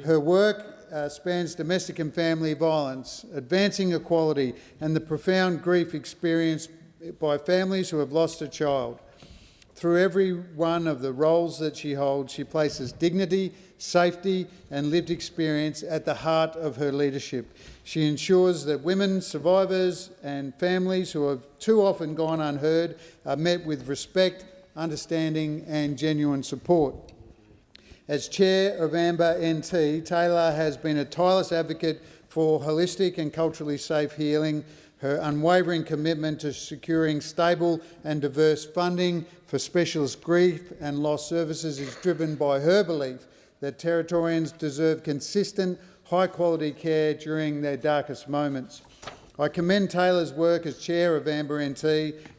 Her work spans domestic and family violence, advancing equality and the profound grief experienced by families who have lost a child. Through every one of the roles that she holds, she places dignity, safety and lived experience at the heart of her leadership. She ensures that women, survivors and families who have too often gone unheard are met with respect, understanding and genuine support. As Chair of AMBER NT, Taylor has been a tireless advocate for holistic and culturally safe healing. Her unwavering commitment to securing stable and diverse funding for specialist grief and loss services is driven by her belief that Territorians deserve consistent, high-quality care during their darkest moments. I commend Taylor's work as Chair of AMBER NT,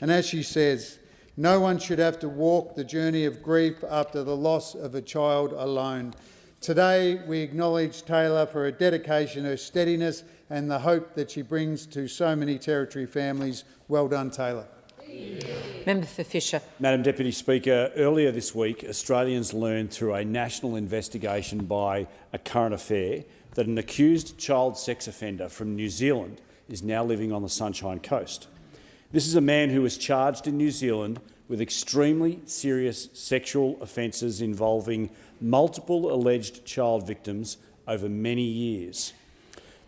and as she says, no one should have to walk the journey of grief after the loss of a child alone. Today, we acknowledge Taylor for her dedication, her steadiness and the hope that she brings to so many Territory families. Well done, Taylor. Member for Fisher. Madam Deputy Speaker, earlier this week, Australians learned through a national investigation by A Current Affair that an accused child sex offender from New Zealand is now living on the Sunshine Coast. This is a man who was charged in New Zealand with extremely serious sexual offences involving multiple alleged child victims over many years.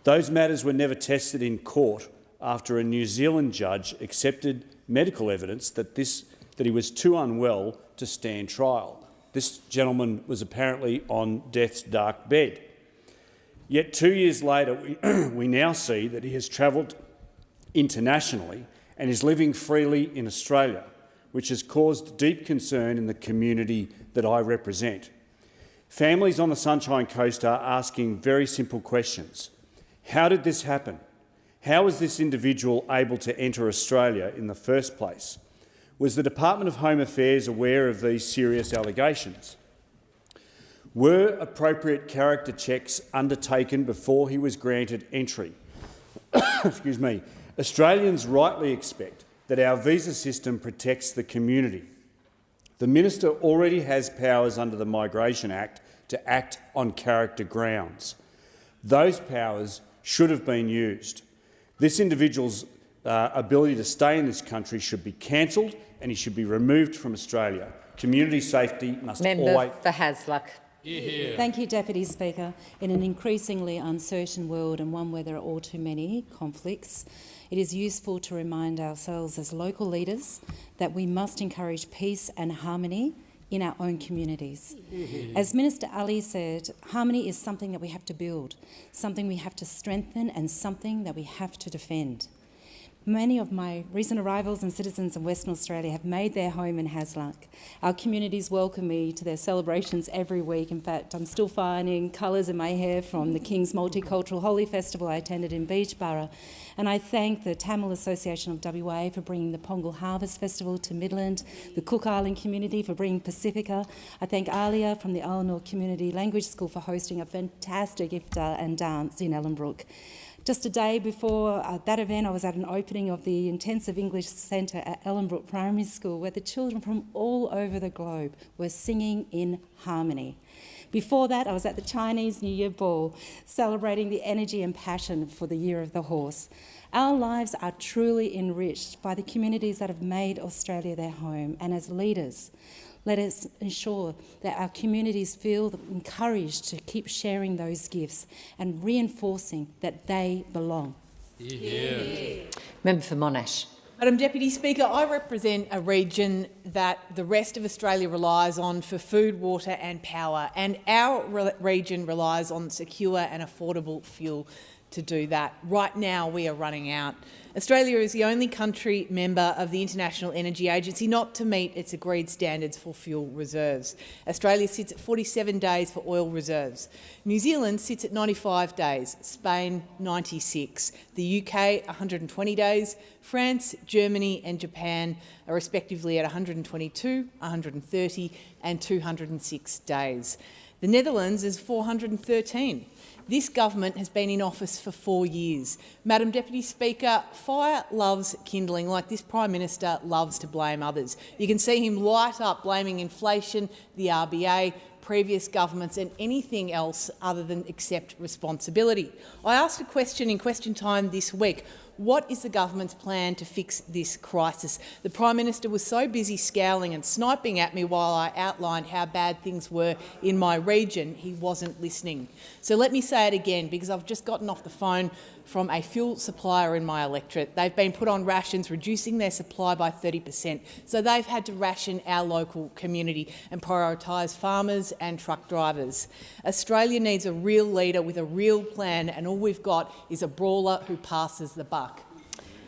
Those matters were never tested in court after a New Zealand judge accepted medical evidence that he was too unwell to stand trial. This gentleman was apparently on death's dark bed. Yet 2 years later, we now see that he has travelled internationally and is living freely in Australia, which has caused deep concern in the community that I represent. Families on the Sunshine Coast are asking very simple questions. How did this happen? How was this individual able to enter Australia in the first place? Was the Department of Home Affairs aware of these serious allegations? Were appropriate character checks undertaken before he was granted entry? Excuse me. Australians rightly expect that our visa system protects the community. The Minister already has powers under the Migration Act to act on character grounds. Those powers should have been used. This individual's ability to stay in this country should be cancelled and he should be removed from Australia. Community safety must always— Member for Hasluck. Thank you, Deputy Speaker. In an increasingly uncertain world and one where there are all too many conflicts, it is useful to remind ourselves as local leaders that we must encourage peace and harmony in our own communities. As Minister Ali said, harmony is something that we have to build, something we have to strengthen and something that we have to defend. Many of my recent arrivals and citizens in Western Australia have made their home in Hasluck. Our communities welcome me to their celebrations every week. In fact, I'm still finding colours in my hair from the King's Multicultural Holy Festival I attended in Beechborough. And I thank the Tamil Association of WA for bringing the Pongal Harvest Festival to Midland, the Cook Island community for bringing Pacifica. I thank Alia from the Eleanor Community Language School for hosting a fantastic iftar and dance in Ellenbrook. Just a day before that event, I was at an opening of the Intensive English Centre at Ellenbrook Primary School where the children from all over the globe were singing in harmony. Before that, I was at the Chinese New Year Ball celebrating the energy and passion for the Year of the Horse. Our lives are truly enriched by the communities that have made Australia their home, and as leaders, let us ensure that our communities feel encouraged to keep sharing those gifts and reinforcing that they belong. Member for Monash. Madam Deputy Speaker, I represent a region that the rest of Australia relies on for food, water and power, and our region relies on secure and affordable fuel. to do that. Right now, we are running out. Australia is the only country member of the International Energy Agency not to meet its agreed standards for fuel reserves. Australia sits at 47 days for oil reserves. New Zealand sits at 95 days, Spain 96, the UK 120 days, France, Germany and Japan are respectively at 122, 130 and 206 days. The Netherlands is 413. This government has been in office for 4 years. Madam Deputy Speaker, fire loves kindling, like this Prime Minister loves to blame others. You can see him light up blaming inflation, the RBA, previous governments and anything else other than accept responsibility. I asked a question in question time this week. What is the government's plan to fix this crisis? The Prime Minister was so busy scowling and sniping at me while I outlined how bad things were in my region, he wasn't listening. So let me say it again, because I've just gotten off the phone from a fuel supplier in my electorate. They've been put on rations, reducing their supply by 30%. So they've had to ration our local community and prioritise farmers and truck drivers. Australia needs a real leader with a real plan, and all we've got is a brawler who passes the buck.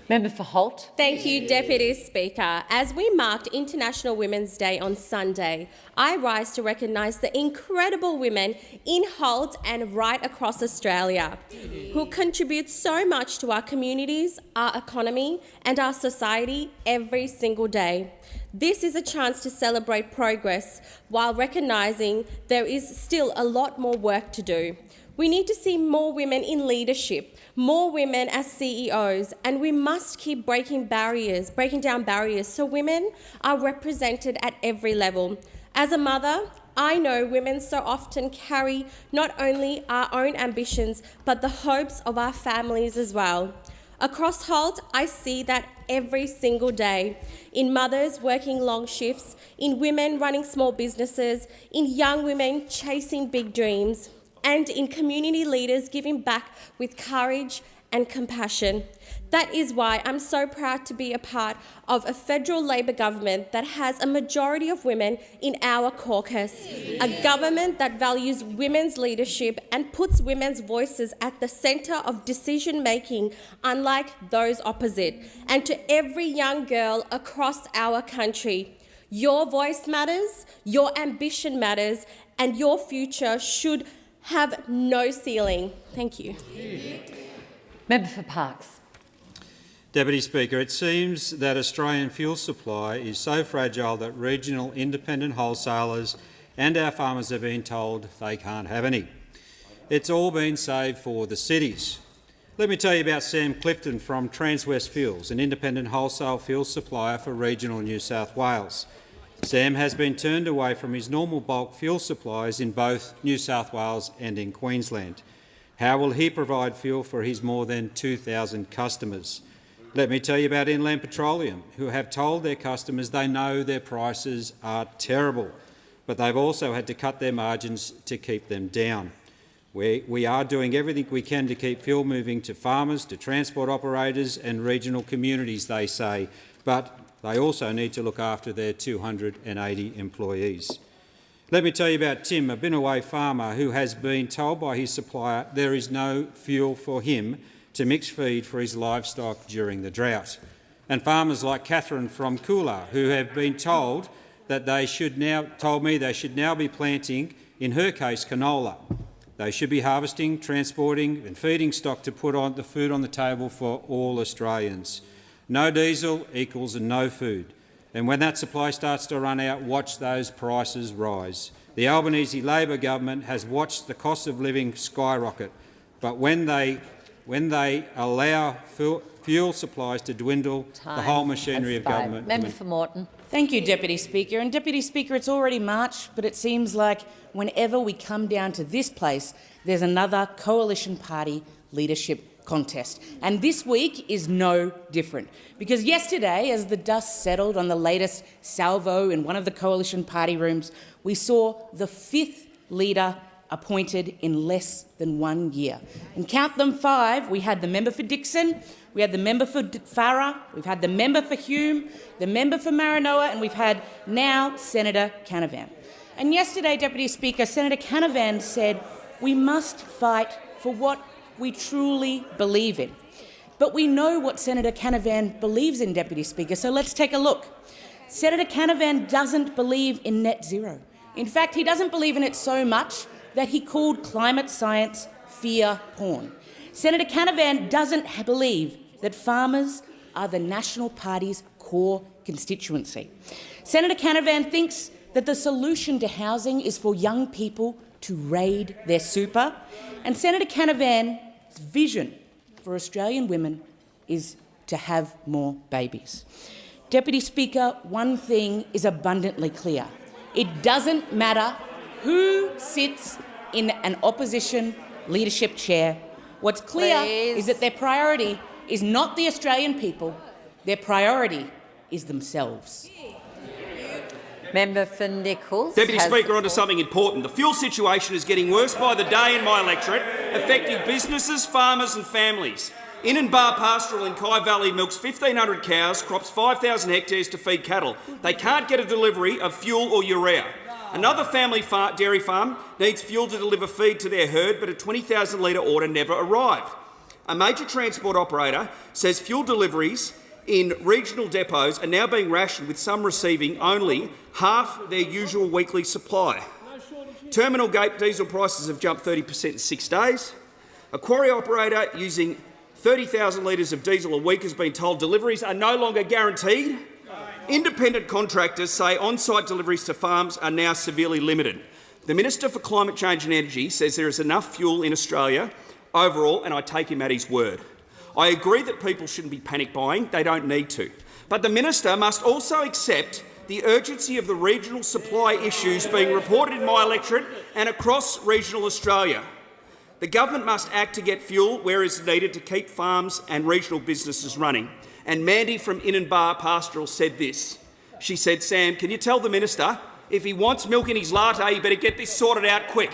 Member for Holt. Thank you, Deputy Speaker. As we marked International Women's Day on Sunday, I rise to recognise the incredible women in Holt and right across Australia who contribute so much to our communities, our economy and our society every single day. This is a chance to celebrate progress while recognising there is still a lot more work to do. We need to see more women in leadership, more women as CEOs, and we must keep breaking down barriers so women are represented at every level. As a mother, I know women so often carry not only our own ambitions, but the hopes of our families as well. Across Holt, I see that every single day, in mothers working long shifts, in women running small businesses, in young women chasing big dreams, and in community leaders giving back with courage and compassion. That is why I'm so proud to be a part of a federal Labor government that has a majority of women in our caucus, a government that values women's leadership and puts women's voices at the centre of decision-making, unlike those opposite. And to every young girl across our country, your voice matters, your ambition matters, and your future should have no ceiling. Thank you. Member for Parkes. Deputy Speaker, it seems that Australian fuel supply is so fragile that regional independent wholesalers and our farmers are being told they can't have any. It's all been saved for the cities. Let me tell you about Sam Clifton from Transwest Fuels, an independent wholesale fuel supplier for regional New South Wales. Sam has been turned away from his normal bulk fuel supplies in both New South Wales and in Queensland. How will he provide fuel for his more than 2,000 customers? Let me tell you about Inland Petroleum, who have told their customers they know their prices are terrible, but they've also had to cut their margins to keep them down. We are doing everything we can to keep fuel moving to farmers, to transport operators and regional communities, they say, but they also need to look after their 280 employees. Let me tell you about Tim, a Binaway farmer who has been told by his supplier there is no fuel for him to mix feed for his livestock during the drought. And farmers like Catherine from Coolah, who have been told that they should now be planting, in her case, canola. They should be harvesting, transporting and feeding stock to put on the food on the table for all Australians. No diesel equals no food. And when that supply starts to run out, watch those prices rise. The Albanese Labor government has watched the cost of living skyrocket, but when they allow fuel supplies to dwindle, the whole machinery of government... Member for Moreton. Thank you, Deputy Speaker. And Deputy Speaker, it's already March, but it seems like whenever we come down to this place, there's another coalition party leadership contest. And this week is no different, because yesterday, as the dust settled on the latest salvo in one of the coalition party rooms, we saw the 5th leader appointed in less than 1 year. And count them 5, we had the member for Dixon, we had the member for Farrer, we've had the member for Hume, the member for Maranoa, and we've had now Senator Canavan. And yesterday, Deputy Speaker, Senator Canavan said we must fight for what we truly believe in. But we know what Senator Canavan believes in, Deputy Speaker, so let's take a look. Senator Canavan doesn't believe in net zero. In fact, he doesn't believe in it so much that he called climate science fear porn. Senator Canavan doesn't believe that farmers are the National Party's core constituency. Senator Canavan thinks that the solution to housing is for young people to raid their super, and Senator Canavan's vision for Australian women is to have more babies. Deputy Speaker, one thing is abundantly clear. It doesn't matter who sits in an opposition leadership chair. What's clear is that their priority is not the Australian people, their priority is themselves. Member for Nichols. Deputy Speaker, on to something important. The fuel situation is getting worse by the day in my electorate, affecting businesses, farmers and families. Inverbar Pastoral in Kai Valley milks 1,500 cows, crops 5,000 hectares to feed cattle. They can't get a delivery of fuel or urea. Another family dairy farm needs fuel to deliver feed to their herd, but a 20,000 litre order never arrived. A major transport operator says fuel deliveries in regional depots are now being rationed, with some receiving only half their usual weekly supply. Terminal gate diesel prices have jumped 30% in 6 days. A quarry operator using 30,000 litres of diesel a week has been told deliveries are no longer guaranteed. Independent contractors say on-site deliveries to farms are now severely limited. The Minister for Climate Change and Energy says there is enough fuel in Australia overall, and I take him at his word. I agree that people shouldn't be panic buying, they don't need to. But the Minister must also accept the urgency of the regional supply issues being reported in my electorate and across regional Australia. The government must act to get fuel where it is needed to keep farms and regional businesses running. And Mandy from Inverbar Pastoral said this. She said, "Sam, can you tell the Minister if he wants milk in his latte, he better get this sorted out quick."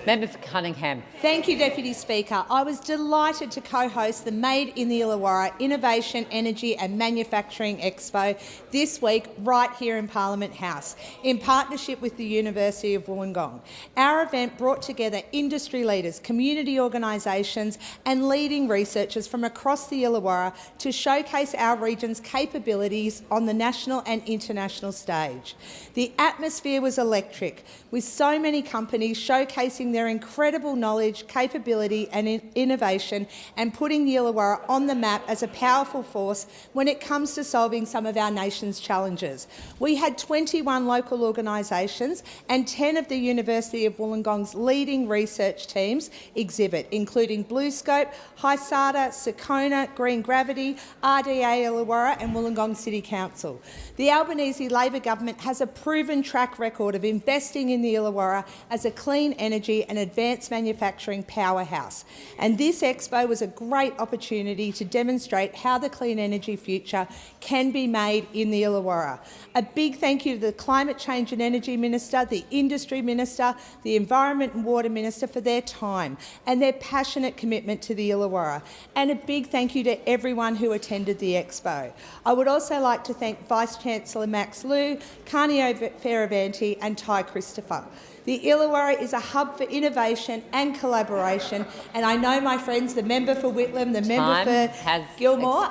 Member for Cunningham. Thank you, Deputy Speaker. I was delighted to co-host the Made in the Illawarra Innovation, Energy and Manufacturing Expo this week right here in Parliament House in partnership with the University of Wollongong. Our event brought together industry leaders, community organisations and leading researchers from across the Illawarra to showcase our region's capabilities on the national and international stage. The atmosphere was electric, with so many companies showcasing their incredible knowledge, capability and innovation, and putting the Illawarra on the map as a powerful force when it comes to solving some of our nation's challenges. We had 21 local organisations and 10 of the University of Wollongong's leading research teams exhibit, including BlueScope, HySADA, Sakona, Green Gravity, RDA Illawarra and Wollongong City Council. The Albanese Labor government has a proven track record of investing in the Illawarra as a clean energy and advanced manufacturing powerhouse. And this expo was a great opportunity to demonstrate how the clean energy future can be made in the Illawarra. A big thank you to the Climate Change and Energy Minister, the Industry Minister, the Environment and Water Minister for their time and their passionate commitment to the Illawarra. And a big thank you to everyone who attended the expo. I would also like to thank Vice-Chancellor Max Liu, Carnio Fierravanti and Ty Christopher. The Illawarra is a hub for innovation and collaboration, and I know my friends, the member for Whitlam, the member for Gilmore...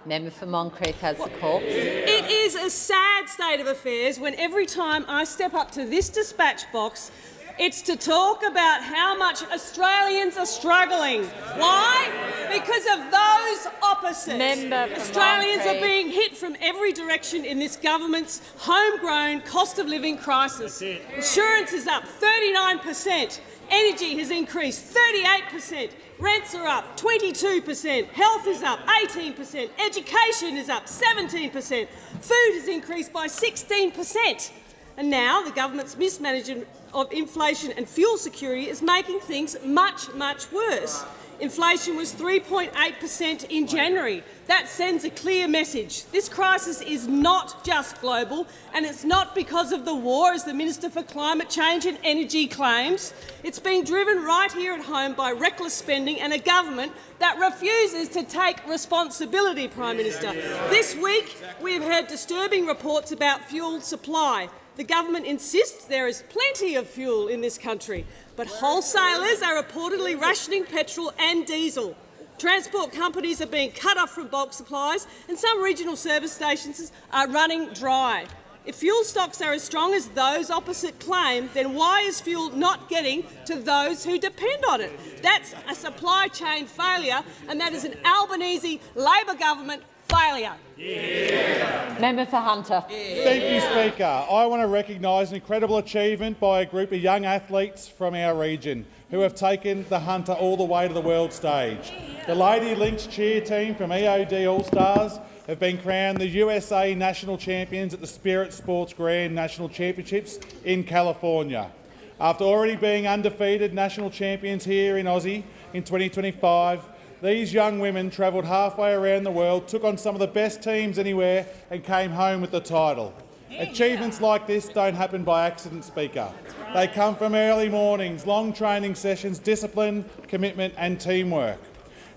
Member for Moncrieff has the call. It is a sad state of affairs when every time I step up to this dispatch box, it's to talk about how much Australians are struggling. Why? Because of those opposites. Australians are being hit from every direction in this government's homegrown cost of living crisis. Insurance is up 39%. Energy has increased 38%. Rents are up 22%. Health is up 18%. Education is up 17%. Food has increased by 16%. And now the government's mismanagement of inflation and fuel security is making things much, much worse. Inflation was 3.8% in January. That sends a clear message. This crisis is not just global, and it's not because of the war, as the Minister for Climate Change and Energy claims. It's being driven right here at home by reckless spending and a government that refuses to take responsibility, Prime Minister. This week, we have heard disturbing reports about fuel supply. The government insists there is plenty of fuel in this country, but wholesalers are reportedly rationing petrol and diesel. Transport companies are being cut off from bulk supplies, and some regional service stations are running dry. If fuel stocks are as strong as those opposite claim, then why is fuel not getting to those who depend on it? That's a supply chain failure, and that is an Albanese Labor government failure. Yeah. Member for Hunter. Yeah. Thank you, Speaker. I want to recognise an incredible achievement by a group of young athletes from our region who have taken the Hunter all the way to the world stage. The Lady Lynx cheer team from EOD All-Stars have been crowned the USA National Champions at the Spirit Sports Grand National Championships in California. After already being undefeated national champions here in Aussie in 2025, these young women travelled halfway around the world, took on some of the best teams anywhere and came home with the title. Achievements like this don't happen by accident, Speaker. They come from early mornings, long training sessions, discipline, commitment and teamwork.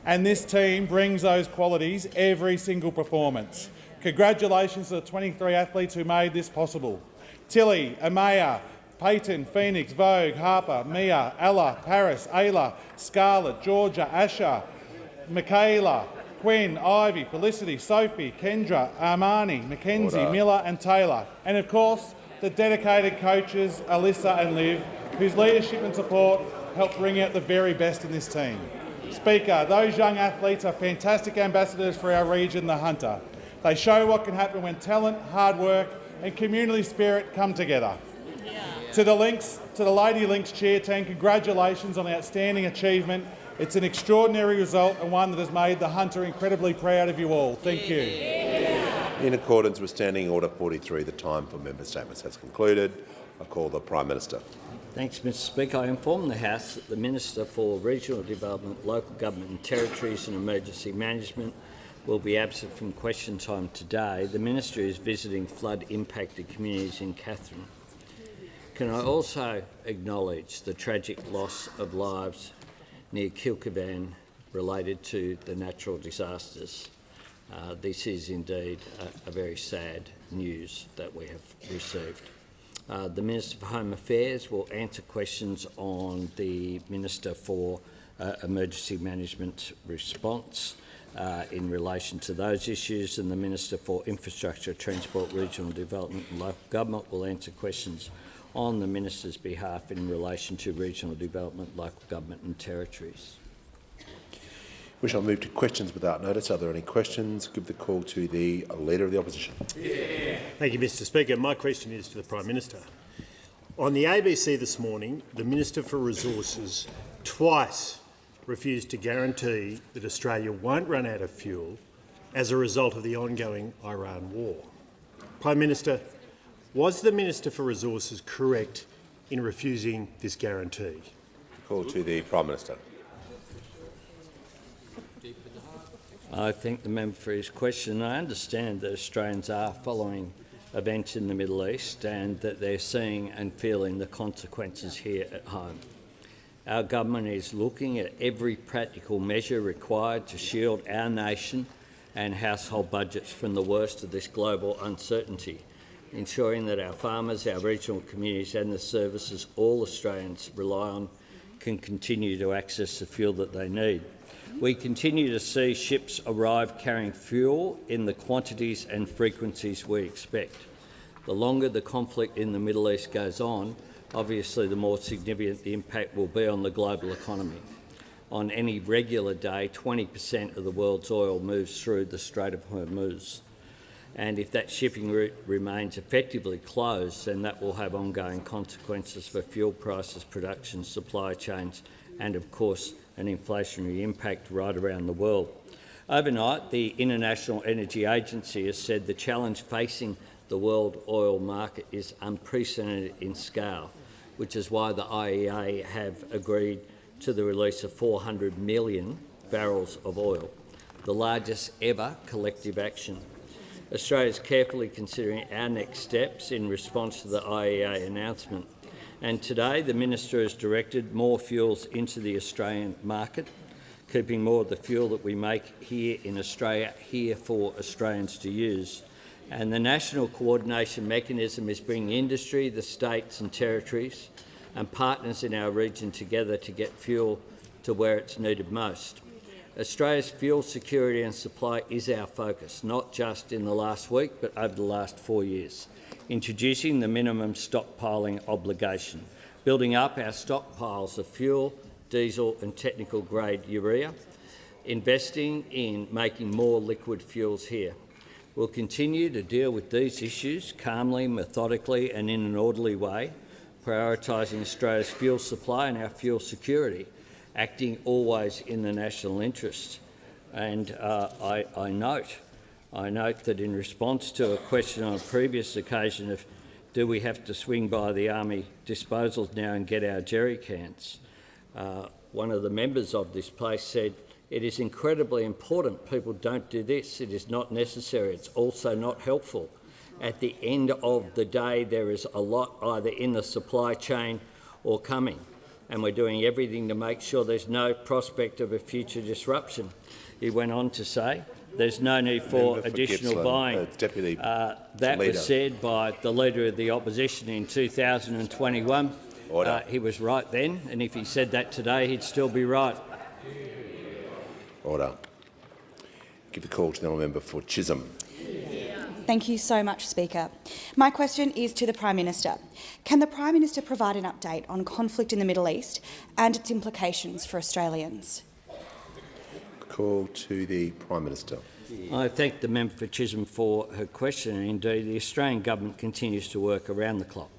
And this team brings those qualities every single performance. Congratulations to the 23 athletes who made this possible. Tilly, Amaya, Peyton, Phoenix, Vogue, Harper, Mia, Ella, Paris, Ayla, Scarlett, Georgia, Asha, Michaela, Quinn, Ivy, Felicity, Sophie, Kendra, Armani, Mackenzie, Miller and Taylor. And of course, the dedicated coaches, Alyssa and Liv, whose leadership and support helped bring out the very best in this team. Speaker, those young athletes are fantastic ambassadors for our region, the Hunter. They show what can happen when talent, hard work and community spirit come together. To the Lady Lynx cheer team, congratulations on the outstanding achievement. It's an extraordinary result and one that has made the Hunter incredibly proud of you all. Thank you. In accordance with Standing Order 43, the time for member statements has concluded. I call the Prime Minister. Thanks, Mr Speaker. I inform the House that the Minister for Regional Development, Local Government and Territories and Emergency Management will be absent from question time today. The Minister is visiting flood-impacted communities in Katherine. Can I also acknowledge the tragic loss of lives near Kilcavan related to the natural disasters? This is indeed a very sad news that we have received. The Minister for Home Affairs will answer questions on the Minister for Emergency Management response in relation to those issues, and the Minister for Infrastructure, Transport, Regional Development and Local Government will answer questions on the Minister's behalf in relation to regional development, local government and territories. We shall move to questions without notice. Are there any questions? Give the call to the Leader of the Opposition. Yeah. Thank you, Mr Speaker. My question is to the Prime Minister. On the ABC this morning, the Minister for Resources twice refused to guarantee that Australia won't run out of fuel as a result of the ongoing Iran war. Prime Minister, was the Minister for Resources correct in refusing this guarantee? Call to the Prime Minister. I thank the member for his question. I understand that Australians are following events in the Middle East and that they're seeing and feeling the consequences here at home. Our government is looking at every practical measure required to shield our nation and household budgets from the worst of this global uncertainty, ensuring that our farmers, our regional communities and the services all Australians rely on can continue to access the fuel that they need. We continue to see ships arrive carrying fuel in the quantities and frequencies we expect. The longer the conflict in the Middle East goes on, obviously the more significant the impact will be on the global economy. On any regular day, 20% of the world's oil moves through the Strait of Hormuz. And if that shipping route remains effectively closed, then that will have ongoing consequences for fuel prices, production, supply chains and, of course, an inflationary impact right around the world. Overnight, the International Energy Agency has said the challenge facing the world oil market is unprecedented in scale, which is why the IEA have agreed to the release of 400 million barrels of oil, the largest ever collective action. Australia is carefully considering our next steps in response to the IEA announcement. And today the Minister has directed more fuels into the Australian market, keeping more of the fuel that we make here in Australia here for Australians to use, And the national coordination mechanism is bringing industry, the states and territories and partners in our region together to get fuel to where it's needed most. Australia's fuel security and supply is our focus, not just in the last week but over the last 4 years. Introducing the minimum stockpiling obligation, building up our stockpiles of fuel, diesel and technical grade urea, investing in making more liquid fuels here. We'll continue to deal with these issues calmly, methodically and in an orderly way, prioritising Australia's fuel supply and our fuel security, acting always in the national interest. And I note that in response to a question on a previous occasion of do we have to swing by the army disposals now and get our jerry cans, one of the members of this place said, "It is incredibly important people don't do this. It is not necessary. It's also not helpful. At the end of the day, there is a lot either in the supply chain or coming, and we're doing everything to make sure there's no prospect of a future disruption." He went on to say, "There's no need for additional buying." That was said by the Leader of the Opposition in 2021. He was right then, and if he said that today, he'd still be right. Order. Give the call to the member for Chisholm. Thank you so much, Speaker. My question is to the Prime Minister. Can the Prime Minister provide an update on conflict in the Middle East and its implications for Australians? Call to the Prime Minister. I thank the member for Chisholm for her question. Indeed, the Australian government continues to work around the clock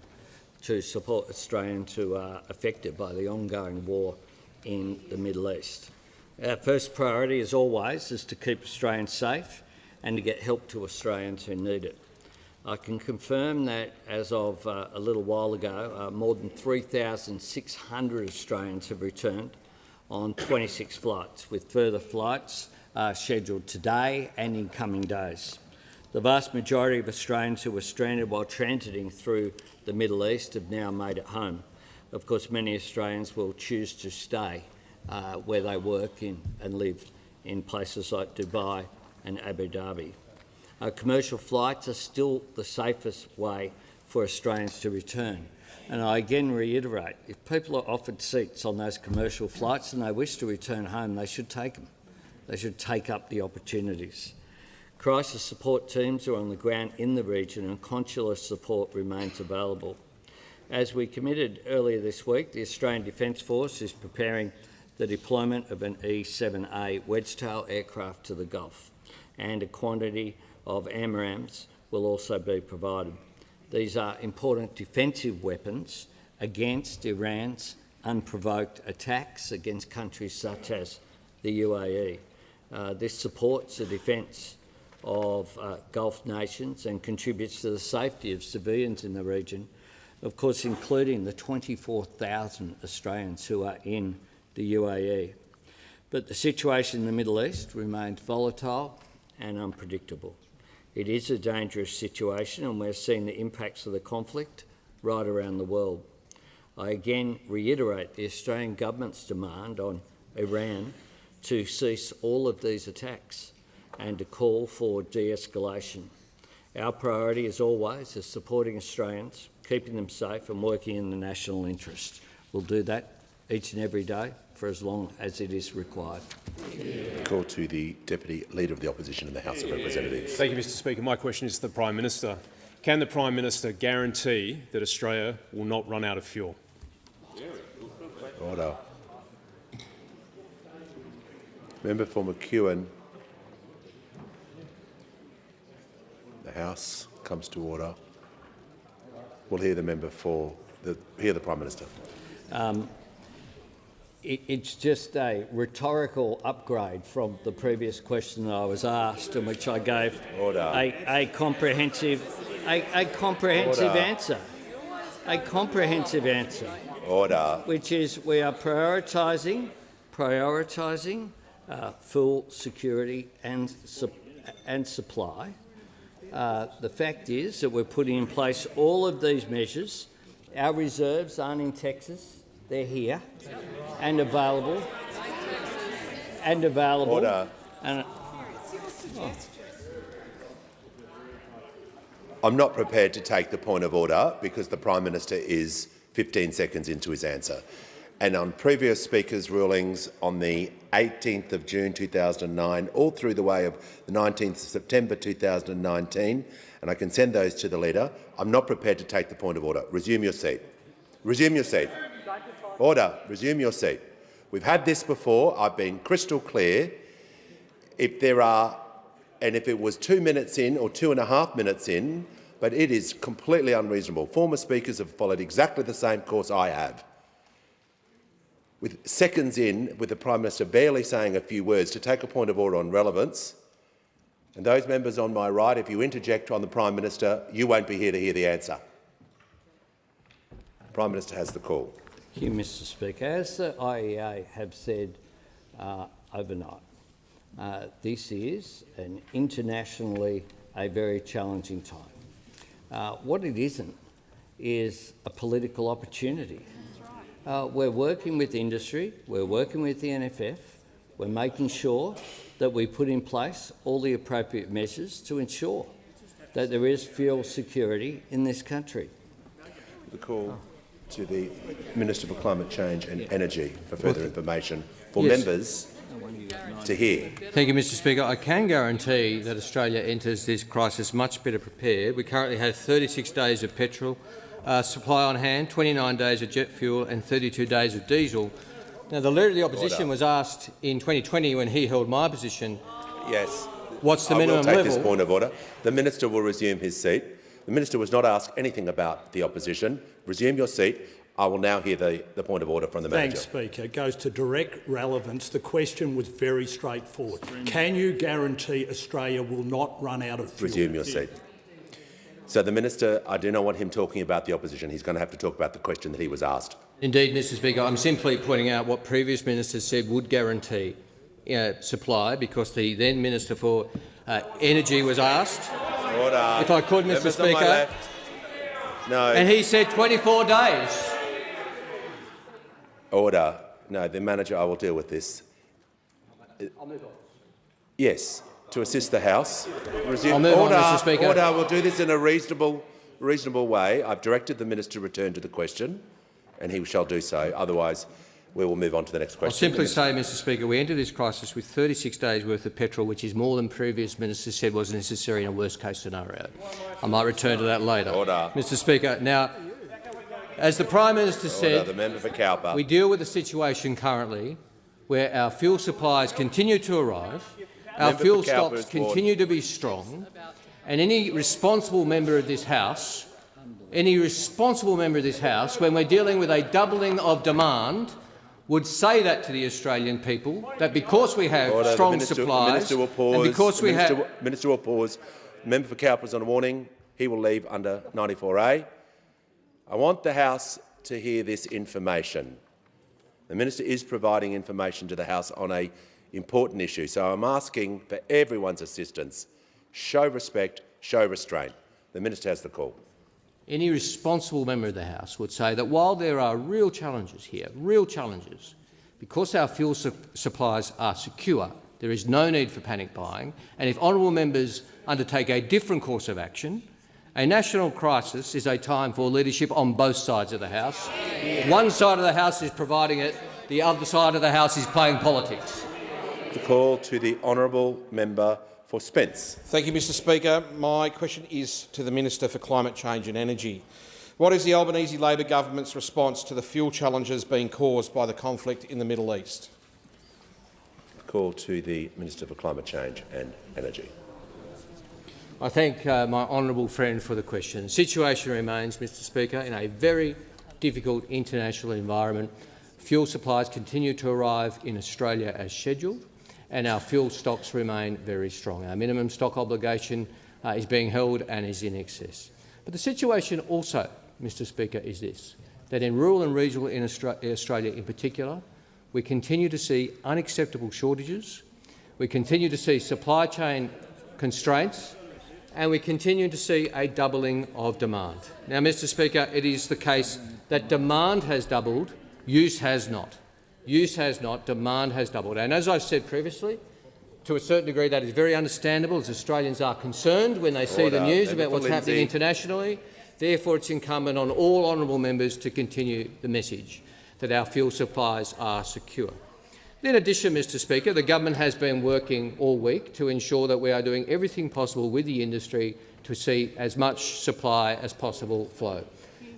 to support Australians who are affected by the ongoing war in the Middle East. Our first priority, as always, is to keep Australians safe and to get help to Australians who need it. I can confirm that as of a little while ago, more than 3,600 Australians have returned on 26 flights, with further flights scheduled today and in coming days. The vast majority of Australians who were stranded while transiting through the Middle East have now made it home. Of course, many Australians will choose to stay where they work and live in places like Dubai and Abu Dhabi. Commercial flights are still the safest way for Australians to return. And I again reiterate, if people are offered seats on those commercial flights and they wish to return home, they should take them. They should take up the opportunities. Crisis support teams are on the ground in the region and consular support remains available. As we committed earlier this week, the Australian Defence Force is preparing the deployment of an E-7A Wedgetail aircraft to the Gulf, and a quantity of AMRAAMs will also be provided. These are important defensive weapons against Iran's unprovoked attacks against countries such as the UAE. This supports the defence of Gulf nations and contributes to the safety of civilians in the region, of course including the 24,000 Australians who are in the UAE. But the situation in the Middle East remains volatile and unpredictable. It is a dangerous situation and we're seeing the impacts of the conflict right around the world. I again reiterate the Australian government's demand on Iran to cease all of these attacks and to call for de-escalation. Our priority, as always, is supporting Australians, keeping them safe and working in the national interest. We'll do that each and every day for as long as it is required. Call to the Deputy Leader of the Opposition in the House of Representatives. Thank you, Mr Speaker. My question is to the Prime Minister. Can the Prime Minister guarantee that Australia will not run out of fuel? Order. Member for McEwen. The House comes to order. We'll hear the member for the Prime Minister. It's just a rhetorical upgrade from the previous question that I was asked, in which I gave a comprehensive answer. A comprehensive answer. Order. Which is we are prioritising full security and supply. The fact is that we're putting in place all of these measures. Our reserves aren't in Texas. They're here and available. Order. I'm not prepared to take the point of order because the Prime Minister is 15 seconds into his answer. And on previous Speaker's rulings on the 18th of June 2009, all through the way of the 19th of September 2019, and I can send those to the Leader, I'm not prepared to take the point of order. Resume your seat. Resume your seat. Order. Resume your seat. We've had this before. I've been crystal clear. If there are, and if it was 2 minutes in or 2.5 minutes in, but it is completely unreasonable. Former Speakers have followed exactly the same course I have. With seconds in, with the Prime Minister barely saying a few words, to take a point of order on relevance. And those members on my right, if you interject on the Prime Minister, you won't be here to hear the answer. The Prime Minister has the call. Thank you, Mr Speaker. As the IEA have said overnight, this is internationally a very challenging time. What it isn't is a political opportunity. We're working with industry, we're working with the NFF, we're making sure that we put in place all the appropriate measures to ensure that there is fuel security in this country. The call to the Minister for Climate Change and Energy for further information for members to hear. Thank you, Mr Speaker. I can guarantee that Australia enters this crisis much better prepared. We currently have 36 days of petrol supply on hand, 29 days of jet fuel and 32 days of diesel. Now, the Leader of the Opposition was asked in 2020 when he held my position, yes, what's the minimum level? I will take level? this point of order. The Minister will resume his seat. The Minister was not asked anything about the opposition. Resume your seat. I will now hear the point of order from the Manager. Thanks, Speaker. It goes to direct relevance. The question was very straightforward. Can you guarantee Australia will not run out of fuel? Resume your seat. So the Minister, I do not want him talking about the opposition. He's going to have to talk about the question that he was asked. Indeed, Mr Speaker. I'm simply pointing out what previous ministers said would guarantee supply, because the then Minister for Energy was asked. Order. If I could, Mr Speaker. No. And he said 24 days. Order. No, the Manager, I will deal with this. I'll move on. Yes, to assist the House. Resume. I'll move order, on, Mr Speaker. Order. We'll do this in a reasonable way. I've directed the Minister to return to the question, and he shall do so. Otherwise, we will move on to the next question. I'll simply say, Mr Speaker, we entered this crisis with 36 days' worth of petrol, which is more than previous ministers said was necessary in a worst-case scenario. I might return to that later. Order. Mr Speaker, now, as the Prime Minister said, the member for Cowper. We deal with a situation currently where our fuel supplies continue to arrive, our fuel stocks continue to be strong, and any responsible member of this House, when we're dealing with a doubling of demand, would say that to the Australian people, that because we have strong supplies, and because we have— Minister will pause. Member for Cowper is on a warning. He will leave under 94A. I want the House to hear this information. The Minister is providing information to the House on an important issue, so I'm asking for everyone's assistance. Show respect, show restraint. The Minister has the call. Any responsible member of the House would say that while there are real challenges here, because our fuel supplies are secure, there is no need for panic buying, and if honourable members undertake a different course of action, a national crisis is a time for leadership on both sides of the House. One side of the House is providing it, the other side of the House is playing politics. The call to the honourable member for Spence. Thank you, Mr Speaker. My question is to the Minister for Climate Change and Energy. What is the Albanese Labor government's response to the fuel challenges being caused by the conflict in the Middle East? Call to the Minister for Climate Change and Energy. I thank my honourable friend for the question. The situation remains, Mr Speaker, in a very difficult international environment. Fuel supplies continue to arrive in Australia as scheduled, and our fuel stocks remain very strong. Our minimum stock obligation is being held and is in excess. But the situation also, Mr Speaker, is this, that in rural and regional in Australia in particular, we continue to see unacceptable shortages, we continue to see supply chain constraints, and we continue to see a doubling of demand. Now, Mr Speaker, it is the case that demand has doubled, use has not. Use has not, demand has doubled. And as I've said previously, To a certain degree, that is very understandable, as Australians are concerned when they see the news about what's happening internationally. Therefore, it's incumbent on all honourable members to continue the message that our fuel supplies are secure. In addition, Mr Speaker, the government has been working all week to ensure that we are doing everything possible with the industry to see as much supply as possible flow.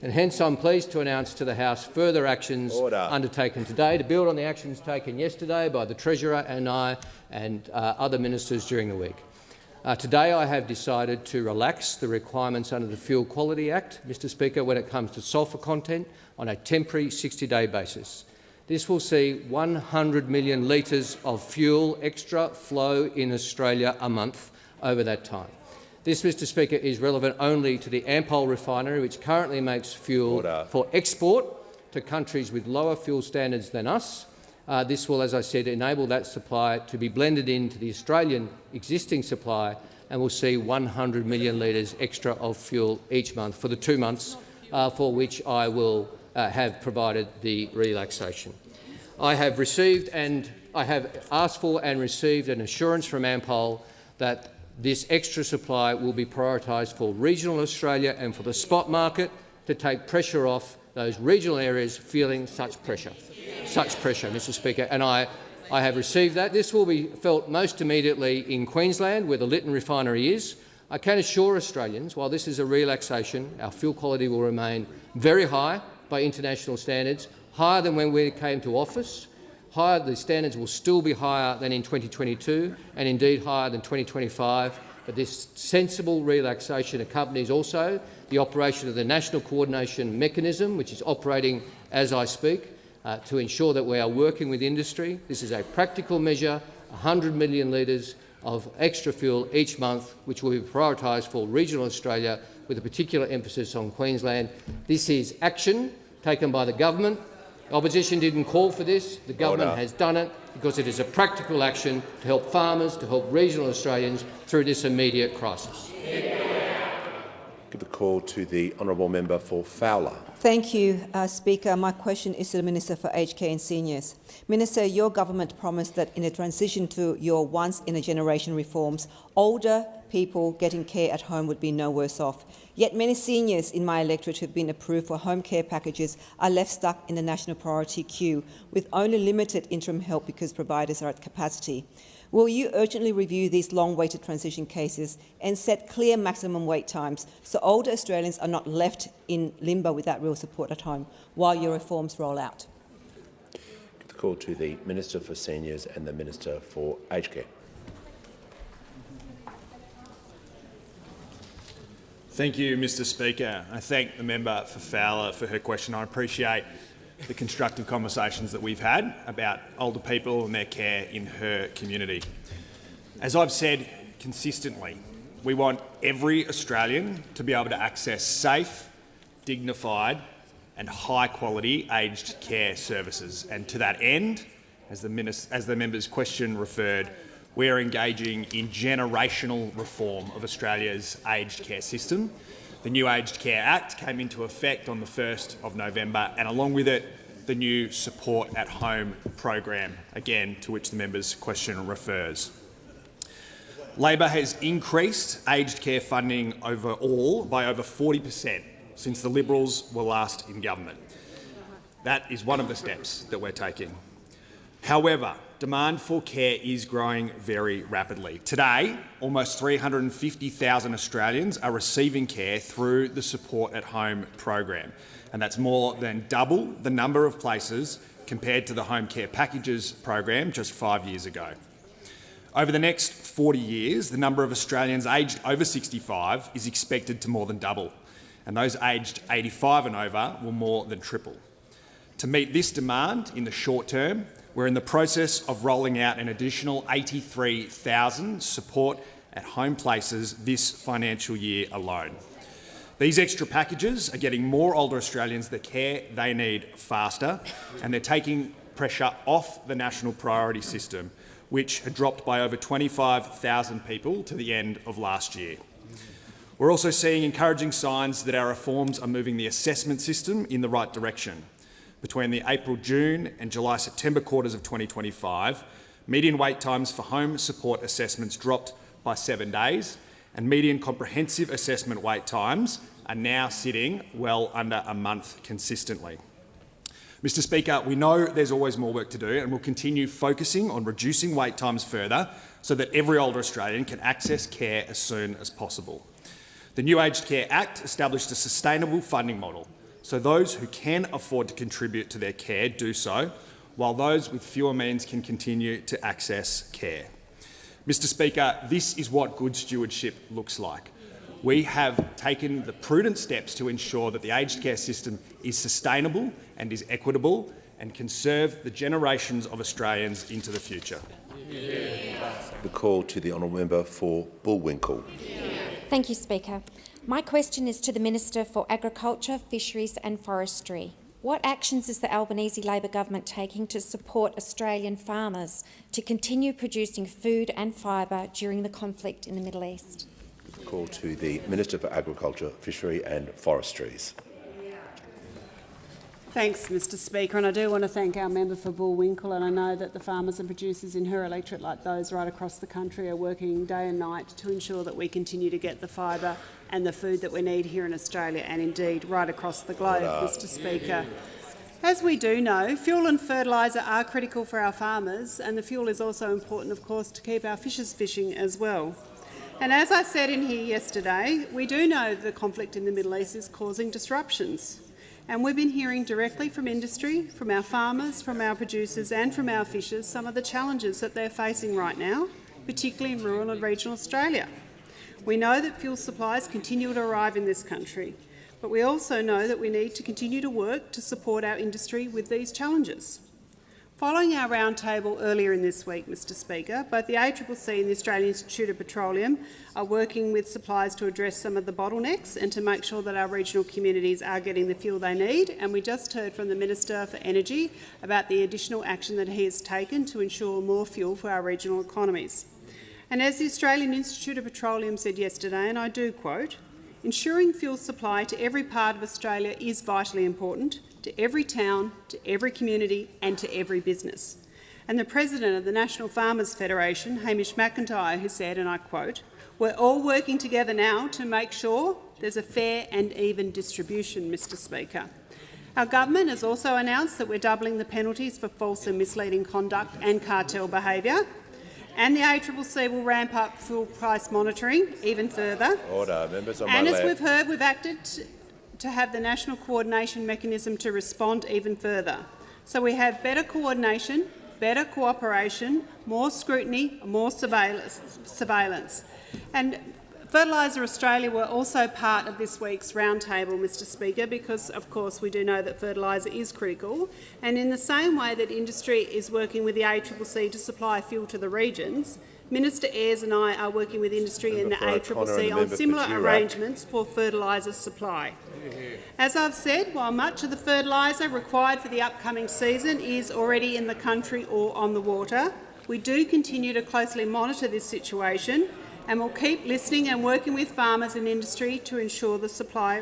And hence I'm pleased to announce to the House further actions undertaken today to build on the actions taken yesterday by the Treasurer and I and other ministers during the week. Today I have decided to relax the requirements under the Fuel Quality Act, Mr Speaker, when it comes to sulphur content on a temporary 60-day basis. This will see 100 million litres of fuel extra flow in Australia a month over that time. This, Mr Speaker, is relevant only to the Ampol refinery, which currently makes fuel for export to countries with lower fuel standards than us. This will, as I said, enable that supply to be blended into the Australian existing supply, and will see 100 million litres extra of fuel each month for the 2 months for which I will have provided the relaxation. I have asked for and received an assurance from Ampol that this extra supply will be prioritised for regional Australia and for the spot market to take pressure off those regional areas feeling such pressure, Mr Speaker. And I have received that. This will be felt most immediately in Queensland, where the Lytton refinery is. I can assure Australians, while this is a relaxation, our fuel quality will remain very high by international standards, higher than when we came to office. The standards will still be higher than in 2022 and indeed higher than 2025, but this sensible relaxation accompanies also the operation of the National Coordination Mechanism, which is operating as I speak, to ensure that we are working with industry. This is a practical measure, 100 million litres of extra fuel each month, which will be prioritised for regional Australia with a particular emphasis on Queensland. This is action taken by the government. Opposition didn't call for this. The government has done it because it is a practical action to help farmers, to help regional Australians through this immediate crisis. Give the call to the honourable member for Fowler. Thank you, Speaker. My question is to the Minister for Aged Care and Seniors. Minister, your government promised that in a transition to your once-in-a-generation reforms, older people getting care at home would be no worse off. Yet many seniors in my electorate who have been approved for home care packages are left stuck in the national priority queue with only limited interim help because providers are at capacity. Will you urgently review these long-waited transition cases and set clear maximum wait times so older Australians are not left in limbo without real support at home while your reforms roll out? Give the call to the Minister for Seniors and the Minister for Aged Care. Thank you, Mr Speaker. I thank the member for Fowler for her question. I appreciate the constructive conversations that we've had about older people and their care in her community. As I've said consistently, we want every Australian to be able to access safe, dignified and high-quality aged care services. And to that end, as the member's question referred, we are engaging in generational reform of Australia's aged care system. The new Aged Care Act came into effect on the 1st of November, and along with it, the new Support at Home program, again to which the member's question refers. Labor has increased aged care funding overall by over 40% since the Liberals were last in government. That is one of the steps that we're taking. However, demand for care is growing very rapidly. Today, almost 350,000 Australians are receiving care through the Support at Home program, and that's more than double the number of places compared to the Home Care Packages program just 5 years ago. Over the next 40 years, the number of Australians aged over 65 is expected to more than double, and those aged 85 and over will more than triple. To meet this demand in the short term, we're in the process of rolling out an additional 83,000 support at home places this financial year alone. These extra packages are getting more older Australians the care they need faster, and they're taking pressure off the national priority system, which had dropped by over 25,000 people to the end of last year. We're also seeing encouraging signs that our reforms are moving the assessment system in the right direction. Between the April-June and July-September quarters of 2025, Median wait times for home support assessments dropped by 7 days, and median comprehensive assessment wait times are now sitting well under a month consistently. Mr Speaker, we know there's always more work to do, and we'll continue focusing on reducing wait times further so that every older Australian can access care as soon as possible. The new Aged Care Act established a sustainable funding model, so those who can afford to contribute to their care do so, while those with fewer means can continue to access care. Mr Speaker, this is what good stewardship looks like. We have taken the prudent steps to ensure that the aged care system is sustainable and is equitable and can serve the generations of Australians into the future. The call to the honourable member for Bullwinkle. Thank you, Speaker. My question is to the Minister for Agriculture, Fisheries and Forestry. What actions is the Albanese Labor government taking to support Australian farmers to continue producing food and fibre during the conflict in the Middle East? Call to the Minister for Agriculture, Fishery and Forestries. Thanks, Mr Speaker, and I do want to thank our member for Bullwinkle, and I know that the farmers and producers in her electorate, like those right across the country, are working day and night to ensure that we continue to get the fibre and the food that we need here in Australia and indeed right across the globe, Mr Speaker. As we do know, fuel and fertiliser are critical for our farmers, and the fuel is also important, of course, to keep our fishers fishing as well. And as I said in here yesterday, we do know the conflict in the Middle East is causing disruptions. And we've been hearing directly from industry, from our farmers, from our producers and from our fishers some of the challenges that they're facing right now, particularly in rural and regional Australia. We know that fuel supplies continue to arrive in this country, but we also know that we need to continue to work to support our industry with these challenges. Following our roundtable earlier in this week, Mr Speaker, both the ACCC and the Australian Institute of Petroleum are working with suppliers to address some of the bottlenecks and to make sure that our regional communities are getting the fuel they need. And we just heard from the Minister for Energy about the additional action that he has taken to ensure more fuel for our regional economies. And as the Australian Institute of Petroleum said yesterday, and I do quote, "Ensuring fuel supply to every part of Australia is vitally important, to every town, to every community and to every business." And the President of the National Farmers Federation, Hamish McIntyre, who said, and I quote, "We're all working together now to make sure there's a fair and even distribution," Mr Speaker. Our government has also announced that we're doubling the penalties for false and misleading conduct and cartel behaviour. And the ACCC will ramp up fuel price monitoring even further. Order. Members on my and as left. we've heard, we've acted to have the national coordination mechanism to respond even further. So we have better coordination, better cooperation, more scrutiny, more surveillance. And Fertiliser Australia were also part of this week's roundtable, Mr Speaker, because of course we do know that fertiliser is critical. And in the same way that industry is working with the ACCC to supply fuel to the regions, Minister Ayres and I are working with industry and the ACCC on similar arrangements for fertiliser supply. As I've said, while much of the fertiliser required for the upcoming season is already in the country or on the water, we do continue to closely monitor this situation, and we'll keep listening and working with farmers and industry to ensure the supply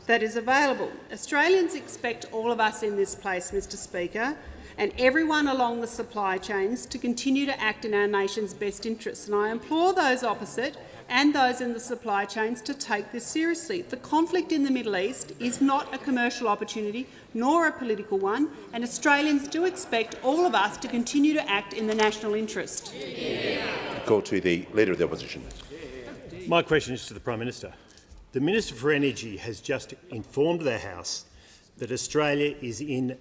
that is available. Australians expect all of us in this place, Mr Speaker, and everyone along the supply chains to continue to act in our nation's best interests. And I implore those opposite and those in the supply chains to take this seriously. The conflict in the Middle East is not a commercial opportunity nor a political one, and Australians do expect all of us to continue to act in the national interest. Call to the Leader of the Opposition. My question is to the Prime Minister. The Minister for Energy has just informed the House that Australia is in,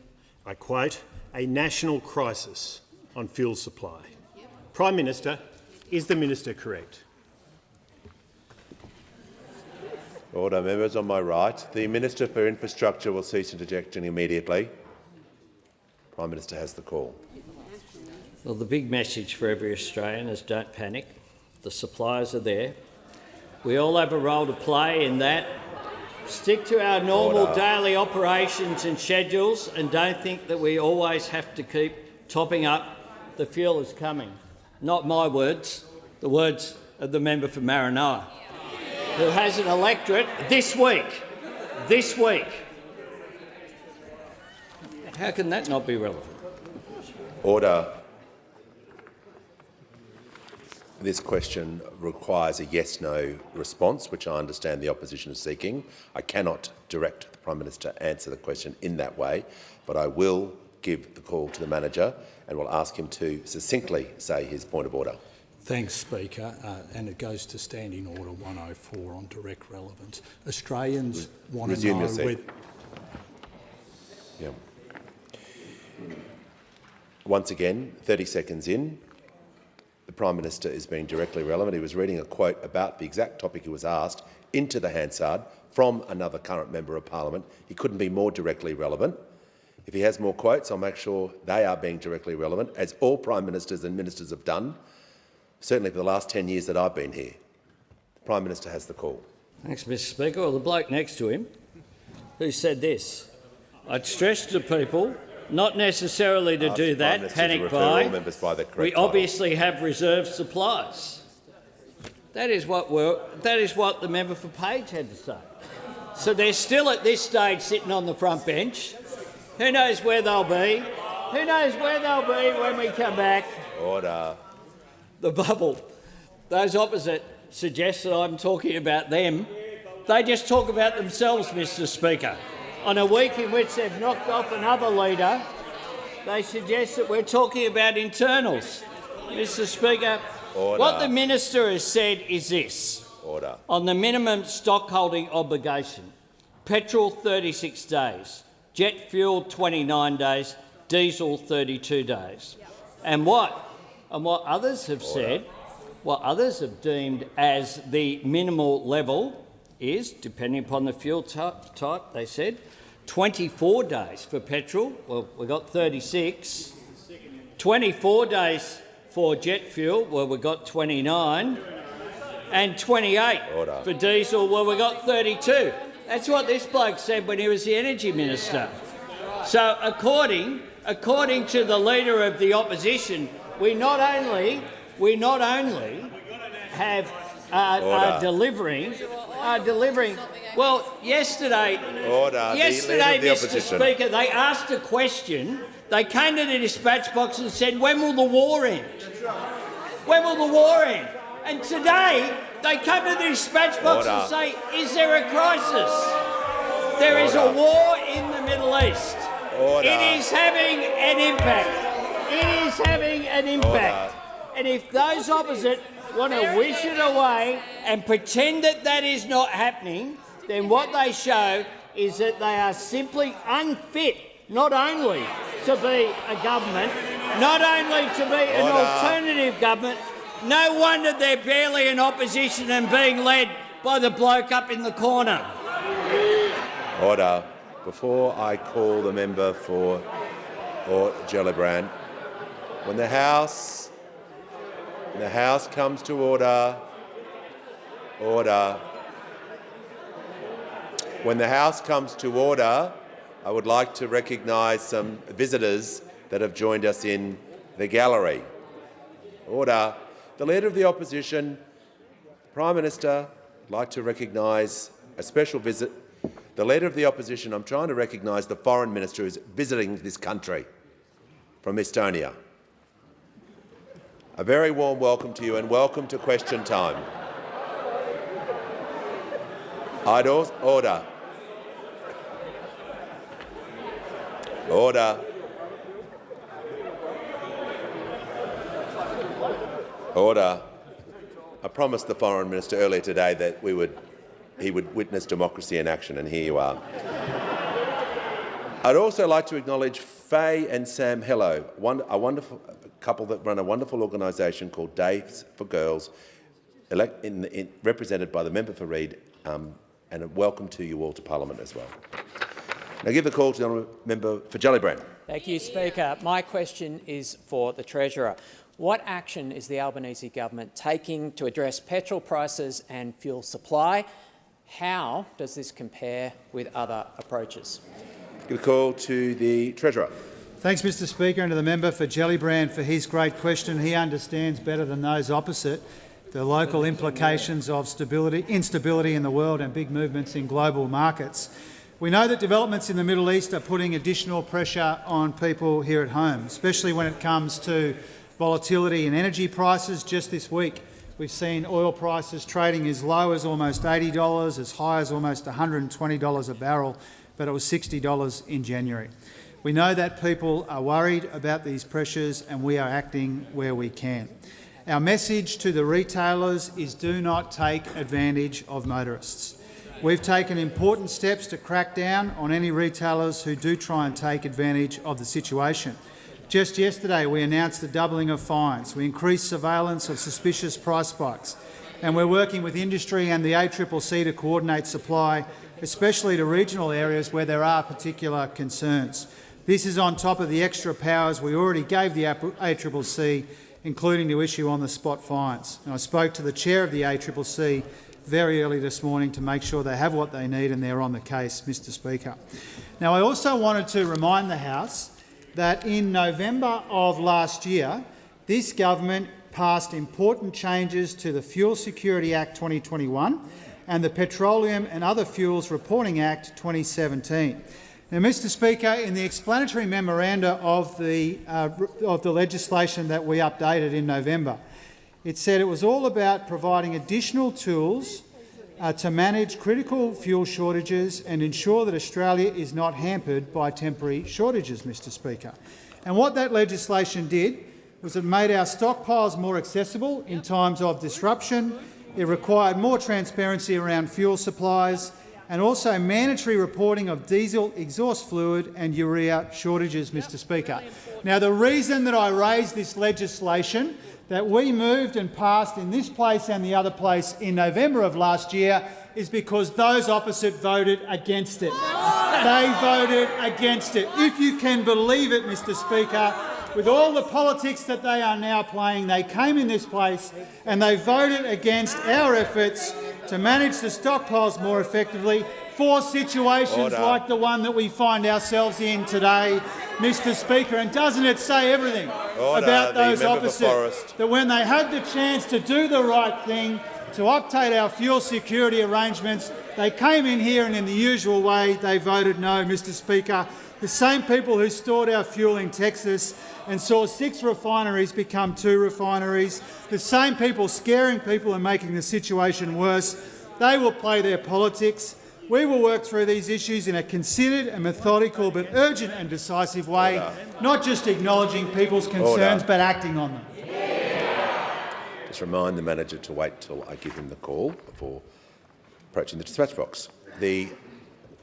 I quote, a national crisis on fuel supply. Prime Minister, is the Minister correct? Order. Members on my right. The Minister for Infrastructure will cease interjecting immediately. Prime Minister has the call. Well, the big message for every Australian is don't panic. The supplies are there. We all have a role to play in that. Stick to our normal daily operations and schedules and don't think that we always have to keep topping up. The fuel is coming. Not my words, the words of the member for Marinara, who has an electorate this week. How can that not be relevant? Order. This question requires a yes-no response, which I understand the opposition is seeking. I cannot direct the Prime Minister to answer the question in that way, but I will give the call to the manager and will ask him to succinctly say his point of order. Thanks, Speaker, and it goes to Standing Order 104 on direct relevance. Australians want to know whether... Yeah. Once again, 30 seconds in, the Prime Minister is being directly relevant. He was reading a quote about the exact topic he was asked into the Hansard from another current Member of Parliament. He couldn't be more directly relevant. If he has more quotes, I'll make sure they are being directly relevant, as all Prime Ministers and Ministers have done, certainly for the last 10 years that I've been here. The Prime Minister has the call. Thanks, Mr Speaker. Well, the bloke next to him who said this, I'd stress to people not necessarily to do that, panic buy. We obviously have reserve supplies. That is what the member for Page had to say. So they're still at this stage sitting on the front bench. Who knows where they'll be? Who knows where they'll be when we come back? Order. The bubble. Those opposite suggest that I'm talking about them. They just talk about themselves, Mr Speaker. On a week in which they've knocked off another leader, they suggest that we're talking about internals. Mr Speaker, Order. What the minister has said is this. Order. On the minimum stockholding obligation, petrol 36 days, jet fuel 29 days, diesel 32 days. And what others have said, what others have deemed as the minimal level is, depending upon the fuel type, they said, 24 days for petrol. Well, we got 36. 24 days for jet fuel. Well, we got 29. And 28 for diesel. Well, we got 32. That's what this bloke said when he was the Energy Minister. So according to the Leader of the Opposition, we not only have are delivering. Well, yesterday, Mr Speaker, they asked a question. They came to the dispatch box and said, when will the war end? When will the war end? And today, they come to the dispatch box and say, is there a crisis? There is a war in the Middle East. It is having an impact. It is having an impact. And if those opposite want to wish it away and pretend that that is not happening, then what they show is that they are simply unfit not only to be a government, not only to be an alternative government. No wonder they're barely in opposition and being led by the bloke up in the corner. Order. Before I call the member for Gellibrand, when the House comes to order. When the House comes to order, I would like to recognise some visitors that have joined us in the gallery. Order. The Leader of the Opposition, Prime Minister, I'd like to recognise a special visit. The Leader of the Opposition, I'm trying to recognise the Foreign Minister who's visiting this country from Estonia. A very warm welcome to you and welcome to question time. Order. Order. Order. I promised the Foreign Minister earlier today that he would witness democracy in action, and here you are. I'd also like to acknowledge Faye and Sam Hello, a wonderful couple that run a wonderful organisation called Days for Girls, represented by the member for Reid, and a welcome to you all to Parliament as well. Now give the call to the honourable member for Gellibrand. Thank you, Speaker. My question is for the Treasurer. What action is the Albanese government taking to address petrol prices and fuel supply? How does this compare with other approaches? Give the call to the Treasurer. Thanks, Mr Speaker, and to the member for Gellibrand for his great question. He understands better than those opposite the local implications of instability in the world and big movements in global markets. We know that developments in the Middle East are putting additional pressure on people here at home, especially when it comes to volatility in energy prices. Just this week, We've seen oil prices trading as low as almost $80, as high as almost $120 a barrel, but it was $60 in January. We know that people are worried about these pressures and we are acting where we can. Our message to the retailers is do not take advantage of motorists. We've taken important steps to crack down on any retailers who do try and take advantage of the situation. Just yesterday we announced the doubling of fines. We increased surveillance of suspicious price spikes, and we're working with industry and the ACCC to coordinate supply, especially to regional areas where there are particular concerns. This is on top of the extra powers we already gave the ACCC, including to issue on-the-spot fines. And I spoke to the chair of the ACCC very early this morning to make sure they have what they need and they're on the case, Mr Speaker. Now, I also wanted to remind the House that in November of last year, this government passed important changes to the Fuel Security Act 2021 and the Petroleum and Other Fuels Reporting Act 2017. Now, Mr Speaker, in the explanatory memoranda of the legislation that we updated in November, it said it was all about providing additional tools to manage critical fuel shortages and ensure that Australia is not hampered by temporary shortages, Mr Speaker. And what that legislation did was it made our stockpiles more accessible in times of disruption. It required more transparency around fuel supplies and also mandatory reporting of diesel exhaust fluid and urea shortages, Mr Speaker. Now, the reason that I raised this legislation that we moved and passed in this place and the other place in November of last year is because those opposite voted against it. They voted against it. If you can believe it, Mr Speaker, with all the politics that they are now playing, they came in this place and they voted against our efforts to manage the stockpiles more effectively for situations like the one that we find ourselves in today, Mr Speaker. And doesn't it say everything about those opposite, that when they had the chance to do the right thing, to update our fuel security arrangements, they came in here and in the usual way they voted no, Mr Speaker. The same people who stored our fuel in Texas and saw 6 refineries become 2 refineries, the same people scaring people and making the situation worse, they will play their politics. We will work through these issues in a considered and methodical but urgent and decisive way, not just acknowledging people's concerns but acting on them. Just remind the manager to wait till I give him the call before approaching the dispatch box. The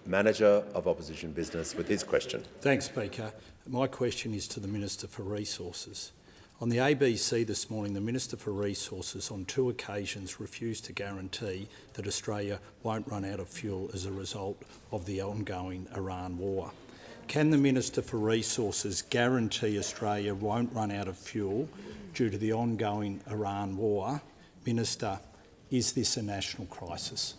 Manager of Opposition Business with his question. Thanks, Speaker. My question is to the Minister for Resources. On the ABC this morning, the Minister for Resources on 2 occasions refused to guarantee that Australia won't run out of fuel as a result of the ongoing Iran war. Can the Minister for Resources guarantee Australia won't run out of fuel due to the ongoing Iran war? Minister, is this a national crisis?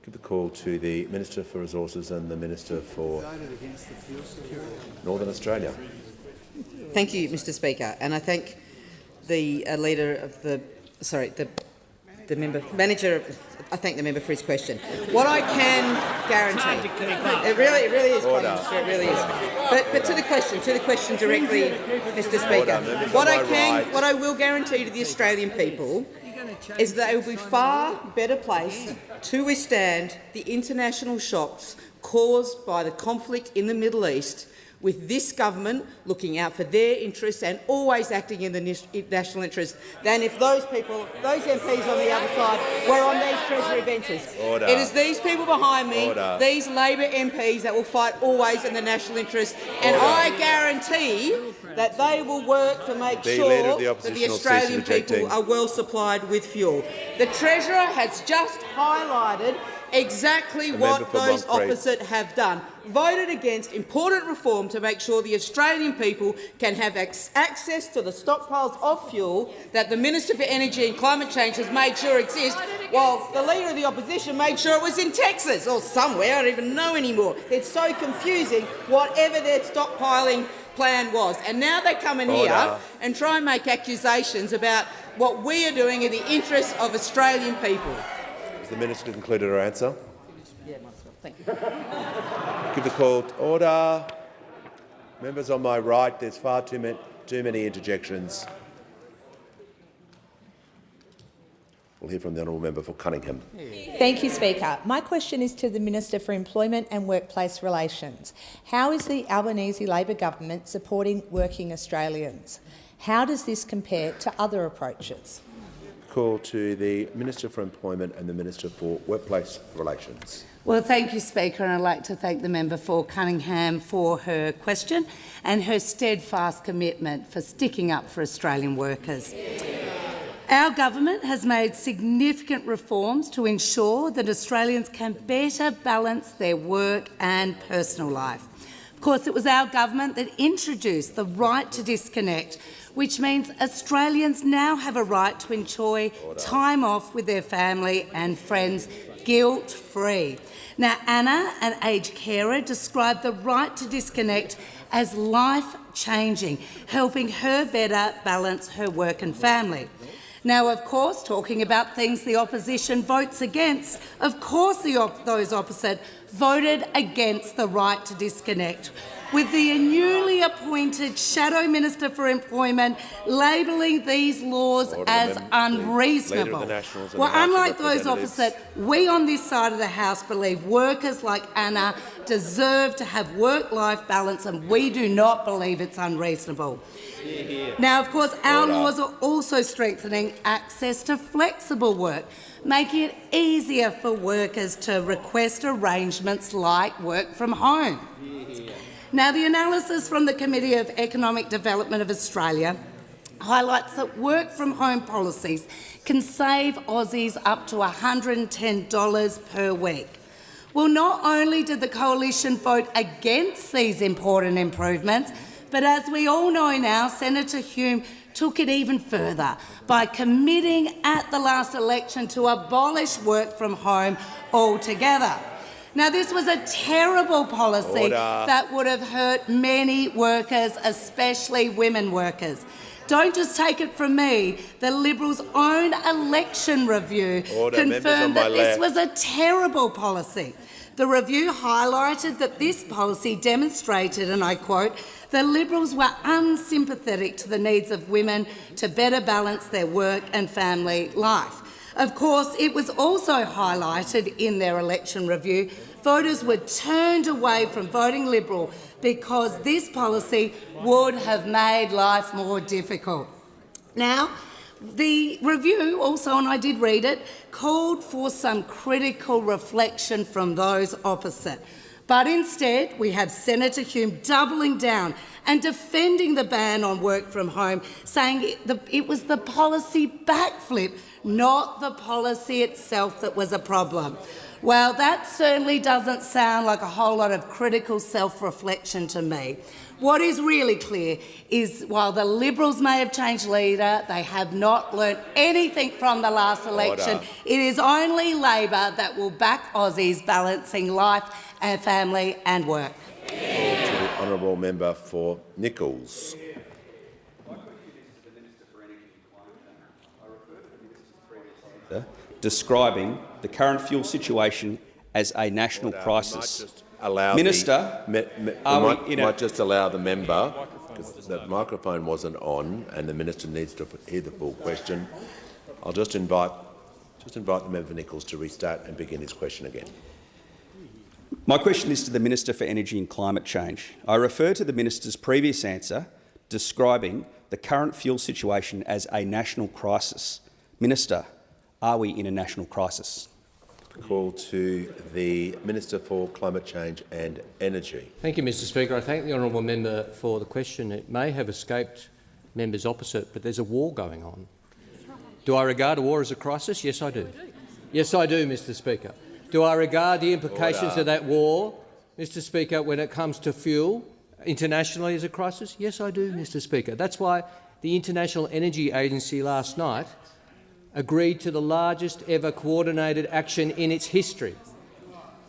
Give the call to the Minister for Resources and the Minister for Northern Australia. Thank you, Mr Speaker, and I thank the leader of the manager. I thank the member for his question. What I can guarantee, it really is, Prime Minister, it really is. But to the question directly, Mr Speaker, what I will guarantee to the Australian people is that they will be far better placed to withstand the international shocks caused by the conflict in the Middle East, with this government looking out for their interests and always acting in the national interest, than if those MPs on the other side were on these Treasury benches. It is these people behind me, these Labor MPs, that will fight always in the national interest, and I guarantee that they will work to make sure that the Australian people are well supplied with fuel. The Treasurer has just highlighted exactly what those opposite have done. Voted against important reform to make sure the Australian people can have access to the stockpiles of fuel that the Minister for Energy and Climate Change has made sure exist, while the Leader of the Opposition made sure it was in Texas or somewhere, I don't even know anymore. It's so confusing, whatever their stockpiling plan was. And now they come in here and try and make accusations about what we are doing in the interests of Australian people. Has the Minister concluded her answer? Yeah, myself. Thank you. Give the call to order. Members on my right, there's far too many interjections. We'll hear from the honourable member for Cunningham. Thank you, Speaker. My question is to the Minister for Employment and Workplace Relations. How is the Albanese Labor government supporting working Australians? How does this compare to other approaches? Call to the Minister for Employment and the Minister for Workplace Relations. Well, thank you, Speaker, and I'd like to thank the member for Cunningham for her question and her steadfast commitment for sticking up for Australian workers. Our government has made significant reforms to ensure that Australians can better balance their work and personal life. Of course, it was our government that introduced the right to disconnect, which means Australians now have a right to enjoy time off with their family and friends guilt-free. Now, Anna, an aged carer, described the right to disconnect as life-changing, helping her better balance her work and family. Now, of course, talking about things the opposition votes against, of course those opposite voted against the right to disconnect, with the newly appointed Shadow Minister for Employment labelling these laws as unreasonable. Well, unlike those opposite, we on this side of the House believe workers like Anna deserve to have work-life balance, and we do not believe it's unreasonable. Now, of course, our laws are also strengthening access to flexible work, making it easier for workers to request arrangements like work from home. Now, the analysis from the Committee of Economic Development of Australia highlights that work-from-home policies can save Aussies up to $110 per week. Well, not only did the Coalition vote against these important improvements, but as we all know now, Senator Hume took it even further by committing at the last election to abolish work from home altogether. Now, this was a terrible policy that would have hurt many workers, especially women workers. Don't just take it from me. The Liberals' own election review confirmed that this was a terrible policy. The review highlighted that this policy demonstrated, and I quote, the Liberals were unsympathetic to the needs of women to better balance their work and family life. Of course, it was also highlighted in their election review voters were turned away from voting Liberal because this policy would have made life more difficult. Now, the review also, and I did read it, called for some critical reflection from those opposite. But instead, we have Senator Hume doubling down and defending the ban on work from home, saying it was the policy backflip, not the policy itself that was a problem. Well, that certainly doesn't sound like a whole lot of critical self-reflection to me. What is really clear is while the Liberals may have changed leader, they have not learnt anything from the last election. It is only Labor that will back Aussies balancing life and family and work. To the honourable member for Nichols. Describing the current fuel situation as a national crisis. Minister, might just allow the member, because the microphone wasn't on and the minister needs to hear the full question. I'll just invite the member for Nichols to restart and begin his question again. My question is to the Minister for Energy and Climate Change. I refer to the minister's previous answer describing the current fuel situation as a national crisis. Minister, are we in a national crisis? Call to the Minister for Climate Change and Energy. Thank you, Mr Speaker. I thank the honourable member for the question. It may have escaped members opposite, but there's a war going on. Do I regard a war as a crisis? Yes, I do. Yes, I do, Mr Speaker. Do I regard the implications of that war, Mr Speaker, when it comes to fuel internationally as a crisis? Yes, I do, Mr Speaker. That's why the International Energy Agency last night agreed to the largest ever coordinated action in its history.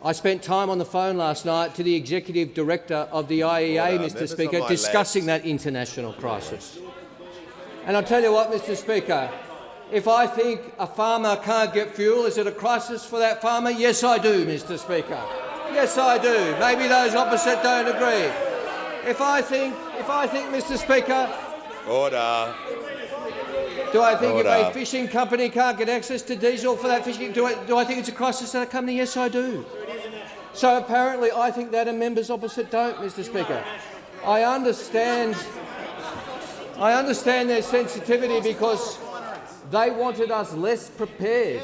I spent time on the phone last night to the Executive Director of the IEA, Mr Speaker, discussing that international crisis. And I'll tell you what, Mr Speaker, if I think a farmer can't get fuel, is it a crisis for that farmer? Yes, I do, Mr Speaker. Yes, I do. Maybe those opposite don't agree. If I think, Mr Speaker— Order. Do I think if a fishing company can't get access to diesel for that fishing, do I think it's a crisis to that company? Yes, I do. So apparently I think that and members opposite don't, Mr Speaker. I understand their sensitivity because they wanted us less prepared.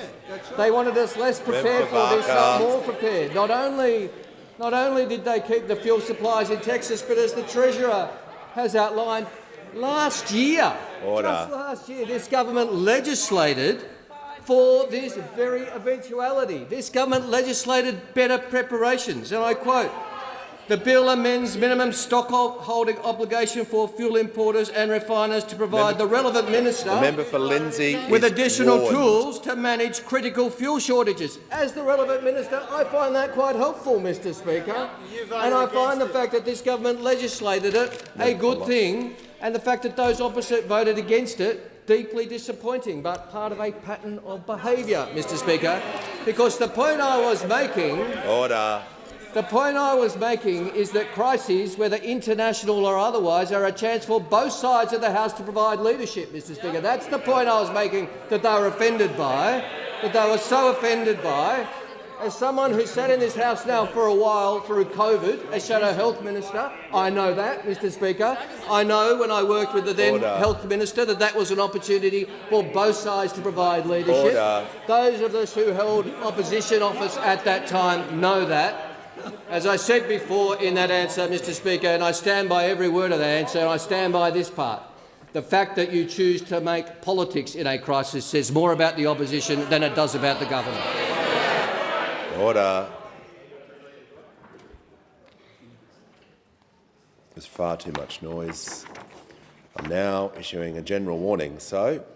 They wanted us less prepared for this, not more prepared. Not only did they keep the fuel supplies in Texas, but as the Treasurer has outlined, last year, just last year, this government legislated for this very eventuality. This government legislated better preparations, and I quote, "The bill amends minimum stock holding obligation for fuel importers and refiners to provide the relevant minister with additional tools to manage critical fuel shortages." As the relevant minister, I find that quite helpful, Mr Speaker, and I find the fact that this government legislated it a good thing, and the fact that those opposite voted against it deeply disappointing, but part of a pattern of behaviour, Mr Speaker, because the point I was making... The point I was making is that crises, whether international or otherwise, are a chance for both sides of the House to provide leadership, Mr Speaker. That's the point I was making that they were offended by, that they were so offended by. As someone who sat in this House now for a while through COVID as Shadow Health Minister, I know that, Mr Speaker. I know when I worked with the then Health Minister that was an opportunity for both sides to provide leadership. Those of us who held opposition office at that time know that. As I said before in that answer, Mr Speaker, and I stand by every word of that answer, and I stand by this part, the fact that you choose to make politics in a crisis says more about the opposition than it does about the government. Order. There's far too much noise. I'm now issuing a general warning, so it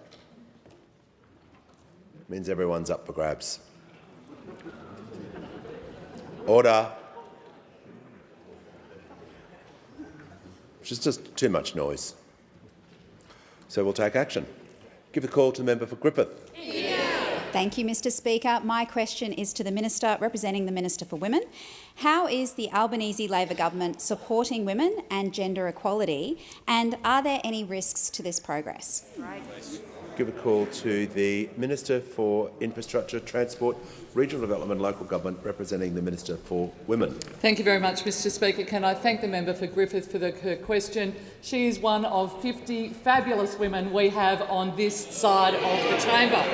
means everyone's up for grabs. Order. It's just too much noise. So we'll take action. Give the call to the member for Griffith. Thank you, Mr Speaker. My question is to the Minister representing the Minister for Women. How is the Albanese Labor government supporting women and gender equality, and are there any risks to this progress? Give a call to the Minister for Infrastructure, Transport, Regional Development and Local Government representing the Minister for Women. Thank you very much, Mr Speaker. Can I thank the member for Griffith for her question. She is one of 50 fabulous women we have on this side of the chamber.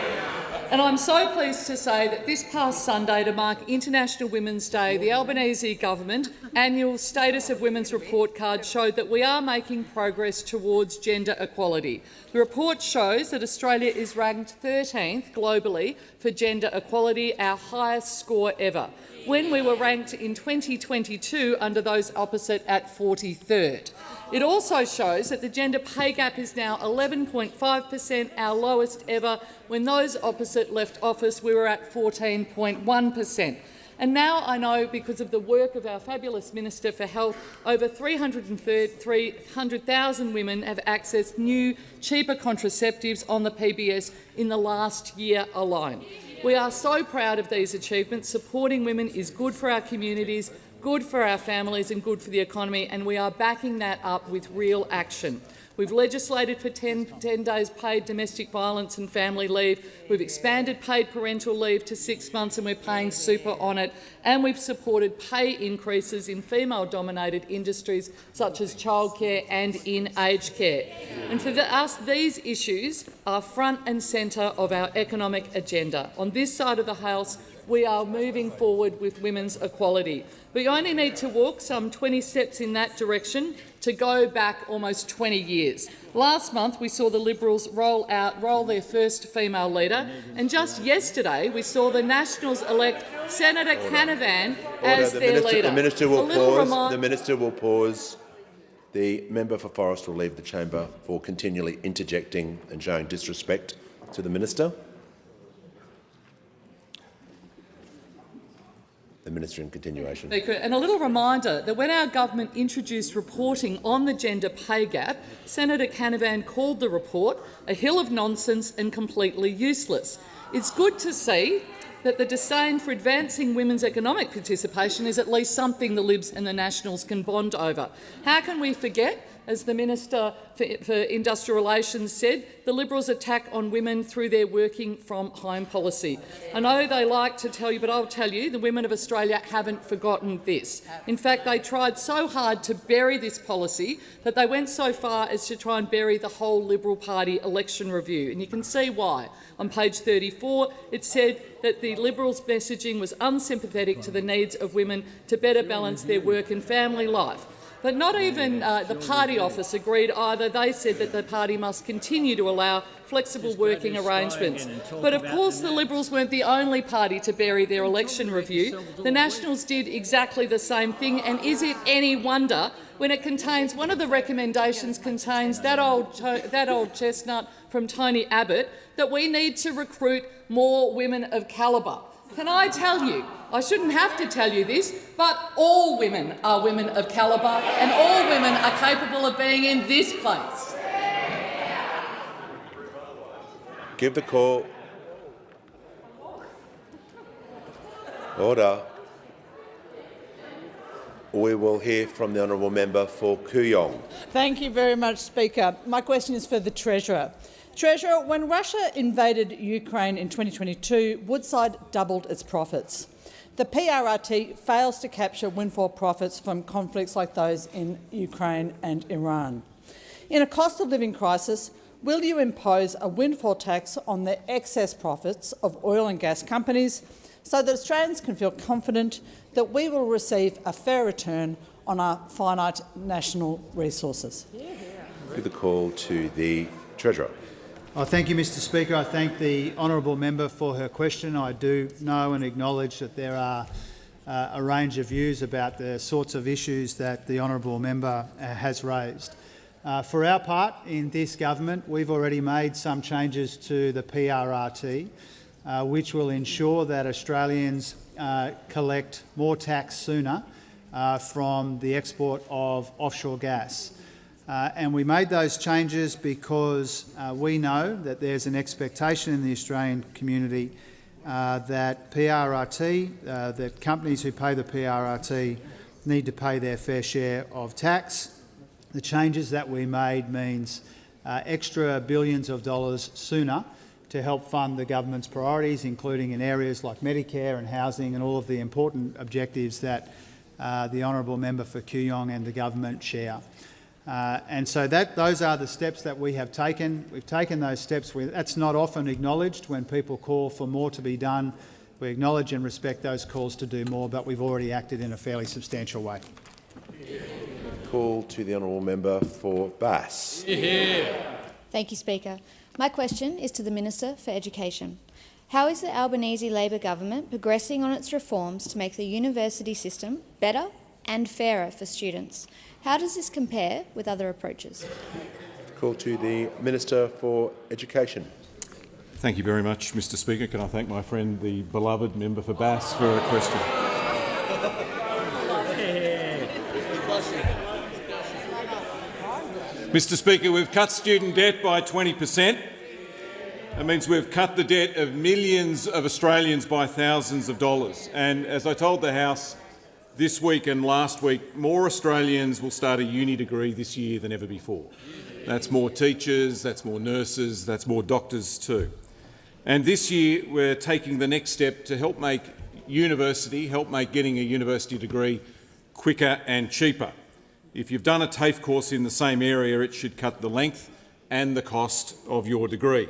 And I'm so pleased to say that this past Sunday, to mark International Women's Day, the Albanese government annual Status of Women's report card showed that we are making progress towards gender equality. The report shows that Australia is ranked 13th globally for gender equality, our highest score ever, when we were ranked in 2022 under those opposite at 43rd. It also shows that the gender pay gap is now 11.5%, our lowest ever. When those opposite left office, we were at 14.1%. And now I know, because of the work of our fabulous Minister for Health, over 300,000 women have accessed new, cheaper contraceptives on the PBS in the last year alone. We are so proud of these achievements. Supporting women is good for our communities, good for our families and good for the economy, and we are backing that up with real action. We've legislated for 10 days paid domestic violence and family leave. We've expanded paid parental leave to 6 months and we're paying super on it. And we've supported pay increases in female-dominated industries such as childcare and in aged care. And for us, these issues are front and centre of our economic agenda. On this side of the House, we are moving forward with women's equality. We only need to walk some 20 steps in that direction to go back almost 20 years. Last month we saw the Liberals roll their first female leader, and just yesterday we saw the Nationals elect Senator Canavan as their leader. The Minister will pause. The member for Forrest will leave the chamber for continually interjecting and showing disrespect to the Minister. The Minister in continuation. And a little reminder that when our government introduced reporting on the gender pay gap, Senator Canavan called the report a hill of nonsense and completely useless. It's good to see that the disdain for advancing women's economic participation is at least something the Libs and the Nationals can bond over. How can we forget as the Minister for Industrial Relations said, the Liberals' attack on women through their working from home policy. I know they like to tell you, but I'll tell you, the women of Australia haven't forgotten this. In fact, they tried so hard to bury this policy that they went so far as to try and bury the whole Liberal Party election review. And you can see why. On page 34, it said that the Liberals' messaging was unsympathetic to the needs of women to better balance their work and family life. But not even the party office agreed either. They said that the party must continue to allow flexible working arrangements. But of course the Liberals weren't the only party to bury their election review. The Nationals did exactly the same thing, and is it any wonder when it contains, one of the recommendations contains that old chestnut from Tony Abbott, that we need to recruit more women of calibre. Can I tell you, I shouldn't have to tell you this, but all women are women of calibre and all women are capable of being in this place. Give the call. Order. We will hear from the honourable member for Kooyong. Thank you very much, Speaker. My question is for the Treasurer. Treasurer, when Russia invaded Ukraine in 2022, Woodside doubled its profits. The PRRT fails to capture windfall profits from conflicts like those in Ukraine and Iran. In a cost of living crisis, will you impose a windfall tax on the excess profits of oil and gas companies so that Australians can feel confident that we will receive a fair return on our finite national resources? Give the call to the Treasurer. Thank you, Mr Speaker. I thank the honourable member for her question. I do know and acknowledge that there are a range of views about the sorts of issues that the honourable member has raised. For our part, in this government, we've already made some changes to the PRRT, which will ensure that Australians collect more tax sooner from the export of offshore gas. And we made those changes because we know that there's an expectation in the Australian community that PRRT, that companies who pay the PRRT need to pay their fair share of tax. The changes that we made means extra billions of dollars sooner to help fund the government's priorities, including in areas like Medicare and housing and all of the important objectives that the honourable member for Kooyong and the government share. And so those are the steps that we have taken. We've taken those steps. That's not often acknowledged when people call for more to be done. We acknowledge and respect those calls to do more, but we've already acted in a fairly substantial way. Call to the honourable member for Bass. Thank you, Speaker. My question is to the Minister for Education. How is the Albanese Labor government progressing on its reforms to make the university system better and fairer for students? How does this compare with other approaches? Call to the Minister for Education. Thank you very much, Mr Speaker. Can I thank my friend, the beloved member for Bass, for a question. Mr Speaker, we've cut student debt by 20%. That means we've cut the debt of millions of Australians by thousands of dollars. And as I told the House this week and last week, more Australians will start a uni degree this year than ever before. That's more teachers, that's more nurses, that's more doctors too. And this year we're taking the next step to help make getting a university degree quicker and cheaper. If you've done a TAFE course in the same area, it should cut the length and the cost of your degree.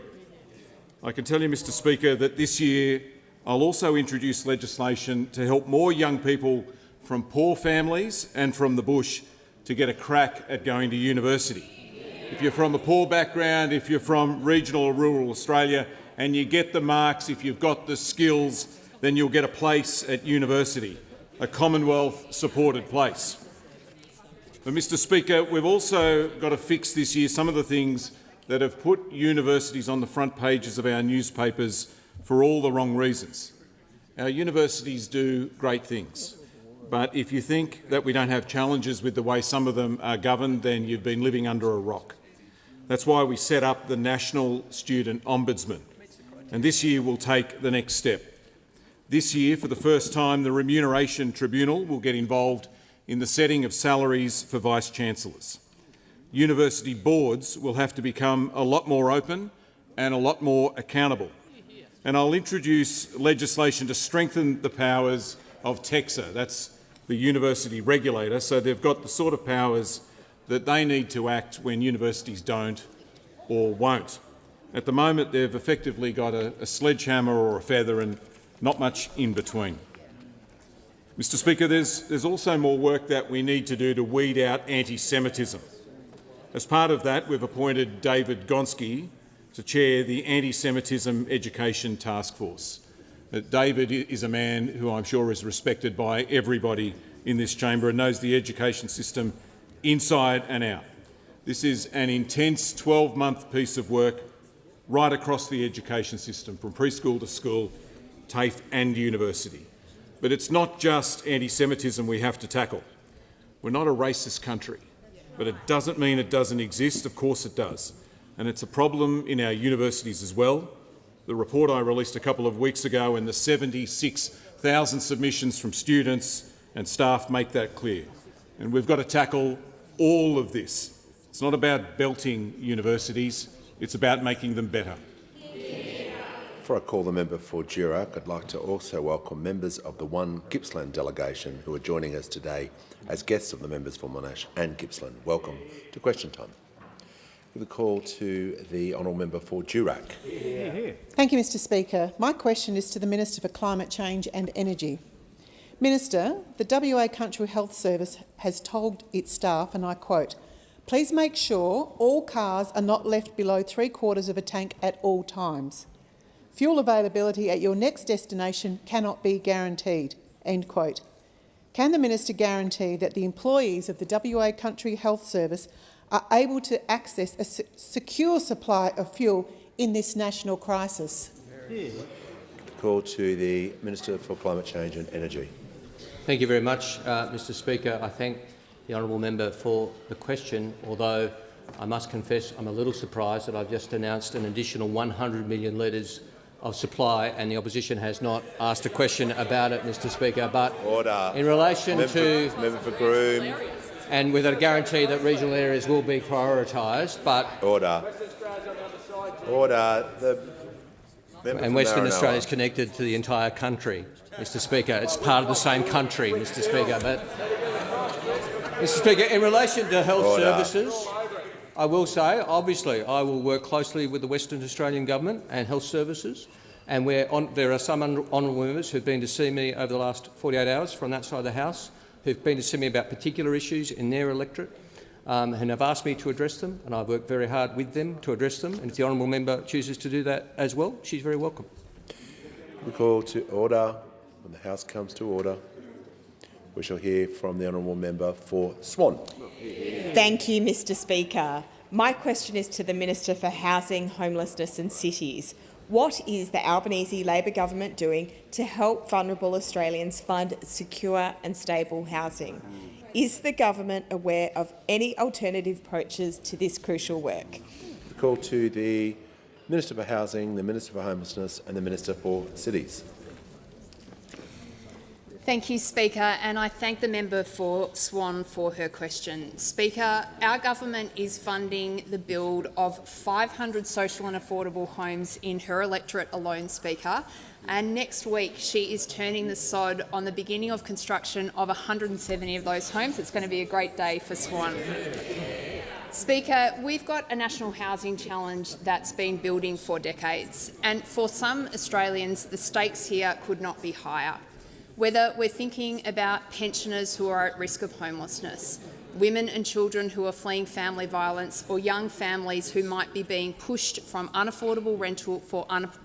I can tell you, Mr Speaker, that this year I'll also introduce legislation to help more young people from poor families and from the bush to get a crack at going to university. If you're from a poor background, if you're from regional or rural Australia and you get the marks, if you've got the skills, then you'll get a place at university, a Commonwealth-supported place. But, Mr Speaker, we've also got to fix this year some of the things that have put universities on the front pages of our newspapers for all the wrong reasons. Our universities do great things. But if you think that we don't have challenges with the way some of them are governed, then you've been living under a rock. That's why we set up the National Student Ombudsman. And this year we'll take the next step. This year, for the first time, the Remuneration Tribunal will get involved in the setting of salaries for Vice-Chancellors. university boards will have to become a lot more open and a lot more accountable. And I'll introduce legislation to strengthen the powers of TEXA, that's the university regulator, so they've got the sort of powers that they need to act when universities don't or won't. At the moment, they've effectively got a sledgehammer or a feather and not much in between. Mr Speaker, there's also more work that we need to do to weed out anti-Semitism. As part of that, we've appointed David Gonski to chair the Anti-Semitism Education Task Force. David is a man who I'm sure is respected by everybody in this chamber and knows the education system inside and out. This is an intense 12-month piece of work right across the education system, from preschool to school, TAFE and university. But it's not just anti-Semitism we have to tackle. We're not a racist country, but it doesn't mean it doesn't exist. Of course it does. And it's a problem in our universities as well. The report I released a couple of weeks ago and the 76,000 submissions from students and staff make that clear. And we've got to tackle all of this. It's not about belting universities, it's about making them better. Before I call the member for Durack, I'd like to also welcome members of the One Gippsland delegation who are joining us today as guests of the members for Monash and Gippsland. Welcome to Question Time. Give a call to the honourable member for Durack. Thank you, Mr Speaker. My question is to the Minister for Climate Change and Energy. Minister, the WA Country Health Service has told its staff, and I quote, "Please make sure all cars are not left below 3/4 of a tank at all times. Fuel availability at your next destination cannot be guaranteed." End quote. Can the Minister guarantee that the employees of the WA Country Health Service are able to access a secure supply of fuel in this national crisis? Call to the Minister for Climate Change and Energy. Thank you very much, Mr Speaker. I thank the honourable member for the question, although I must confess I'm a little surprised that I've just announced an additional 100 million litres of supply and the opposition has not asked a question about it, Mr Speaker. But Order. In relation to— Member for Groom. And with a guarantee that regional areas will be prioritised, but— Order. Order. And Western Australia is connected to the entire country, Mr Speaker. It's part of the same country, Mr Speaker. But, Mr Speaker, in relation to health services, I will say, obviously, I will work closely with the Western Australian Government and health services, and there are some honourable members who have been to see me over the last 48 hours from that side of the House who've been to see me about particular issues in their electorate and have asked me to address them, and I've worked very hard with them to address them. And if the honourable member chooses to do that as well, she's very welcome. We call to order. When the House comes to order, we shall hear from the honourable member for Swan. Thank you, Mr Speaker. My question is to the Minister for Housing, Homelessness and Cities. What is the Albanese Labor government doing to help vulnerable Australians find secure and stable housing? Is the government aware of any alternative approaches to this crucial work? We call to the Minister for Housing, the Minister for Homelessness and the Minister for Cities. Thank you, Speaker, and I thank the member for Swan for her question. Speaker, our government is funding the build of 500 social and affordable homes in her electorate alone, Speaker, and next week she is turning the sod on the beginning of construction of 170 of those homes. It's going to be a great day for Swan. Speaker, we've got a national housing challenge that's been building for decades, and for some Australians the stakes here could not be higher. Whether we're thinking about pensioners who are at risk of homelessness, women and children who are fleeing family violence, or young families who might be being pushed from unaffordable rental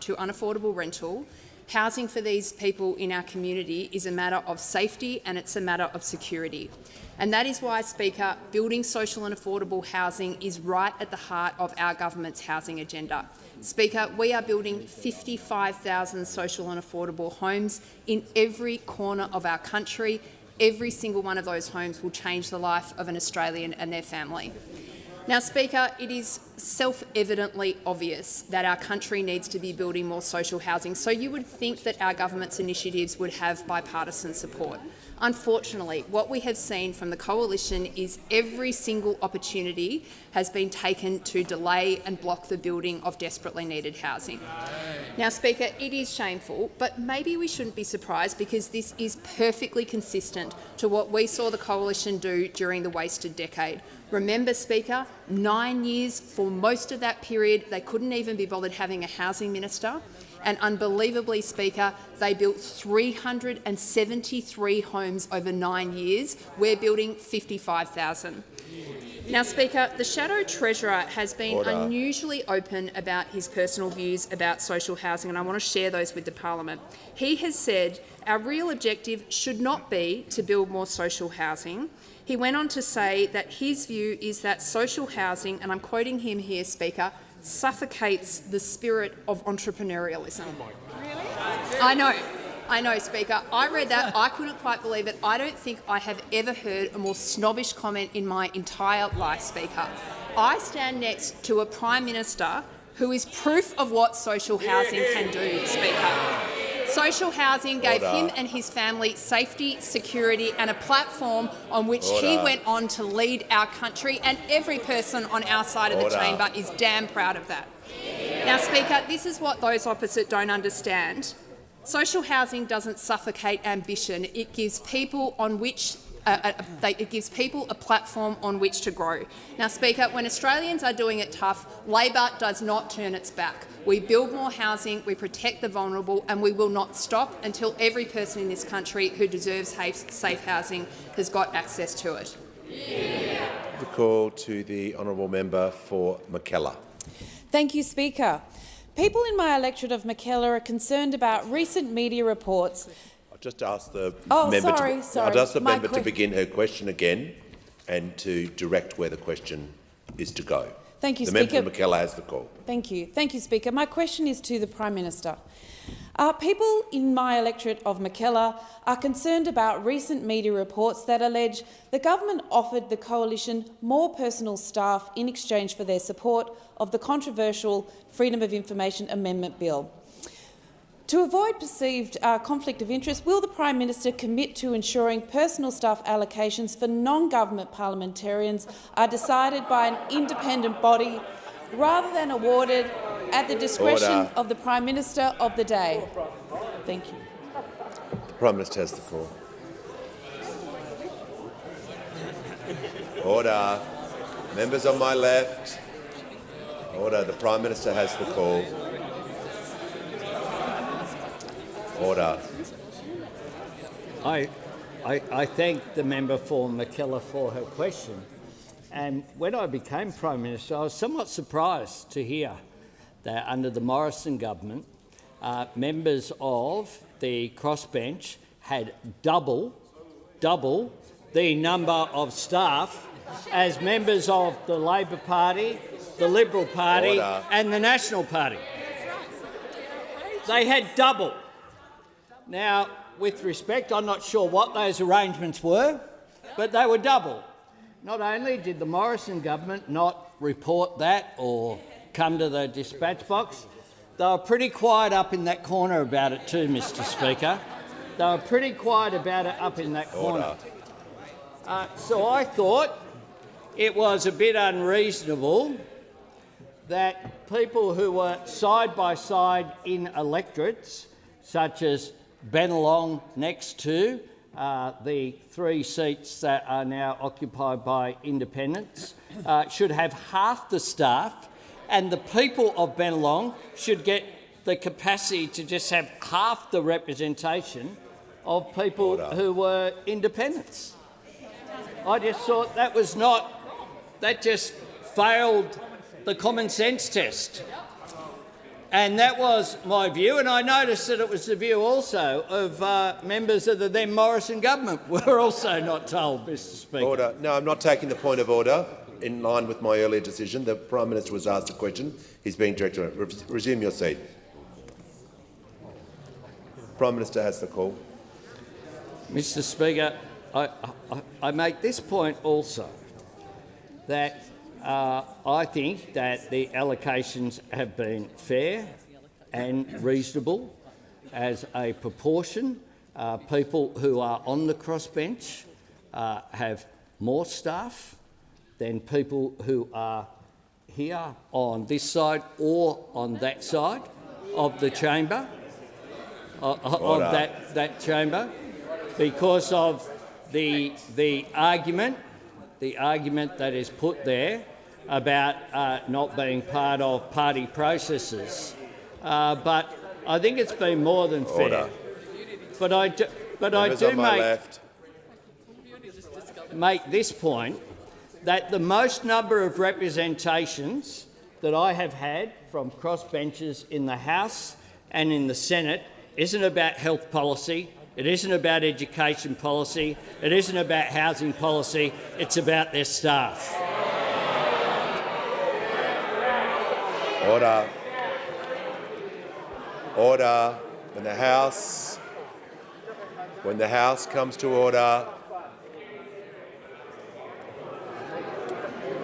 to unaffordable rental, housing for these people in our community is a matter of safety and it's a matter of security. And that is why, Speaker, building social and affordable housing is right at the heart of our government's housing agenda. Speaker, we are building 55,000 social and affordable homes in every corner of our country. Every single one of those homes will change the life of an Australian and their family. Now, Speaker, it is self-evidently obvious that our country needs to be building more social housing, so you would think that our government's initiatives would have bipartisan support. Unfortunately, what we have seen from the coalition is every single opportunity has been taken to delay and block the building of desperately needed housing. Now, Speaker, it is shameful, but maybe we shouldn't be surprised because this is perfectly consistent to what we saw the coalition do during the wasted decade. Remember, Speaker, 9 years, for most of that period, they couldn't even be bothered having a housing minister. And unbelievably, Speaker, they built 373 homes over 9 years. We're building 55,000. Now, Speaker, the Shadow Treasurer has been unusually open about his personal views about social housing, and I want to share those with the Parliament. He has said our real objective should not be to build more social housing. He went on to say that his view is that social housing, and I'm quoting him here, Speaker, suffocates the spirit of entrepreneurialism. Really? I know, Speaker. I read that. I couldn't quite believe it. I don't think I have ever heard a more snobbish comment in my entire life, Speaker. I stand next to a Prime Minister who is proof of what social housing can do, Speaker. Social housing gave him and his family safety, security and a platform on which he went on to lead our country, and every person on our side of the chamber is damn proud of that. Now, Speaker, this is what those opposite don't understand. Social housing doesn't suffocate ambition. It gives people on which it gives people a platform on which to grow. Now, Speaker, when Australians are doing it tough, Labor does not turn its back. We build more housing, we protect the vulnerable, and we will not stop until every person in this country who deserves safe housing has got access to it. The call to the honourable member for Mackellar. Thank you, Speaker. People in my electorate of Mackellar are concerned about recent media reports. Just ask the member to begin her question again and to direct where the question is to go. Thank you, Speaker. The member Speaker. for Mackellar has the call. Thank you. Thank you, Speaker. My question is to the Prime Minister. People in my electorate of Mackellar are concerned about recent media reports that allege the government offered the coalition more personal staff in exchange for their support of the controversial Freedom of Information Amendment Bill. To avoid perceived conflict of interest, will the Prime Minister commit to ensuring personal staff allocations for non-government parliamentarians are decided by an independent body rather than awarded at the discretion of the Prime Minister of the day? Thank you. The Prime Minister has the call. Order. Members on my left. Order. The Prime Minister has the call. Order. I thank the member for Mackellar for her question. And when I became Prime Minister, I was somewhat surprised to hear that under the Morrison government, members of the crossbench had double the number of staff as members of the Labor Party, the Liberal Party and the National Party. They had double. Now, with respect, I'm not sure what those arrangements were, but they were double. Not only did the Morrison government not report that or come to the dispatch box, they were pretty quiet up in that corner about it too, Mr Speaker. They were pretty quiet about it up in that corner. So I thought it was a bit unreasonable that people who were side by side in electorates, such as Bennelong next to the 3 seats that are now occupied by independents, should have half the staff, and the people of Bennelong should get the capacity to just have half the representation of people who were independents. I just thought that was that just failed the common sense test. And that was my view, and I noticed that it was the view also of members of the then Morrison government were also not told, Mr Speaker. Order. No, I'm not taking the point of order. In line with my earlier decision, the Prime Minister was asked a question. He's being directed. Resume your seat. Prime Minister has the call. Mr Speaker, I make this point also, that I think that the allocations have been fair and reasonable as a proportion. People who are on the crossbench have more staff than people who are here on this side or on that side of the chamber, of that chamber, because of the argument that is put there about not being part of party processes. But I think it's been more than fair. But I do make this point, that the most number of representations that I have had from crossbenchers in the House and in the Senate isn't about health policy, it isn't about education policy, it isn't about housing policy, it's about their staff. Order. Order. When the House comes to order.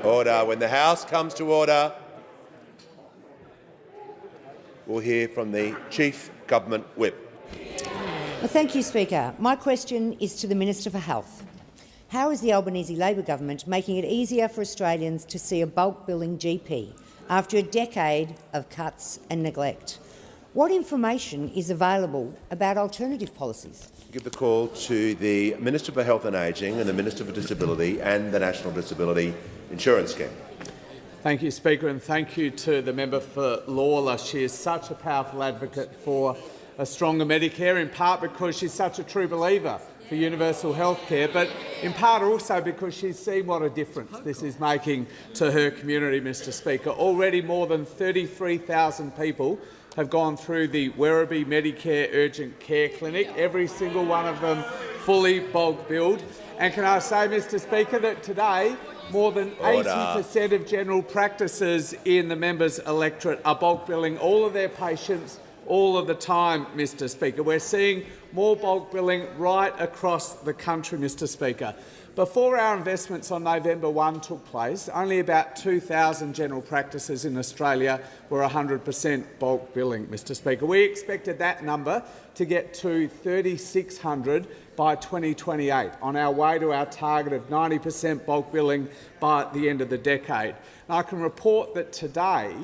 Order. When the House comes to order, we'll hear from the Chief Government Whip. Well, thank you, Speaker. My question is to the Minister for Health. How is the Albanese Labor government making it easier for Australians to see a bulk billing GP after a decade of cuts and neglect? What information is available about alternative policies? Give the call to the Minister for Health and Ageing and the Minister for Disability and the National Disability Insurance Scheme. Thank you, Speaker, and thank you to the member for Lawler. She is such a powerful advocate for a stronger Medicare, in part because she's such a true believer for universal health care, but in part also because she's seen what a difference this is making to her community, Mr Speaker. Already more than 33,000 people have gone through the Werribee Medicare Urgent Care Clinic, every single one of them fully bulk billed. And can I say, Mr Speaker, that today more than 80% of general practices in the member's electorate are bulk billing all of their patients all of the time, Mr Speaker. We're seeing more bulk billing right across the country, Mr Speaker. Before our investments on November 1 took place, only about 2,000 general practices in Australia were 100% bulk billing, Mr Speaker. We expected that number to get to 3,600 by 2028, on our way to our target of 90% bulk billing by the end of the decade. And I can report that today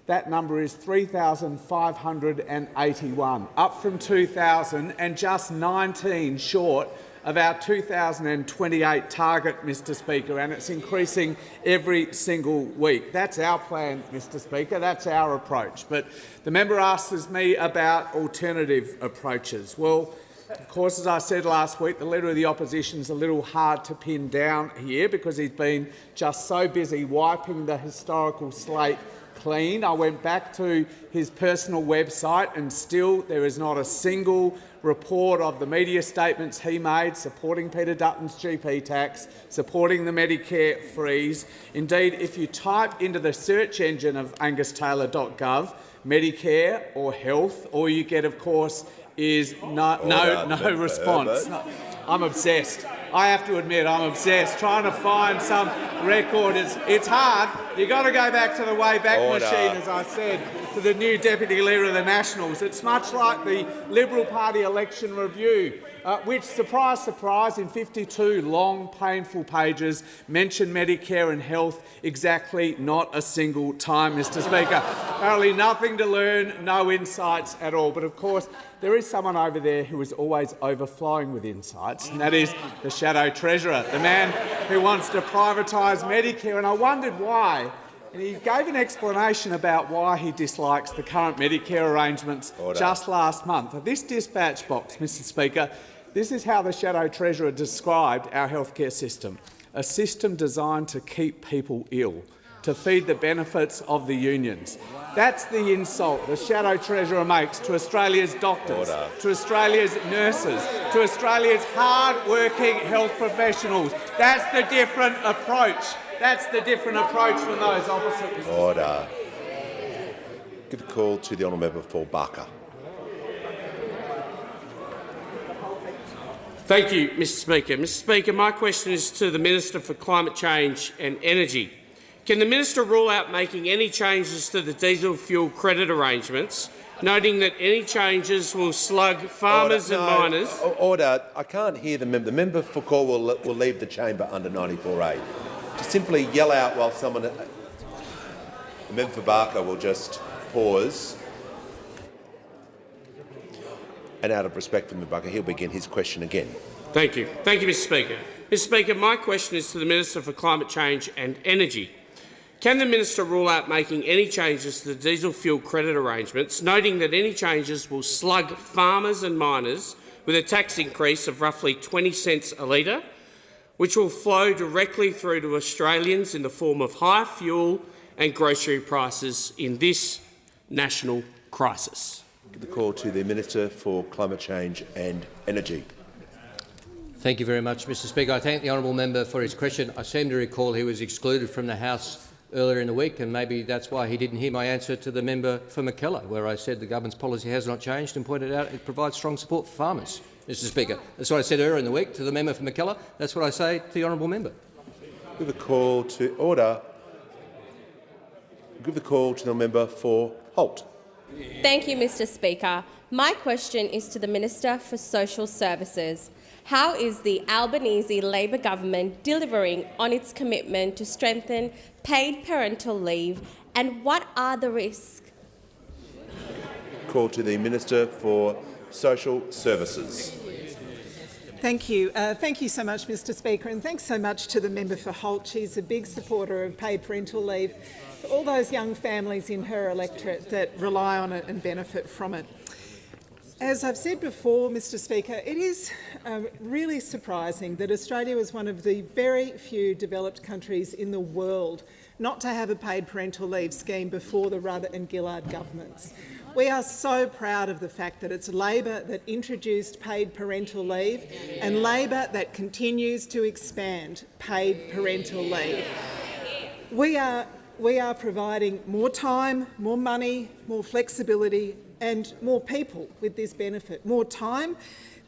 that number is 3,581, up from 2,000 and just 19 short of our 2028 target, Mr Speaker, and it's increasing every single week. That's our plan, Mr Speaker, that's our approach. But the member asks me about alternative approaches. Well, of course, as I said last week, the Leader of the Opposition is a little hard to pin down here because he's been just so busy wiping the historical slate clean. I went back to his personal website and still there is not a single report of the media statements he made supporting Peter Dutton's GP tax, supporting the Medicare freeze. Indeed, if you type into the search engine of angustaylor.gov Medicare or health, all you get, of course, is no response. No, I'm obsessed. I have to admit, I'm obsessed. Trying to find some record, it's hard. You've got to go back to the Wayback Machine, as I said, to the new Deputy Leader of the Nationals. It's much like the Liberal Party election review, which, surprise, surprise, in 52 long, painful pages, mentioned Medicare and health exactly not a single time, Mr Speaker. Apparently nothing to learn, no insights at all. But of course, there is someone over there who is always overflowing with insights, and that is the Shadow Treasurer, the man who wants to privatise Medicare. And I wondered why. And he gave an explanation about why he dislikes the current Medicare arrangements just last month. This dispatch box, Mr Speaker, this is how the Shadow Treasurer described our healthcare system: a system designed to keep people ill, to feed the benefits of the unions. That's the insult the Shadow Treasurer makes to Australia's doctors, to Australia's nurses, to Australia's hard-working health professionals. That's the different approach. That's the different approach from those opposite. Order. Give a call to the honourable member for Barker. Thank you, Mr Speaker. Mr Speaker, my question is to the Minister for Climate Change and Energy. Can the minister rule out making any changes to the diesel fuel credit arrangements, noting that any changes will slug farmers and miners? Order. I can't hear the member. The member for call will leave the chamber under 94A. Just simply yell out while someone... The member for Barker will just pause. And out of respect for the member Barker, he'll begin his question again. Thank you. Thank you, Mr Speaker. Mr Speaker, my question is to the Minister for Climate Change and Energy. Can the minister rule out making any changes to the diesel fuel credit arrangements, noting that any changes will slug farmers and miners with a tax increase of roughly 20 cents a litre, which will flow directly through to Australians in the form of higher fuel and grocery prices in this national crisis? Give the call to the Minister for Climate Change and Energy. Thank you very much, Mr Speaker. I thank the honourable member for his question. I seem to recall he was excluded from the House earlier in the week, and maybe that's why he didn't hear my answer to the member for Mackellar, where I said the government's policy has not changed and pointed out it provides strong support for farmers. Mr Speaker, that's what I said earlier in the week to the member for Mackellar. That's what I say to the honourable member. Give the call to order. Give the call to the member for Holt. Thank you, Mr Speaker. My question is to the Minister for Social Services. How is the Albanese Labor government delivering on its commitment to strengthen paid parental leave, and what are the risks? Call to the Minister for Social Services. Thank you. Thank you so much, Mr Speaker, and thanks so much to the member for Holt. She's a big supporter of paid parental leave for all those young families in her electorate that rely on it and benefit from it. As I've said before, Mr Speaker, it is really surprising that Australia was one of the very few developed countries in the world not to have a paid parental leave scheme before the Rudd and Gillard governments. We are so proud of the fact that it's Labor that introduced paid parental leave and Labor that continues to expand paid parental leave. We are providing more time, more money, more flexibility and more people with this benefit. More time.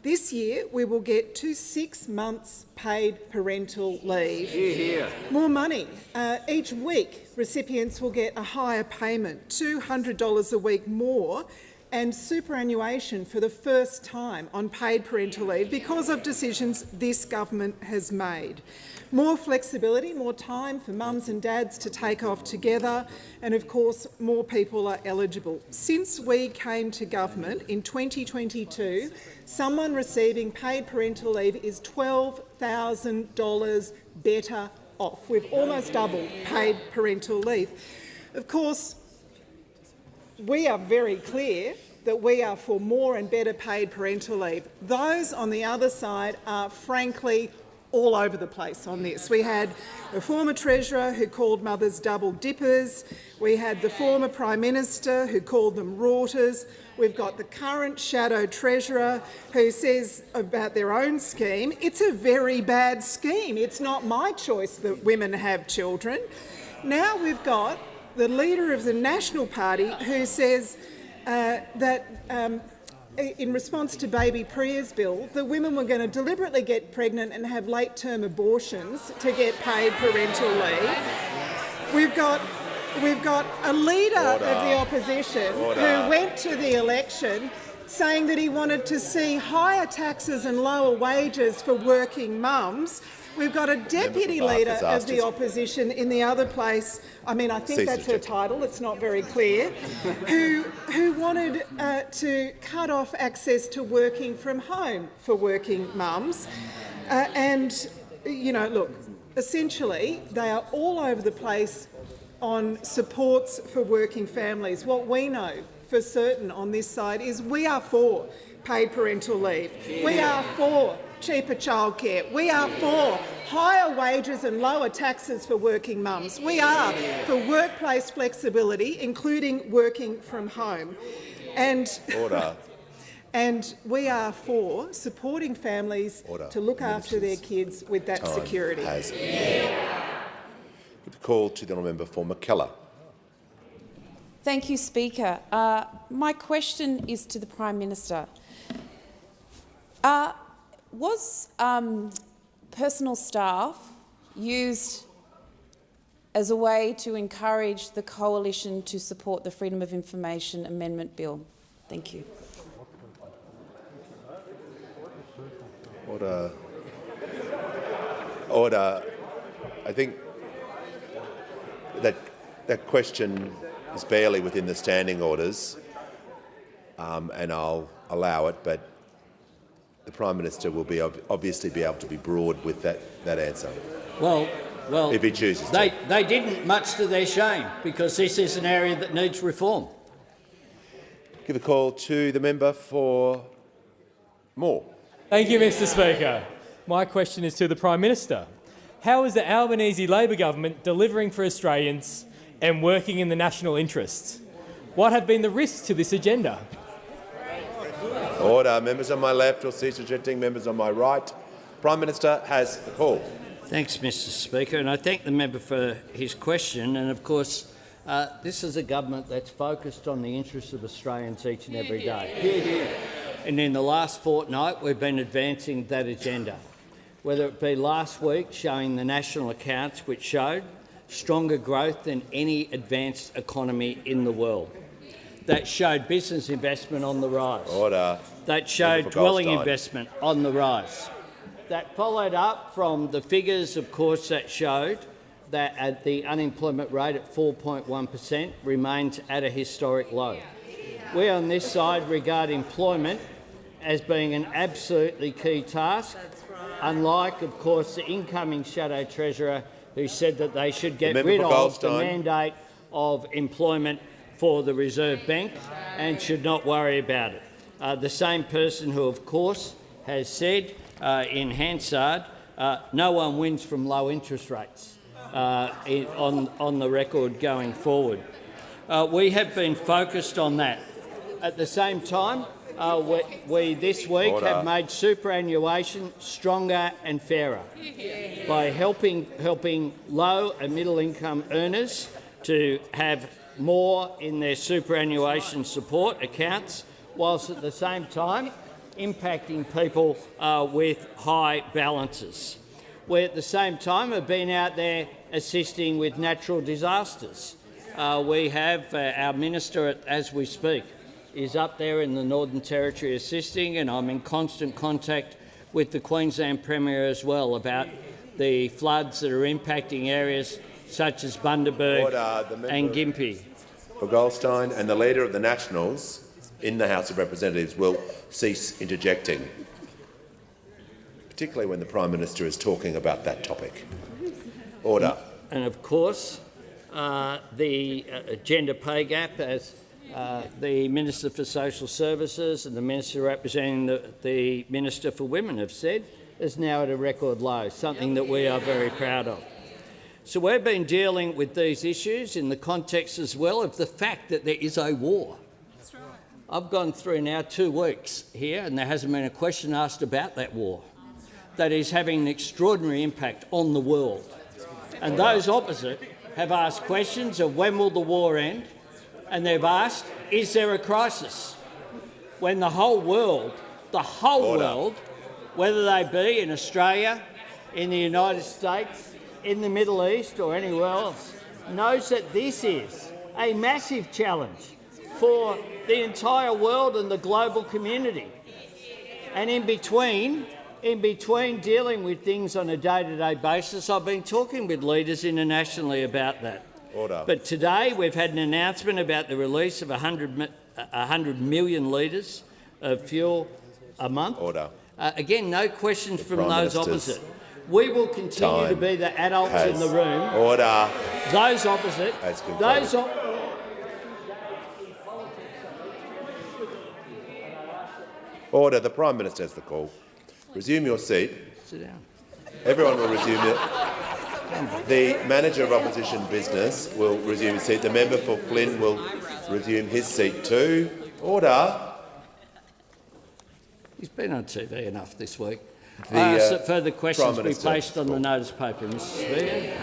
This year we will get to 6 months paid parental leave. More money. Each week recipients will get a higher payment, $200 a week more, and superannuation for the first time on paid parental leave because of decisions this government has made. More flexibility, more time for mums and dads to take off together, and of course more people are eligible. Since we came to government in 2022, someone receiving paid parental leave is $12,000 better off. We've almost doubled paid parental leave. Of course, we are very clear that we are for more and better paid parental leave. Those on the other side are frankly all over the place on this. We had a former Treasurer who called mothers double dippers. We had the former Prime Minister who called them rorters. We've got the current Shadow Treasurer who says about their own scheme, it's a very bad scheme. It's not my choice that women have children. Now we've got the leader of the National Party who says that in response to Baby Priya's bill, the women were going to deliberately get pregnant and have late-term abortions to get paid parental leave. We've got a leader of the opposition who went to the election saying that he wanted to see higher taxes and lower wages for working mums. We've got a deputy leader of the opposition in the other place, I think that's her title, it's not very clear, who wanted to cut off access to working from home for working mums. Look, essentially they are all over the place on supports for working families. What we know for certain on this side is we are for paid parental leave. We are for cheaper childcare. We are for higher wages and lower taxes for working mums. We are for workplace flexibility, including working from home. And we are for supporting families to look after their kids with that security. The call to the honourable member for Mackellar. Thank you, Speaker. My question is to the Prime Minister. Was personal staff used as a way to encourage the coalition to support the Freedom of Information Amendment Bill. Thank you. Order. Order. I think that question is barely within the standing orders, and I'll allow it, but the Prime Minister will be obviously be able to be broad with that answer. Well, if he chooses they didn't, much to their shame, because this is an area that needs reform. Give a call to the member for Moore. Thank you, Mr. Speaker. My question is to the Prime Minister. How is the Albanese Labor government delivering for Australians and working in the national interest? What have been the risks to this agenda? Order. Members on my left will cease rejecting. Members on my right. Prime Minister has the call. Thanks, Mr. Speaker, and I thank the member for his question. And of course, this is a government that's focused on the interests of Australians each and every day. And in the last fortnight, we've been advancing that agenda, whether it be last week showing the national accounts, which showed stronger growth than any advanced economy in the world. That showed business investment on the rise. Order. That showed dwelling investment on the rise. That followed up from the figures, of course, that showed that the unemployment rate at 4.1% remains at a historic low. We on this side regard employment as being an absolutely key task, unlike, of course, the incoming Shadow Treasurer who said that they should get rid of the mandate of employment for the Reserve Bank and should not worry about it. The same person who, of course, has said in Hansard, no one wins from low interest rates on the record going forward. We have been focused on that. At the same time, we this week have made superannuation stronger and fairer by helping low and middle income earners to have more in their superannuation support accounts, whilst at the same time impacting people with high balances. We at the same time have been out there assisting with natural disasters. We have our Minister, as we speak, is up there in the Northern Territory assisting, and I'm in constant contact with the Queensland Premier as well about the floods that are impacting areas such as Bundaberg and Gympie. For Goldstein, and the Leader of the Nationals in the House of Representatives will cease interjecting, particularly when the Prime Minister is talking about that topic. Order. And of course, the gender pay gap, as the Minister for Social Services and the Minister representing the Minister for Women have said, is now at a record low, something that we are very proud of. So we've been dealing with these issues in the context as well of the fact that there is a war. That's right. I've gone through now 2 weeks here and there hasn't been a question asked about that war. That is having an extraordinary impact on the world. And those opposite have asked questions of when will the war end, and they've asked, is there a crisis? When the whole world, whether they be in Australia, in the United States, in the Middle East or anywhere else, knows that this is a massive challenge for the entire world and the global community. And in between dealing with things on a day-to-day basis, I've been talking with leaders internationally about that. Order. But today we've had an announcement about the release of 100 million litres of fuel a month. Order. Again, no questions from those opposite. We will continue to be the adults in the room. Order. Those opposite. Order. The Prime Minister has the call. Resume your seat. Sit down. Everyone will resume it. The Manager of Opposition Business will resume his seat. The member for Flynn will resume his seat too. Order. He's been on TV enough this week. Further questions be placed on the notice paper, Mr. Speaker.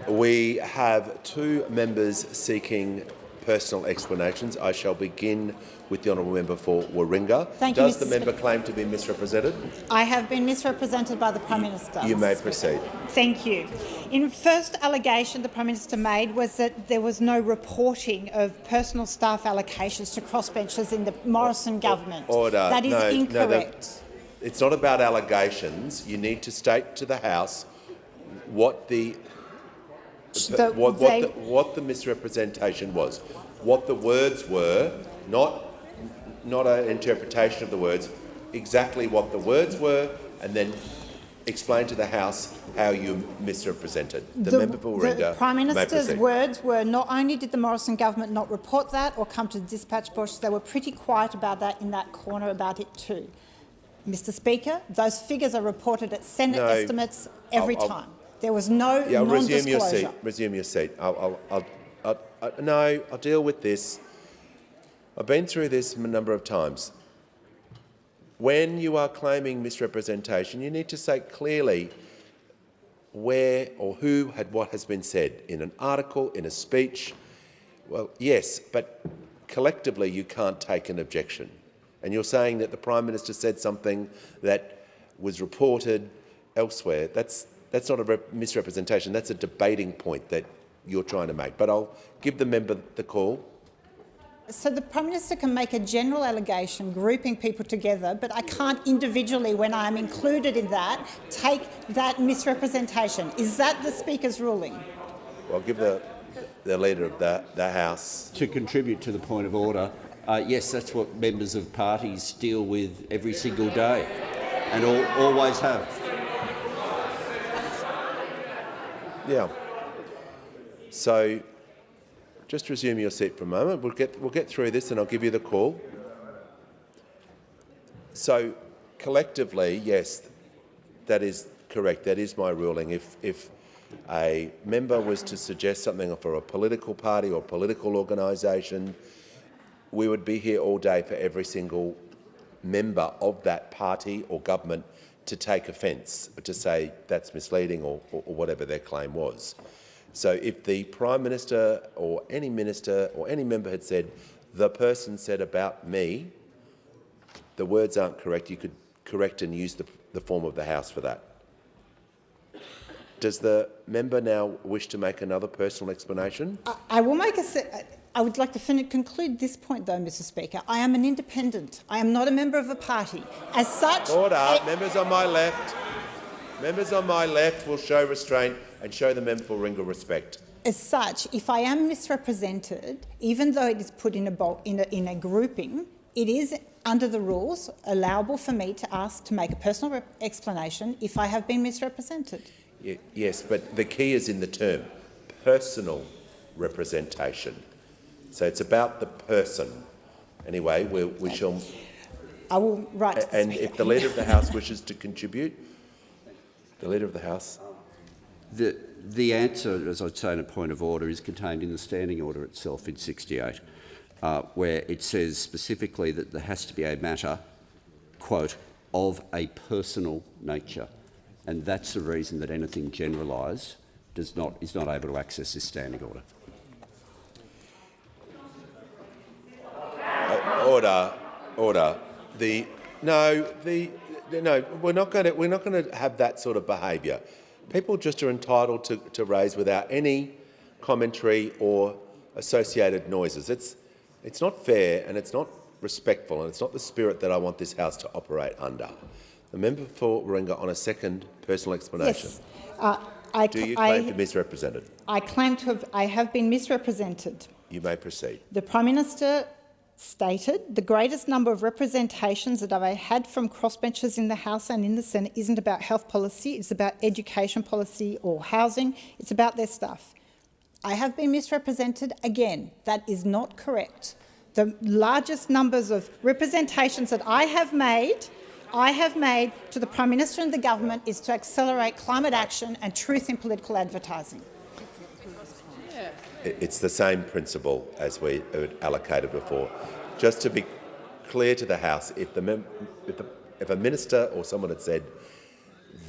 We have 2 members seeking personal explanations. I shall begin with the honourable member for Warringah. Thank you, Does Mr. the member claim to be misrepresented? I have been misrepresented by the Prime Minister. You may proceed. Thank you. In first allegation the Prime Minister made was that there was no reporting of personal staff allocations to crossbenchers in the Morrison government. Order. That is incorrect. It's not about allegations. You need to state to the House what the misrepresentation was, what the words were, not an interpretation of the words, exactly what the words were, and then explain to the House how you misrepresented. The member for Warringah The Prime Minister's may proceed. words were not only did the Morrison government not report that or come to the dispatch box, they were pretty quiet about that in that corner about it too. Mr Speaker, those figures are reported at Senate estimates every time. There was no non-disclosure. Resume your seat. No, I'll deal with this. I've been through this a number of times. When you are claiming misrepresentation, you need to say clearly where or who had what has been said in an article, in a speech. Well, yes, but collectively you can't take an objection. And you're saying that the Prime Minister said something that was reported elsewhere. That's not a misrepresentation. That's a debating point that you're trying to make. But I'll give the member the call. So the Prime Minister can make a general allegation grouping people together, but I can't individually, when I am included in that, take that misrepresentation. Is that the Speaker's ruling? Well, I'll give the Leader of the House. To contribute to the point of order, yes, that's what members of parties deal with every single day and always have. Yeah. So just resume your seat for a moment. We'll get through this and I'll give you the call. So collectively, yes, that is correct. That is my ruling. If a member was to suggest something for a political party or political organisation, we would be here all day for every single member of that party or government to take offence, to say that's misleading or whatever their claim was. So if the Prime Minister or any minister or any member had said, the person said about me, the words aren't correct, you could correct and use the form of the House for that. Does the member now wish to make another personal explanation? I will make I would like to conclude this point, though, Mr Speaker. I am an independent. I am not a member of a party. As such— Order. Members on my left. Members on my left will show restraint and show the member for Warringah respect. As such, if I am misrepresented, even though it is put in a grouping, it is, under the rules, allowable for me to ask to make a personal explanation if I have been misrepresented. Yes, but the key is in the term, personal representation. So it's about the person. Anyway, we shall— I will write to the And Speaker. if the Leader of the House wishes to contribute, the Leader of the House. The answer, as I'd say in a point of order, is contained in the standing order itself in 68, where it says specifically that there has to be a matter, quote, of a personal nature. And that's the reason that anything generalised is not able to access this standing order. Order. No, we're not going to have that sort of behaviour. People just are entitled to raise without any commentary or associated noises. It's not fair and it's not respectful and it's not the spirit that I want this House to operate under. The member for Warringah on a second personal explanation. Yes. Do you claim to be misrepresented? I have been misrepresented. You may proceed. The Prime Minister stated the greatest number of representations that I've had from crossbenchers in the House and in the Senate isn't about health policy, it's about education policy or housing, it's about their stuff. I have been misrepresented again. That is not correct. The largest numbers of representations that I have made to the Prime Minister and the government is to accelerate climate action and truth in political advertising. It's the same principle as we allocated before. Just to be clear to the House, if a minister or someone had said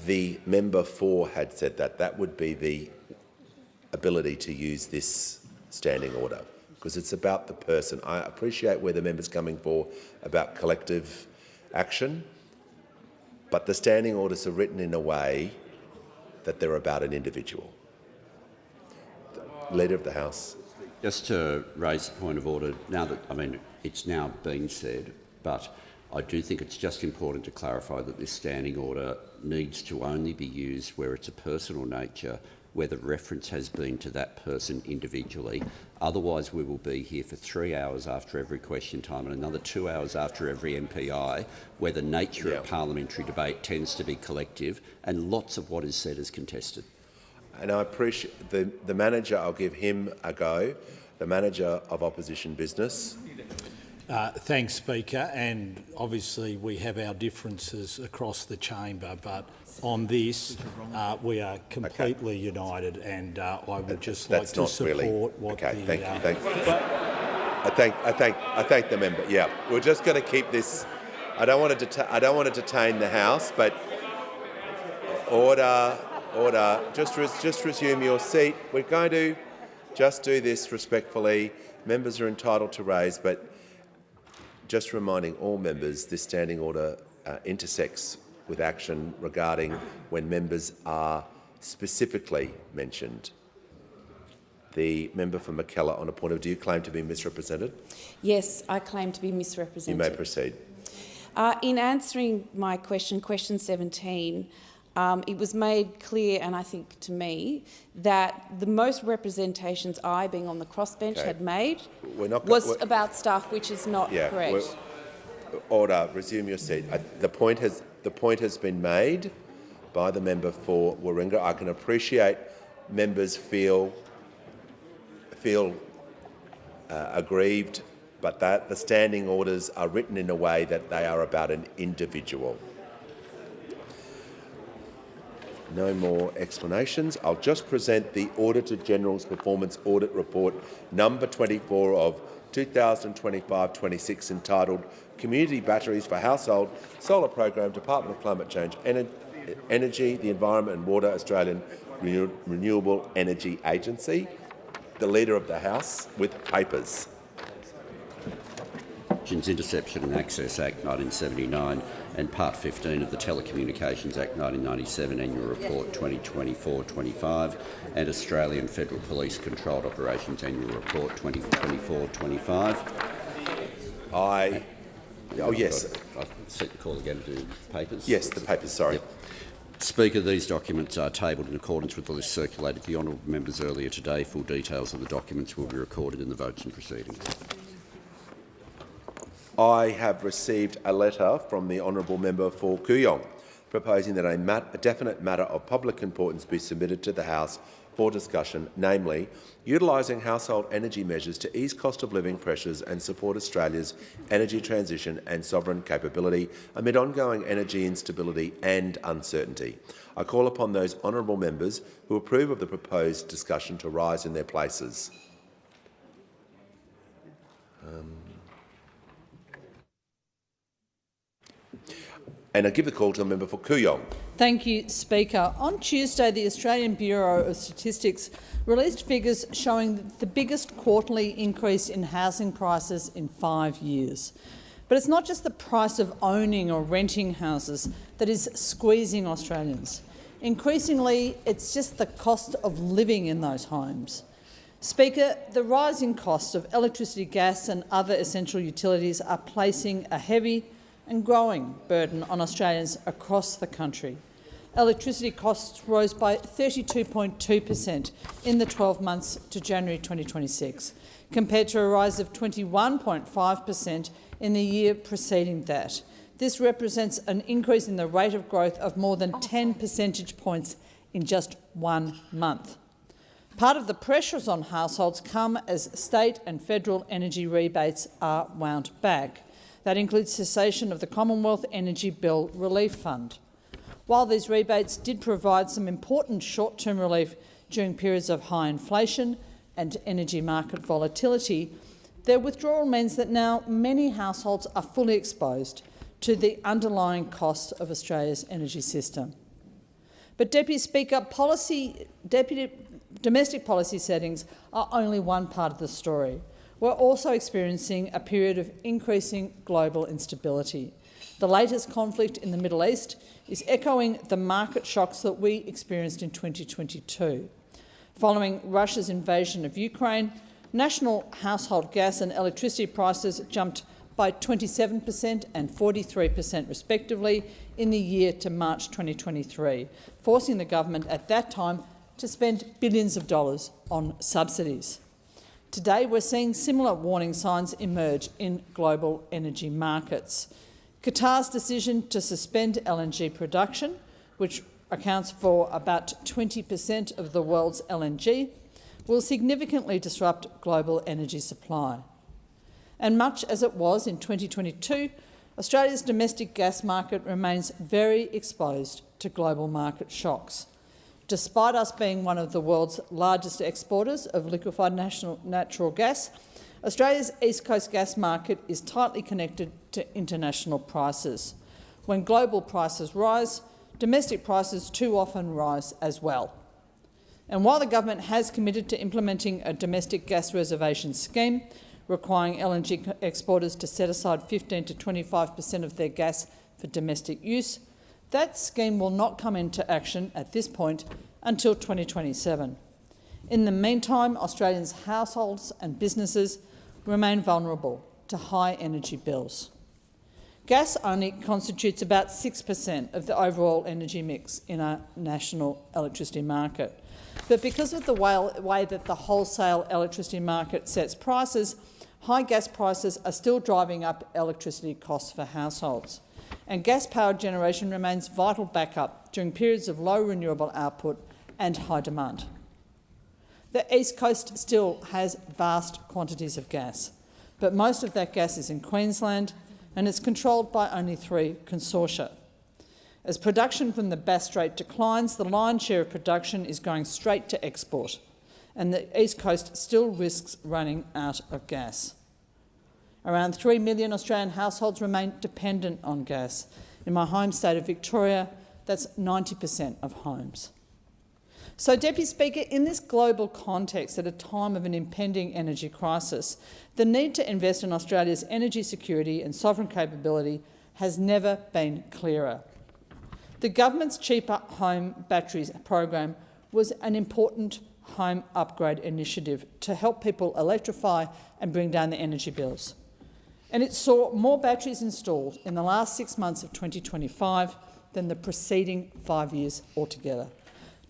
the member for had said that, that would be the ability to use this standing order. because it's about the person. I appreciate where the member's coming for about collective action, but the standing orders are written in a way that they're about an individual. Leader of the House. Just to raise a point of order, now that, it's now been said, but I do think it's just important to clarify that this standing order needs to only be used where it's a personal nature, where the reference has been to that person individually. Otherwise, we will be here for 3 hours after every question time and another 2 hours after every MPI, where the nature of parliamentary debate tends to be collective and lots of what is said is contested. And I appreciate the manager. I'll give him a go. The manager of opposition business. Thanks, Speaker. And obviously we have our differences across the chamber, but on this we are completely united. And I would just like to support what the. Thank you. I thank the member. Yeah, we're just going to keep this. I don't want to detain the House, but order. Order. Just resume your seat. We're going to just do this respectfully. Members are entitled to raise, but just reminding all members this standing order intersects with action regarding when members are specifically mentioned. The member for McKellar on a point of do you claim to be misrepresented? Yes, I claim to be misrepresented. You may proceed. In answering my question 17, it was made clear, and I think to me, that the most representations I, being on the crossbench, had made was about stuff which is not correct. Order. Resume your seat. The point has been made by the member for Warringah. I can appreciate members feel aggrieved, but that the standing orders are written in a way that they are about an individual. No more explanations. I'll just present the Auditor General's Performance Audit Report number 24 of 2025-26 entitled Community Batteries for Household Solar Program, Department of Climate Change, Energy, the Environment and Water, Australian Renewable Energy Agency. The Leader of the House with papers. Interception and Access Act 1979 and Part 15 of the Telecommunications Act 1997 Annual Report 2024-25 and Australian Federal Police Controlled Operations Annual Report 2024-25. Yes. I'll set the call again to papers. Yes, the papers, sorry. Yep. Speaker, these documents are tabled in accordance with the list circulated to the honourable members earlier today. Full details of the documents will be recorded in the votes and proceedings. I have received a letter from the honourable member for Kooyong proposing that a definite matter of public importance be submitted to the House for discussion, namely utilising household energy measures to ease cost of living pressures and support Australia's energy transition and sovereign capability amid ongoing energy instability and uncertainty. I call upon those honourable members who approve of the proposed discussion to rise in their places. And I give the call to the member for Kooyong. Thank you, Speaker. On Tuesday, the Australian Bureau of Statistics released figures showing the biggest quarterly increase in housing prices in 5 years. But it's not just the price of owning or renting houses that is squeezing Australians. Increasingly, it's just the cost of living in those homes. Speaker, the rising costs of electricity, gas and other essential utilities are placing a heavy and growing burden on Australians across the country. Electricity costs rose by 32.2% in the 12 months to January 2026, compared to a rise of 21.5% in the year preceding that. This represents an increase in the rate of growth of more than 10 percentage points in just 1 month. Part of the pressures on households come as state and federal energy rebates are wound back. That includes cessation of the Commonwealth Energy Bill Relief Fund. While these rebates did provide some important short-term relief during periods of high inflation and energy market volatility, their withdrawal means that now many households are fully exposed to the underlying costs of Australia's energy system. But, Deputy Speaker, domestic policy settings are only one part of the story. we're also experiencing a period of increasing global instability. The latest conflict in the Middle East is echoing the market shocks that we experienced in 2022. Following Russia's invasion of Ukraine, national household gas and electricity prices jumped by 27% and 43% respectively in the year to March 2023, forcing the government at that time to spend billions of dollars on subsidies. Today, we're seeing similar warning signs emerge in global energy markets. Qatar's decision to suspend LNG production, which accounts for about 20% of the world's LNG, will significantly disrupt global energy supply. And much as it was in 2022, Australia's domestic gas market remains very exposed to global market shocks. Despite us being one of the world's largest exporters of liquefied natural gas, Australia's East Coast gas market is tightly connected to international prices. When global prices rise, domestic prices too often rise as well. And while the government has committed to implementing a domestic gas reservation scheme, requiring LNG exporters to set aside 15 to 25% of their gas for domestic use, that scheme will not come into action at this point until 2027. In the meantime, Australians' households and businesses remain vulnerable to high energy bills. Gas only constitutes about 6% of the overall energy mix in our national electricity market. But because of the way that the wholesale electricity market sets prices, high gas prices are still driving up electricity costs for households. And gas-powered generation remains vital backup during periods of low renewable output and high demand. The East Coast still has vast quantities of gas, but most of that gas is in Queensland and is controlled by only 3 consortia. As production from the Bass Strait declines, the lion's share of production is going straight to export, and the East Coast still risks running out of gas. Around 3 million Australian households remain dependent on gas. In my home state of Victoria, that's 90% of homes. So, Deputy Speaker, in this global context, at a time of an impending energy crisis, the need to invest in Australia's energy security and sovereign capability has never been clearer. The government's Cheaper Home Batteries program was an important home upgrade initiative to help people electrify and bring down their energy bills. And it saw more batteries installed in the last 6 months of 2025 than the preceding 5 years altogether,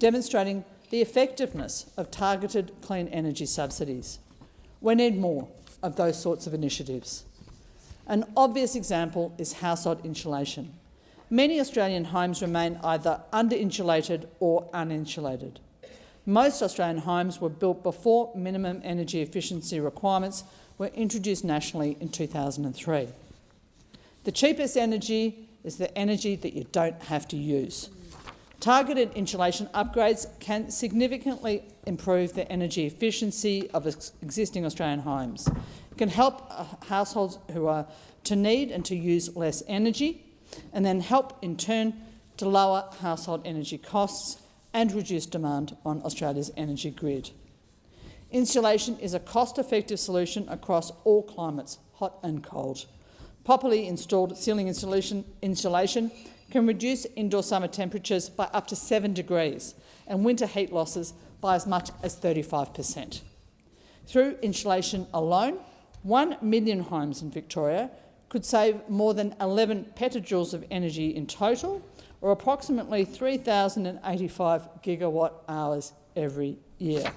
demonstrating the effectiveness of targeted clean energy subsidies. We need more of those sorts of initiatives. An obvious example is household insulation. Many Australian homes remain either under-insulated or uninsulated. Most Australian homes were built before minimum energy efficiency requirements were introduced nationally in 2003. The cheapest energy is the energy that you don't have to use. Targeted insulation upgrades can significantly improve the energy efficiency of existing Australian homes. It can help households who are to need and to use less energy, and then help in turn to lower household energy costs and reduce demand on Australia's energy grid. Insulation is a cost-effective solution across all climates, hot and cold. Properly installed ceiling insulation can reduce indoor summer temperatures by up to 7 degrees and winter heat losses by as much as 35%. Through insulation alone, 1 million homes in Victoria could save more than 11 petajoules of energy in total, or approximately 3,085 gigawatt hours every year.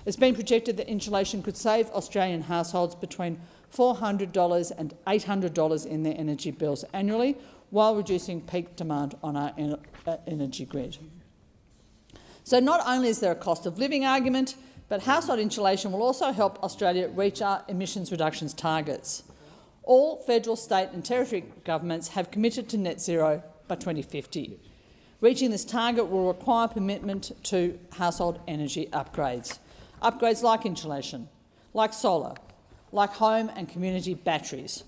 It's been projected that insulation could save Australian households between $400 and $800 in their energy bills annually, while reducing peak demand on our energy grid. So not only is there a cost of living argument, but household insulation will also help Australia reach our emissions reductions targets. All federal, state and territory governments have committed to net zero by 2050. Reaching this target will require commitment to household energy upgrades. Upgrades like insulation, like solar, like home and community batteries,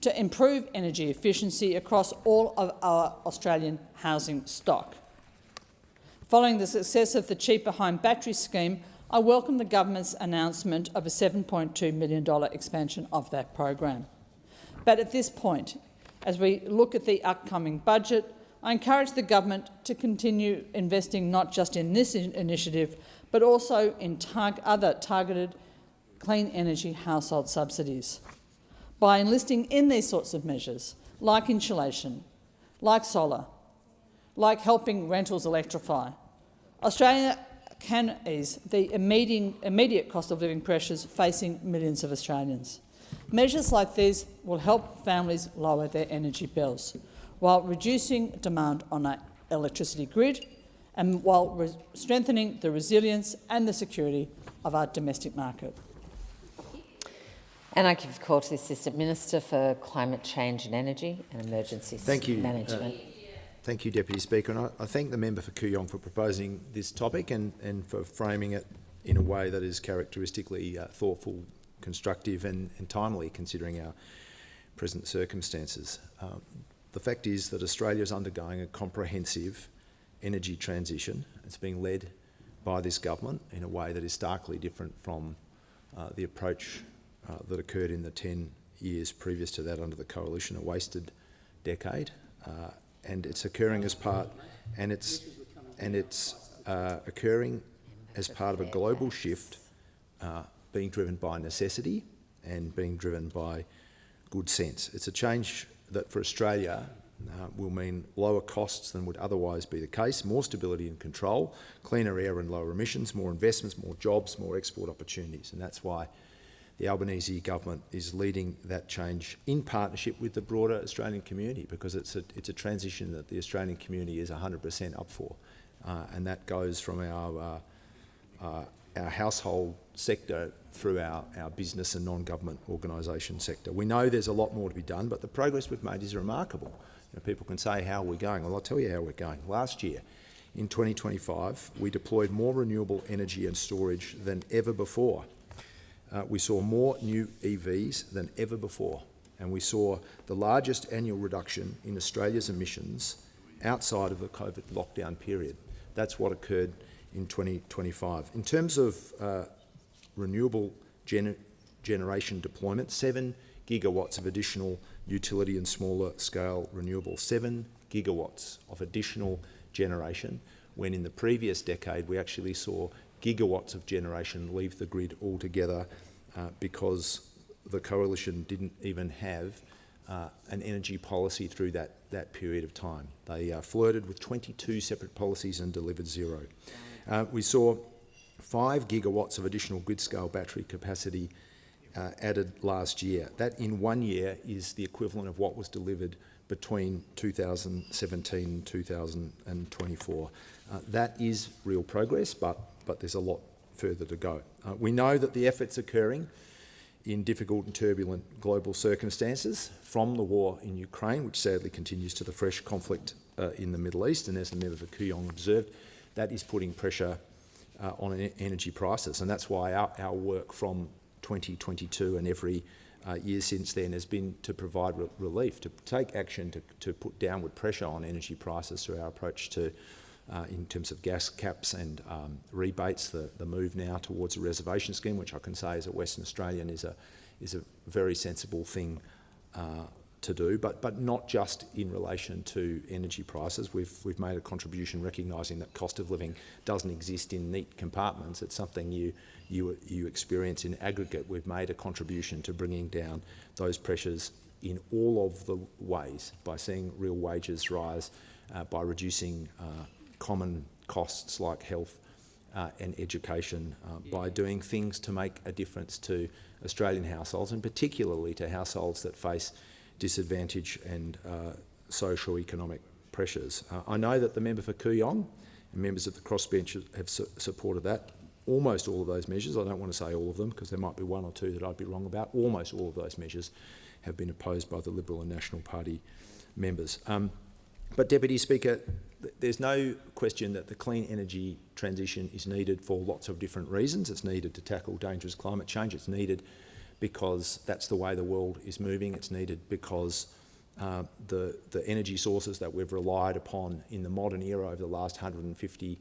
to improve energy efficiency across all of our Australian housing stock. Following the success of the Cheaper Home Battery scheme, I welcome the government's announcement of a $7.2 million expansion of that program. But at this point, as we look at the upcoming budget, I encourage the government to continue investing not just in this initiative, but also in other targeted clean energy household subsidies. By enlisting in these sorts of measures, like insulation, like solar, like helping rentals electrify, Australia can ease the immediate cost of living pressures facing millions of Australians. Measures like these will help families lower their energy bills, while reducing demand on our electricity grid and while strengthening the resilience and the security of our domestic market. And I give the call to the Assistant Minister for Climate Change and Energy and Emergency Management. Thank you, Deputy Speaker. And I thank the member for Kooyong for proposing this topic and for framing it in a way that is characteristically thoughtful, constructive and timely, considering our present circumstances. The fact is that Australia is undergoing a comprehensive energy transition. It's being led by this government in a way that is starkly different from the approach that occurred in the 10 years previous to that under the coalition, a wasted decade. And it's occurring as part, occurring as part of a global shift being driven by necessity and being driven by good sense. It's a change that for Australia will mean lower costs than would otherwise be the case, more stability and control, cleaner air and lower emissions, more investments, more jobs, more export opportunities. And that's why the Albanese government is leading that change in partnership with the broader Australian community, because it's a transition that the Australian community is 100% up for. And that goes from our household sector through our business and non-government organisation sector. We know there's a lot more to be done, but the progress we've made is remarkable. You know, people can say, how are we going? Well, I'll tell you how we're going. Last year, in 2025, we deployed more renewable energy and storage than ever before. We saw more new EVs than ever before, and we saw the largest annual reduction in Australia's emissions outside of the COVID lockdown period. That's what occurred in 2025. In terms of renewable generation deployment, 7 gigawatts of additional utility and smaller scale renewable, 7 gigawatts of additional generation, when in the previous decade we actually saw gigawatts of generation leave the grid altogether because the coalition didn't even have an energy policy through that period of time. They flirted with 22 separate policies and delivered 0. We saw 5 gigawatts of additional grid-scale battery capacity added last year. That in 1 year is the equivalent of what was delivered between 2017 and 2024. That is real progress, but there's a lot further to go. We know that the efforts occurring in difficult and turbulent global circumstances, from the war in Ukraine, which sadly continues, to the fresh conflict in the Middle East, and as the member for Kooyong observed, that is putting pressure on energy prices, and that's why our work from 2022 and every year since then has been to provide relief, to take action to put downward pressure on energy prices through our approach to, in terms of gas caps and rebates, the move now towards a reservation scheme, which I can say as a Western Australian is a very sensible thing to do, but not just in relation to energy prices. We've made a contribution recognising that cost of living doesn't exist in neat compartments. It's something you experience in aggregate. We've made a contribution to bringing down those pressures in all of the ways, by seeing real wages rise, by reducing common costs like health and education, by doing things to make a difference to Australian households, and particularly to households that face disadvantage and socio-economic pressures. I know that the member for Kooyong and members of the crossbench have supported that. Almost all of those measures, I don't want to say all of them because there might be one or two that I'd be wrong about, almost all of those measures have been opposed by the Liberal and National Party members. But, Deputy Speaker, there's no question that the clean energy transition is needed for lots of different reasons. It's needed to tackle dangerous climate change. It's needed because that's the way the world is moving. It's needed because the energy sources that we've relied upon in the modern era over the last 150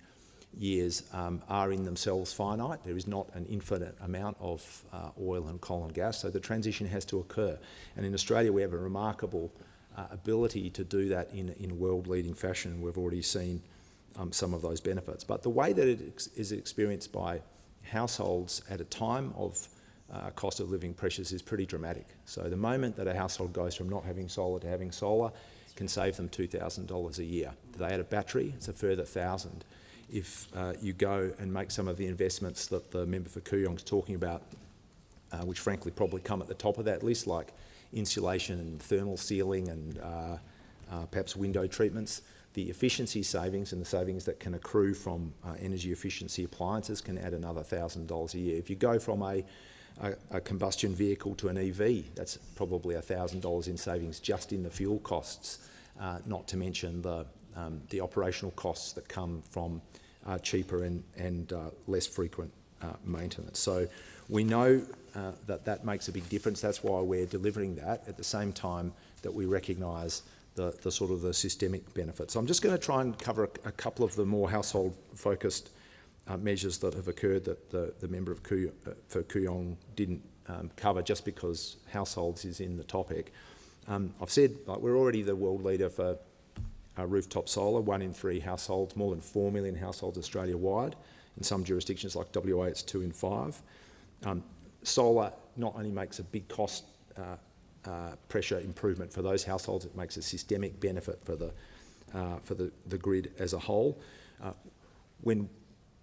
years are in themselves finite. There is not an infinite amount of oil and coal and gas, so the transition has to occur. And in Australia we have a remarkable ability to do that in world-leading fashion. We've already seen some of those benefits. But the way that it is experienced by households at a time of cost of living pressures is pretty dramatic. So the moment that a household goes from not having solar to having solar can save them $2,000 a year. If they add a battery, it's a further $1,000. If you go and make some of the investments that the member for Kooyong's talking about, which frankly probably come at the top of that list, like insulation and thermal sealing and perhaps window treatments, the efficiency savings and the savings that can accrue from energy efficiency appliances can add another $1,000 a year. If you go from a combustion vehicle to an EV, that's probably $1,000 in savings just in the fuel costs, not to mention the operational costs that come from cheaper and less frequent maintenance. So we know that makes a big difference. That's why we're delivering that at the same time that we recognise the sort of the systemic benefits. So I'm just going to try and cover a couple of the more household-focused measures that have occurred that the member for Kooyong didn't cover, just because households is in the topic. I've said we're already the world leader for rooftop solar. 1 in 3 households, more than 4 million households Australia-wide. In some jurisdictions like WA, it's 2 in 5. Solar not only makes a big cost pressure improvement for those households, it makes a systemic benefit for the grid as a whole. When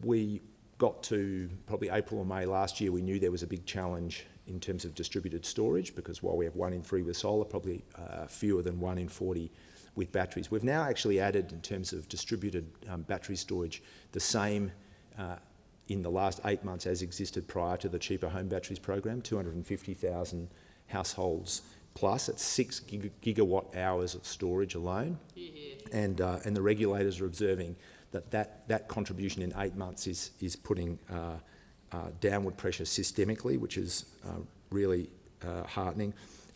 we got to probably April or May last year, we knew there was a big challenge in terms of distributed storage, because while we have 1 in 3 with solar, probably fewer than 1 in 40 with batteries. We've now actually added, in terms of distributed battery storage, the same in the last 8 months as existed prior to the Cheaper Home Batteries program, 250,000 households plus. It's 6 gigawatt hours of storage alone. And the regulators are observing that contribution in 8 months is putting downward pressure systemically, which is really heartening.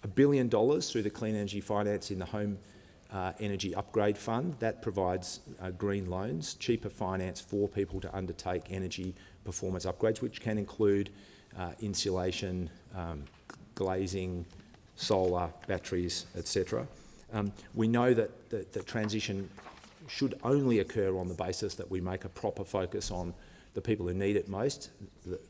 $1 billion through the Clean Energy Finance in the Home Energy Upgrade Fund. That provides green loans, cheaper finance for people to undertake energy performance upgrades, which can include insulation, glazing, solar, batteries, etc. We know that the transition should only occur on the basis that we make a proper focus on the people who need it most,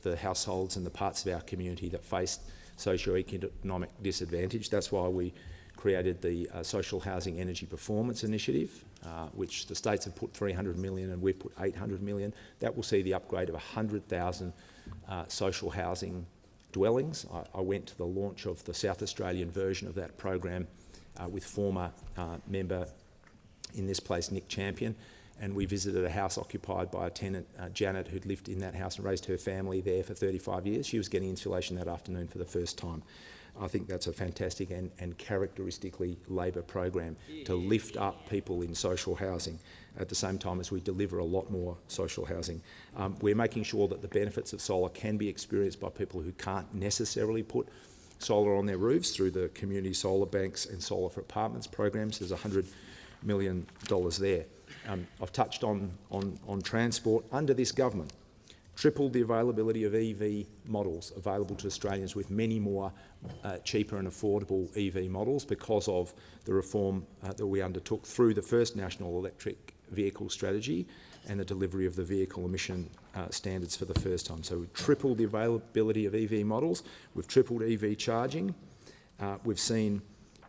the households and the parts of our community that face socio-economic disadvantage. That's why we created the Social Housing Energy Performance Initiative, which the states have put $300 million and we've put $800 million. That will see the upgrade of 100,000 social housing dwellings. I went to the launch of the South Australian version of that program with former member in this place, Nick Champion, and we visited a house occupied by a tenant, Janet, who'd lived in that house and raised her family there for 35 years. She was getting insulation that afternoon for the first time. I think that's a fantastic and characteristically Labor program to lift up people in social housing at the same time as we deliver a lot more social housing. We're making sure that the benefits of solar can be experienced by people who can't necessarily put solar on their roofs through the community solar banks and solar for apartments programs. There's $100 million there. I've touched on transport. Under this government, tripled the availability of EV models available to Australians, with many more cheaper and affordable EV models because of the reform that we undertook through the first National Electric Vehicle Strategy and the delivery of the vehicle emission standards for the first time. So we've tripled the availability of EV models, we've tripled EV charging, we've seen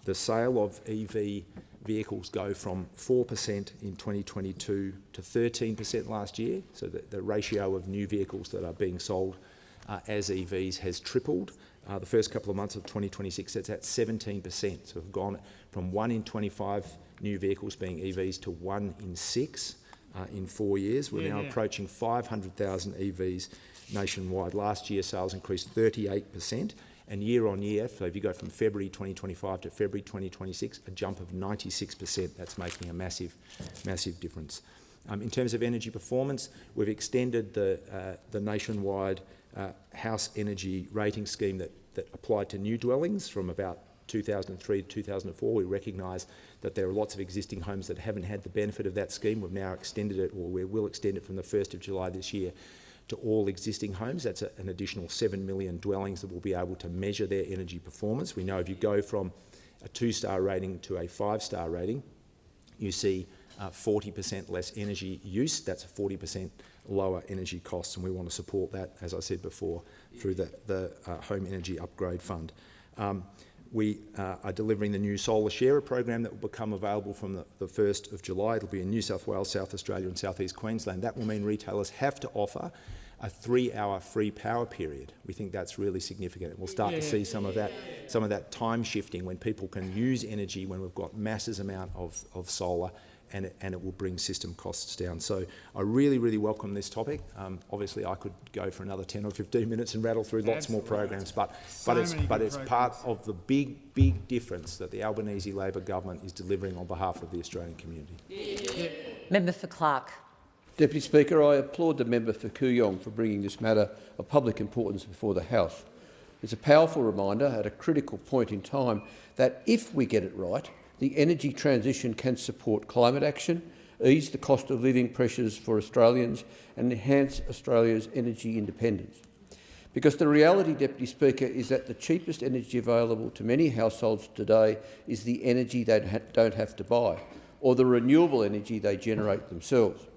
the sale of EV vehicles go from 4% in 2022 to 13% last year. So the ratio of new vehicles that are being sold as EVs has tripled. The first couple of months of 2026, that's at 17%. So we've gone from 1 in 25 new vehicles being EVs to 1 in 6 in 4 years. We're now approaching 500,000 EVs nationwide. Last year, sales increased 38%. And year on year, so if you go from February 2025 to February 2026, a jump of 96%. That's making a massive, massive difference. In terms of energy performance, we've extended the nationwide house energy rating scheme that applied to new dwellings from about 2003 to 2004. We recognise that there are lots of existing homes that haven't had the benefit of that scheme. We've now extended it, or we will extend it from the 1st of July this year to all existing homes. That's an additional 7 million dwellings that will be able to measure their energy performance. We know if you go from a 2-star rating to a 5-star rating, you see 40% less energy use. That's a 40% lower energy costs, and we want to support that, as I said before, through the Home Energy Upgrade Fund. We are delivering the new Solar Sharer program that will become available from the 1st of July. It'll be in New South Wales, South Australia and South East Queensland. That will mean retailers have to offer a 3-hour free power period. We think that's really significant. We'll start to see some of that time shifting when people can use energy when we've got massive amount of solar, and it will bring system costs down. So I really, really welcome this topic. Obviously, I could go for another 10 or 15 minutes and rattle through lots more programs, but it's part of the big difference that the Albanese Labor government is delivering on behalf of the Australian community. Member for Clark. Deputy Speaker, I applaud the member for Kooyong for bringing this matter of public importance before the House. It's a powerful reminder at a critical point in time that if we get it right, the energy transition can support climate action, ease the cost of living pressures for Australians and enhance Australia's energy independence. Because the reality, Deputy Speaker, is that the cheapest energy available to many households today is the energy they don't have to buy, or the renewable energy they generate themselves.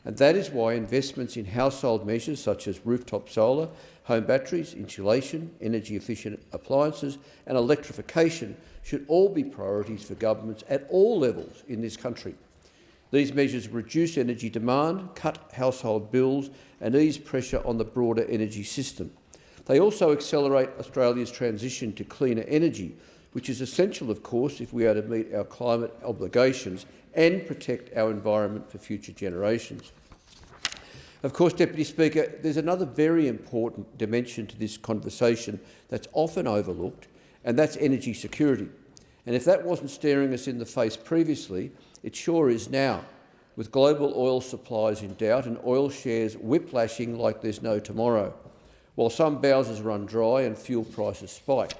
And that is why investments in household measures such as rooftop solar, home batteries, insulation, energy-efficient appliances and electrification should all be priorities for governments at all levels in this country. These measures reduce energy demand, cut household bills and ease pressure on the broader energy system. They also accelerate Australia's transition to cleaner energy, which is essential, of course, if we are to meet our climate obligations and protect our environment for future generations. Of course, Deputy Speaker, there's another very important dimension to this conversation that's often overlooked, and that's energy security. And if that wasn't staring us in the face previously, it sure is now, with global oil supplies in doubt and oil shares whiplashing like there's no tomorrow, while some bowsers run dry and fuel prices spike.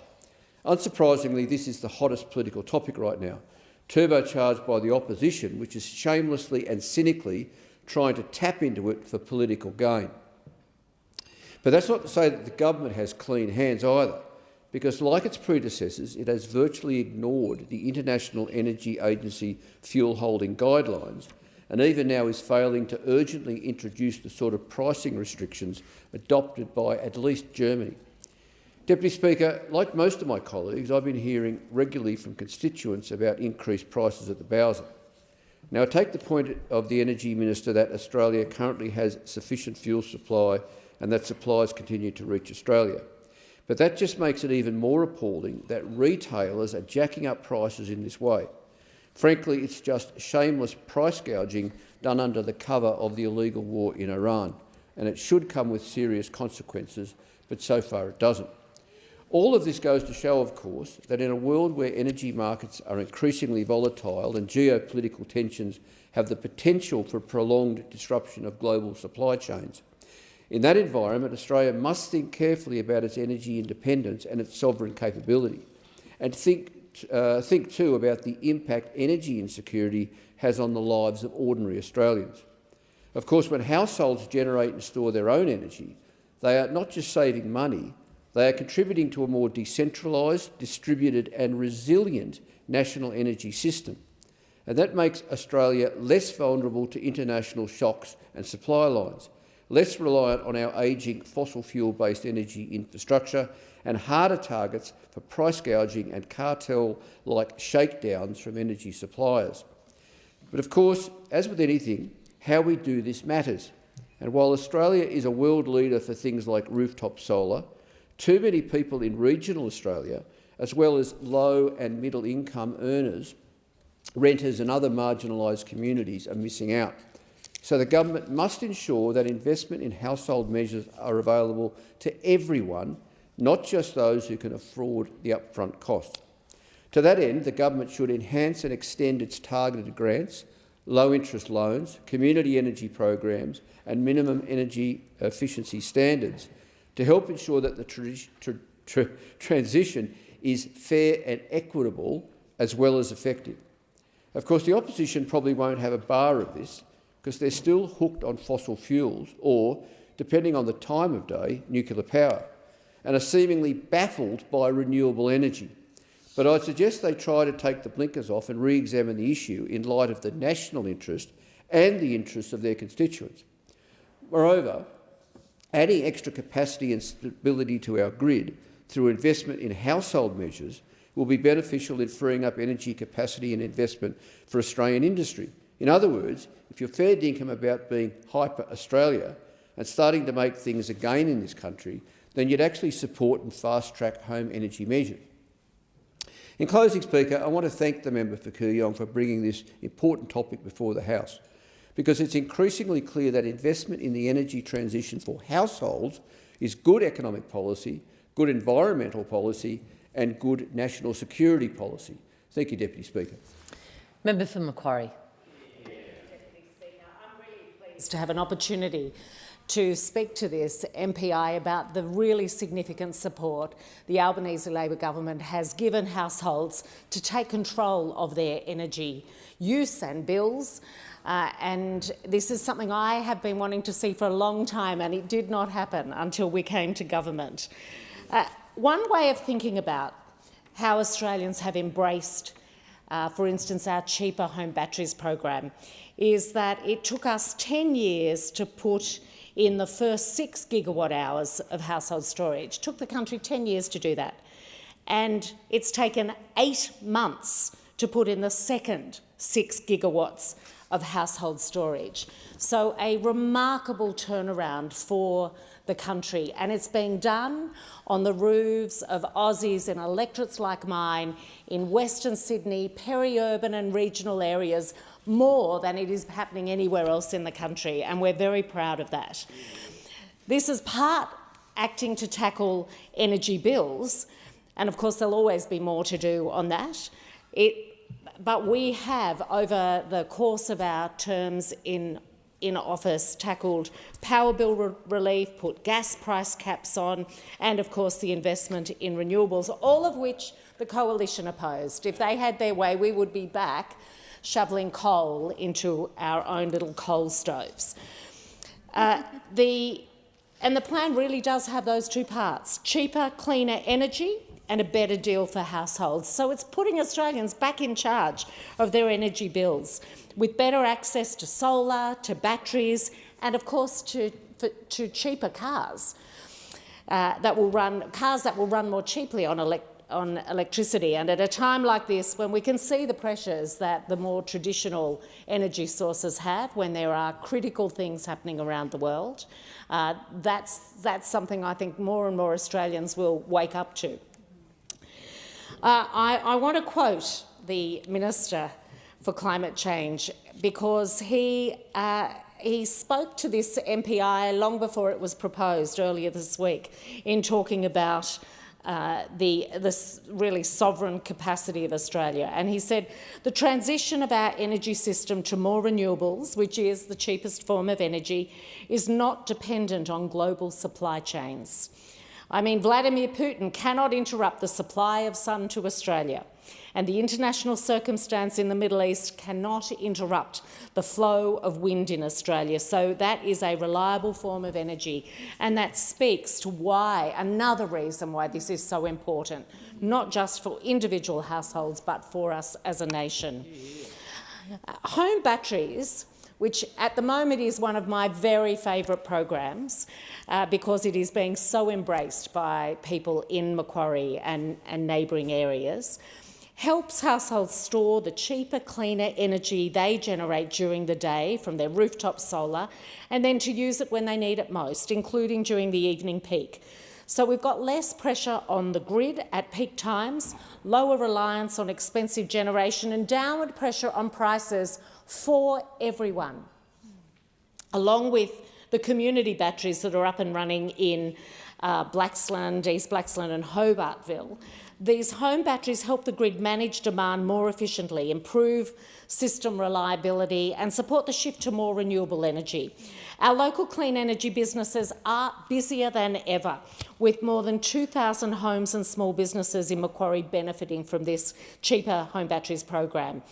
Unsurprisingly, this is the hottest political topic right now, turbocharged by the opposition, which is shamelessly and cynically trying to tap into it for political gain. But that's not to say that the government has clean hands either, because like its predecessors, it has virtually ignored the International Energy Agency fuel holding guidelines, and even now is failing to urgently introduce the sort of pricing restrictions adopted by at least Germany. Deputy Speaker, like most of my colleagues, I've been hearing regularly from constituents about increased prices at the bowser. Now, I take the point of the Energy Minister that Australia currently has sufficient fuel supply and that supplies continue to reach Australia. But that just makes it even more appalling that retailers are jacking up prices in this way. Frankly, it's just shameless price gouging done under the cover of the illegal war in Iran, and it should come with serious consequences, but so far it doesn't. All of this goes to show, of course, that in a world where energy markets are increasingly volatile and geopolitical tensions have the potential for prolonged disruption of global supply chains, in that environment, Australia must think carefully about its energy independence and its sovereign capability, and think too about the impact energy insecurity has on the lives of ordinary Australians. Of course, when households generate and store their own energy, they are not just saving money, they are contributing to a more decentralised, distributed and resilient national energy system. And that makes Australia less vulnerable to international shocks and supply lines, less reliant on our ageing fossil fuel-based energy infrastructure and harder targets for price gouging and cartel-like shakedowns from energy suppliers. But of course, as with anything, how we do this matters. And while Australia is a world leader for things like rooftop solar, too many people in regional Australia, as well as low and middle income earners, renters and other marginalised communities are missing out. So the government must ensure that investment in household measures are available to everyone, not just those who can afford the upfront cost. To that end, the government should enhance and extend its targeted grants, low-interest loans, community energy programs and minimum energy efficiency standards to help ensure that the transition is fair and equitable as well as effective. Of course, the opposition probably won't have a bar of this because they're still hooked on fossil fuels or, depending on the time of day, nuclear power, and are seemingly baffled by renewable energy. But I'd suggest they try to take the blinkers off and re-examine the issue in light of the national interest and the interests of their constituents. Moreover, adding extra capacity and stability to our grid through investment in household measures will be beneficial in freeing up energy capacity and investment for Australian industry. In other words, if you're fair dinkum about being hyper-Australia and starting to make things again in this country, then you'd actually support and fast-track home energy measures. In closing, Speaker, I want to thank the member for Kooyong for bringing this important topic before the House, because it's increasingly clear that investment in the energy transition for households is good economic policy, good environmental policy and good national security policy. Thank you, Deputy Speaker. Member for Macquarie. To have an opportunity to speak to this MPI about the really significant support the Albanese Labor government has given households to take control of their energy use and bills. And this is something I have been wanting to see for a long time, and it did not happen until we came to government. One way of thinking about how Australians have embraced, for instance, our cheaper home batteries program is that it took us 10 years to put in the first 6 gigawatt hours of household storage. It took the country 10 years to do that. And it's taken 8 months to put in the second 6 gigawatts of household storage. So a remarkable turnaround for the country, and it's being done on the roofs of Aussies in electorates like mine in Western Sydney, peri-urban and regional areas, more than it is happening anywhere else in the country, and we're very proud of that. This is part acting to tackle energy bills, and of course there'll always be more to do on that. But we have, over the course of our terms in office, tackled power bill relief, put gas price caps on, and of course the investment in renewables, all of which the coalition opposed. If they had their way, we would be back shoveling coal into our own little coal stoves. The plan really does have those two parts: cheaper, cleaner energy and a better deal for households. So it's putting Australians back in charge of their energy bills, with better access to solar, to batteries, and of course to cheaper cars that will run more cheaply on electricity. And at a time like this, when we can see the pressures that the more traditional energy sources have, when there are critical things happening around the world, that's something I think more and more Australians will wake up to. I want to quote the Minister for Climate Change, because he spoke to this MPI long before it was proposed earlier this week in talking about the really sovereign capacity of Australia. And he said, the transition of our energy system to more renewables, which is the cheapest form of energy, is not dependent on global supply chains. I mean, Vladimir Putin cannot interrupt the supply of sun to Australia, and the international circumstance in the Middle East cannot interrupt the flow of wind in Australia. So that is a reliable form of energy, and that speaks to why, another reason why this is so important, not just for individual households, but for us as a nation. Home batteries, which at the moment is one of my very favourite programs because it is being so embraced by people in Macquarie and neighbouring areas, helps households store the cheaper, cleaner energy they generate during the day from their rooftop solar, and then to use it when they need it most, including during the evening peak. So we've got less pressure on the grid at peak times, lower reliance on expensive generation, and downward pressure on prices for everyone. Along with the community batteries that are up and running in Blaxland, East Blaxland and Hobartville, these home batteries help the grid manage demand more efficiently, improve system reliability and support the shift to more renewable energy. Our local clean energy businesses are busier than ever, with more than 2,000 homes and small businesses in Macquarie benefiting from this cheaper home batteries program.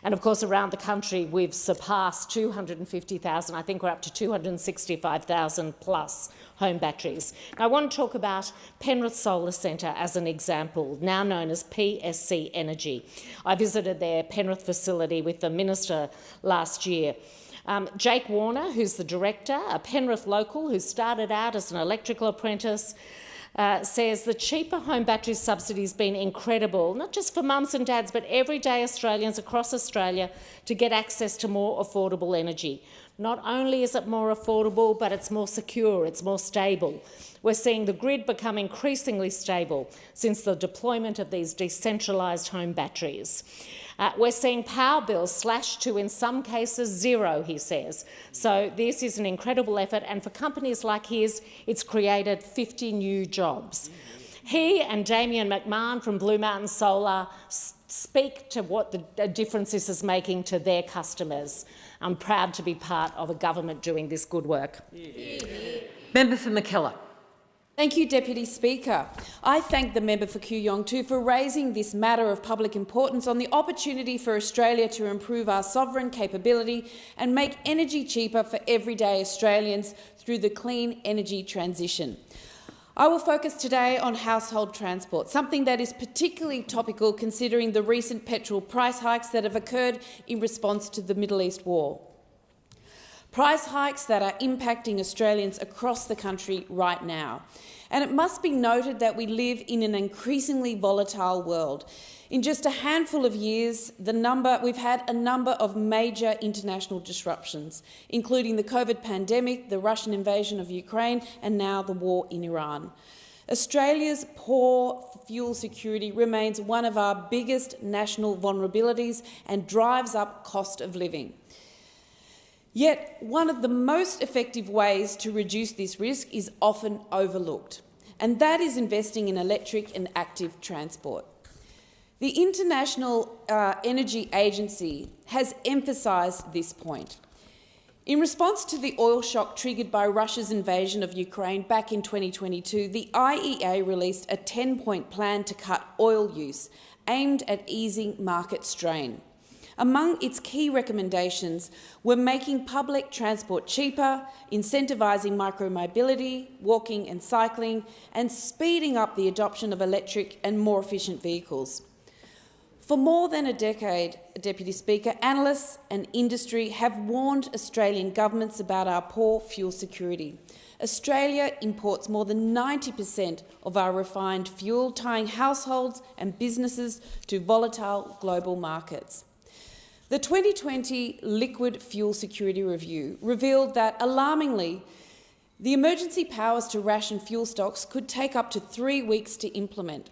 And of course, around the country, we've surpassed 250,000. I think we're up to 265,000 plus home batteries. Now, I want to talk about Penrith Solar Centre as an example, now known as PSC Energy. I visited their Penrith facility with the Minister last year. Jake Warner, who's the director, a Penrith local who started out as an electrical apprentice, says the cheaper home battery subsidy has been incredible, not just for mums and dads, but everyday Australians across Australia to get access to more affordable energy. Not only is it more affordable, but it's more secure, it's more stable. We're seeing the grid become increasingly stable since the deployment of these decentralised home batteries. We're seeing power bills slashed to, in some cases, zero, he says. So this is an incredible effort, and for companies like his, it's created 50 new jobs. He and Damien McMahon from Blue Mountain Solar speak to what the difference this is making to their customers. I'm proud to be part of a government doing this good work. Member for McKellar. Thank you, Deputy Speaker. I thank the member for Kooyong too for raising this matter of public importance on the opportunity for Australia to improve our sovereign capability and make energy cheaper for everyday Australians through the clean energy transition. I will focus today on household transport, something that is particularly topical considering the recent petrol price hikes that have occurred in response to the Middle East war. Price hikes that are impacting Australians across the country right now. And it must be noted that we live in an increasingly volatile world. In just a handful of years, we've had a number of major international disruptions, including the COVID pandemic, the Russian invasion of Ukraine, and now the war in Iran. Australia's poor fuel security remains one of our biggest national vulnerabilities and drives up cost of living. Yet, one of the most effective ways to reduce this risk is often overlooked, and that is investing in electric and active transport. The International Energy Agency has emphasised this point. In response to the oil shock triggered by Russia's invasion of Ukraine back in 2022, the IEA released a 10-point plan to cut oil use, aimed at easing market strain. Among its key recommendations were making public transport cheaper, incentivising micromobility, walking and cycling, and speeding up the adoption of electric and more efficient vehicles. For more than a decade, Deputy Speaker, analysts and industry have warned Australian governments about our poor fuel security. Australia imports more than 90% of our refined fuel, tying households and businesses to volatile global markets. The 2020 Liquid Fuel Security Review revealed that, alarmingly, the emergency powers to ration fuel stocks could take up to 3 weeks to implement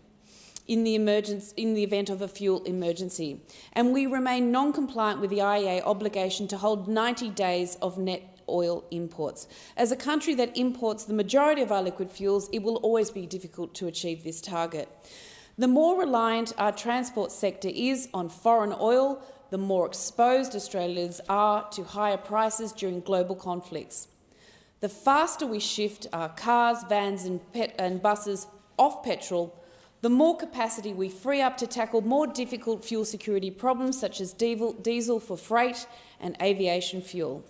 in the event of a fuel emergency, and we remain non-compliant with the IEA obligation to hold 90 days of net oil imports. As a country that imports the majority of our liquid fuels, it will always be difficult to achieve this target. The more reliant our transport sector is on foreign oil, the more exposed Australians are to higher prices during global conflicts. The faster we shift our cars, vans and buses off petrol, the more capacity we free up to tackle more difficult fuel security problems such as diesel for freight and aviation fuel.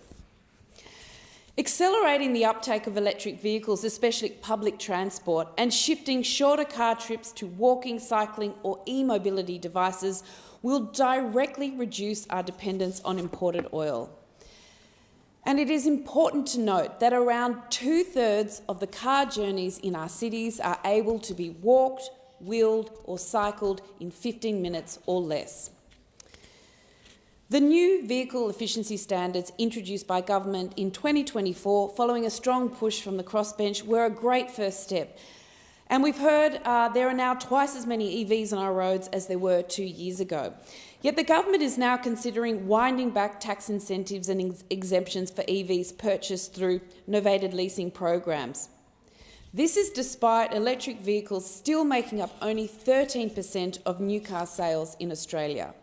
Accelerating the uptake of electric vehicles, especially public transport, and shifting shorter car trips to walking, cycling or e-mobility devices will directly reduce our dependence on imported oil. And it is important to note that around 2/3 of the car journeys in our cities are able to be walked, wheeled or cycled in 15 minutes or less. The new vehicle efficiency standards introduced by government in 2024, following a strong push from the crossbench, were a great first step. And we've heard there are now twice as many EVs on our roads as there were 2 years ago. Yet the government is now considering winding back tax incentives and exemptions for EVs purchased through novated leasing programs. This is despite electric vehicles still making up only 13% of new car sales in Australia.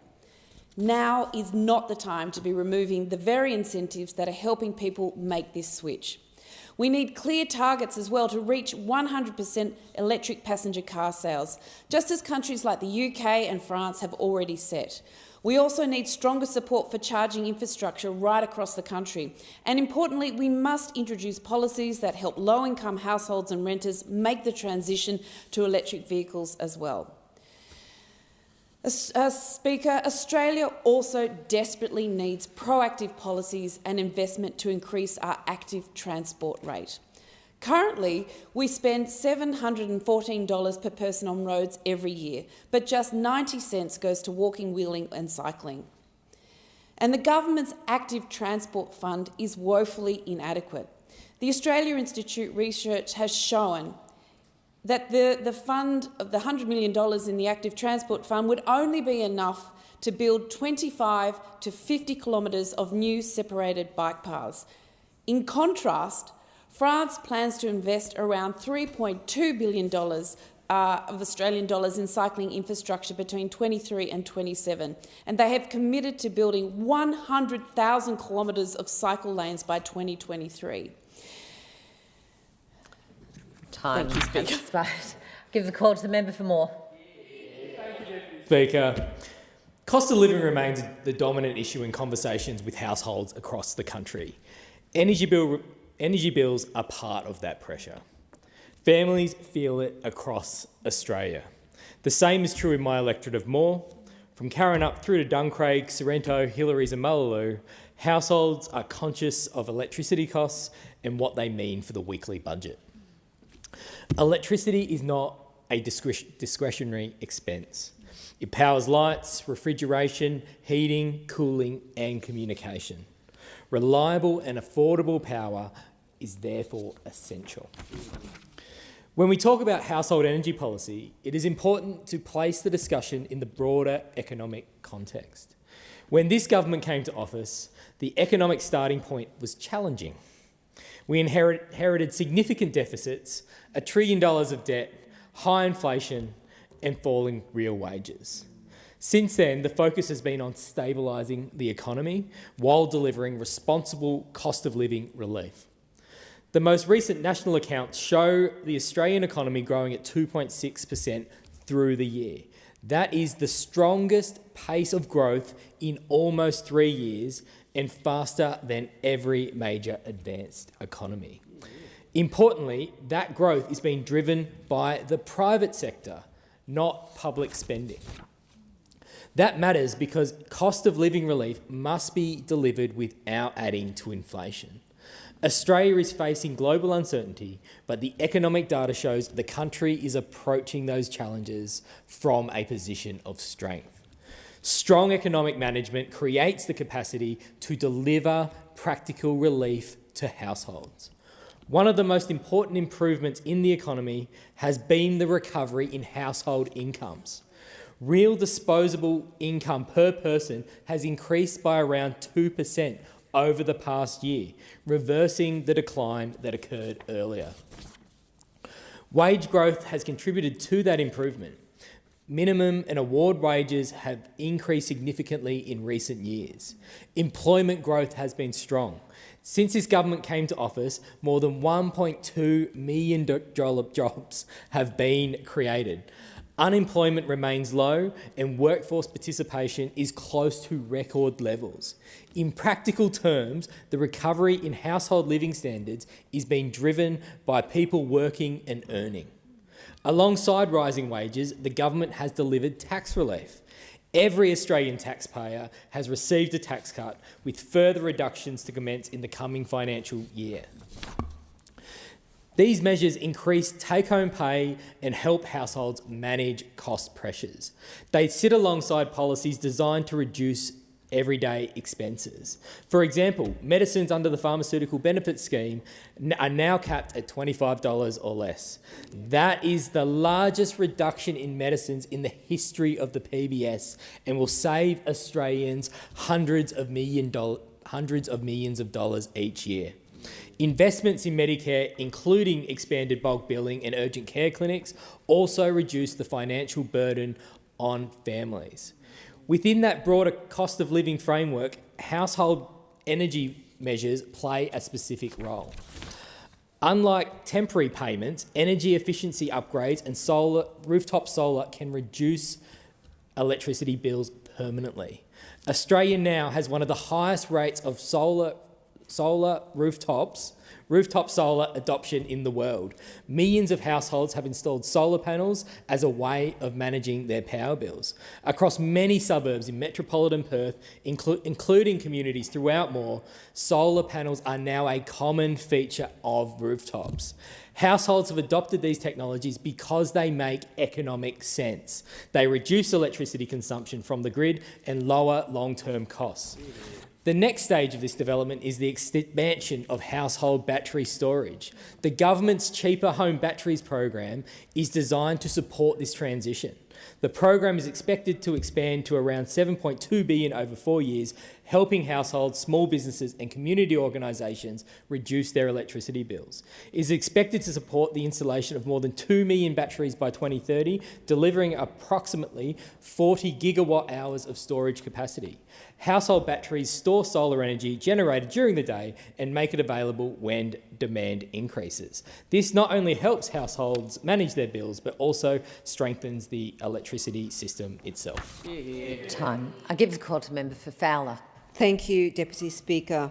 Now is not the time to be removing the very incentives that are helping people make this switch. We need clear targets as well to reach 100% electric passenger car sales, just as countries like the UK and France have already set. We also need stronger support for charging infrastructure right across the country. And importantly, we must introduce policies that help low-income households and renters make the transition to electric vehicles as well. Speaker, Australia also desperately needs proactive policies and investment to increase our active transport rate. Currently, we spend $714 per person on roads every year, but just 90 cents goes to walking, wheeling and cycling. And the government's active transport fund is woefully inadequate. The Australia Institute research has shown that the fund of the $100 million in the active transport fund would only be enough to build 25 to 50 kilometres of new separated bike paths. In contrast, France plans to invest around $3.2 billion of Australian dollars in cycling infrastructure between 23 and 27, and they have committed to building 100,000 kilometres of cycle lanes by 2023. Time Thank you, Speaker. has expired. Give the call to the member for more. Speaker, cost of living remains the dominant issue in conversations with households across the country. Energy bills are part of that pressure. Families feel it across Australia. The same is true in my electorate of Moore. From Karen up through to Duncraig, Sorrento, Hillary's and Mullaloo, households are conscious of electricity costs and what they mean for the weekly budget. Electricity is not a discretionary expense. It powers lights, refrigeration, heating, cooling and communication. Reliable and affordable power is therefore essential. When we talk about household energy policy, it is important to place the discussion in the broader economic context. When this government came to office, the economic starting point was challenging. We inherited significant deficits, $1 trillion of debt, high inflation and falling real wages. Since then, the focus has been on stabilising the economy while delivering responsible cost of living relief. The most recent national accounts show the Australian economy growing at 2.6% through the year. That is the strongest pace of growth in almost 3 years and faster than every major advanced economy. Importantly, that growth is being driven by the private sector, not public spending. That matters because cost of living relief must be delivered without adding to inflation. Australia is facing global uncertainty, but the economic data shows the country is approaching those challenges from a position of strength. Strong economic management creates the capacity to deliver practical relief to households. One of the most important improvements in the economy has been the recovery in household incomes. Real disposable income per person has increased by around 2% over the past year, reversing the decline that occurred earlier. Wage growth has contributed to that improvement. Minimum and award wages have increased significantly in recent years. Employment growth has been strong. Since this government came to office, more than 1.2 million jobs have been created. Unemployment remains low and workforce participation is close to record levels. In practical terms, the recovery in household living standards is being driven by people working and earning. Alongside rising wages, the government has delivered tax relief. Every Australian taxpayer has received a tax cut, with further reductions to commence in the coming financial year. These measures increase take-home pay and help households manage cost pressures. They sit alongside policies designed to reduce everyday expenses. For example, medicines under the Pharmaceutical Benefits Scheme are now capped at $25 or less. That is the largest reduction in medicines in the history of the PBS and will save Australians hundreds of millions of dollars each year. Investments in Medicare, including expanded bulk billing and urgent care clinics, also reduce the financial burden on families. Within that broader cost of living framework, household energy measures play a specific role. Unlike temporary payments, energy efficiency upgrades and rooftop solar can reduce electricity bills permanently. Australia now has one of the highest rates of rooftop solar adoption in the world. Millions of households have installed solar panels as a way of managing their power bills. Across many suburbs in metropolitan Perth, including communities throughout Moore, solar panels are now a common feature of rooftops. Households have adopted these technologies because they make economic sense. They reduce electricity consumption from the grid and lower long-term costs. The next stage of this development is the expansion of household battery storage. The government's Cheaper Home Batteries program is designed to support this transition. The program is expected to expand to around $7.2 billion over 4 years, helping households, small businesses and community organisations reduce their electricity bills. It is expected to support the installation of more than 2 million batteries by 2030, delivering approximately 40 gigawatt hours of storage capacity. Household batteries store solar energy generated during the day and make it available when demand increases. This not only helps households manage their bills, but also strengthens the electricity system itself. Time. I give the call to member for Fowler. Thank you, Deputy Speaker.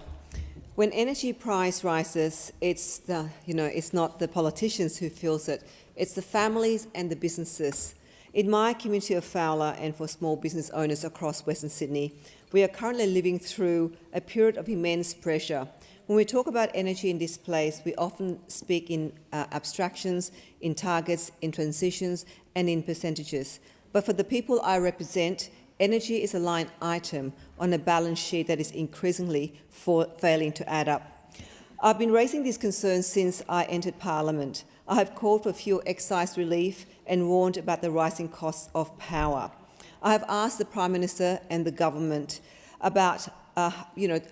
When energy price rises, it's not the politicians who feels it, it's the families and the businesses. In my community of Fowler and for small business owners across Western Sydney, we are currently living through a period of immense pressure. When we talk about energy in this place, we often speak in abstractions, in targets, in transitions and in percentages. But for the people I represent, energy is a line item on a balance sheet that is increasingly failing to add up. I've been raising these concerns since I entered Parliament. I have called for fuel excise relief and warned about the rising costs of power. I have asked the Prime Minister and the government about a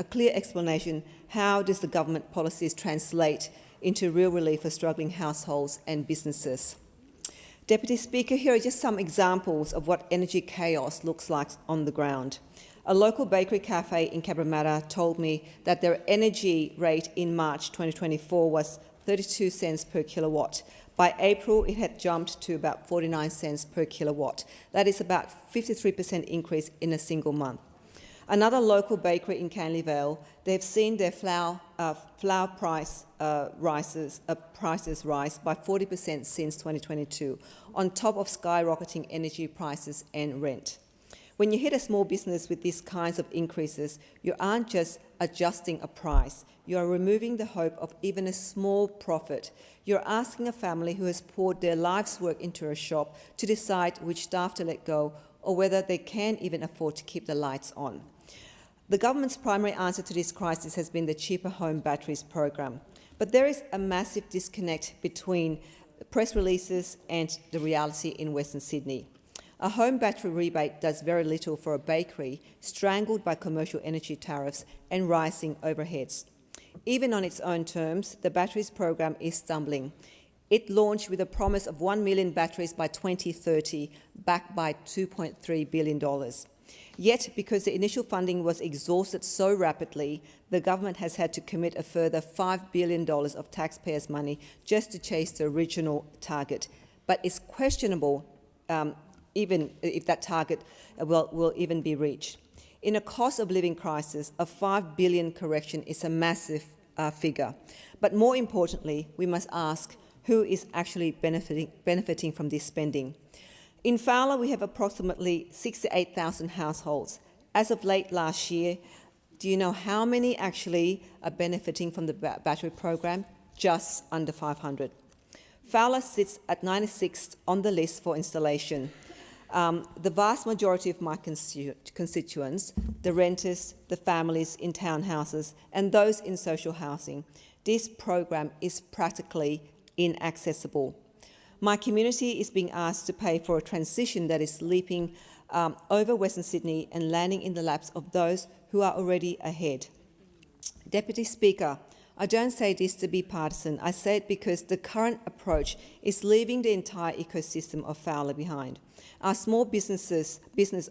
clear explanation. How does the government policies translate into real relief for struggling households and businesses? Deputy Speaker, here are just some examples of what energy chaos looks like on the ground. A local bakery cafe in Cabramatta told me that their energy rate in March 2024 was 32 cents per kilowatt. By April, it had jumped to about 49 cents per kilowatt. That is about 53% increase in a single month. Another local bakery in Canley Vale, they've seen their flour prices rise by 40% since 2022, on top of skyrocketing energy prices and rent. When you hit a small business with these kinds of increases, you aren't just adjusting a price, you are removing the hope of even a small profit. You're asking a family who has poured their life's work into a shop to decide which staff to let go or whether they can even afford to keep the lights on. The government's primary answer to this crisis has been the Cheaper Home Batteries program. But there is a massive disconnect between press releases and the reality in Western Sydney. A home battery rebate does very little for a bakery strangled by commercial energy tariffs and rising overheads. Even on its own terms, the batteries program is stumbling. It launched with a promise of 1 million batteries by 2030, backed by $2.3 billion. Yet, because the initial funding was exhausted so rapidly, the government has had to commit a further $5 billion of taxpayers' money just to chase the original target. But it's questionable even if that target will even be reached. In a cost of living crisis, a $5 billion correction is a massive figure. But more importantly, we must ask who is actually benefiting from this spending. In Fowler, we have approximately 68,000 households. As of late last year, do you know how many actually are benefiting from the battery program? Just under 500. Fowler sits at 96th on the list for installation. The vast majority of my constituents, the renters, the families in townhouses and those in social housing, this program is practically inaccessible. My community is being asked to pay for a transition that is leaping over Western Sydney and landing in the laps of those who are already ahead. Deputy Speaker, I don't say this to be partisan. I say it because the current approach is leaving the entire ecosystem of Fowler behind. Our small business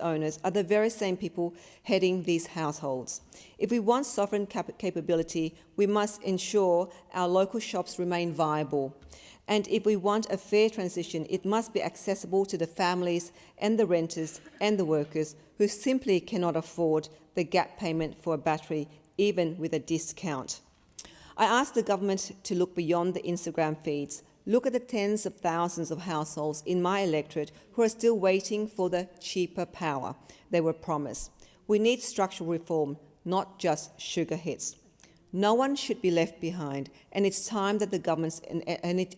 owners are the very same people heading these households. If we want sovereign capability, we must ensure our local shops remain viable. And if we want a fair transition, it must be accessible to the families and the renters and the workers who simply cannot afford the gap payment for a battery, even with a discount. I ask the government to look beyond the Instagram feeds. Look at the tens of thousands of households in my electorate who are still waiting for the cheaper power they were promised. We need structural reform, not just sugar hits. No one should be left behind, and it's time that the government's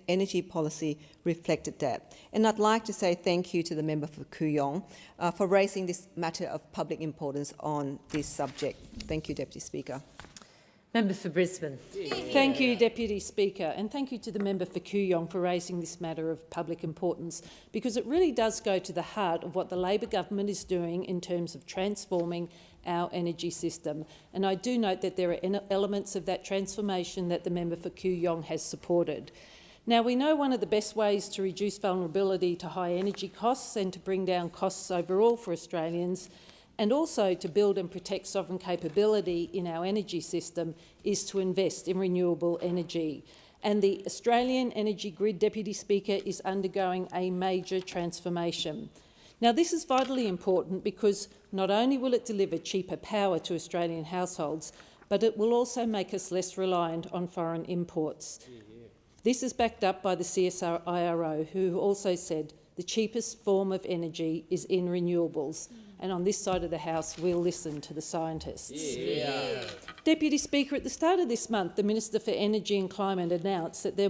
energy policy reflected that. And I'd like to say thank you to the member for Kooyong for raising this matter of public importance on this subject. Thank you, Deputy Speaker. Member for Brisbane. Thank you, Deputy Speaker, and thank you to the member for Kooyong for raising this matter of public importance, because it really does go to the heart of what the Labor government is doing in terms of transforming our energy system. And I do note that there are elements of that transformation that the member for Kooyong has supported. Now, we know one of the best ways to reduce vulnerability to high energy costs and to bring down costs overall for Australians, and also to build and protect sovereign capability in our energy system, is to invest in renewable energy. And the Australian energy grid, Deputy Speaker, is undergoing a major transformation. Now, this is vitally important because not only will it deliver cheaper power to Australian households, but it will also make us less reliant on foreign imports. This is backed up by the CSIRO, who also said the cheapest form of energy is in renewables. And on this side of the House, we'll listen to the scientists. Deputy Speaker, at the start of this month, the Minister for Energy and Climate announced that there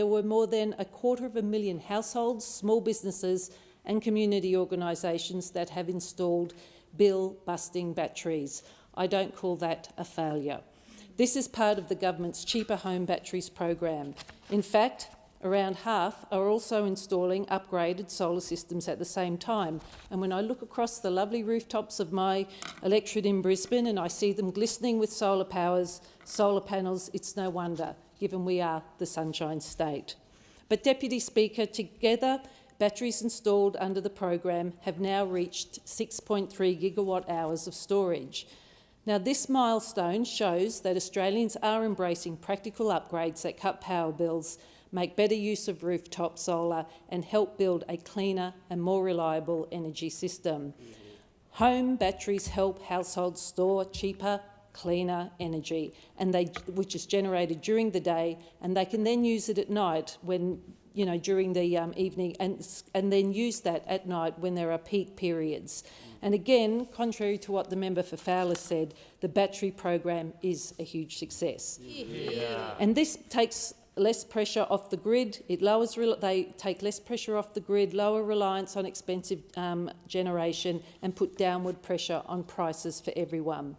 were more than 250,000 households, small businesses and community organisations that have installed bill-busting batteries. I don't call that a failure. This is part of the government's Cheaper Home Batteries program. In fact, around half are also installing upgraded solar systems at the same time. And when I look across the lovely rooftops of my electorate in Brisbane and I see them glistening with solar panels, it's no wonder, given we are the Sunshine State. But, Deputy Speaker, together, batteries installed under the program have now reached 6.3 gigawatt hours of storage. Now, this milestone shows that Australians are embracing practical upgrades that cut power bills, make better use of rooftop solar and help build a cleaner and more reliable energy system. Home batteries help households store cheaper, cleaner energy, which is generated during the day, and they can then use it at night when, during the evening, and then use that at night when there are peak periods. And again, contrary to what the member for Fowler said, the battery program is a huge success. And this takes less pressure off the grid. They take less pressure off the grid, lower reliance on expensive generation, and put downward pressure on prices for everyone.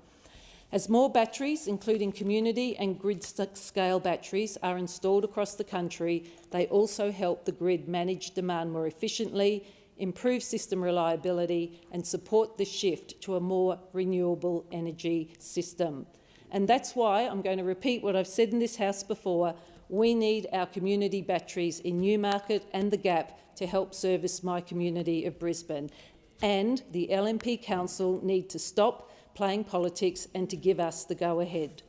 As more batteries, including community and grid-scale batteries, are installed across the country, they also help the grid manage demand more efficiently, improve system reliability and support the shift to a more renewable energy system. And that's why I'm going to repeat what I've said in this House before. We need our community batteries in Newmarket and the Gap to help service my community of Brisbane. And the LNP Council need to stop playing politics and to give us the go-ahead.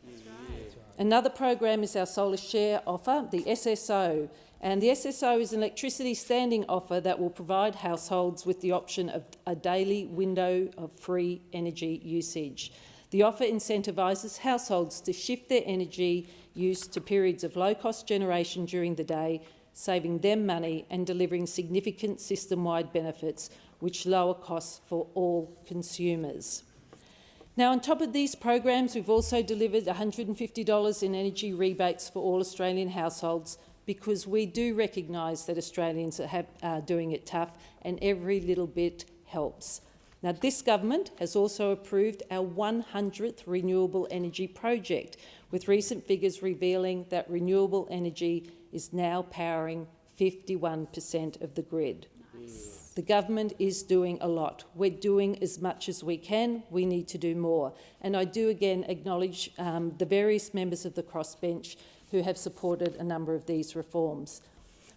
Another program is our Solar Share offer, the SSO. And the SSO is an electricity standing offer that will provide households with the option of a daily window of free energy usage. The offer incentivises households to shift their energy use to periods of low-cost generation during the day, saving them money and delivering significant system-wide benefits which lower costs for all consumers. Now, on top of these programs, we've also delivered $150 in energy rebates for all Australian households, because we do recognise that Australians are doing it tough and every little bit helps. Now, this government has also approved our 100th renewable energy project, with recent figures revealing that renewable energy is now powering 51% of the grid. Nice. The government is doing a lot. We're doing as much as we can. We need to do more. And I do again acknowledge the various members of the crossbench who have supported a number of these reforms.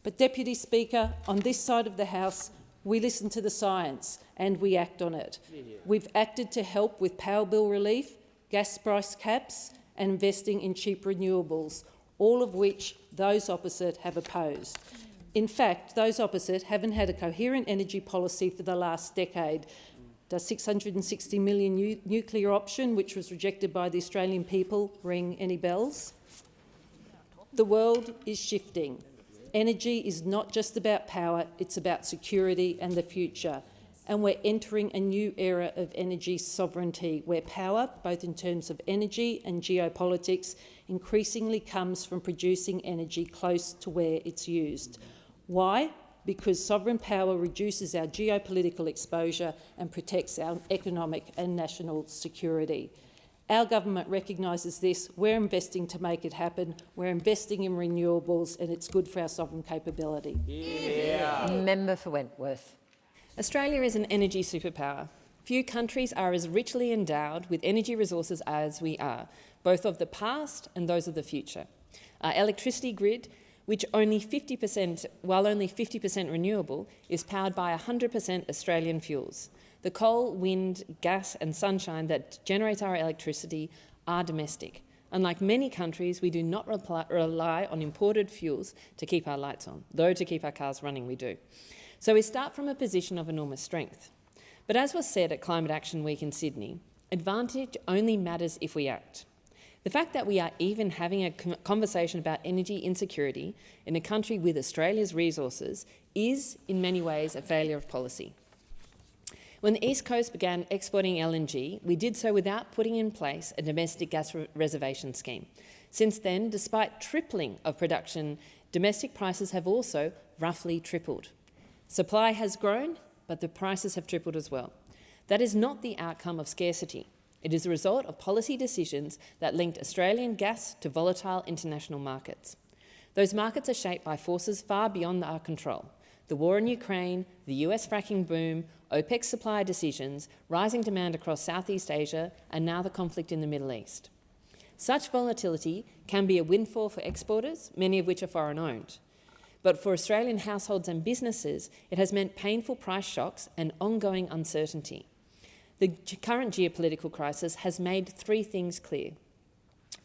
But, Deputy Speaker, on this side of the House, we listen to the science and we act on it. We've acted to help with power bill relief, gas price caps and investing in cheap renewables, all of which those opposite have opposed. In fact, those opposite haven't had a coherent energy policy for the last decade. Does 660 million nuclear option, which was rejected by the Australian people, ring any bells? The world is shifting. Energy is not just about power, it's about security and the future. And we're entering a new era of energy sovereignty, where power, both in terms of energy and geopolitics, increasingly comes from producing energy close to where it's used. Why? Because sovereign power reduces our geopolitical exposure and protects our economic and national security. Our government recognises this. We're investing to make it happen. We're investing in renewables, and it's good for our sovereign capability. Yeah. Member for Wentworth. Australia is an energy superpower. Few countries are as richly endowed with energy resources as we are, both of the past and those of the future. Our electricity grid, which while only 50% renewable, is powered by 100% Australian fuels. The coal, wind, gas and sunshine that generate our electricity are domestic. Unlike many countries, we do not rely on imported fuels to keep our lights on, though to keep our cars running we do. So we start from a position of enormous strength. But as was said at Climate Action Week in Sydney, advantage only matters if we act. The fact that we are even having a conversation about energy insecurity in a country with Australia's resources is, in many ways, a failure of policy. When the East Coast began exporting LNG, we did so without putting in place a domestic gas reservation scheme. Since then, despite tripling of production, domestic prices have also roughly tripled. Supply has grown, but the prices have tripled as well. That is not the outcome of scarcity. It is a result of policy decisions that linked Australian gas to volatile international markets. Those markets are shaped by forces far beyond our control. The war in Ukraine, the US fracking boom, OPEC supply decisions, rising demand across Southeast Asia, and now the conflict in the Middle East. Such volatility can be a windfall for exporters, many of which are foreign-owned. But for Australian households and businesses, it has meant painful price shocks and ongoing uncertainty. The current geopolitical crisis has made three things clear.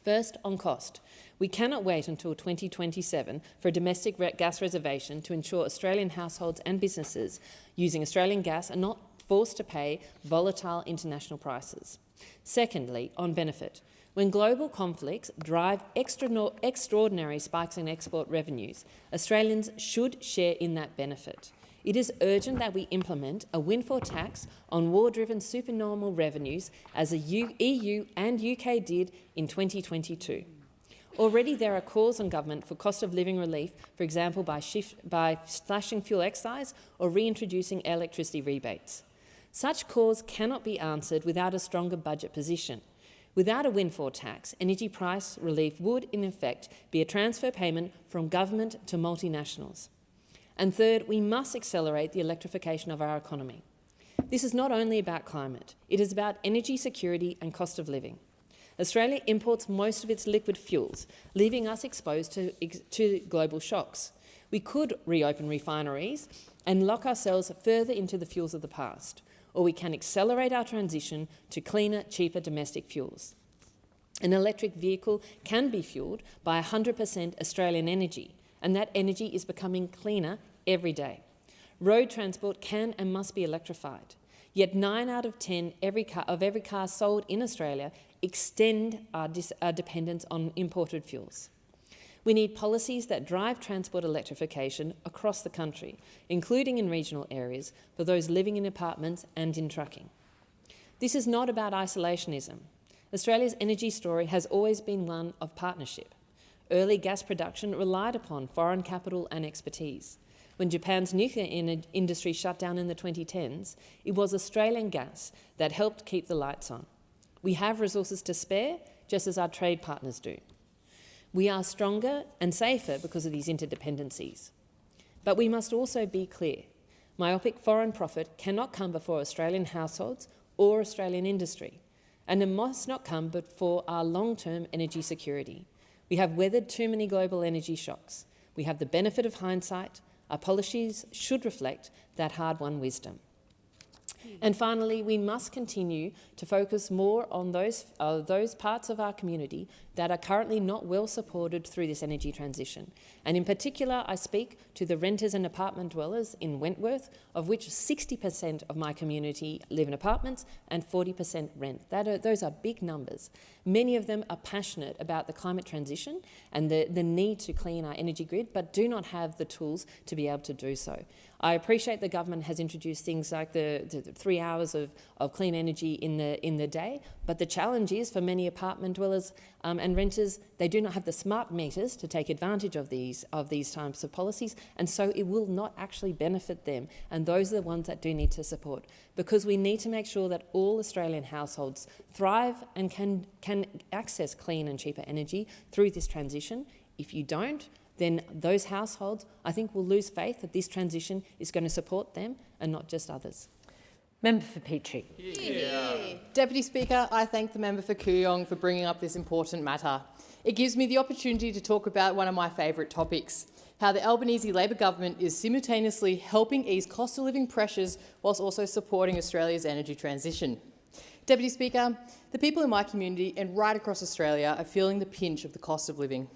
First, on cost. We cannot wait until 2027 for a domestic gas reservation to ensure Australian households and businesses using Australian gas are not forced to pay volatile international prices. Secondly, on benefit. When global conflicts drive extraordinary spikes in export revenues, Australians should share in that benefit. It is urgent that we implement a windfall tax on war-driven supernormal revenues, as the EU and UK did in 2022. Already there are calls on government for cost of living relief, for example by slashing fuel excise or reintroducing electricity rebates. Such calls cannot be answered without a stronger budget position. Without a windfall tax, energy price relief would, in effect, be a transfer payment from government to multinationals. And third, we must accelerate the electrification of our economy. This is not only about climate, it is about energy security and cost of living. Australia imports most of its liquid fuels, leaving us exposed to global shocks. We could reopen refineries and lock ourselves further into the fuels of the past, or we can accelerate our transition to cleaner, cheaper domestic fuels. An electric vehicle can be fuelled by 100% Australian energy, and that energy is becoming cleaner every day. Road transport can and must be electrified, yet 9 out of 10 of every car sold in Australia extend our dependence on imported fuels. We need policies that drive transport electrification across the country, including in regional areas for those living in apartments and in trucking. This is not about isolationism. Australia's energy story has always been one of partnership. Early gas production relied upon foreign capital and expertise. When Japan's nuclear industry shut down in the 2010s, it was Australian gas that helped keep the lights on. We have resources to spare, just as our trade partners do. We are stronger and safer because of these interdependencies. But we must also be clear. Myopic foreign profit cannot come before Australian households or Australian industry, and it must not come before our long-term energy security. We have weathered too many global energy shocks. We have the benefit of hindsight. Our policies should reflect that hard-won wisdom. And finally, we must continue to focus more on those parts of our community that are currently not well supported through this energy transition. And in particular, I speak to the renters and apartment dwellers in Wentworth, of which 60% of my community live in apartments and 40% rent. Those are big numbers. Many of them are passionate about the climate transition and the need to clean our energy grid, but do not have the tools to be able to do so. I appreciate the government has introduced things like the 3 hours of clean energy in the day, but the challenge is for many apartment dwellers and renters, they do not have the smart meters to take advantage of these types of policies, and so it will not actually benefit them. And those are the ones that do need to support, because we need to make sure that all Australian households thrive and can access clean and cheaper energy through this transition. If you don't, then those households, I think, will lose faith that this transition is going to support them and not just others. Member for Petrie. Yeah. Deputy Speaker, I thank the member for Kooyong for bringing up this important matter. It gives me the opportunity to talk about one of my favourite topics, how the Albanese Labor government is simultaneously helping ease cost of living pressures whilst also supporting Australia's energy transition. Deputy Speaker, the people in my community and right across Australia are feeling the pinch of the cost of living.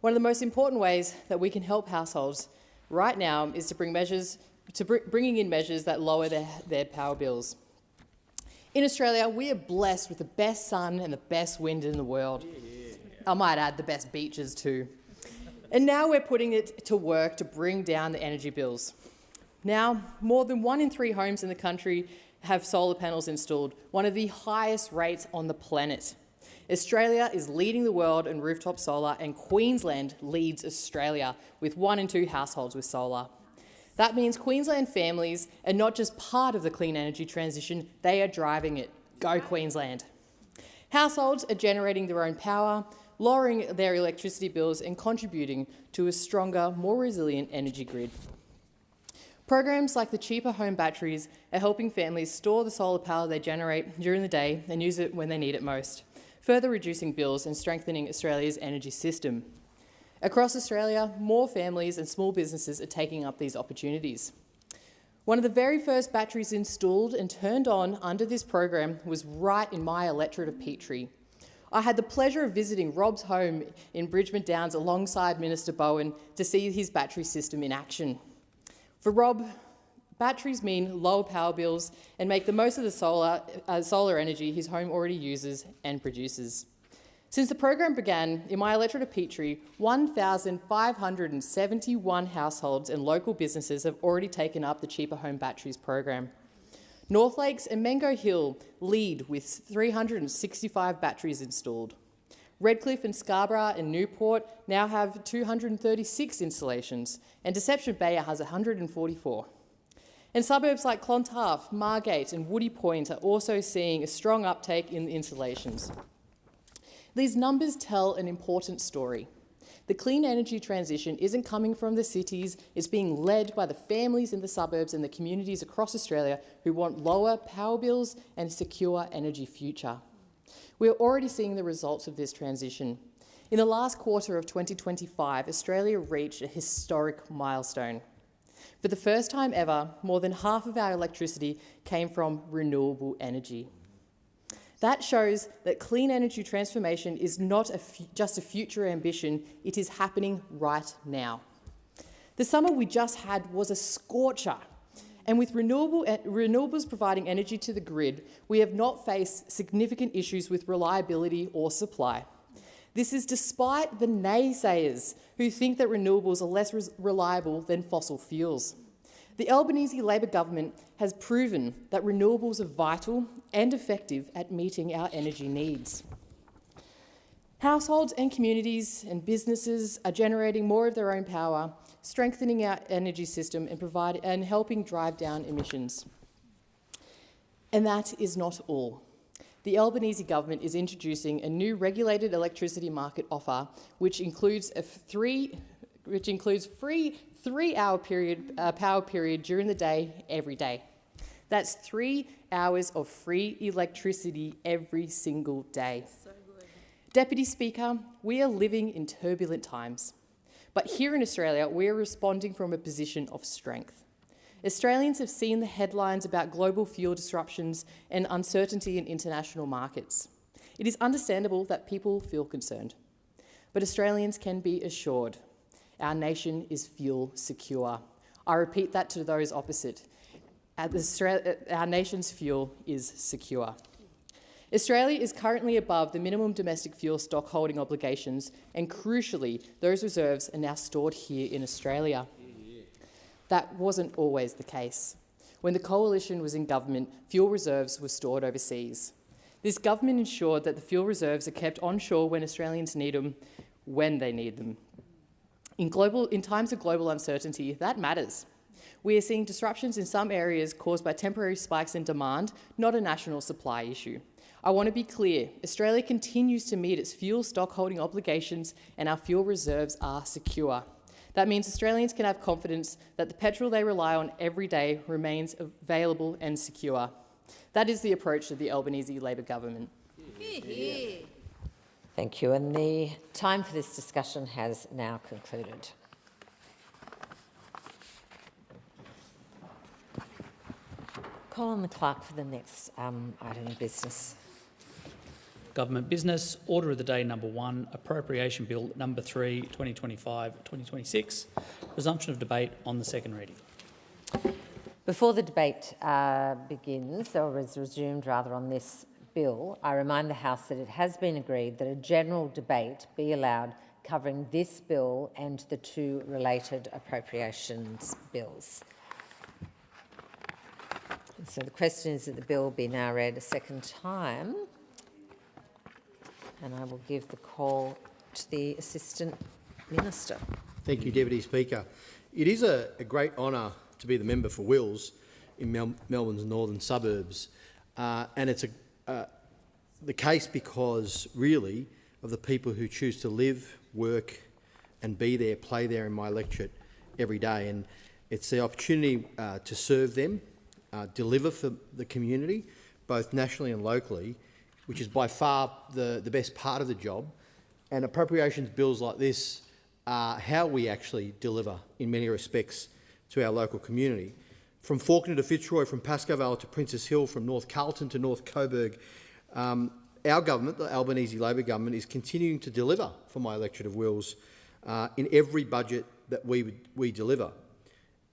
One of the most important ways that we can help households right now is to bringing in measures that lower their power bills. In Australia, we are blessed with the best sun and the best wind in the world. I might add the best beaches too. And now we're putting it to work to bring down the energy bills. Now, more than 1 in 3 homes in the country have solar panels installed, one of the highest rates on the planet. Australia is leading the world in rooftop solar, and Queensland leads Australia with 1 in 2 households with solar. That means Queensland families are not just part of the clean energy transition, they are driving it. Go Queensland. Households are generating their own power, lowering their electricity bills and contributing to a stronger, more resilient energy grid. Programs like the cheaper home batteries are helping families store the solar power they generate during the day and use it when they need it most, further reducing bills and strengthening Australia's energy system. Across Australia, more families and small businesses are taking up these opportunities. One of the very first batteries installed and turned on under this program was right in my electorate of Petrie. I had the pleasure of visiting Rob's home in Bridgman Downs alongside Minister Bowen to see his battery system in action. For Rob, batteries mean lower power bills and make the most of the solar energy his home already uses and produces. Since the program began, in my electorate of Petrie, 1,571 households and local businesses have already taken up the Cheaper Home Batteries program. North Lakes and Mango Hill lead with 365 batteries installed. Redcliffe and Scarborough and Newport now have 236 installations, and Deception Bay has 144. And suburbs like Clontarf, Margate and Woody Point are also seeing a strong uptake in installations. These numbers tell an important story. The clean energy transition isn't coming from the cities, it's being led by the families in the suburbs and the communities across Australia who want lower power bills and a secure energy future. We are already seeing the results of this transition. In the last quarter of 2025, Australia reached a historic milestone. For the first time ever, more than half of our electricity came from renewable energy. That shows that clean energy transformation is not just a future ambition, it is happening right now. The summer we just had was a scorcher, and with renewables providing energy to the grid, we have not faced significant issues with reliability or supply. This is despite the naysayers who think that renewables are less reliable than fossil fuels. The Albanese Labor government has proven that renewables are vital and effective at meeting our energy needs. Households and communities and businesses are generating more of their own power, strengthening our energy system and helping drive down emissions. And that is not all. The Albanese government is introducing a new regulated electricity market offer, which includes free 3-hour power period during the day, every day. That's 3 hours of free electricity every single day. So good. Deputy Speaker, we are living in turbulent times. But here in Australia, we are responding from a position of strength. Australians have seen the headlines about global fuel disruptions and uncertainty in international markets. It is understandable that people feel concerned. But Australians can be assured our nation is fuel secure. I repeat that to those opposite. Our nation's fuel is secure. Australia is currently above the minimum domestic fuel stock holding obligations, and crucially, those reserves are now stored here in Australia. That wasn't always the case. When the Coalition was in government, fuel reserves were stored overseas. This government ensured that the fuel reserves are kept onshore when Australians need them, when they need them. In times of global uncertainty, that matters. We are seeing disruptions in some areas caused by temporary spikes in demand, not a national supply issue. I want to be clear, Australia continues to meet its fuel stock holding obligations and our fuel reserves are secure. That means Australians can have confidence that the petrol they rely on every day remains available and secure. That is the approach of the Albanese Labor government. Thank you. And the time for this discussion has now concluded. Call on the clerk for the next item of business. Government business. Order of the day number 1, Appropriation Bill number 3, 2025-2026. Resumption of debate on the second reading. Before the debate begins, or is resumed rather, on this bill, I remind the House that it has been agreed that a general debate be allowed covering this bill and the 2 related appropriations bills. And so the question is that the bill be now read a second time. And I will give the call to the Assistant Minister. Thank you, Deputy Speaker. It is a great honour to be the member for Wills in Melbourne's northern suburbs. And it's the case because, really, of the people who choose to live, work and be there, play there in my electorate every day. And it's the opportunity to serve them, deliver for the community, both nationally and locally, which is by far the best part of the job. And appropriations bills like this are how we actually deliver in many respects to our local community. From Fawkner to Fitzroy, from Pascoe Vale to Princess Hill, from North Carlton to North Coburg, our government, the Albanese Labor government, is continuing to deliver for my electorate of Wills in every budget that we deliver.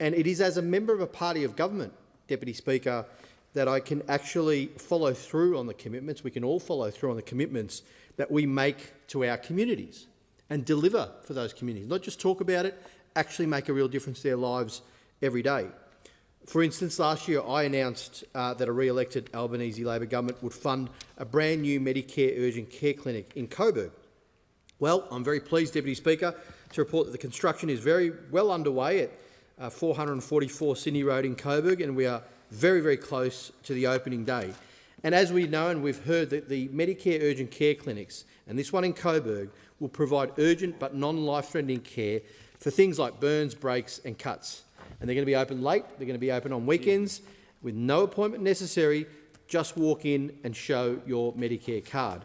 And it is as a member of a party of government, Deputy Speaker, that I can actually follow through on the commitments, we can all follow through on the commitments that we make to our communities and deliver for those communities. Not just talk about it, actually make a real difference to their lives every day. For instance, last year I announced that a re-elected Albanese Labor government would fund a brand new Medicare urgent care clinic in Coburg. Well, I'm very pleased, Deputy Speaker, to report that the construction is very well underway at 444 Sydney Road in Coburg, and we are very, very close to the opening day. And as we know and we've heard, that the Medicare urgent care clinics, and this one in Coburg, will provide urgent but non-life-threatening care for things like burns, breaks and cuts. And they're going to be open late, they're going to be open on weekends, with no appointment necessary, just walk in and show your Medicare card.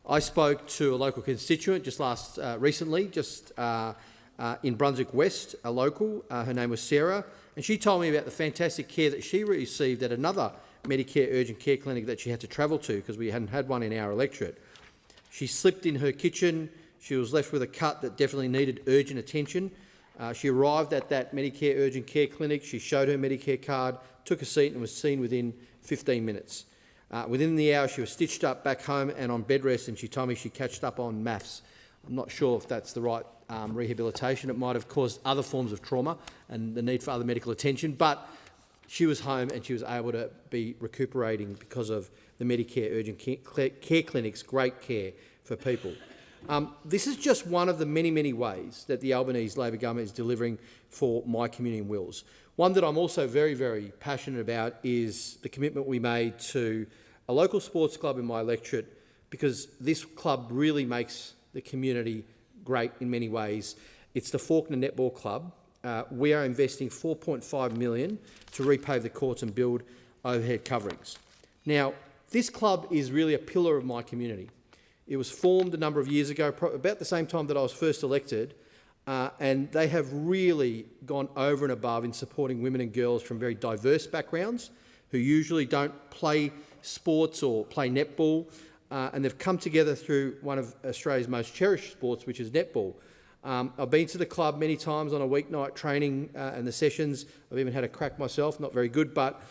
I spoke to a local constituent just recently, in Brunswick West, a local, her name was Sarah, and she told me about the fantastic care that she received at another Medicare urgent care clinic that she had to travel to because we hadn't had one in our electorate. She slipped in her kitchen, she was left with a cut that definitely needed urgent attention. She arrived at that Medicare urgent care clinic, she showed her Medicare card, took a seat and was seen within 15 minutes. Within the hour she was stitched up back home and on bed rest, and she told me she catched up on maths. I'm not sure if that's the right rehabilitation. It might have caused other forms of trauma and the need for other medical attention, but she was home and she was able to be recuperating because of the Medicare urgent care clinic's great care for people. This is just one of the many, many ways that the Albanese Labor government is delivering for my community in Wills. One that I'm also very, very passionate about is the commitment we made to a local sports club in my electorate, because this club really makes the community great in many ways. It's the Fawkner Netball Club, we are investing $4.5 million to repave the courts and build overhead coverings. Now, this club is really a pillar of my community. It was formed a number of years ago, about the same time that I was first elected, and they have really gone over and above in supporting women and girls from very diverse backgrounds who usually don't play sports or play netball, and they've come together through one of Australia's most cherished sports, which is netball. I've been to the club many times on a weeknight training and the sessions. I've even had a crack myself, not very good, but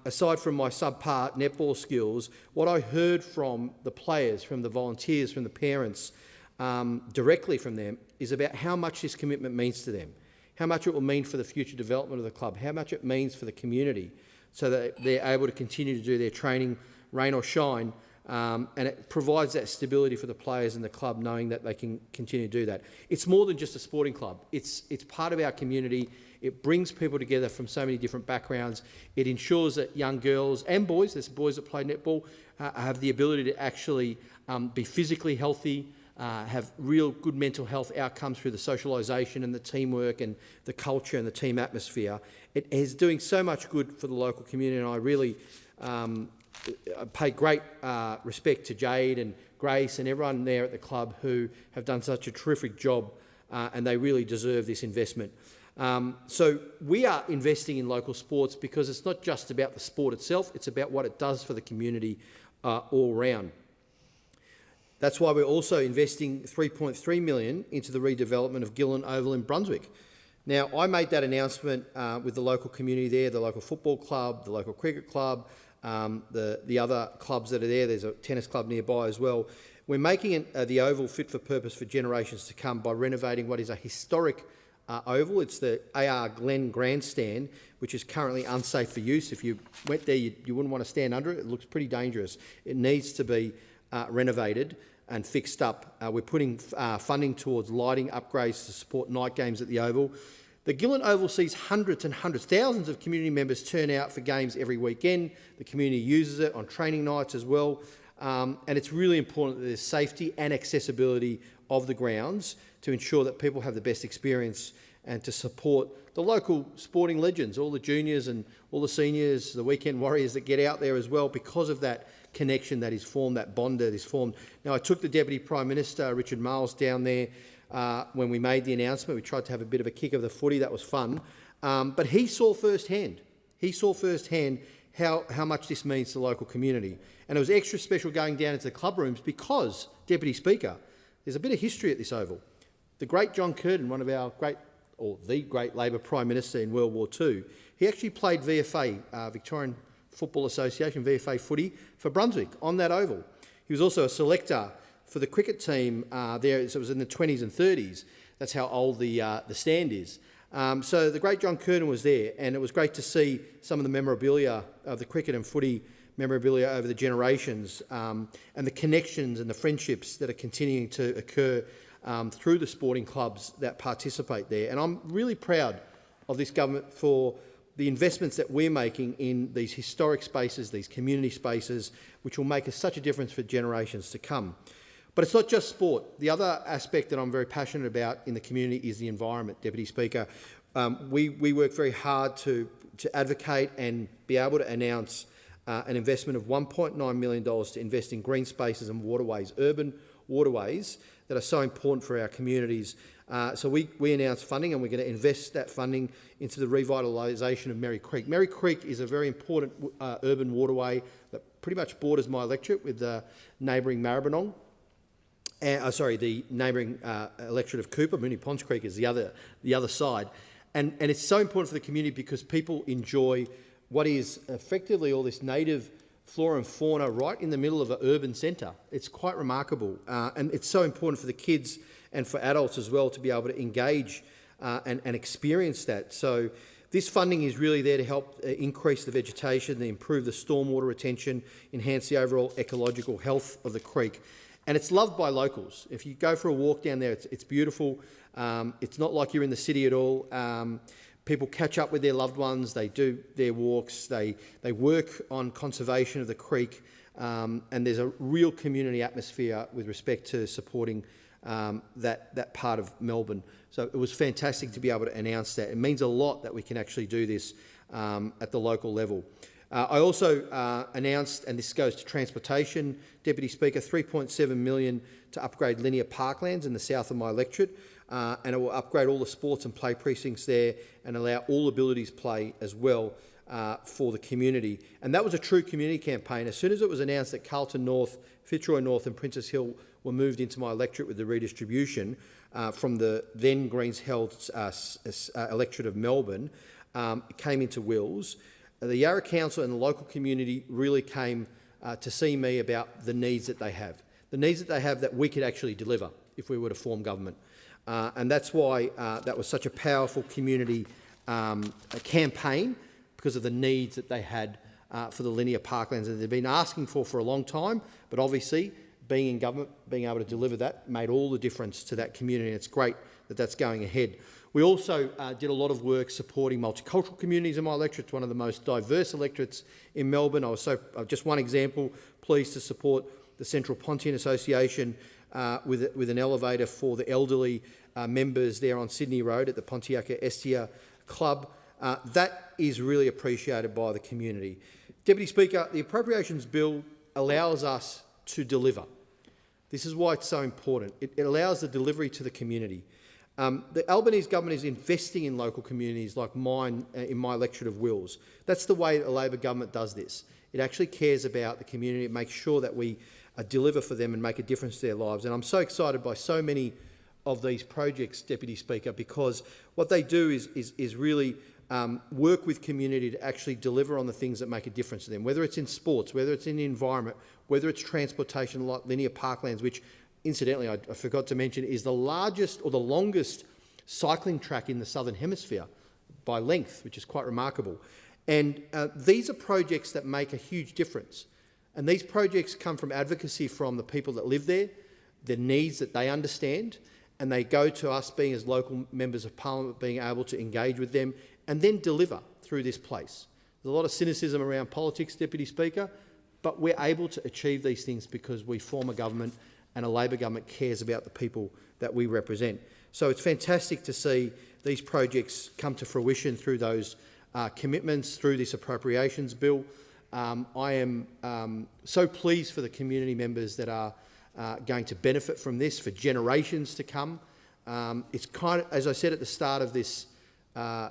aside from my subpar netball skills, what I heard from the players, from the volunteers, from the parents, directly from them, is about how much this commitment means to them, how much it will mean for the future development of the club, how much it means for the community, so that they're able to continue to do their training, rain or shine, and it provides that stability for the players and the club, knowing that they can continue to do that. It's more than just a sporting club. It's part of our community. It brings people together from so many different backgrounds. It ensures that young girls and boys, there's boys that play netball, have the ability to actually be physically healthy, have real good mental health outcomes through the socialisation and the teamwork and the culture and the team atmosphere. It is doing so much good for the local community, and I really pay great respect to Jade and Grace and everyone there at the club who have done such a terrific job, and they really deserve this investment. So we are investing in local sports because it's not just about the sport itself, it's about what it does for the community all round. That's why we're also investing $3.3 million into the redevelopment of Gillen Oval in Brunswick. Now, I made that announcement with the local community there, the local football club, the local cricket club, the other clubs that are there. There's a tennis club nearby as well. We're making the Oval fit for purpose for generations to come by renovating what is a historic oval. It's the A.R. Glenn Grandstand, which is currently unsafe for use. If you went there, you wouldn't want to stand under it. It looks pretty dangerous. It needs to be renovated and fixed up. We're putting funding towards lighting upgrades to support night games at the Oval. The Gillen Oval sees hundreds and hundreds, thousands of community members turn out for games every weekend. The community uses it on training nights as well. And it's really important that there's safety and accessibility of the grounds to ensure that people have the best experience and to support the local sporting legends, all the juniors and all the seniors, the weekend warriors that get out there as well because of that connection that is formed, that bond that is formed. Now, I took the Deputy Prime Minister, Richard Marles, down there when we made the announcement. We tried to have a bit of a kick of the footy. That was fun. But he saw firsthand how much this means to the local community. And it was extra special going down into the club rooms because, Deputy Speaker, there's a bit of history at this Oval. The great John Curtin, one of our the great Labor Prime Minister in World War II, he actually played VFA, Victorian Football Association, VFA footy, for Brunswick on that Oval. He was also a selector for the cricket team there, so it was in the 20s and 30s. That's how old the stand is. So the great John Curtin was there, and it was great to see some of the memorabilia of the cricket and footy memorabilia over the generations, and the connections and the friendships that are continuing to occur through the sporting clubs that participate there. And I'm really proud of this government for the investments that we're making in these historic spaces, these community spaces, which will make such a difference for generations to come. But it's not just sport. The other aspect that I'm very passionate about in the community is the environment, Deputy Speaker. We work very hard to advocate and be able to announce an investment of $1.9 million to invest in green spaces and waterways, urban waterways that are so important for our communities. So we announced funding, and we're going to invest that funding into the revitalisation of Merry Creek. Merry Creek is a very important urban waterway that pretty much borders my electorate with the neighbouring Maribyrnong. The neighbouring electorate of Cooper. Moonee Ponds Creek is the other side. And it's so important for the community because people enjoy what is effectively all this native flora and fauna right in the middle of an urban centre. It's quite remarkable, and it's so important for the kids and for adults as well to be able to engage and experience that. So this funding is really there to help increase the vegetation, improve the stormwater retention, enhance the overall ecological health of the creek. And it's loved by locals. If you go for a walk down there, it's beautiful. It's not like you're in the city at all. People catch up with their loved ones, they do their walks, they work on conservation of the creek, and there's a real community atmosphere with respect to supporting that part of Melbourne. So it was fantastic to be able to announce that. It means a lot that we can actually do this at the local level. I also announced, and this goes to transportation, Deputy Speaker, $3.7 million to upgrade linear parklands in the south of my electorate, and it will upgrade all the sports and play precincts there and allow all abilities play as well for the community. And that was a true community campaign. As soon as it was announced that Carlton North, Fitzroy North and Princess Hill were moved into my electorate with the redistribution from the then Greens held electorate of Melbourne, it came into Wills. The Yarra Council and the local community really came to see me about the needs that they have. The needs that they have that we could actually deliver if we were to form government. And that's why that was such a powerful community campaign, because of the needs that they had for the linear parklands that they've been asking for a long time. But obviously, being in government, being able to deliver that made all the difference to that community, and it's great that that's going ahead. We also did a lot of work supporting multicultural communities in my electorate. It's one of the most diverse electorates in Melbourne. I was just one example, pleased to support the Central Pontian Association with an elevator for the elderly members there on Sydney Road at the Pontiaca Estia Club. That is really appreciated by the community. Deputy Speaker, the Appropriations Bill allows us to deliver. This is why it's so important. It allows the delivery to the community. The Albanese government is investing in local communities like mine in my electorate of Wills. That's the way a Labor government does this. It actually cares about the community. It makes sure that we deliver for them and make a difference to their lives. And I'm so excited by so many of these projects, Deputy Speaker, because what they do is really work with community to actually deliver on the things that make a difference to them, whether it's in sports, whether it's in the environment, whether it's transportation like linear parklands, which incidentally I forgot to mention is the largest or the longest cycling track in the Southern Hemisphere by length, which is quite remarkable. And these are projects that make a huge difference. And these projects come from advocacy from the people that live there, the needs that they understand, and they go to us being as local members of Parliament, being able to engage with them and then deliver through this place. There's a lot of cynicism around politics, Deputy Speaker, but we're able to achieve these things because we form a government and a Labor government cares about the people that we represent. So it's fantastic to see these projects come to fruition through those commitments, through this appropriations bill. I am so pleased for the community members that are going to benefit from this for generations to come. It's kind of, as I said at the start of this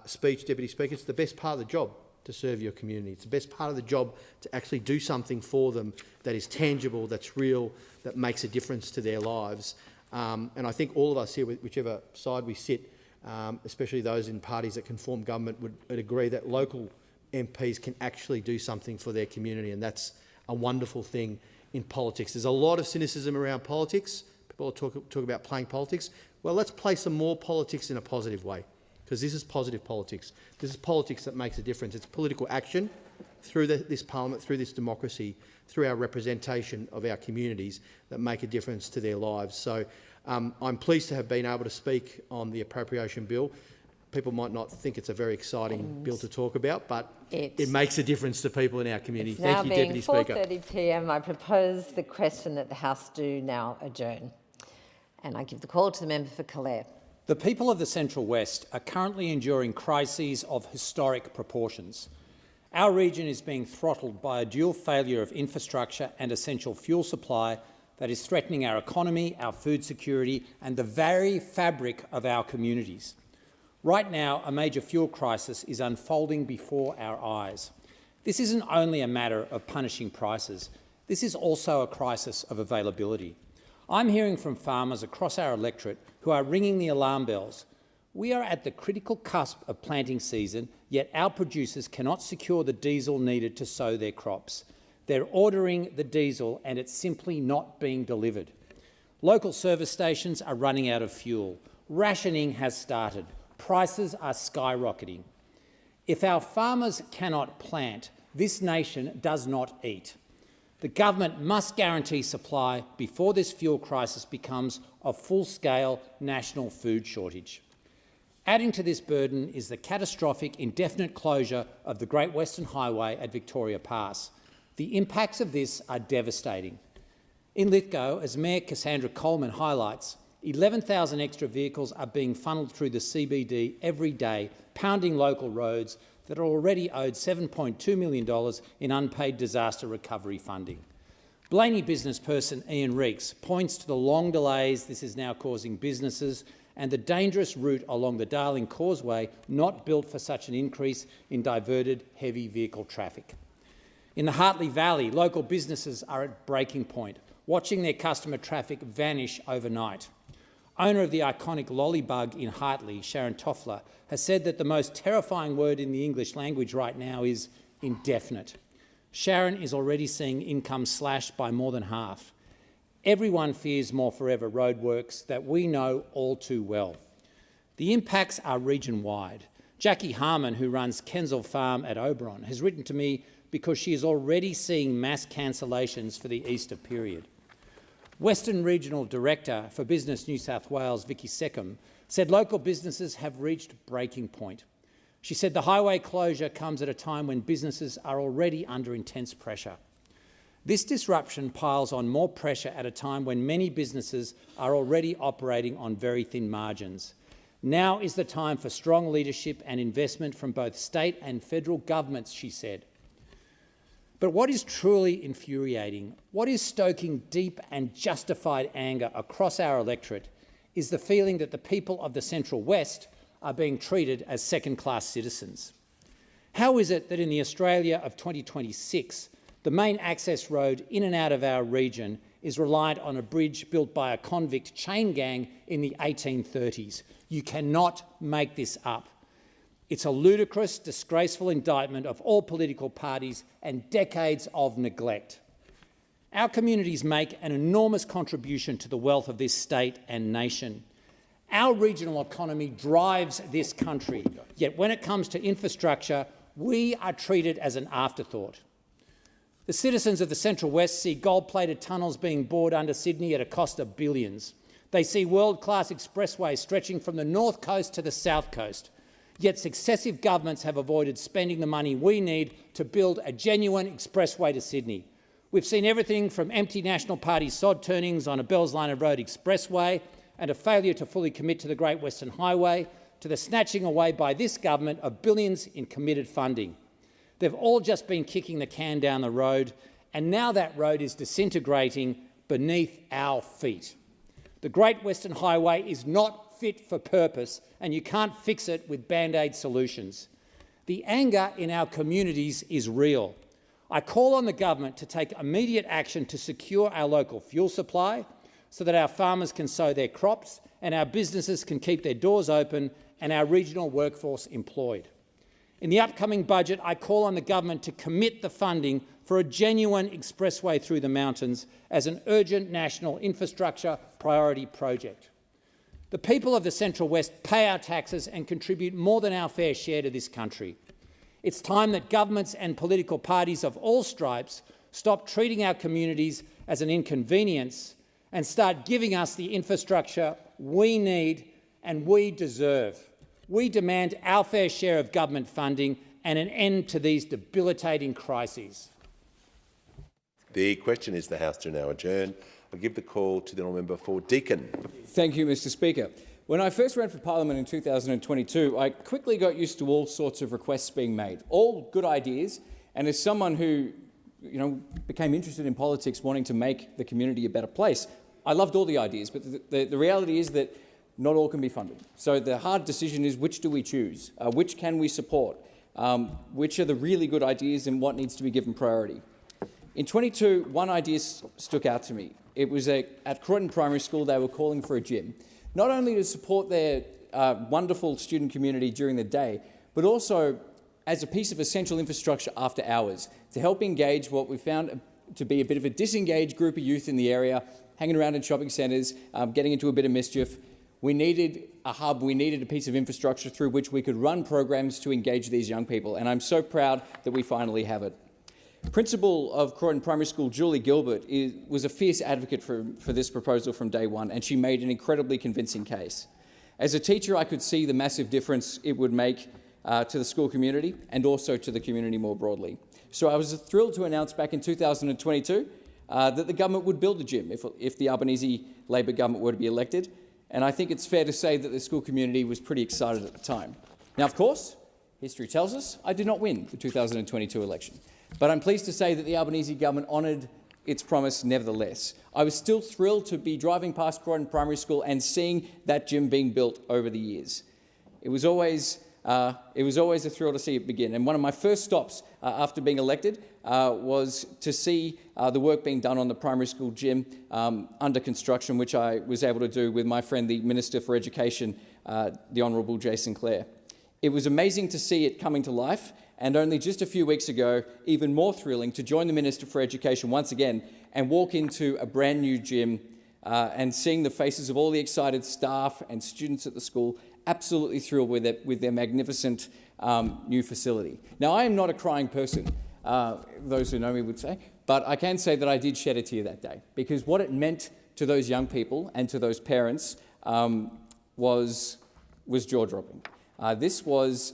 speech, Deputy Speaker, it's the best part of the job to serve your community. It's the best part of the job to actually do something for them that is tangible, that's real, that makes a difference to their lives. And I think all of us here, whichever side we sit, especially those in parties that can form government, would agree that local MPs can actually do something for their community, and that's a wonderful thing in politics. There's a lot of cynicism around politics. People talk about playing politics. Well, let's play some more politics in a positive way, because this is positive politics. This is politics that makes a difference. It's political action through this parliament, through this democracy, through our representation of our communities that make a difference to their lives. So I'm pleased to have been able to speak on the appropriation bill. People might not think it's a very exciting bill to talk about, but it makes a difference to people in our community. Thank you, Deputy Speaker. Now being 4:30 p.m, I propose the question that the House do now adjourn. And I give the call to the member for Calais. The people of the Central West are currently enduring crises of historic proportions. Our region is being throttled by a dual failure of infrastructure and essential fuel supply that is threatening our economy, our food security and the very fabric of our communities. Right now, a major fuel crisis is unfolding before our eyes. This isn't only a matter of punishing prices. This is also a crisis of availability. I'm hearing from farmers across our electorate who are ringing the alarm bells. We are at the critical cusp of planting season, yet our producers cannot secure the diesel needed to sow their crops. They're ordering the diesel and it's simply not being delivered. Local service stations are running out of fuel. Rationing has started. Prices are skyrocketing. If our farmers cannot plant, this nation does not eat. The government must guarantee supply before this fuel crisis becomes a full-scale national food shortage. Adding to this burden is the catastrophic indefinite closure of the Great Western Highway at Victoria Pass. The impacts of this are devastating. In Lithgow, as Mayor Cassandra Coleman highlights, 11,000 extra vehicles are being funneled through the CBD every day, pounding local roads that are already owed $7.2 million in unpaid disaster recovery funding. Blaney business person Ian Reeks points to the long delays this is now causing businesses and the dangerous route along the Darling Causeway not built for such an increase in diverted heavy vehicle traffic. In the Hartley Valley, local businesses are at breaking point, watching their customer traffic vanish overnight. Owner of the iconic Lollybug in Hartley, Sharon Toffler, has said that the most terrifying word in the English language right now is indefinite. Sharon is already seeing income slashed by more than half. Everyone fears more forever roadworks that we know all too well. The impacts are region-wide. Jackie Harmon, who runs Kensal Farm at Oberon, has written to me because she is already seeing mass cancellations for the Easter period. Western Regional Director for Business New South Wales, Vicky Seckham, said local businesses have reached breaking point. She said the highway closure comes at a time when businesses are already under intense pressure. This disruption piles on more pressure at a time when many businesses are already operating on very thin margins. Now is the time for strong leadership and investment from both state and federal governments, she said. But what is truly infuriating, what is stoking deep and justified anger across our electorate, is the feeling that the people of the Central West are being treated as second-class citizens. How is it that in the Australia of 2026, the main access road in and out of our region is reliant on a bridge built by a convict chain gang in the 1830s? You cannot make this up. It's a ludicrous, disgraceful indictment of all political parties and decades of neglect. Our communities make an enormous contribution to the wealth of this state and nation. Our regional economy drives this country, yet when it comes to infrastructure, we are treated as an afterthought. The citizens of the Central West see gold-plated tunnels being bored under Sydney at a cost of billions. They see world-class expressways stretching from the north coast to the south coast. Yet successive governments have avoided spending the money we need to build a genuine expressway to Sydney. We've seen everything from empty National Party sod turnings on a Bells Line Road expressway and a failure to fully commit to the Great Western Highway to the snatching away by this government of billions in committed funding. They've all just been kicking the can down the road, and now that road is disintegrating beneath our feet. The Great Western Highway is not fit for purpose, and you can't fix it with band-aid solutions. The anger in our communities is real. I call on the government to take immediate action to secure our local fuel supply so that our farmers can sow their crops and our businesses can keep their doors open and our regional workforce employed. In the upcoming budget, I call on the government to commit the funding for a genuine expressway through the mountains as an urgent national infrastructure priority project. The people of the Central West pay our taxes and contribute more than our fair share to this country. It's time that governments and political parties of all stripes stop treating our communities as an inconvenience and start giving us the infrastructure we need and we deserve. We demand our fair share of government funding and an end to these debilitating crises. The question is the House to now adjourn. I'll give the call to the honourable member for Deakin. Thank you, Mr Speaker. When I first ran for Parliament in 2022, I quickly got used to all sorts of requests being made, all good ideas, and as someone who became interested in politics, wanting to make the community a better place, I loved all the ideas, but the reality is that not all can be funded. So the hard decision is, which do we choose? Which can we support? Which are the really good ideas and what needs to be given priority? In 22, one idea stuck out to me. It was at Croydon Primary School. They were calling for a gym, not only to support their wonderful student community during the day, but also as a piece of essential infrastructure after hours to help engage what we found to be a bit of a disengaged group of youth in the area, hanging around in shopping centres, getting into a bit of mischief. We needed a hub, we needed a piece of infrastructure through which we could run programs to engage these young people, and I'm so proud that we finally have it. Principal of Croydon Primary School, Julie Gilbert, was a fierce advocate for this proposal from day one, and she made an incredibly convincing case. As a teacher, I could see the massive difference it would make to the school community and also to the community more broadly. So I was thrilled to announce back in 2022 that the government would build a gym if the Albanese Labor government were to be elected. and I think it's fair to say that the school community was pretty excited at the time. Now, of course, history tells us I did not win the 2022 election, but I'm pleased to say that the Albanese government honoured its promise nevertheless. I was still thrilled to be driving past Croydon Primary School and seeing that gym being built over the years. It was always a thrill to see it begin. And one of my first stops after being elected was to see the work being done on the primary school gym under construction, which I was able to do with my friend, the Minister for Education, the Honourable Jason Clare. It was amazing to see it coming to life, and only just a few weeks ago, even more thrilling to join the Minister for Education once again and walk into a brand new gym and seeing the faces of all the excited staff and students at the school, absolutely thrilled with their magnificent new facility. Now, I am not a crying person, those who know me would say, but I can say that I did shed a tear that day, because what it meant to those young people and to those parents was jaw-dropping. This was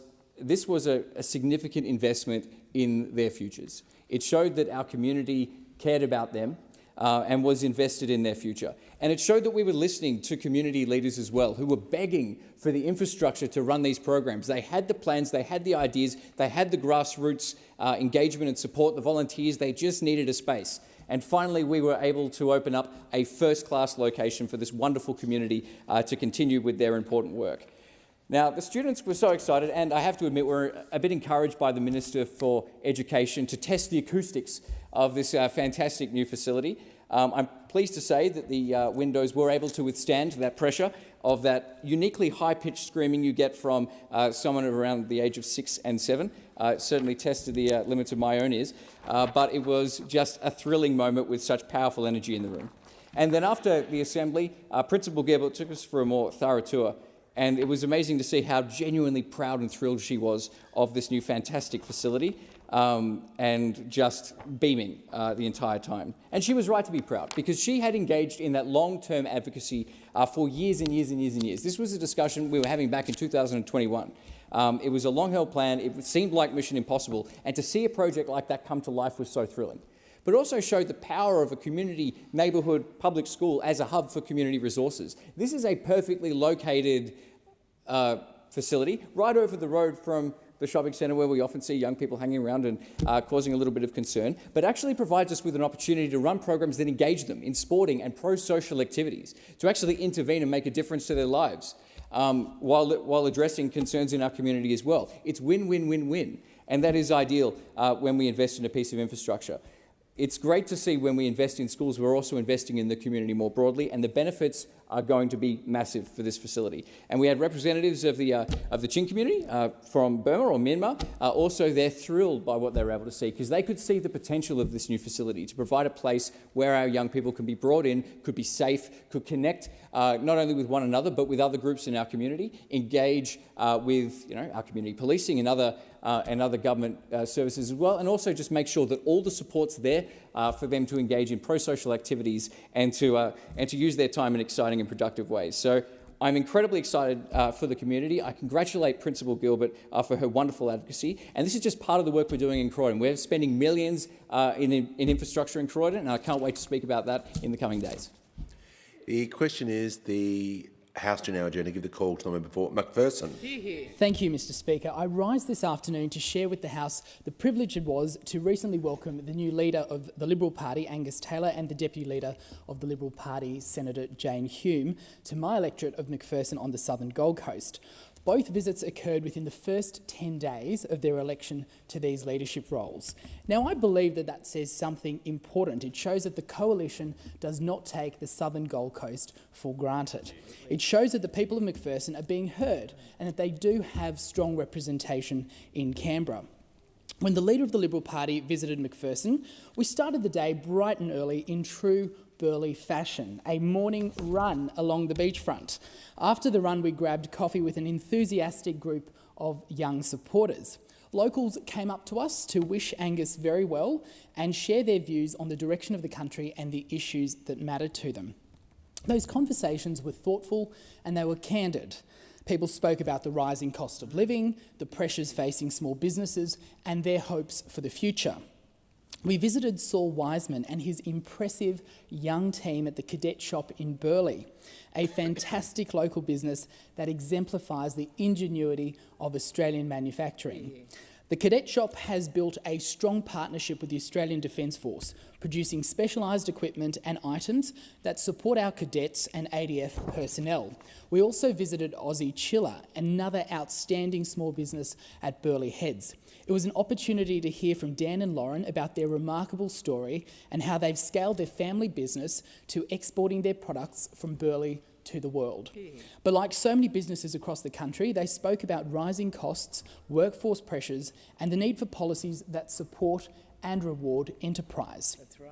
a significant investment in their futures. It showed that our community cared about them and was invested in their future. And it showed that we were listening to community leaders as well, who were begging for the infrastructure to run these programs. They had the plans, they had the ideas, they had the grassroots engagement and support, the volunteers, they just needed a space. And finally, we were able to open up a first-class location for this wonderful community to continue with their important work. Now, the students were so excited, and I have to admit we're a bit encouraged by the Minister for Education to test the acoustics of this fantastic new facility. I'm pleased to say that the windows were able to withstand that pressure of that uniquely high-pitched screaming you get from someone around the age of 6 and 7. It certainly tested the limits of my own ears, but it was just a thrilling moment with such powerful energy in the room. And then after the assembly, Principal Gilbert took us for a more thorough tour, and it was amazing to see how genuinely proud and thrilled she was of this new fantastic facility, and just beaming the entire time. And she was right to be proud, because she had engaged in that long-term advocacy for years and years and years and years. This was a discussion we were having back in 2021. It was a long-held plan. It seemed like mission impossible, and to see a project like that come to life was so thrilling. But it also showed the power of a community neighbourhood public school as a hub for community resources. This is a perfectly located facility right over the road from the shopping centre, where we often see young people hanging around and causing a little bit of concern, but actually provides us with an opportunity to run programs that engage them in sporting and pro-social activities, to actually intervene and make a difference to their lives, while addressing concerns in our community as well. It's win-win-win-win, and that is ideal when we invest in a piece of infrastructure. It's great to see when we invest in schools, we're also investing in the community more broadly, and the benefits are going to be massive for this facility. And we had representatives of the Chin community from Burma or Myanmar. Also, they're thrilled by what they were able to see, because they could see the potential of this new facility to provide a place where our young people can be brought in, could be safe, could connect not only with one another but with other groups in our community, engage with our community policing and other government services as well, and also just make sure that all the support's there for them to engage in pro-social activities and to use their time in exciting and productive ways. So I'm incredibly excited for the community. I congratulate Principal Gilbert for her wonderful advocacy, and this is just part of the work we're doing in Croydon. We're spending millions in infrastructure in Croydon, and I can't wait to speak about that in the coming days. The question is the House to now adjourn to give the call to the member for Macpherson. Thank you, Mr Speaker. I rise this afternoon to share with the House the privilege it was to recently welcome the new leader of the Liberal Party, Angus Taylor, and the Deputy Leader of the Liberal Party, Senator Jane Hume, to my electorate of Macpherson on the southern Gold Coast. Both visits occurred within the first 10 days of their election to these leadership roles. Now, I believe that says something important. It shows that the coalition does not take the southern Gold Coast for granted. It shows that the people of Macpherson are being heard and that they do have strong representation in Canberra. When the leader of the Liberal Party visited Macpherson, we started the day bright and early in true Burleigh fashion, a morning run along the beachfront. After the run, we grabbed coffee with an enthusiastic group of young supporters. Locals came up to us to wish Angus very well and share their views on the direction of the country and the issues that mattered to them. Those conversations were thoughtful and they were candid. People spoke about the rising cost of living, the pressures facing small businesses, and their hopes for the future. We visited Saul Wiseman and his impressive young team at the Cadet Shop in Burleigh, a fantastic local business that exemplifies the ingenuity of Australian manufacturing. The Cadet Shop has built a strong partnership with the Australian Defence Force, producing specialised equipment and items that support our cadets and ADF personnel. We also visited Aussie Chiller, another outstanding small business at Burleigh Heads. It was an opportunity to hear from Dan and Lauren about their remarkable story and how they've scaled their family business to exporting their products from Burleigh to the world. But like so many businesses across the country, they spoke about rising costs, workforce pressures, and the need for policies that support and reward enterprise. That's right.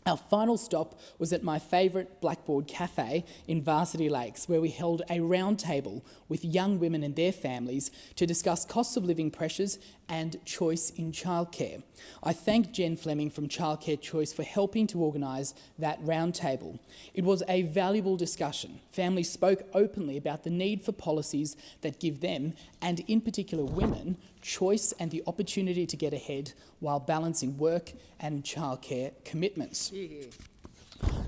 Our final stop was at my favourite Blackboard Cafe in Varsity Lakes, where we held a round table with young women and their families to discuss cost of living pressures and choice in childcare. I thank Jen Fleming from Childcare Choice for helping to organise that round table. It was a valuable discussion. Families spoke openly about the need for policies that give them, and in particular women, choice and the opportunity to get ahead while balancing work and childcare commitments.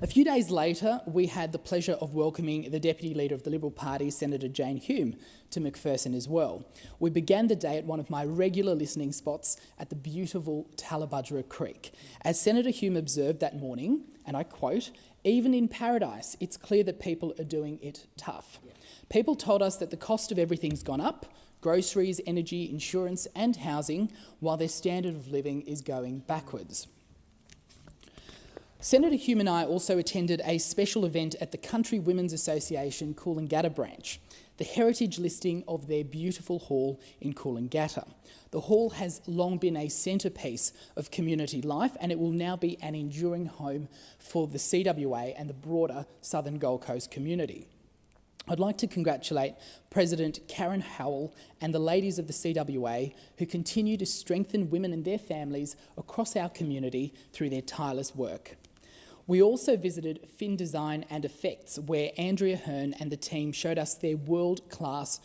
A few days later, we had the pleasure of welcoming the Deputy Leader of the Liberal Party, Senator Jane Hume, to McPherson as well. We began the day at one of my regular listening spots at the beautiful Tallabudgera Creek. As Senator Hume observed that morning, and I quote, "Even in paradise, it's clear that people are doing it tough." People told us that the cost of everything's gone up, groceries, energy, insurance and housing, while their standard of living is going backwards. Senator Hume and I also attended a special event at the Country Women's Association Coolangatta branch, the heritage listing of their beautiful hall in Coolangatta. The hall has long been a centrepiece of community life, and it will now be an enduring home for the CWA and the broader Southern Gold Coast community. I'd like to congratulate President Karen Howell and the ladies of the CWA who continue to strengthen women and their families across our community through their tireless work. We also visited Fin Design and Effects, where Andrea Hearn and the team showed us their world-class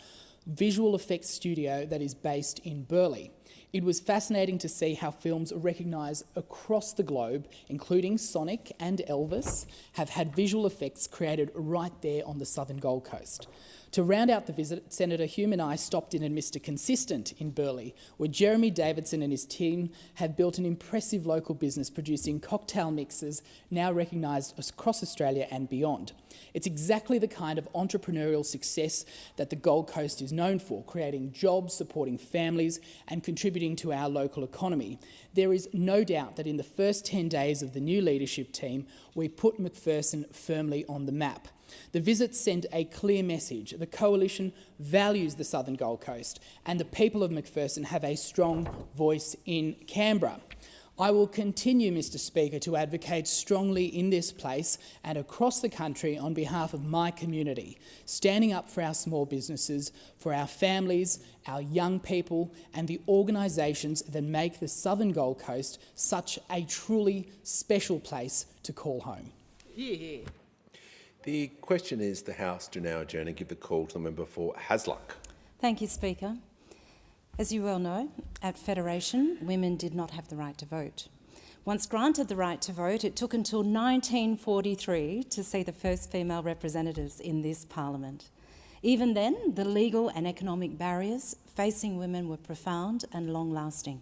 visual effects studio that is based in Burleigh. It was fascinating to see how films recognised across the globe, including Sonic and Elvis, have had visual effects created right there on the southern Gold Coast. To round out the visit, Senator Hume and I stopped in at Mr Consistent in Burleigh, where Jeremy Davidson and his team have built an impressive local business producing cocktail mixes now recognised across Australia and beyond. It's exactly the kind of entrepreneurial success that the Gold Coast is known for, creating jobs, supporting families and contributing to our local economy. There is no doubt that in the first 10 days of the new leadership team, we put McPherson firmly on the map. The visit sent a clear message. The Coalition values the Southern Gold Coast and the people of McPherson have a strong voice in Canberra. I will continue, Mr Speaker, to advocate strongly in this place and across the country on behalf of my community, standing up for our small businesses, for our families, our young people and the organisations that make the Southern Gold Coast such a truly special place to call home. Yeah. The question is the House do now adjourn and give the call to the member for Hasluck. Thank you, Speaker. As you well know, at Federation, women did not have the right to vote. Once granted the right to vote, it took until 1943 to see the first female representatives in this parliament. Even then, the legal and economic barriers facing women were profound and long-lasting.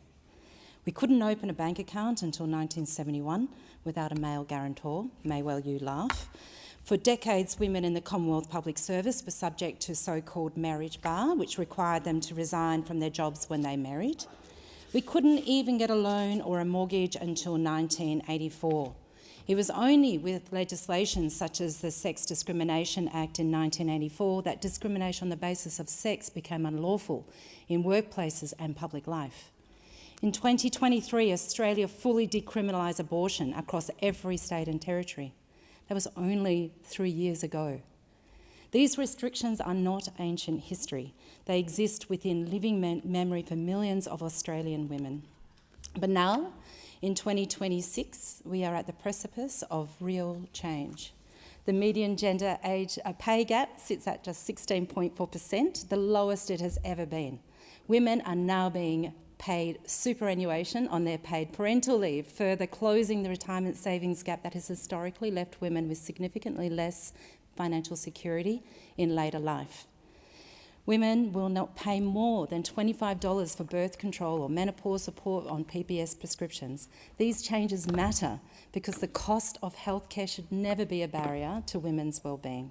We couldn't open a bank account until 1971 without a male guarantor. May well you laugh. For decades, women in the Commonwealth Public Service were subject to so-called marriage bar, which required them to resign from their jobs when they married. We couldn't even get a loan or a mortgage until 1984. It was only with legislation such as the Sex Discrimination Act in 1984 that discrimination on the basis of sex became unlawful in workplaces and public life. In 2023, Australia fully decriminalised abortion across every state and territory. That was only 3 years ago. These restrictions are not ancient history. They exist within living memory for millions of Australian women. But now, in 2026, we are at the precipice of real change. The median gender age pay gap sits at just 16.4%, the lowest it has ever been. Women are now being paid superannuation on their paid parental leave, further closing the retirement savings gap that has historically left women with significantly less financial security in later life. Women will not pay more than $25 for birth control or menopause support on PBS prescriptions. These changes matter because the cost of healthcare should never be a barrier to women's well-being.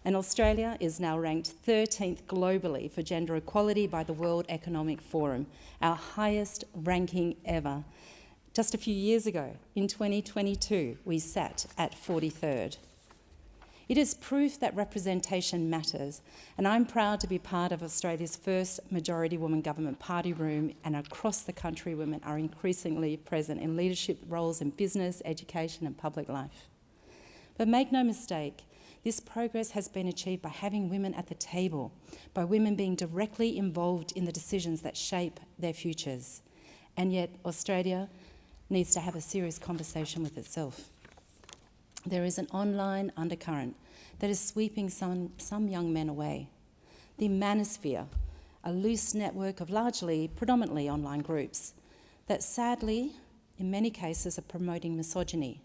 And Australia is now ranked 13th globally for gender equality by the World Economic Forum, our highest ranking ever. Just a few years ago, in 2022, we sat at 43rd. It is proof that representation matters, and I'm proud to be part of Australia's first majority woman government party room, and across the country women are increasingly present in leadership roles in business, education and public life. But make no mistake, this progress has been achieved by having women at the table, by women being directly involved in the decisions that shape their futures. And yet Australia needs to have a serious conversation with itself. There is an online undercurrent that is sweeping some young men away. The manosphere, a loose network of predominantly online groups that sadly, in many cases, are promoting misogyny,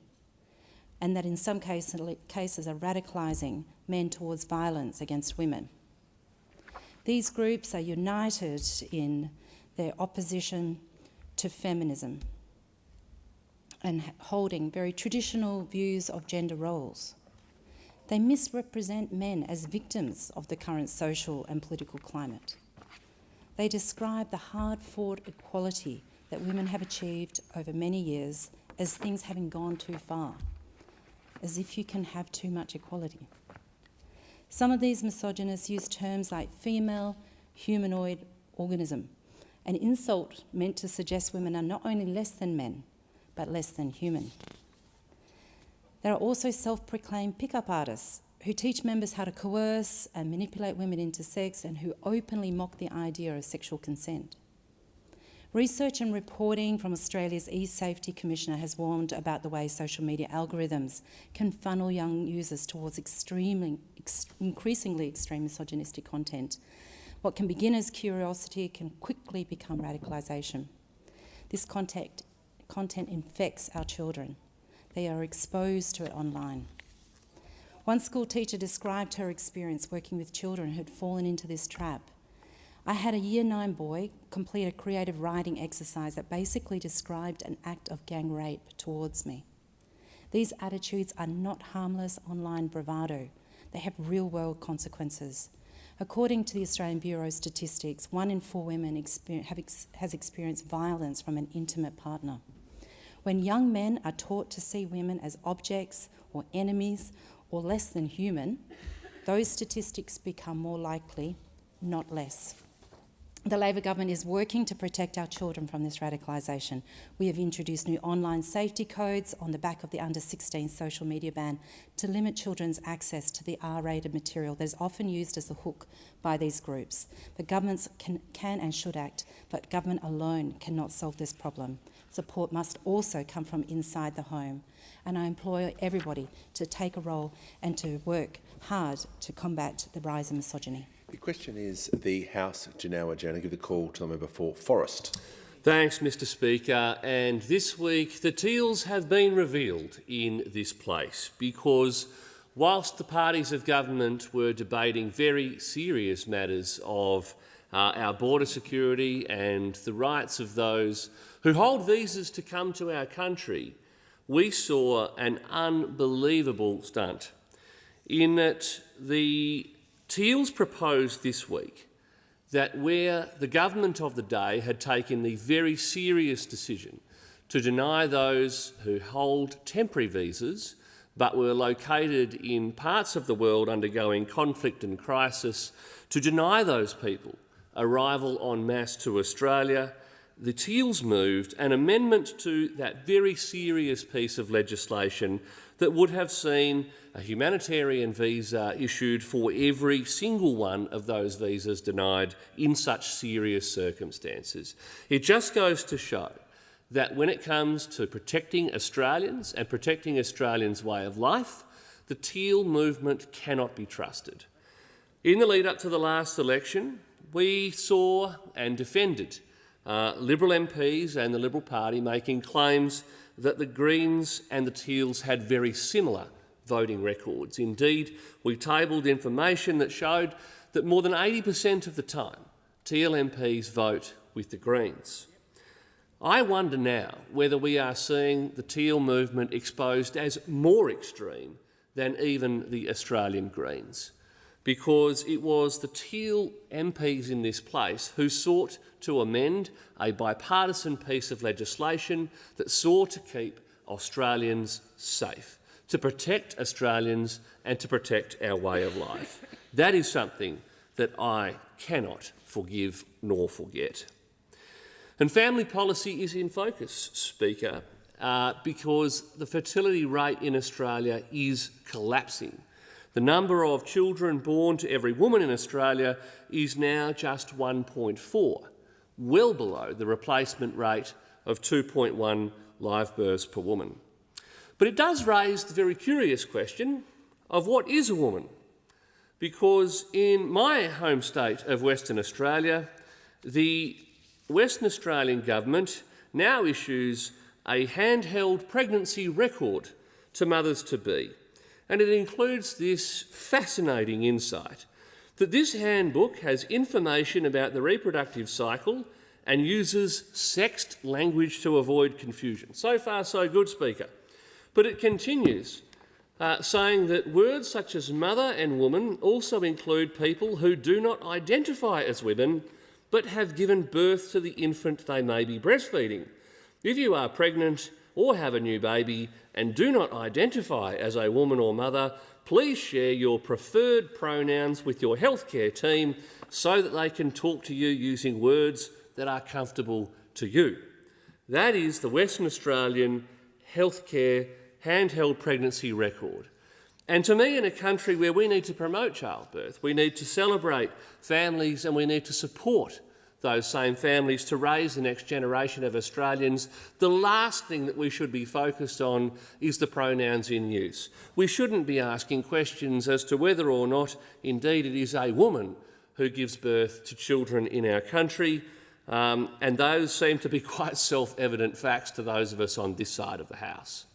and that in some cases are radicalising men towards violence against women. These groups are united in their opposition to feminism and holding very traditional views of gender roles. They misrepresent men as victims of the current social and political climate. They describe the hard-fought equality that women have achieved over many years as things having gone too far, as if you can have too much equality. Some of these misogynists use terms like female humanoid organism, an insult meant to suggest women are not only less than men, but less than human. There are also self-proclaimed pickup artists who teach members how to coerce and manipulate women into sex and who openly mock the idea of sexual consent. Research and reporting from Australia's e-Safety Commissioner has warned about the way social media algorithms can funnel young users towards increasingly extreme misogynistic content. What can begin as curiosity can quickly become radicalisation. This content infects our children. They are exposed to it online. One school teacher described her experience working with children who had fallen into this trap. I had a Year 9 boy complete a creative writing exercise that basically described an act of gang rape towards me. These attitudes are not harmless online bravado. They have real-world consequences. According to the Australian Bureau of Statistics, 1 in 4 women has experienced violence from an intimate partner. When young men are taught to see women as objects or enemies or less than human, those statistics become more likely, not less. The Labor government is working to protect our children from this radicalisation. We have introduced new online safety codes on the back of the under-16 social media ban to limit children's access to the R-rated material that is often used as a hook by these groups. The governments can and should act, but government alone cannot solve this problem. Support must also come from inside the home, and I implore everybody to take a role and to work hard to combat the rise in misogyny. The question is the House to now adjourn. I give the call to the member for Forrest. Thanks, Mr Speaker. And this week the Teals have been revealed in this place because whilst the parties of government were debating very serious matters of our border security and the rights of those who hold visas to come to our country, we saw an unbelievable stunt in that the Teals proposed this week that where the government of the day had taken the very serious decision to deny those who hold temporary visas but were located in parts of the world undergoing conflict and crisis, to deny those people arrival en masse to Australia, the Teals moved an amendment to that very serious piece of legislation that would have seen a humanitarian visa issued for every single one of those visas denied in such serious circumstances. It just goes to show that when it comes to protecting Australians and protecting Australians' way of life, the Teal movement cannot be trusted. In the lead up to the last election, we saw and defended Liberal MPs and the Liberal Party making claims that the Greens and the Teals had very similar voting records. Indeed, we tabled information that showed that more than 80% of the time Teal MPs vote with the Greens. I wonder now whether we are seeing the Teal movement exposed as more extreme than even the Australian Greens, because it was the Teal MPs in this place who sought to amend a bipartisan piece of legislation that sought to keep Australians safe, to protect Australians and to protect our way of life. That is something that I cannot forgive nor forget. And family policy is in focus, Speaker, because the fertility rate in Australia is collapsing. The number of children born to every woman in Australia is now just 1.4, well below the replacement rate of 2.1 live births per woman. But it does raise the very curious question of what is a woman? Because in my home state of Western Australia, the Western Australian Government now issues a handheld pregnancy record to mothers-to-be, and it includes this fascinating insight that this handbook has information about the reproductive cycle and uses sexed language to avoid confusion. So far, so good, Speaker. But it continues, saying that words such as mother and woman also include people who do not identify as women but have given birth to the infant they may be breastfeeding. If you are pregnant or have a new baby and do not identify as a woman or mother, please share your preferred pronouns with your healthcare team so that they can talk to you using words that are comfortable to you. That is the Western Australian healthcare handheld pregnancy record. And to me, in a country where we need to promote childbirth, we need to celebrate families and we need to support those same families to raise the next generation of Australians, the last thing that we should be focused on is the pronouns in use. We shouldn't be asking questions as to whether or not indeed it is a woman who gives birth to children in our country, and those seem to be quite self-evident facts to those of us on this side of the House.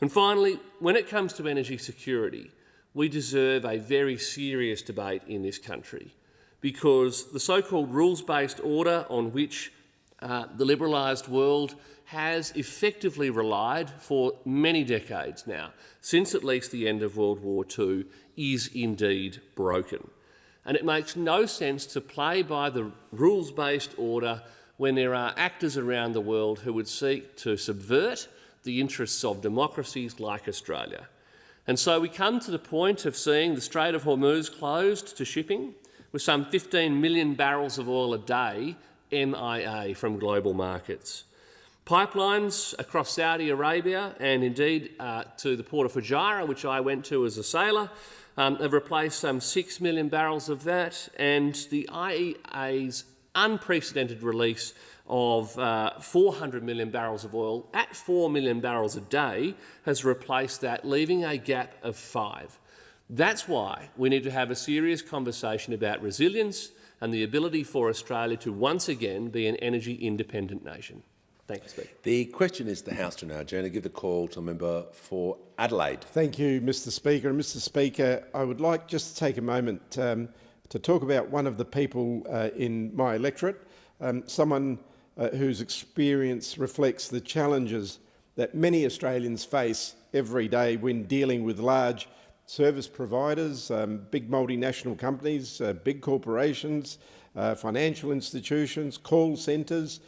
And finally, when it comes to energy security, we deserve a very serious debate in this country, because the so-called rules-based order on which the liberalised world has effectively relied for many decades now, since at least the end of World War II, is indeed broken. And it makes no sense to play by the rules-based order when there are actors around the world who would seek to subvert the interests of democracies like Australia. And so we come to the point of seeing the Strait of Hormuz closed to shipping, with some 15 million barrels of oil a day MIA from global markets. Pipelines across Saudi Arabia and indeed to the port of Fujairah, which I went to as a sailor, have replaced some 6 million barrels of that, and the IEA's unprecedented release of 400 million barrels of oil at 4 million barrels a day has replaced that, leaving a gap of 5. That's why we need to have a serious conversation about resilience and the ability for Australia to once again be an energy independent nation. Thank you, Speaker. The question is the House to now adjourn. I give the call to a member for Adelaide. Thank you, Mr Speaker. And Mr Speaker, I would like just to take a moment to talk about one of the people in my electorate, someone whose experience reflects the challenges that many Australians face every day when dealing with large service providers, big multinational companies, big corporations, financial institutions, call centres,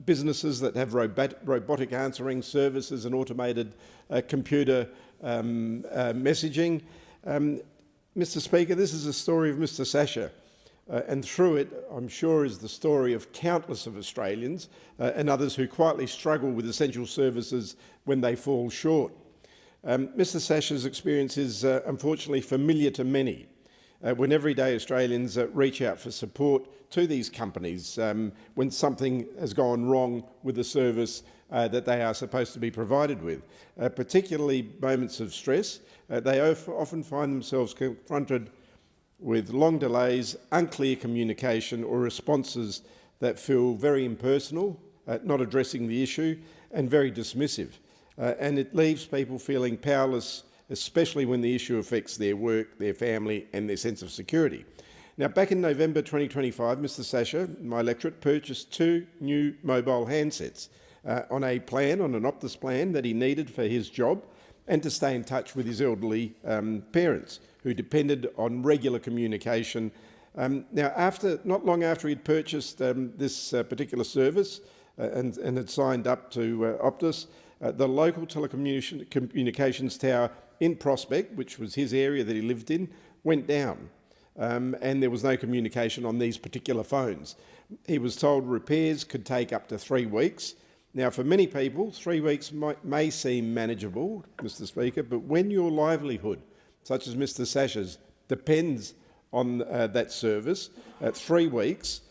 businesses that have robotic answering services and automated computer messaging. Mr Speaker, this is a story of Mr Sasha, and through it, I'm sure, is the story of countless of Australians and others who quietly struggle with essential services when they fall short. Mr Sasha's experience is unfortunately familiar to many when everyday Australians reach out for support to these companies when something has gone wrong with the service that they are supposed to be provided with. Particularly moments of stress, they often find themselves confronted with long delays, unclear communication or responses that feel very impersonal, not addressing the issue, and very dismissive. And it leaves people feeling powerless, especially when the issue affects their work, their family and their sense of security. Now, back in November 2025, Mr Sasha, my electorate, purchased 2 new mobile handsets on an Optus plan that he needed for his job and to stay in touch with his elderly parents who depended on regular communication. Now, not long after he'd purchased this particular service and had signed up to Optus, the local telecommunications tower in Prospect, which was his area that he lived in, went down. And there was no communication on these particular phones. He was told repairs could take up to 3 weeks. Now, for many people, 3 weeks may seem manageable, Mr Speaker, but when your livelihood, such as Mr Sasha's, depends on that service, 3 weeks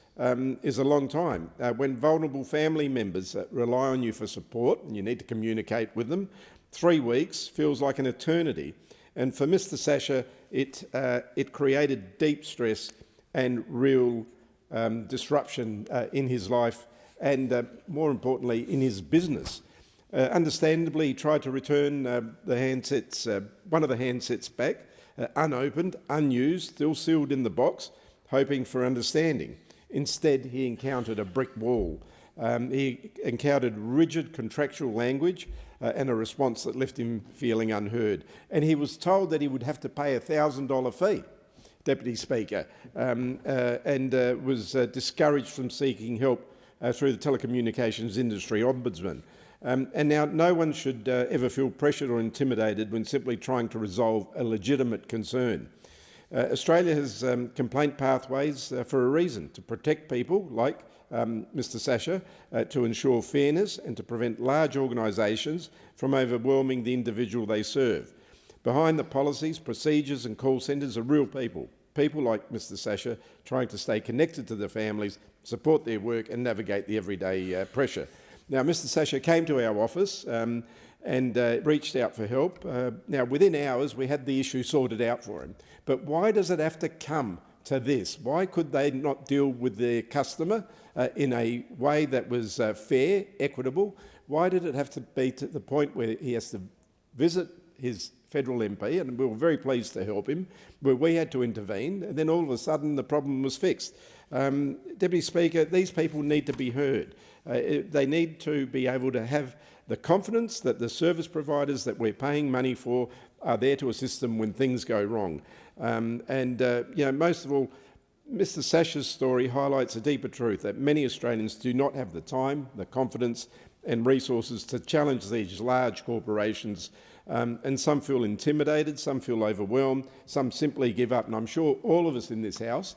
is a long time. When vulnerable family members rely on you for support and you need to communicate with them, 3 weeks feels like an eternity. And for Mr Sasha, it created deep stress and real disruption in his life and, more importantly, in his business. Understandably, he tried to return one of the handsets back, unopened, unused, still sealed in the box, hoping for understanding. Instead, he encountered a brick wall. He encountered rigid contractual language and a response that left him feeling unheard. And he was told that he would have to pay a $1,000 fee, Deputy Speaker, and was discouraged from seeking help through the telecommunications industry ombudsman. And now no one should ever feel pressured or intimidated when simply trying to resolve a legitimate concern. Australia has complaint pathways for a reason, to protect people like Mr Sasha, to ensure fairness and to prevent large organisations from overwhelming the individual they serve. Behind the policies, procedures and call centres are real people, people like Mr Sasha trying to stay connected to their families, support their work and navigate the everyday pressure. Now, Mr Sasha came to our office and reached out for help. Now, within hours, we had the issue sorted out for him. But why does it have to come to this? Why could they not deal with their customer in a way that was fair, equitable? Why did it have to be to the point where he has to visit his federal MP, and we were very pleased to help him, where we had to intervene, and then all of a sudden the problem was fixed? Deputy Speaker, these people need to be heard. They need to be able to have the confidence that the service providers that we're paying money for are there to assist them when things go wrong. Most of all, Mr Sasha's story highlights a deeper truth that many Australians do not have the time, the confidence and resources to challenge these large corporations, and some feel intimidated, some feel overwhelmed, some simply give up. And I'm sure all of us in this House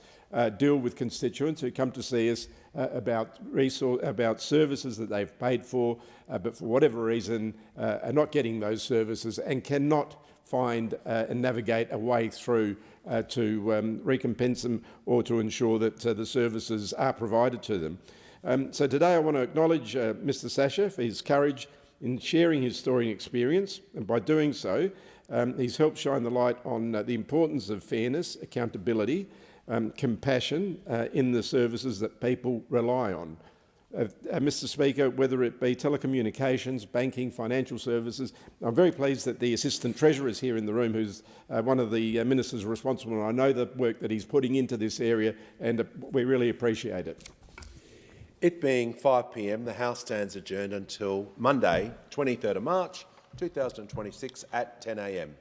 deal with constituents who come to see us about services that they've paid for, but for whatever reason are not getting those services and cannot find and navigate a way through to recompense them or to ensure that the services are provided to them. So today I want to acknowledge Mr Sasha for his courage in sharing his story and experience, and by doing so he's helped shine the light on the importance of fairness, accountability, compassion in the services that people rely on. Mr Speaker, whether it be telecommunications, banking, financial services, I'm very pleased that the Assistant Treasurer is here in the room, who's one of the ministers responsible, and I know the work that he's putting into this area, and we really appreciate it. It being 5 p.m, the House stands adjourned until Monday, 23rd of March 2026 at 10 a.m.